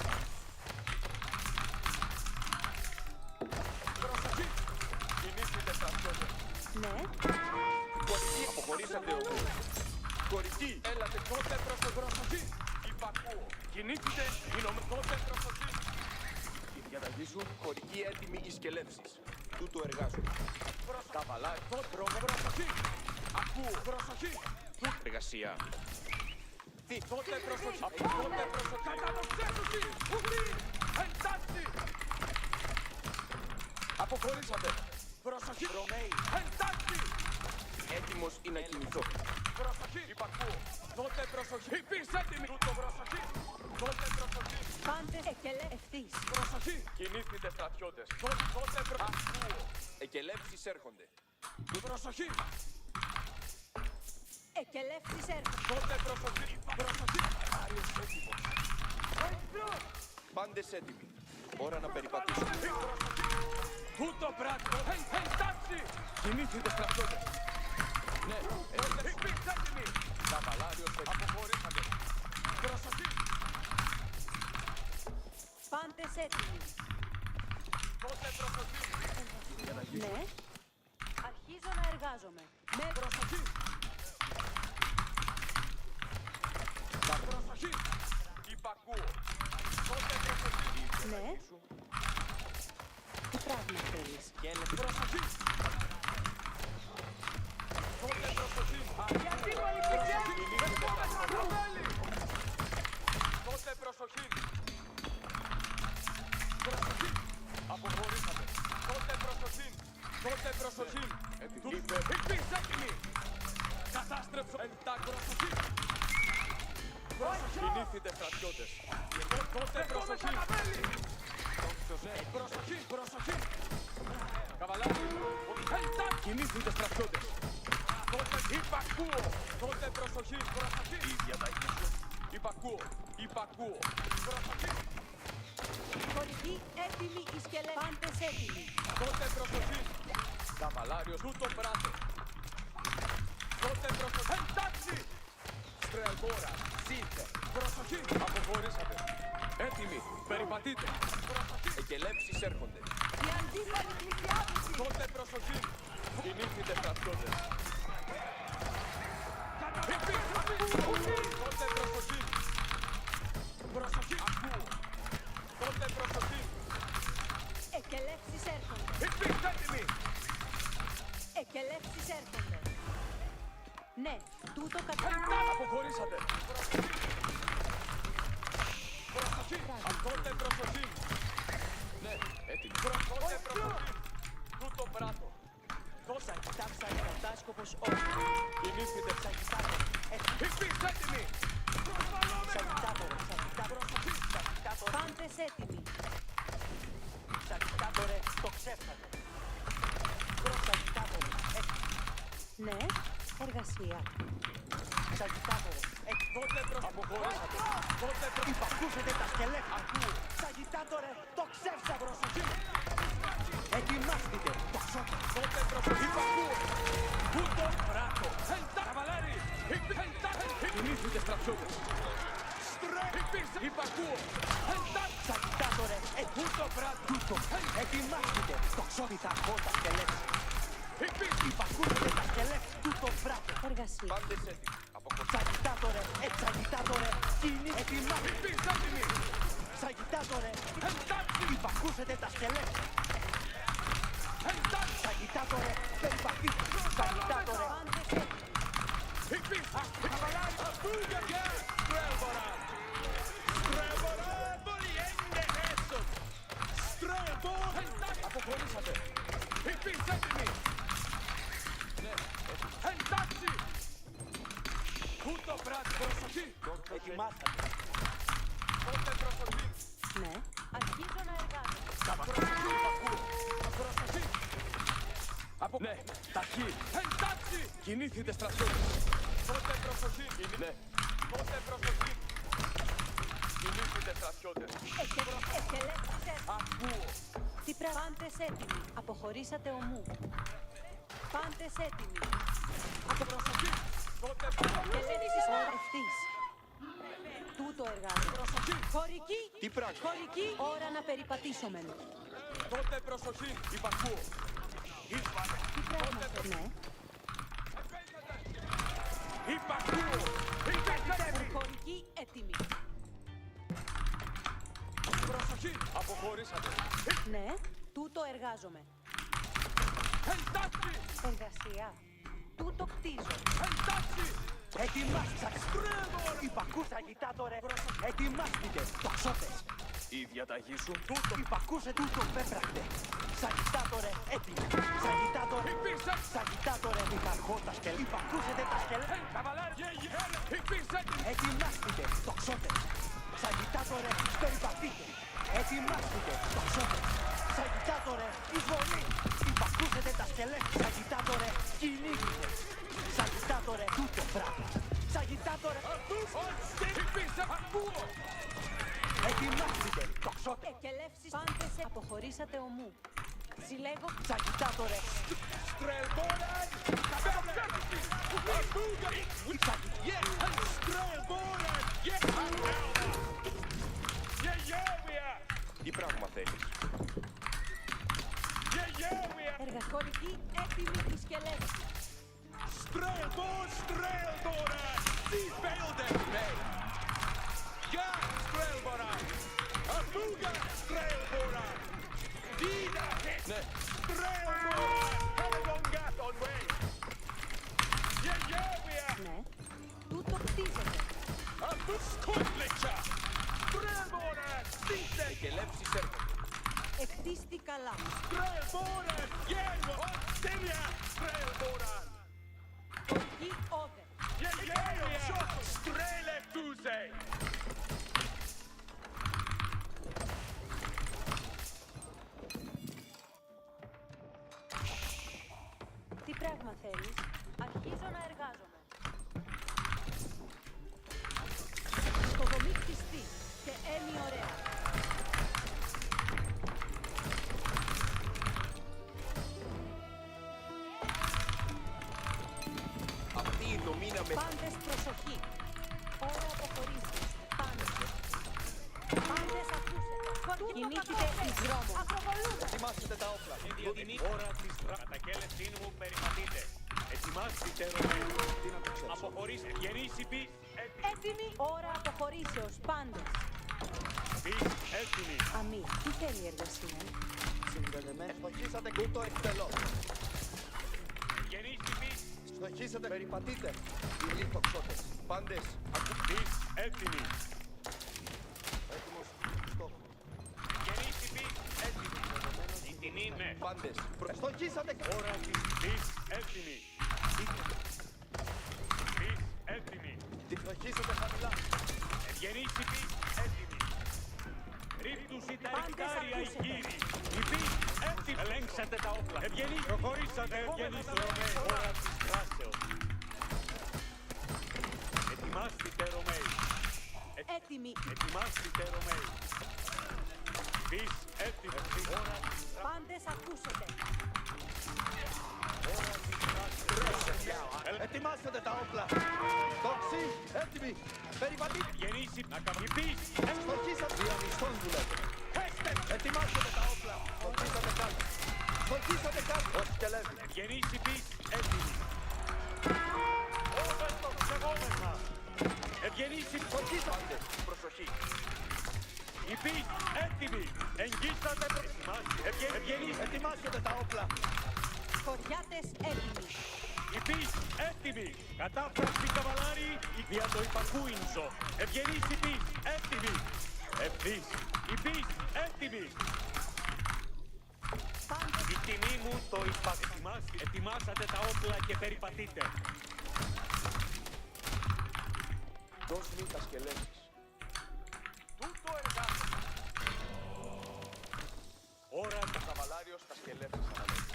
Προσοχή. Κινήθητε στρατιώτες. Ναι, Κορική. Αποχωρήσατε όμως. Κορική. Έλατε. Τότε προσοχή. Υπακούω. Κινήθητε. Τότε προσοχή. Η διαταγή σου. Χωρική έτοιμη εις και λεύσεις. Τούτο εργάζομαι. Καβαλάρι. Προσοχή. Ακούω. Προσοχή. Εργασία. Τι. Τότε προσοχή. Τότε προσοχή. Καταδοξέτουση. Ουφί. Εντάστη. Αποχωρήσατε. Προσοχή. Ρωμαίοι. Εντάστη. Έτοιμος ή να κινηθώ. Προσοχή. Υπακούω. Τότε προσοχή. Υπείς έτοιμοι. Τούτο προσοχή. Τότε προσοχή. πάντε εκελέ ευθύς. Προσοχή. Κινήθητε στρατιώτες. Τότε ακούω. Εκελεύσεις έρχονται. Προσοχή. Εκελεύσεις έρχονται. Τότε προσοχή. Προσοχή. Άριος έτοιμος. Πάντες έτοιμοι. Ώρα να περιπατήσουμε. Τούτο πράγμα. Εντάτσι. Κινήθητε στρατιώτες. Ναι. Υπείς έτοιμοι. Καβαλάριος έτοιμος. Αποχωρήσατε. Προσοχή. Πάντες έτοιμοι. Τότε προσοχή. Ναι, αρχίζω να εργάζομαι. Με Προσοχή. Προσοχή. Υπακούω. Τότε προσοχή. Ναι. Τι πράγμα θέλεις? Προσοχή. Τότε προσοχή. Γιατί μου αλυπηγαίνει. Τότε προσοχή. Προσοχή. Αποχωρήσατε. Τότε προσοχή. Τότε προσοχή. Υπείς έτοιμοι. Κατάστρεψο. Εντά προσοχή. Κινήθητε στρατιώτες. Τότε προσοχή. Προσοχή. Προσοχή. Καβαλάρι. Εντά. Κινήθητε στρατιώτες. Τότε υπακούω. Τότε προσοχή. Προσοχή. Η διαταγή σου. Υπακούω. Υπακούω. Προσοχή. Χωρική έτοιμη η σκελέ. Πάντες έτοιμοι. Τότε προσοχή. Καβαλάριος τούτο πράτο. Τότε προσοχή. Εντάξει. Στρελγόρα. Ζήτε. Προσοχή. Αποχωρήσατε. Έτοιμοι. Περιπατείτε. Προσοχή. Εκελεύσεις έρχονται. Η αντίπαλη πλησιάζει. Τότε προσοχή. Κινήθητε στρατιώτες. Τότε προσοχή. Προσοχή. Ακούω. Τότε προσοχή. Εκελεύσεις έρχονται. Υπείς έτοιμοι. Εκελεύσεις έρχονται. Ναι, τούτο Αποχωρήσατε. Προσοχή. Ακόμη προσοχή. Ναι, έτοιμοι. Ακόμη προσοχή. Τούτο πράτο. Δώσα κοιτάξα κατάσκοπος όχι. Κινήθητε. Σαγιτάτο. Υπήρξε έτοιμοι. Σαγιτάτο. Σαγιτάτο. Πάντες έτοιμοι. Σαγιτάτο ρε, το ξέφτατε. Σαγιτάτο. Ναι, εργασία. Σαγιτάτο ρε. Τότε αποχωρήσατε. Τότε Υπακούσετε τα σκελέτα. Ακούω. Σαγιτάτο ρε, το ξέφτα προσοχή. Ετοιμάστηκε. Το ξότα. Τότε προσοχή. Υπακούω. Τούτο πράτο. Χεντά. Καβαλάρι. Χεντά. Κινήθητε στρατιώτες. Υπήρξε. Υπακούω. Χεντά. Σαγιτάτο ρε, Τούτο πράτο. τούτο. Ετοιμάστηκε. Το ξότα από τα σκελέτα. Υπήρξε. Υπακούσετε τα σκελέτα. Τούτο πράτο. Εργασία. Πάντες έτοιμοι. Αποχωρήσατε. Σαγιτάτο ρε, σαγιτάτο ρε. Κινή. Ετοιμάστηκε. Υπήρξε έτοιμοι. Σαγιτάτο ρε. Χεντά. Υπακούσετε τα σκελέτα. Χεντά. Σαγιτάτο ρε, περιπαθείτε. Σαγιτάτο ρε. Υπήρξε. Καβαλάρι. Ακούγε. Στρέμπορα. Στρέμπορα. Βολιέντε έσω. Στρέμπο. Αποχωρήσατε. Υπήρξε έτοιμοι. Ναι. Εντάξει. Τούτο πράττει. Προσοχή. Ετοιμάσατε. Τότε προσοχή. Ναι, αρχίζω να εργάζομαι. Προσοχή. Προσοχή. Ναι. Ταχύ. Εντάξει. Κινήθητε στρατιώτες. Τότε προσοχή. Ναι. Τότε προσοχή. Κινήθητε στρατιώτες. Εκελεύσεις. Ακούω. Τι πάντες έτοιμοι. Αποχωρήσατε ομού. Πάντες έτοιμοι. Από προσοχή. Τότε προσοχή. Εκελεύσεις ευθύς. Τούτο εργάζομαι. Προσοχή. Χωρική. Τι πράγμα. Χωρική. Ώρα να περιπατήσουμε. Τότε προσοχή. Υπακούω. Ήσβανε. Τι πράγμα ναι. Υπακούω. Υπακούω. Χωρική έτοιμη. Προσοχή. Αποχωρήσατε. Ναι, τούτο εργάζομαι. Εντάξει. Εργασία. Τούτο κτίζω. Εντάξει. Ετοιμάστηκα. Υπακούσα αγιτάτορε. Ετοιμάστηκε. Τοξότες. Η διαταγή σου. Τούτο υπακούσε τούτο πέπρακτε. Σαγιτάτορε έτοιμο. Σαγιτάτορε. Υπήρξε. Σαγιτάτορε υπαρχότα σκελ. Υπακούσετε τα σκελ. Καβαλάρι. Υπήρξε. Ετοιμάστηκε. Τοξότες. Σαγιτάτορε περιπαθείτε. Ετοιμάστηκε. Τοξότες. Σαγιτάτορε εισβολή. Υπακούσετε τα σκελέ. Σαγιτάτορε κινήθηκε. Σαγιτάτορε τούτο πράγμα. Σαγιτάτορε. Υπήρξε. Ακούω. Ετοιμάστηκε. Τοξότες. Εκελεύσεις πάντες αποχωρήσατε ομού. Συλλέγω. Σαγιτάτορε. Στρελμπόραν. Καβαλάρι. Στρελμπόραν. Τι πράγμα θέλεις. Εργασχολική έτοιμη τη σκελέτη. Στρελμπόραν. Τι παίονται. Ναι. Ja, Strelboran! Afuga, Strelboran! Dina hit! Ναι. Strelboran! Kalabongat on way! Yeah, Ναι, τούτο κτίζεται. Αφουσκόντλιτσα! Strelboran! Δείτε! Εκελεύσεις έρχονται. Εκτίστη καλά. Strelboran! Γένο! Τέλεια! Strelboran! Χωρική όδε. Yeah! Strelefuse! Τι πράγμα θέλεις. Αρχίζω να εργάζομαι. Οικοδομή κτιστή και έμει ωραία. Αυτή η δομή να με... Πάντες προσοχή. Ώρα αποχωρήσεις. Πάντες. Πάντες ακούσετε. Κινήθητε εις δρόμο. Ακροβολούνται. Ετοιμάστε τα όπλα. Ώρα της κατακέλευσή μου περιπατείτε. Ετοιμάστηκε Ρωμαίοι. Αποχωρήστε. Γεννήσει πις. Έτοιμοι. Ώρα αποχωρήσεως. Πάντες. Πις έτοιμοι. Αμή. Τι θέλει η εργασία. Συνδεδεμένοι. Εσποχήσατε κούτο εκτελώς. Στοχίσατε. Περιπατείτε. Οι λιθοξώτες. Πάντες. Ακουμπής. Έτοιμοι. Έτοιμος. Στόχο. Γεννήσει πις, έτοιμη. Η τιμή με. Πάντες. Στοχίσατε. Ώρα της πις, έτοιμη. Πις, έτοιμη. Στοχίσατε χαμηλά. Ευγενήσει πις, έτοιμη. Ρίπτουσι τα εκτάρια οι κύριοι. Η πις, έτοιμη. Ελέγξατε τα όπλα. Ευγενείς. Προχωρήσατε. Ευγενείς Ρωμαίοι. Ώρα της δράσεως. Ετοιμάστητε Ρωμαίοι. Έτοιμοι. Ετοιμάστητε Ρωμαίοι. Πις, έτοιμη. Ώρα της δράσεως. Πάντες ακούσετε. Ώρα της δράσεως. Ετοιμάσατε τα όπλα. Τόξι. Έτοιμοι. Περιπατείτε. Ευγενήσει να κάνει. Πις, Στοχίσατε. Διαμισθών δουλεύετε. Ετοιμάσατε τα όπλα. Στοχίσατε κάτω. Στοχίσατε κάτω. Όχι και λέμε. ευγενήσει πις, έτοιμη. Όπεν το ξεγόμενα. Ευγενήσει Στοχίσατε. Προσοχή. η πις, έτοιμη. Εγγύσατε ευγενείς. Ετοιμάσατε τα όπλα. Χωριάτες έτοιμοι. Η πις, έτοιμη. Κατάφραση καβαλάρι, δια το υπακούινσο. Ευγενείς η πις, έτοιμη. Ευθύς, η πις, έτοιμη. Η τιμή μου το υπακοιμάσει. Ετοιμάσατε τα όπλα και περιπατείτε. Δώσ' μου τα σκελέσεις. Τούτο εργάζεται. Ώρα Το καβαλάριο στα σκελέσεις αναμένει.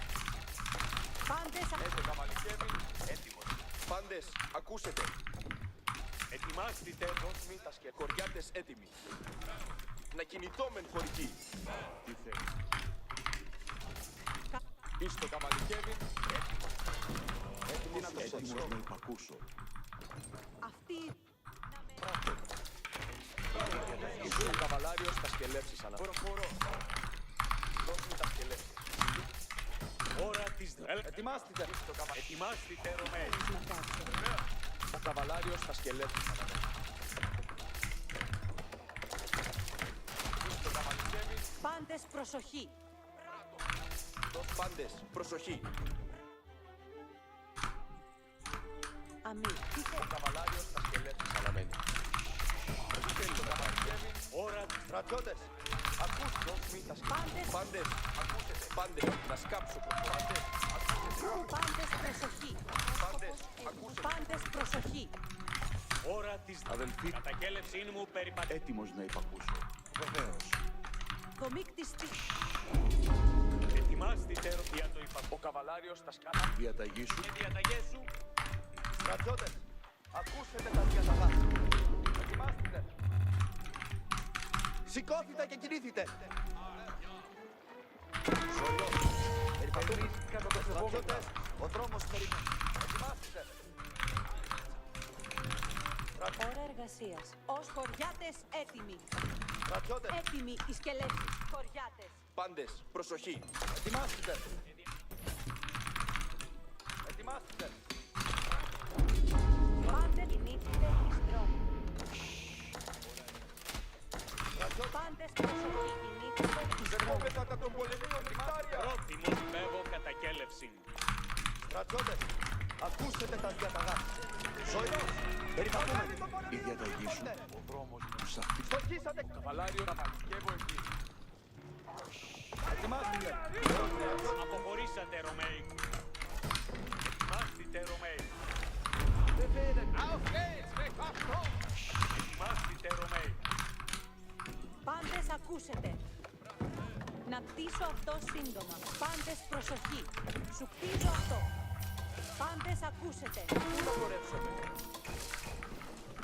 Πάντες Έντεκα μαλικεύει, έτοιμος. Πάντες, ακούσετε. ετοιμάστητε. Δώσ' μου τα σκελέσεις. Χωριάτες έτοιμοι. Να κινητόμεν χωρική. Τι θέλει. Πίστο καβαλικεύει, έτοιμος. Έτοιμος να υπακούσω. αυτοί Ήσουν καβαλάριο στα σκελέψεις αναμένει. Προχωρώ. Δώσ' μου τα σκελέσεις. Ώρα της Ετοιμάστητε. ετοιμάστητε Ρωμαίοι. Ο καβαλάριος στα σκελέσεις αναμένει. Πίστο καβαλικεύει, πάντες προσοχή. δώσ' πάντες, προσοχή. Αμή. Τι Ο θέλει. καβαλάριος στα σκελέσεις αναμένει. Πίστο καβαλικεύει, Ώρα της στρατιώτες. Ακούστε, δώσ' μου τα σκελέσεις. Πάντες. Πάντες, ακούσετε. Πάντες, να σκάψω προς το. Πάντες, ακούσετε. Πάντες προσοχή. Πάντες, ακούσετε. Πάντες προσοχή. ώρα της Αδελφοί. κατακέλευσή μου περιπατείτε. Έτοιμος να υπακούσω. Βεβαίως. Δομήκτιστη. Ετοιμάστητε για το υπακού. Ο καβαλάριος στα σκάψω. Διαταγή σου. Οι διαταγές σου. Στρατιώτες, ακούσετε τα διαταγά. Ετοιμάστε. Σηκώθητε και κινήθητε. Σολό. Περιπατούμε. Στρατιώτες, ο δρόμος περιμένει. Ετοιμάστε. Ώρα εργασίας. Ως χωριάτες έτοιμοι. Στρατιώτες, Έτοιμοι οι σκελέτες. Χωριάτες. πάντες, προσοχή. Ετοιμάστε. Ετοιμάστε. Πάντες κινήθητε εις δρόμο. Στρατιώτες, Πάντες προσοχή. Κινήθητε εις δεν δρόμο. κόβεται κατά τον πολεμείο νυχτάρια. Πρόθυμος μπεύω κατακέλευση. Στρατιώτες, ακούσετε τα διαταγά. Ζωηρός, περιπατούμε. Η διαταγή σου. Ο δρόμος μου σαφή. Στοχίσατε. Καβαλάριο να μαλικεύω εκεί. Ετοιμάστε. Αποχωρήσατε Ρωμαίοι. Ετοιμάστητε Ρωμαίοι. Ετοιμάστητε Ρωμαίοι. Πάντες ακούσετε. Να κτίσω αυτό σύντομα. Πάντες προσοχή. Σου κτίζω αυτό. Πάντες ακούσετε. Πού να χορέψετε.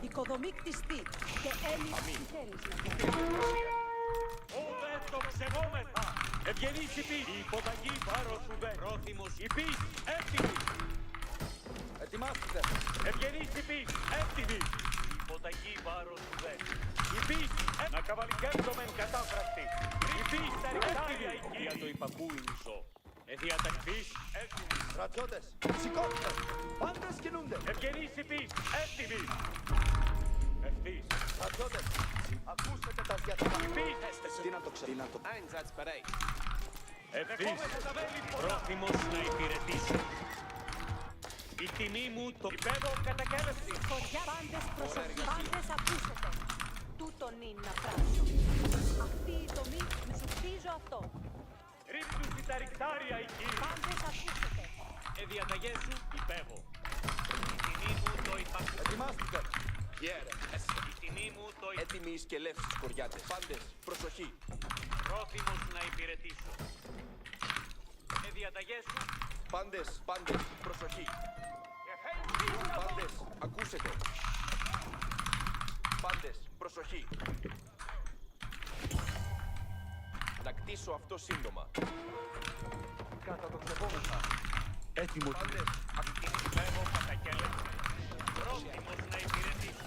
Οικοδομή κτιστή. Και έλλειψη. Τι θέλεις να κάνεις. Όδε το ξεγόμεθα. Ευγενείς η πις. Η υποταγή βάρος σου δε. Πρόθυμος η πις. Έτοιμη. Ετοιμάστε. Ευγενείς η πις. Έτοιμη. Η υποταγή βάρος σου δε. Η πις. Να καβαλικεύσομεν κατάφραστη. Η πις έτοιμη. Για το υπακούινσο. Διατακτής έτοιμη. Στρατιώτες, σηκώστε. Πάντες κινούνται. Ευγενείς η πις. Έτοιμη. Ευθύς. Στρατιώτες, ακούσετε τα διαταγά. Τι να το ξέρω. Ευθύς. Πρόθυμος να υπηρετήσω. Η τιμή μου το υπέβω κατακέλευση. Χωριά, πάντες προσοχή, πάντες ακούσετε. Τούτον είναι να πράξω. Αυτή η τομή μου σου χτίζω αυτό. Ρίχνουν τα ρηκτάρια εκεί. Πάντες ακούσετε. Διαταγές σου υπέβω. Η τιμή μου το υπακούω. Ετοιμάστηκε. Γέρε, Η τιμή μου το υπακούω. έτοιμοι οι σκελεύσεις, κοριάτες. Πάντες, προσοχή. Πρόθυμος να υπηρετήσω. Διαταγές σου. Πάντες, προσοχή. Πάντες, ακούσετε. Πάντες, προσοχή. Να κτίσω αυτό σύντομα. Κατατοξευόμεθα. Έτοιμο. Πάντες, Υπέβω κατακέλευση. Πρόθυμος να υπηρετήσω.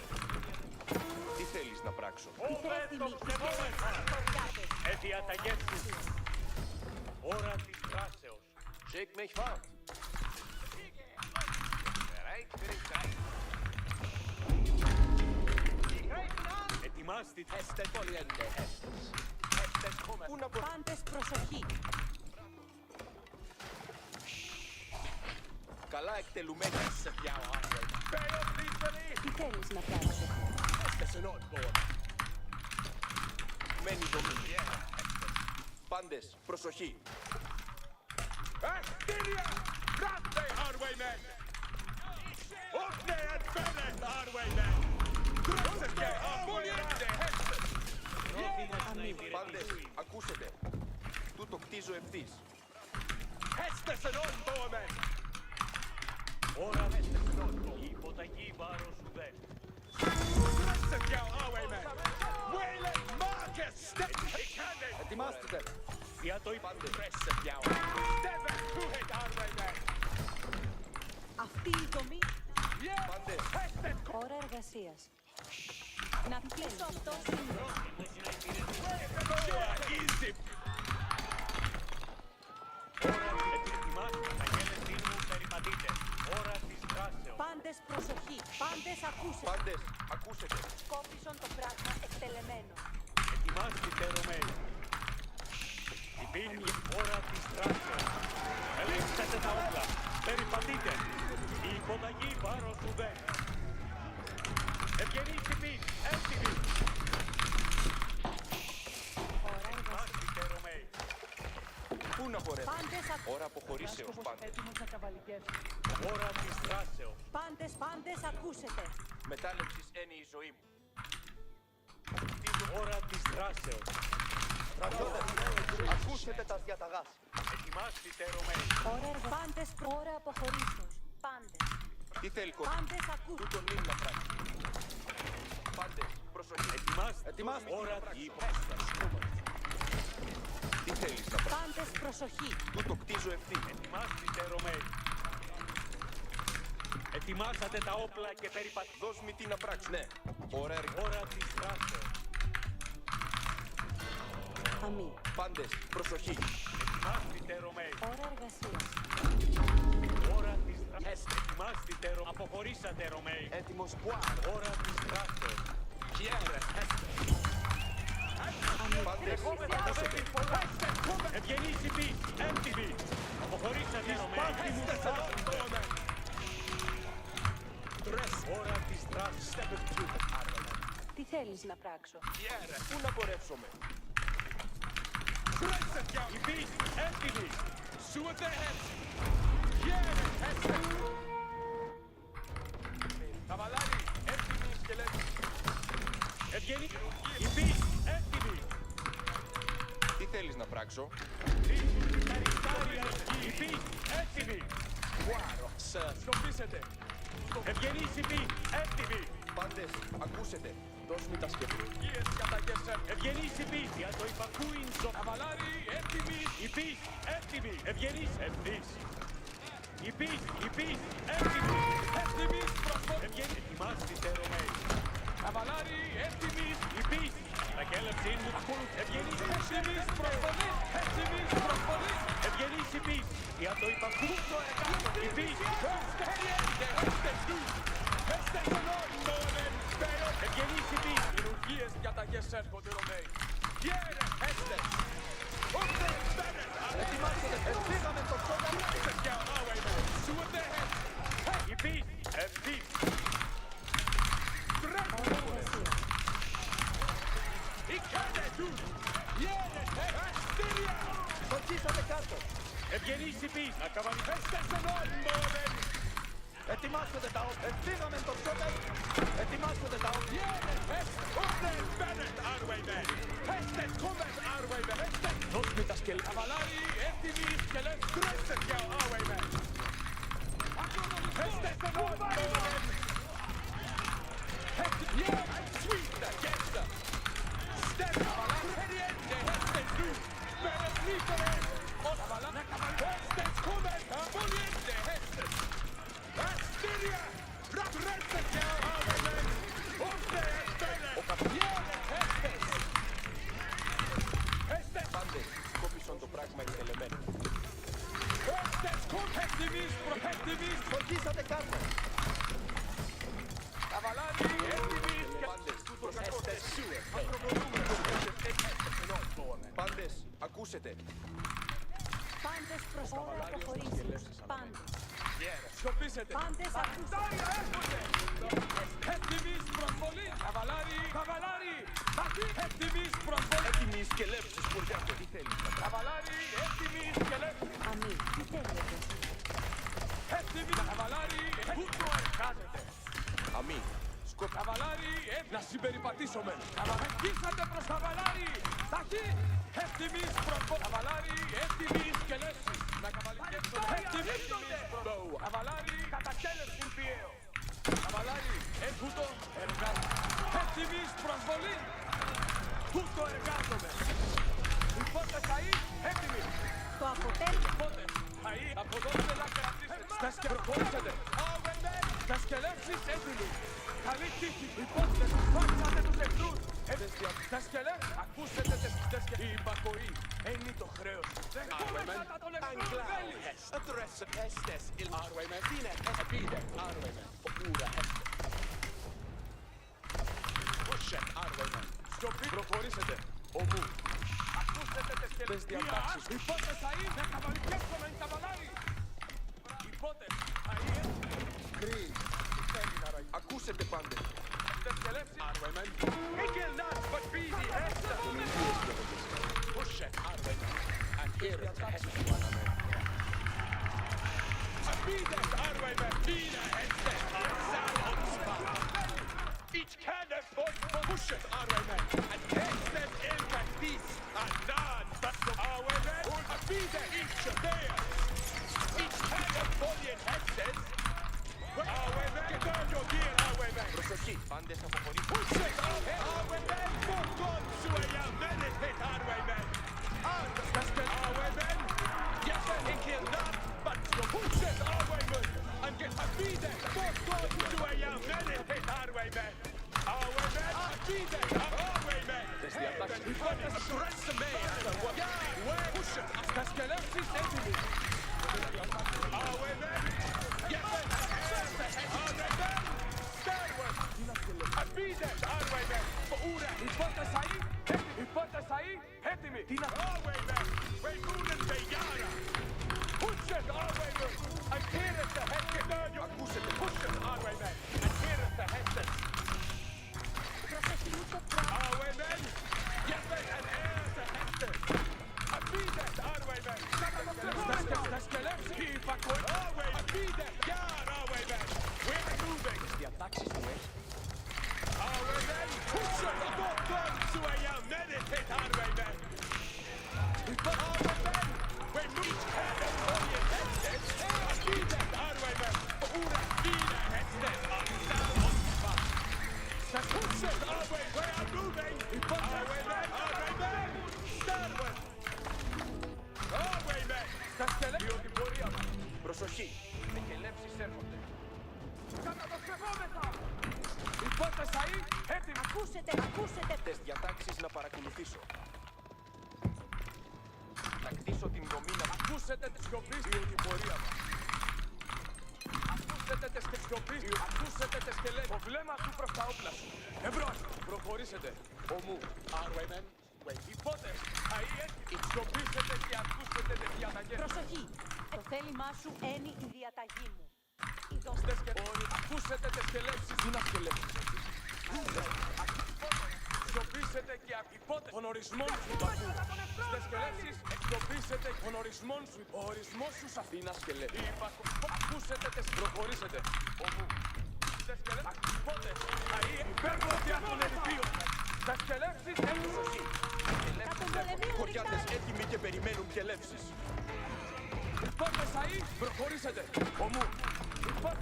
τι θέλεις να πράξω. Όβε το ξεβόμεθα. Διαταγές σου. Ώρα της δράσεως. Shake mich fort. Bereit für den Kampf. Ετοιμάστε. Hestet vollende Hestes. Hestes kommen. Πού να προ... Πάντες προσοχή. Καλά εκτελουμένοι σε πιάω άνθρωποι. Τι θέλεις να πράξω. Hestes in Ordnung. Μένει δομή. Πάντες, προσοχή. Astiria! Ratte, Hardwaymen! Åkne ett bäret, Hardwaymen! Grötteske, Hardwaymen! Πρόθυμος να υπηρετήσω. Πάντες, ακούσετε. Τούτο κτίζω ευθύς. Hästes en Ordnung! Ώρα η υποταγή βάρος σου δε. Grötteske, Hardwaymen! Wayland Marcus! Ετοιμάστηκε. Για το υπ... Πάντες, σε πιάω. Steven Kuhit, Hardwaymen! Αυτή η δομή. Πάντες, Ώρα εργασίας. Να κλείσω αυτό σήμερα. Easy! Ώρα ετοιμάστε τα γέλεσή μου περιπατείτε. Ώρα της δράσεως. Πάντες προσοχή. Πάντες ακούσετε. πάντες, ακούσετε. Σκόπισον το πράγμα εκτελεμένο. Ετοιμάστε Ρωμαίοι. Υπήρχε ώρα της δράσεως. Ελέγξτε τα όπλα. Περιπατείτε. Η υποταγή βάρος σου δε. Ευγενείς τυπείς. Έτοιμοι. Ώρα εργασίας. Ετοιμάστε Ρωμαίοι. Πού να χωρέσω. Πάντες Ώρα αποχωρήσεως, πάντες. Ώρα της δράσεως. Πάντες ακούσετε. Μετάληψης είναι η ζωή μου. Ώρα της δράσεως. Ακούσετε τα διαταγάς. Ετοιμάστε Ρωμαίοι. Πάντες ώρα αποχωρήσεως. Πάντες. Τι θέλει κόρη. Πάντες ακούσετε. Τούτον μην να πράξει. Πάντες, προσοχή. Ετοιμάστε. Ώρα της Τι θέλεις να πράξει. Πάντες προσοχή. Τούτο κτίζω ευθύ. Ετοιμάστε Ρωμαίοι. Ετοιμάσατε τα όπλα και περιπατήστε. Δώσ' μου τι να πράξω. Ναι. Ώρα έργα. Ώρα της δράσεως. Αμήν. Πάντες, προσοχή. Ετοιμάστε Ρωμαίοι. Ώρα εργασίας. Ώρα της δράσεως. Ετοιμάστε Ρωμαίοι. Αποχωρήσατε Ρωμαίοι. Έτοιμος πουάρ. Ώρα της δράσεως. Χιέρε. Πάντες, ακούσετε. Ευγενείς υπείς. Έντιμοι. Αποχωρήσατε Ρωμαίοι. Ώρα της δράσεως. Τι θέλεις να πράξω. Χιέρε. Πού να πορεύσομαι. Υπείς. Έντιμοι. Καβαλάρι, έτοιμοι οι σκελέτοι. Ευγενείς. Υπείς. Έντιμοι. Τι θέλεις να πράξω. Υπείς. Έντιμοι. Πουάρο. Σκοπίσετε. Ευγενείς υπείς. Έντιμοι. Πάντες, ακούσετε. Δώσ' μου τα σκεφτή. Ευγενείς υπείς. Για το υπακούειν ζω. Καβαλάρι, έτοιμοι! Υπείς. Έντιμοι. Ευγενείς. Ευθύς. Υπείς. Υπείς. Έτοιμοι. Έτοιμοι προσφωνή! Ευγενείς. Ετοιμάστε Ρωμαίοι. Καβαλάρι, έτοιμοι! Υπείς. Τα κέλευσή μου. Ευγενείς. Έτοιμοι προσφωνή! Έτοιμοι προσφωνή! Ευγενείς υπείς. Για το υπακούειν ζω. Υπείς. Ευγενείς υπείς. Χειρουργίες διαταγές έρχονται Ρωμαίοι. Γέρε, έστες! Ώστε, μπαίνε! Ετοιμάσετε. Εφήγαμε το σώμα. Σου ετε! Κάτω. Ευγενείς οι πεις. Να καβανιφέστες ενών μόδεν. Ετοιμάσετε τα όπλα. Ευθύναμε το σώπερ. Ετοιμάσετε τα όπλα. Γένες, όπλες, μπαίνες, άρουεϊμεν. Πέστες, κόμες, άρουεϊμεν. Πέστες, δώσ' με τα σκελ. Καβαλάρι, έτοιμοι, σκελές, τρέστες για άρουεϊμεν. Πέστες ενών μόδεν. Γένες, σβήτα, γέντα. Στες, καβαλάρι, περιέντε, έστες, νου. Μπαίνες, νύχτερες. Ως καβαλάρι, πέστες, κόμες, απολύεντε, έστες. Αστήρια! Ραπρέστες για άγωνες! Ώστε εστέλες! Ο καπιένες έστες! Έστες! Πάντες, σκόπισον το πράγμα εκτελεμένο. Έστες! Έτοιμις! Φορτίσατε κάρτα! Καβαλάρι! Έτοιμις! Πάντες, έστες! Πάντες, ακούσετε! Πάντες προς ώρα αποχωρήσεις. Πάντες. Σκοπίσετε! Πάντες ακούσατε. Αστάρια έρχονται! Έτοιμις προσβολή! Καβαλάρι! Καβαλάρι! Έτοιμις προσβολή! Έτοιμις και λέψεις κουριάκο! Τι θέλεις? Καβαλάρι! Έτοιμις και λέψεις! Αμή, τι θέλετε? Έτοιμις! Καβαλάρι! Ούτω εργάζεται! Αμή! Καβαλάρι! Να συμπεριπατήσουμε! Καβαλάρι! προς καβαλάρι! Ταχύ! Έτοιμις προσβολή! Καβαλάρι! Έτοιμις και λέψεις! Να καβαλικεύσουν! Έτοιμις προσβολή! Καβαλάρι! Κατακέλευσιν πιέω! Καβαλάρι! Ούτω εργάζεται! Έτοιμις προσβολή! Ούτω εργάζομαι! Υπότες αεί! Έτοιμοι! Το αποτέλεσμα. Υπότες αεί! Από εδώ θέλα κρατήσετε! Στα σκελεύσετε! Στα σκελεύσεις έτοιμοι! Καλή τύχη! Υπότες! Φάξατε τους εχθρούς! Στα σκελέ! Ακούσετε τις σκελές! Η υπακοή! Είναι το χρέος! Δεχόμεστα τον εχθρό! Βέλης! Adresse estes il Arwayman. Fine esbide Arwayman. Ura estes. Pushet Arwayman. Σιωπή! Προχωρήσετε! Ομού! Ακούσετε τις σκελές! Διατάξεις! Υπότες αεί! Να καβαλικεύσουμε εν καβαλάρι! Υπότες αεί! Κρυ. Ακούσετε πάντες. Τις σκελές! Arwayman. Ik wil not but be the Hester! Pushet Arwayman. And here is the Hester. Abides Arwayman! Fine Hester! Ansal und Spar! Ich kann es von Pushet Arwayman! And Hester Elkan dies! Anotand! Arwayman! Und Abide ich there! Ich kann es von den Hesters! Arwayman! Gedauert dir Arwayman! Προσοχή. Πάντες αποχωρήσουν. Pushet Arwayman! For God zu a benefit Arwayman! Arwayman! Yes, I kill not! But Pushet Arwayman! And get Abide! For God zu a benefit Arwayman! Arwayman! Abide! Arwayman! Υπότες στρέψε με! Pushet! Στα σκελεύσεις έτοιμοι! Arwayman! Yes, Arwayman! Starward! Abide! Arwayman! Ura! Υπότες αεί! Υπότες αεί! Έτοιμοι! Arwayman! Βεϊμούνεν βεϊάρα! Pushet Arwayman! Αντίρεστε Hester! Ακούσετε! Pushet Arwayman! Αντίρεστε Hester! Προσοχή το πράγμα. Arwayman! Yes, and έρεστε Hester! Abide! Arwayman! Στα σκελεύσεις! Υπακοή! Abide! Γιάρ Arwayman! We're moving! Διατάξεις του έχει. Arwayman! Pushet Arwayman! Zu a meditate Arwayman! Arwayman! We're moving! Hester! Abide! Arwayman! Ura! Fine Hester! Ansal und Spar! Pushet Arwayman! We are moving! Arwayman! Arwayman! Starward! Arwayman! Στα σκελεύσεις την πορεία μας! Προσοχή. Εκελεύσεις έρχονται. Κατατοσκευόμεθα! Υπότες αεί! Έτοιμοι! Ακούσετε. Τις διατάξεις να παρακολουθήσω. Να κτίσω την δομή να... Ακούσετε τη σιωπή την πορεία μας! Ακούσετε τη σιωπή! Ακούσετε τη σκελές! Το βλέμμα του προς τα όπλα σου! Εμπρός! Προχωρήσετε! Ομού. Arwayman. Υπότες αεί! Σιωπήσετε και ακούσετε τις διαταγές! Προσοχή. Το θέλημά σου είναι η διαταγή μου. Ακούσετε τις σκελεύσεις! Τι να σκελεύσεις! Εξοπλίσετε και υπότε τον ορισμό σου υπακού. Στις σκελέσεις εξοπλίσετε τον ορισμό σου. Ο ορισμός σου σαφήνα σκελέ. Υπακού. Ακούσετε τες προχωρήσετε. Ομού. Στις σκελέσεις υπότε. Αΐ υπέρπροτια των ερηπείων. Στις σκελέσεις έχουν σωσή. Χωριάτες έτοιμοι και περιμένουν κελεύσεις. Υπότες αΐ προχωρήσετε. Ομού.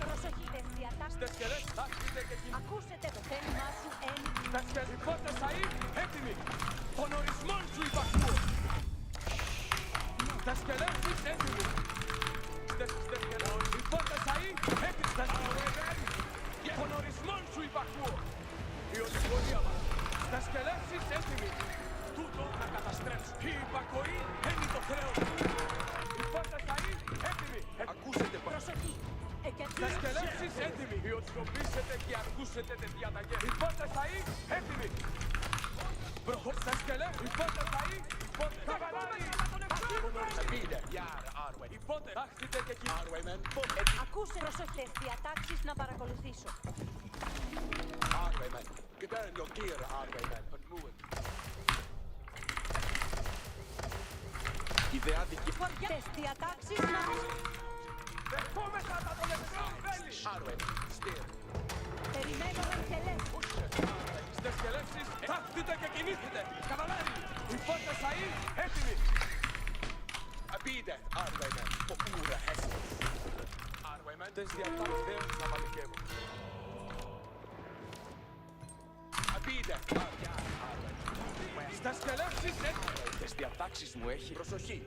Προσοχείτε, διατάξεις. Στις σκελέσεις άρχιτε και κινείτε. Ακούσετε το θέλημά σου, Υπότες αΐ έτοιμοι. Των ορισμών σου υπακούω. Τα σκελέσεις έτοιμοι. Υπότες αΐ έτοιμοι. Των ορισμών σου υπακούω. Η οδηγορία μας. Τα σκελέσεις έτοιμοι. Τούτο να καταστρέψω. Η υπακοή είναι το χρέος. Υπότες αΐ έτοιμοι. Ακούσετε προσοχή. Τα σκελέσεις έτοιμοι. Ιωτικοποιήσετε και ακούσετε τις διαταγές. Υπότες αΐ έτοιμοι. Στα σκελέσεις. Υπότες αΐ. Καβαλάρι. Πείτε. Υπότες. Άχτητε και εκεί. Ακούσε προσοχές διατάξεις να παρακολουθήσω. Arbemen. Gedaan your gear, arbemen. Ontmoet. Ιδεάδικη. Χωριές διατάξεις να... Δεχόμεθα τα των εχθρών βέλη. Arbemen. Stil. Περιμένουμε και λες. Στις σκελέσεις. Άχτητε και κινήθητε. Καβαλάρι. Υπότες αΐ. Έτοιμοι. Abide, arbemen. På ordet hästes. Arbemen. Τις διατάξεις δεν θα παλικεύω. Abide, arbemen. Στα σκελέσεις έτοιμοι. Τις διατάξεις μου έχει. Προσοχή.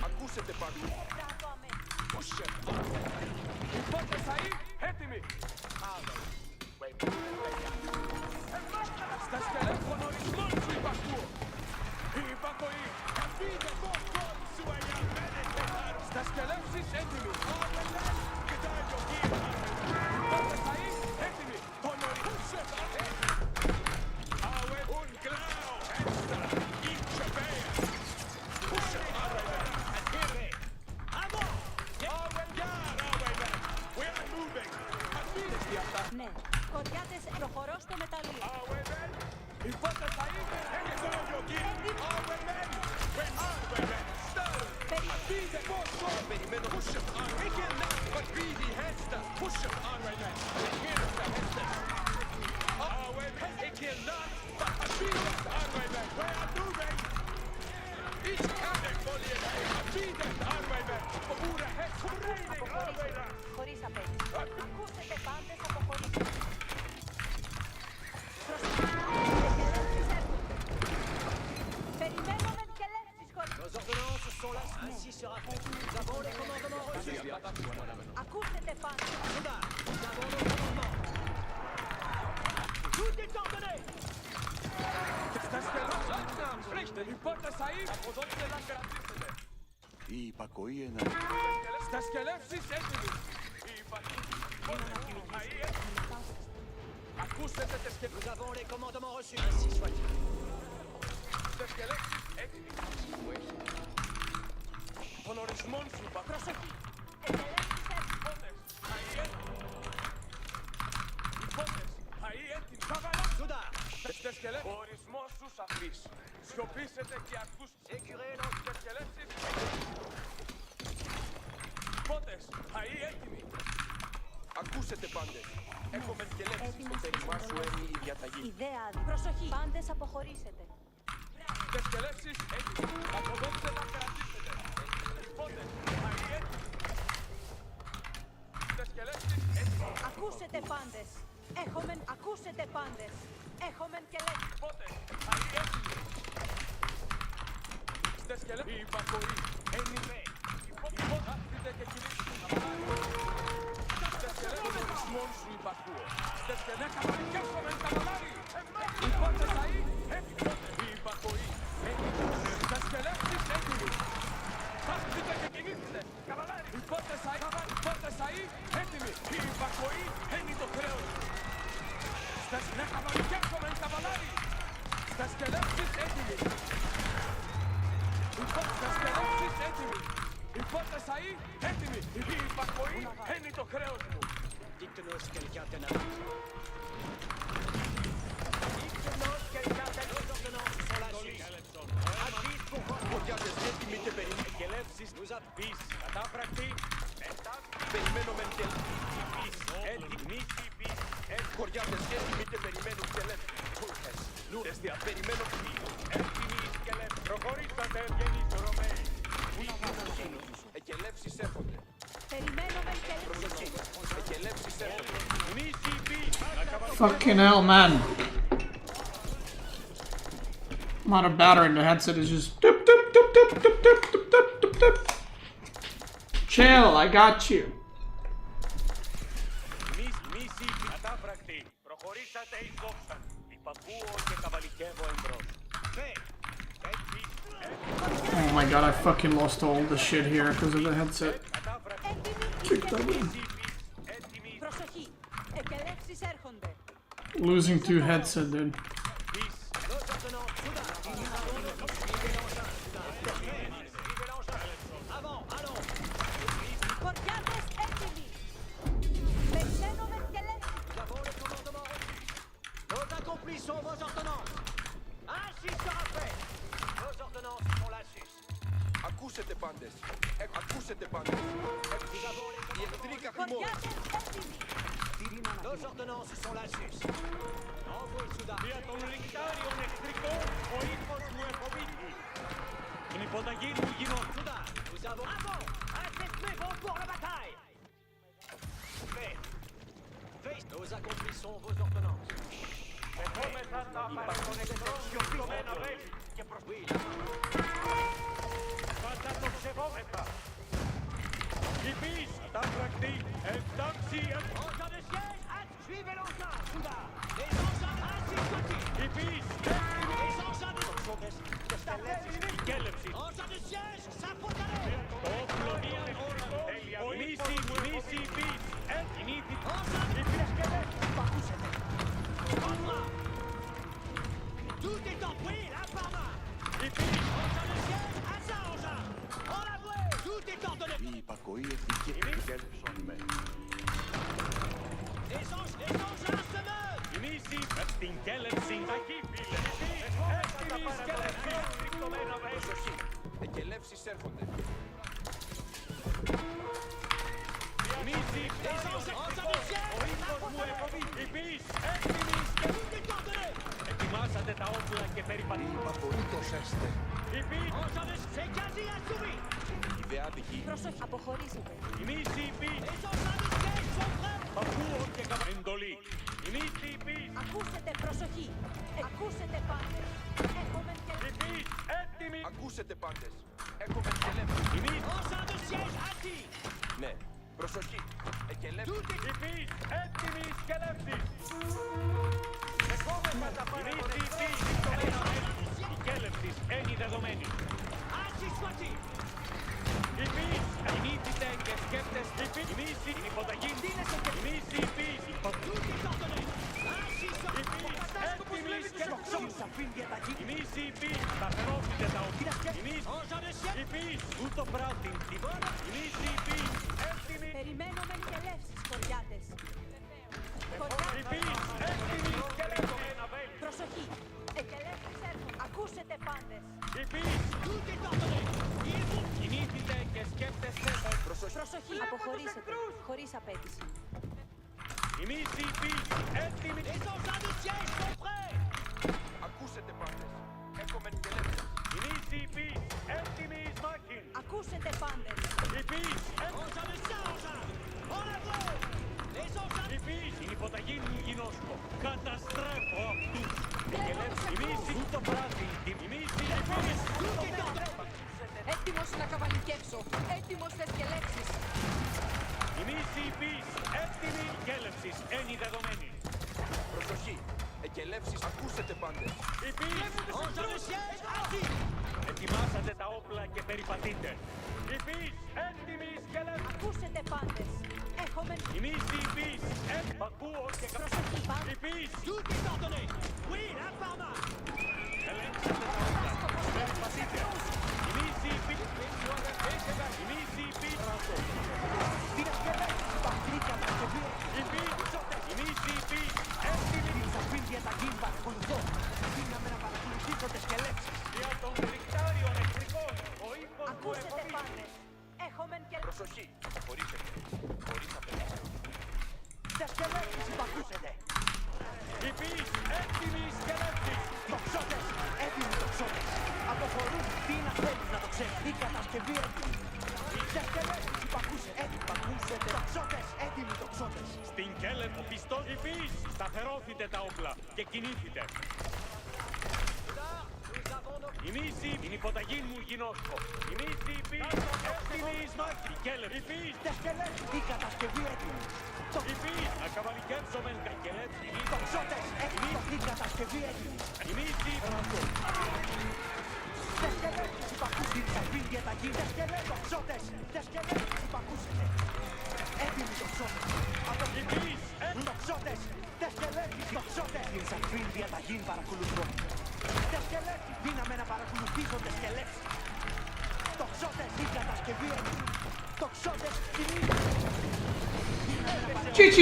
Ακούσετε παντού. Πούσε. Υπότες αΐ. Έτοιμοι. Στα σκελέσεις των ορισμών σου υπακούω. Η υπακοή. Αφήνε τον κόλ σου αγιαμένετε. Στα σκελέσεις έτοιμοι. Υπότες αΐ. Έτοιμοι. Των ορισμών σου Ναι, χωριάτες προχωρώ στο μεταλλείο. Υπότες αΐ. Abide, påstå. Περιμένω. Pushe. Ikke nær. Forbi de hester. Pushe. Arbemen. Hester hester. Ikke nær. Abide. Arbemen. Where are you moving? Ich kann nicht verlieren. Abide. Arbemen. På ordet hest. Αποχωρήστε, χωρίς απέτηση. Ακούσετε πάντες, αποχωρήστε. Περιμένουμε και λέξεις χωρίς. Nos ordonnances sont là, ainsi sera fait. Nous avons les commandements reçus. Ακούσετε πάντες. Nous avons nos commandements. Tout est ordonné. Στα σκελέσεις. Ρίχτε. Υπότες αΐ. Αποδόξτε να κρατήσετε. Η υπακοή είναι. Στα σκελέσεις έτοιμοι. Η υπακοή. Αΐ έτοιμοι. Ακούσετε τις σκελέσεις. Nous avons les commandements reçus. Ainsi soit-il. Στα σκελέσεις έτοιμοι. Των ορισμών σου είπα. Προσοχή. Υπότες. Αΐ έτοιμοι. Υπότες. Αΐ έτοιμοι. Καβαλά. Souda. Στα σκελέσεις. Ο ορισμός σου σαφής. Σιωπήσετε και ακούστε. Sécurez l'ensemble. Στα σκελέσεις. Υπότες. Αΐ έτοιμοι. Ακούσετε πάντες. Έχουμε σκελέσεις. Το θέλημά σου είναι η διαταγή. Ιδέα. Προσοχή. Πάντες αποχωρήσετε. Τις σκελέσεις έτοιμοι. Αποδόξτε να κρατήσετε. Υπότες. Αΐ έτοιμοι. Τις σκελέσεις έτοιμοι. Ακούσετε πάντες. Έχομεν. Ακούσετε πάντες. Έχομεν και λέξεις. Υπότες. Αΐ έτοιμοι. Τις σκελέσεις. Η υπακοή. Ενημέ. Υπότες. Άχτητε και κινήστε. Τις σκελέσεις. Τον ορισμόν σου υπακούω. Τις σκελέσεις. Καβαλικεύσομεν καβαλάρι. Υπότες αΐ. Υπότες. Η υπακοή. Τις σκελέσεις έτοιμοι. Άχτητε και κινήστε. Καβαλάρι. Υπότες αΐ. Υπότες αΐ. Έτοιμοι. Η υπακοή είναι το χρέος. Να καβαλικεύσομεν καβαλάρι. Στα σκελέσεις έτοιμοι. Στα σκελέσεις έτοιμοι. Υπότες αΐ έτοιμοι. Η υπακοή είναι το χρέος μου. Dites-nous quelqu'un t'en a. Dites-nous scaricate le ordonnances sont lâchées. Agis pour Vortix έτοιμοι και περιμένουν. Εκελεύσεις τους απείς. Κατάφρακτοι. Περιμένουμε και πεις. Έτοιμοι πεις. Χωριάτες έτοιμοι και περιμένουν και λέμε. Κούρτες. Λούρες δια περιμένουν πεις. Έτοιμοι και λέμε. Προχωρήσατε ευγενείς Ρωμαίοι. Εκελεύσεις έρχονται. Περιμένουμε εκελεύσεις. Εκελεύσεις έρχονται. Μίση πεις. Fucking hell, man. Amount of battery in the headset is just doop, doop, doop, doop, doop, doop, doop, doop, doop, doop. Chill, I got you. Μίση κατάφρακτη. Προχωρήσατε εις δόξαν. Υπακούω και καβαλικεύω εμπρός. Oh my god, I fucking lost all the shit here because of the headset. Kicked over. Προσοχή. Εκελεύσεις έρχονται. Losing 2 headset, dude. Χωριάτες έτοιμοι. Περιμένουμε εκελεύσεις. Nos accomplissons vos ordonnances. Ainsi sera fait. Nos ordonnances sont lâchées. Ακούσετε πάντες. Ακούσετε πάντες. Οι εχθροί καθημών. Nos ordonnances sont lâchées. Για τον λικτάριον εχθρικό, ο ύφος μου εφοβήθη. Την υποταγή μου γινόταν. Nous avons... Avant! Assistez vos pour la bataille! Fait. Nous accomplissons vos ordonnances. Ευχόμεθα να παρακονεκτρώσιωμένα βέλη και προσπίτα. Κατά το ψευόμεθα. Υπείς, κατάφρακτη, εντάξει, όσα de siège, suivez l'ensemble, souda. Les ensembles ainsi sortis. Υπείς, les ensembles de στελέσεις, κέλεψη. Όσα de siège, ça fortalait. Το όπλο μία όρανο, μίση, υπείς, κινήθη. Όσα de siège, κέλεψη. Πακούσετε. Contre. Tout est en bruit, là, par là. Υπείς, όσα de siège, à ça, όσα. On l'a voué. Tout est ordonné. Η υπακοή εθνική κέλεψον με. Les anges se meuvent. Μίση, την κέλεψη, ταχύ, φίλε. Έτοιμης κέλεψη. Προσοχή. Εκελεύσεις έρχονται. Μίση, les anges ο ύφος μου εφοβήθη. Υπείς, έτοιμης κέλεψη. Ετοιμάσατε τα όπλα και περιπατούν. Απολύτως έστε. Υπείς, σε κιάζει ασούμι. Ιδεάτικη. Προσοχή. Αποχωρήσετε. Μίση, υπείς. Ακούω και εντολή. Μίση, υπείς. Ακούσετε, προσοχή. Ακούσετε πάντες. Έχουμε Υπείς, έτοιμοι. Ακούσετε πάντες. Έχουμε εκελεύσει. Υπείς. Όσα de siège assis. Ναι. Προσοχή. Εκελεύσει. Υπείς, έτοιμοι σκελεύσεις. Ευχόμεθα τα παρακονεκτρώσεις. Η κέλευσης είναι δεδομένη. Άσχη σκοτή. Υπείς, κινήθητε και σκέφτεστε. Υπείς, την υποταγή. Υπείς, υπείς. Τούτη τότονε. Άσχη σκοτή. Υπείς, έτοιμοι σκέφτεστε. Υπείς, υπείς. Σταθερόφιλε τα οκίνα. Υπείς, υπείς. Ούτω πράτη. Υπείς, υπείς. Έτοιμοι. Περιμένουμε εκελεύσεις, χωριάτες. Υπείς, έτοιμοι σκέλεψη. Προσοχή. Εκελεύσεις έρχονται. Ακούσετε πάντες. Υπείς, τούτη τότονε. Κινήθητε και σκέφτεστε. Προσοχή. Αποχωρήσετε. Χωρίς απέτηση. Εμείς οι υπείς, έτοιμοι. Ακούσετε πάντες. Έχουμε εκελεύσεις. Εμείς οι υπείς, έτοιμοι εις μάχην. Ακούσετε πάντες. Υπείς, υπείς, την υποταγή μου γινώσκω. Καταστρέφω αυτούς. Εμείς το βράδυ. Εμείς οι υπείς. Έτοιμος να καβαλικεύσω. Έτοιμος να σκελέψεις. Εμείς οι υπείς, έτοιμοι κέλευσης, ένι δεδομένη. Προσοχή, εκελεύσεις, ακούσετε πάντες. Υπείς, ετοιμάσατε τα όπλα και περιπατείτε. Υπείς, έτοιμοι σκελεύσεις. Ακούσετε πάντες. Έχουμε... Εμείς οι υπείς, ακούω και προσοχή πάντες. Υπείς, τούτη τότονε. Oui, la parma. Ελέγξατε τα όπλα, περιπατείτε. Εμείς οι υπείς, εμείς οι υπείς, Υπείς, εμείς οι υπείς, έτοιμοι. Προσοχή. Αποχωρήσετε. Χωρίς απελευθερώσεις. Σκελέτης υπακούσετε. Υπείς, έτοιμοι σκελέτης. Τοξότες, έτοιμοι τοξότες. Αποχωρούν, τι να θέλεις να το ξέρεις. Η κατασκευή έτοιμη. Σκελέτης υπακούσετε. Υπακούσετε. Τοξότες, έτοιμοι τοξότες. Στην Κέλεν ο πιστός. Υπείς, σταθερώθητε τα όπλα και κινήθητε. Η μίση, την υποταγή μου γινώσκω. Η μίση, υπείς, έτοιμοι μάχη. Κέλεν, υπείς, σκελέτης. Η κατασκευή έτοιμη. Υπείς, να καβαλικεύσομεν κακελέτ. Τοξότες, έτοιμοι. Η κατασκευή έτοιμη. Η μίση, σκελέτης υπακούσετε. Η σαφή διαταγή. Τοξότες, σκελέτης υπακούσετε. Έτοιμοι τοξότες. Υπείς, τοξότες. Σκελέτης, τοξότες. Την σαφή διαταγή παρακολουθώ. Σκελέτης, δύναμε να παρακολουθήσονται σκελέτης. Τοξότες, η κατασκευή έτοιμη. Τοξότες, κινείται. GG.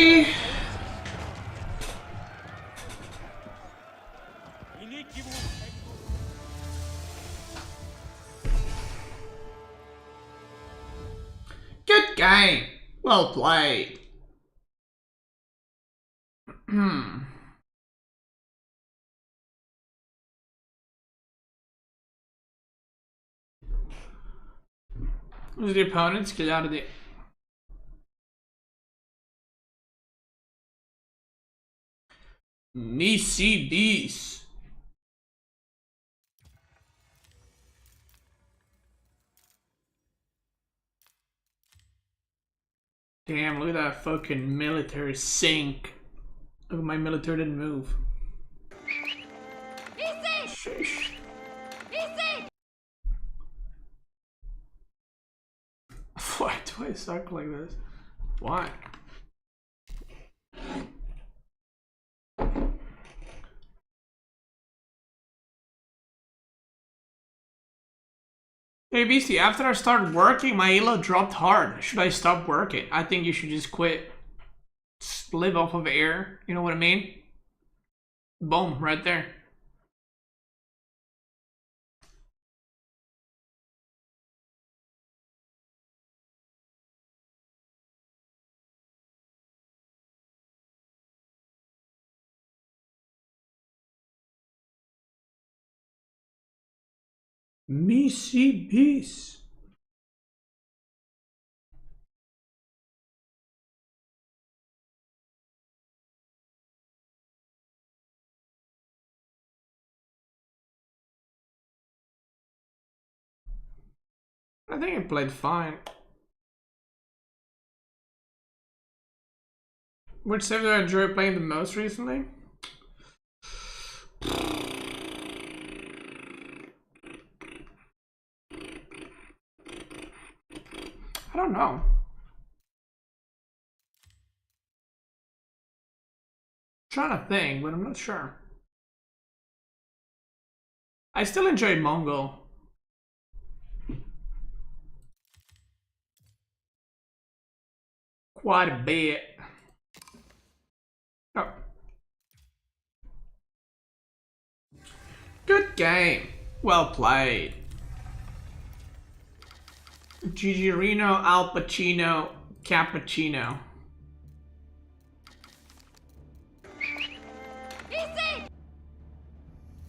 Η νίκη μου. Good game. Well played. Who's the opponents? Killjardi. Missy Beast. Damn, look at that fucking military sink. Look, my military didn't move. Sheesh. Why do I suck like this? Why? Hey Beasty, after I started working, my elo dropped hard. Should I stop working? I think you should just quit. Just live off of air. You know what I mean? Boom, right there. Missy Beast. I think I played fine. Which save did I enjoy playing the most recently? I don't know. I'm trying to think, but I'm not sure. I still enjoy Mongol. Quite a bit. Oh. Good game. Well played. Gigerino, Al Pacino, Cappuccino.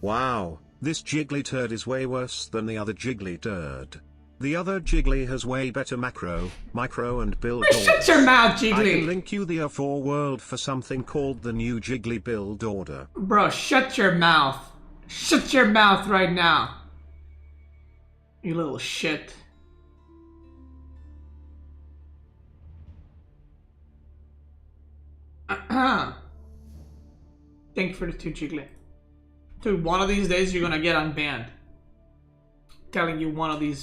Wow, this jiggly turd is way worse than the other jiggly turd. The other jiggly has way better macro, micro and build orders. Shut your mouth, Jiggly! I can link you the A4 world for something called the new jiggly build order. Bro, shut your mouth. Shut your mouth right now. You little shit. Thank you for the 2 Jiggly. Dude, one of these days you're gonna get unbanned. Telling you, one of these.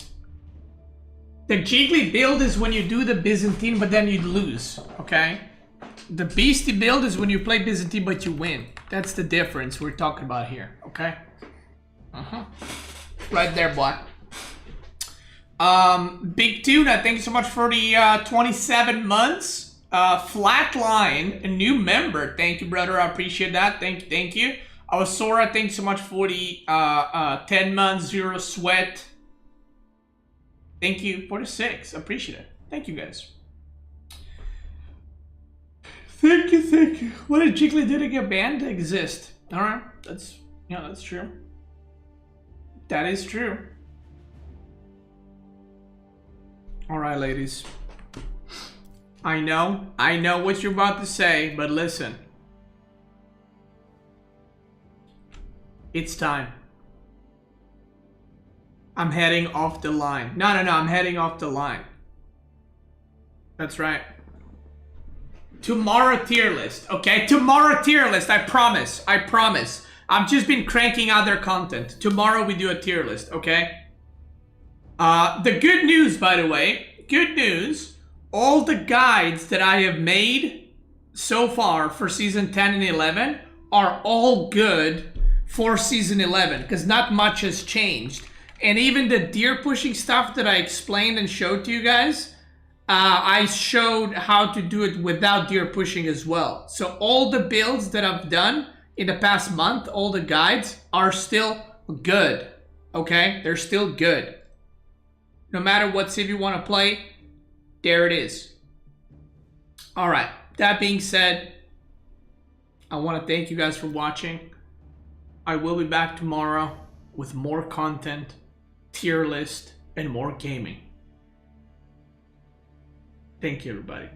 The Jiggly build is when you do the Byzantine but then you lose, okay? The Beasty build is when you play Byzantine but you win. That's the difference we're talking about here, okay? Right there, boy. Big Tuna, thank you so much for the 27 months. Flatline, a new member. Thank you, brother. I appreciate that. Thank you. Sora, thank you so much for the 10 months, 0 sweat. Thank you for the 6. Appreciate it. Thank you guys. Thank you, thank you. What did Jiggly do to get banned? Exist. Alright, that's, yeah, that's true. That is true. Alright, ladies. I know what you're about to say, but listen. It's time. I'm heading off the line. No, I'm heading off the line. That's right. Tomorrow tier list, okay? Tomorrow tier list, I promise. I promise. I've just been cranking out their content. Tomorrow we do a tier list, okay? The good news, by the way, good news, all the guides that I have made so far for season 10 and 11 are all good for season 11, because not much has changed. And even the deer pushing stuff that I explained and showed to you guys, I showed how to do it without deer pushing as well. So all the builds that I've done in the past month, all the guides are still good. Okay? They're still good. No matter what civ you want to play, there it is. Alright, that being said, I want to thank you guys for watching. I will be back tomorrow with more content, tier list, and more gaming. Thank you, everybody.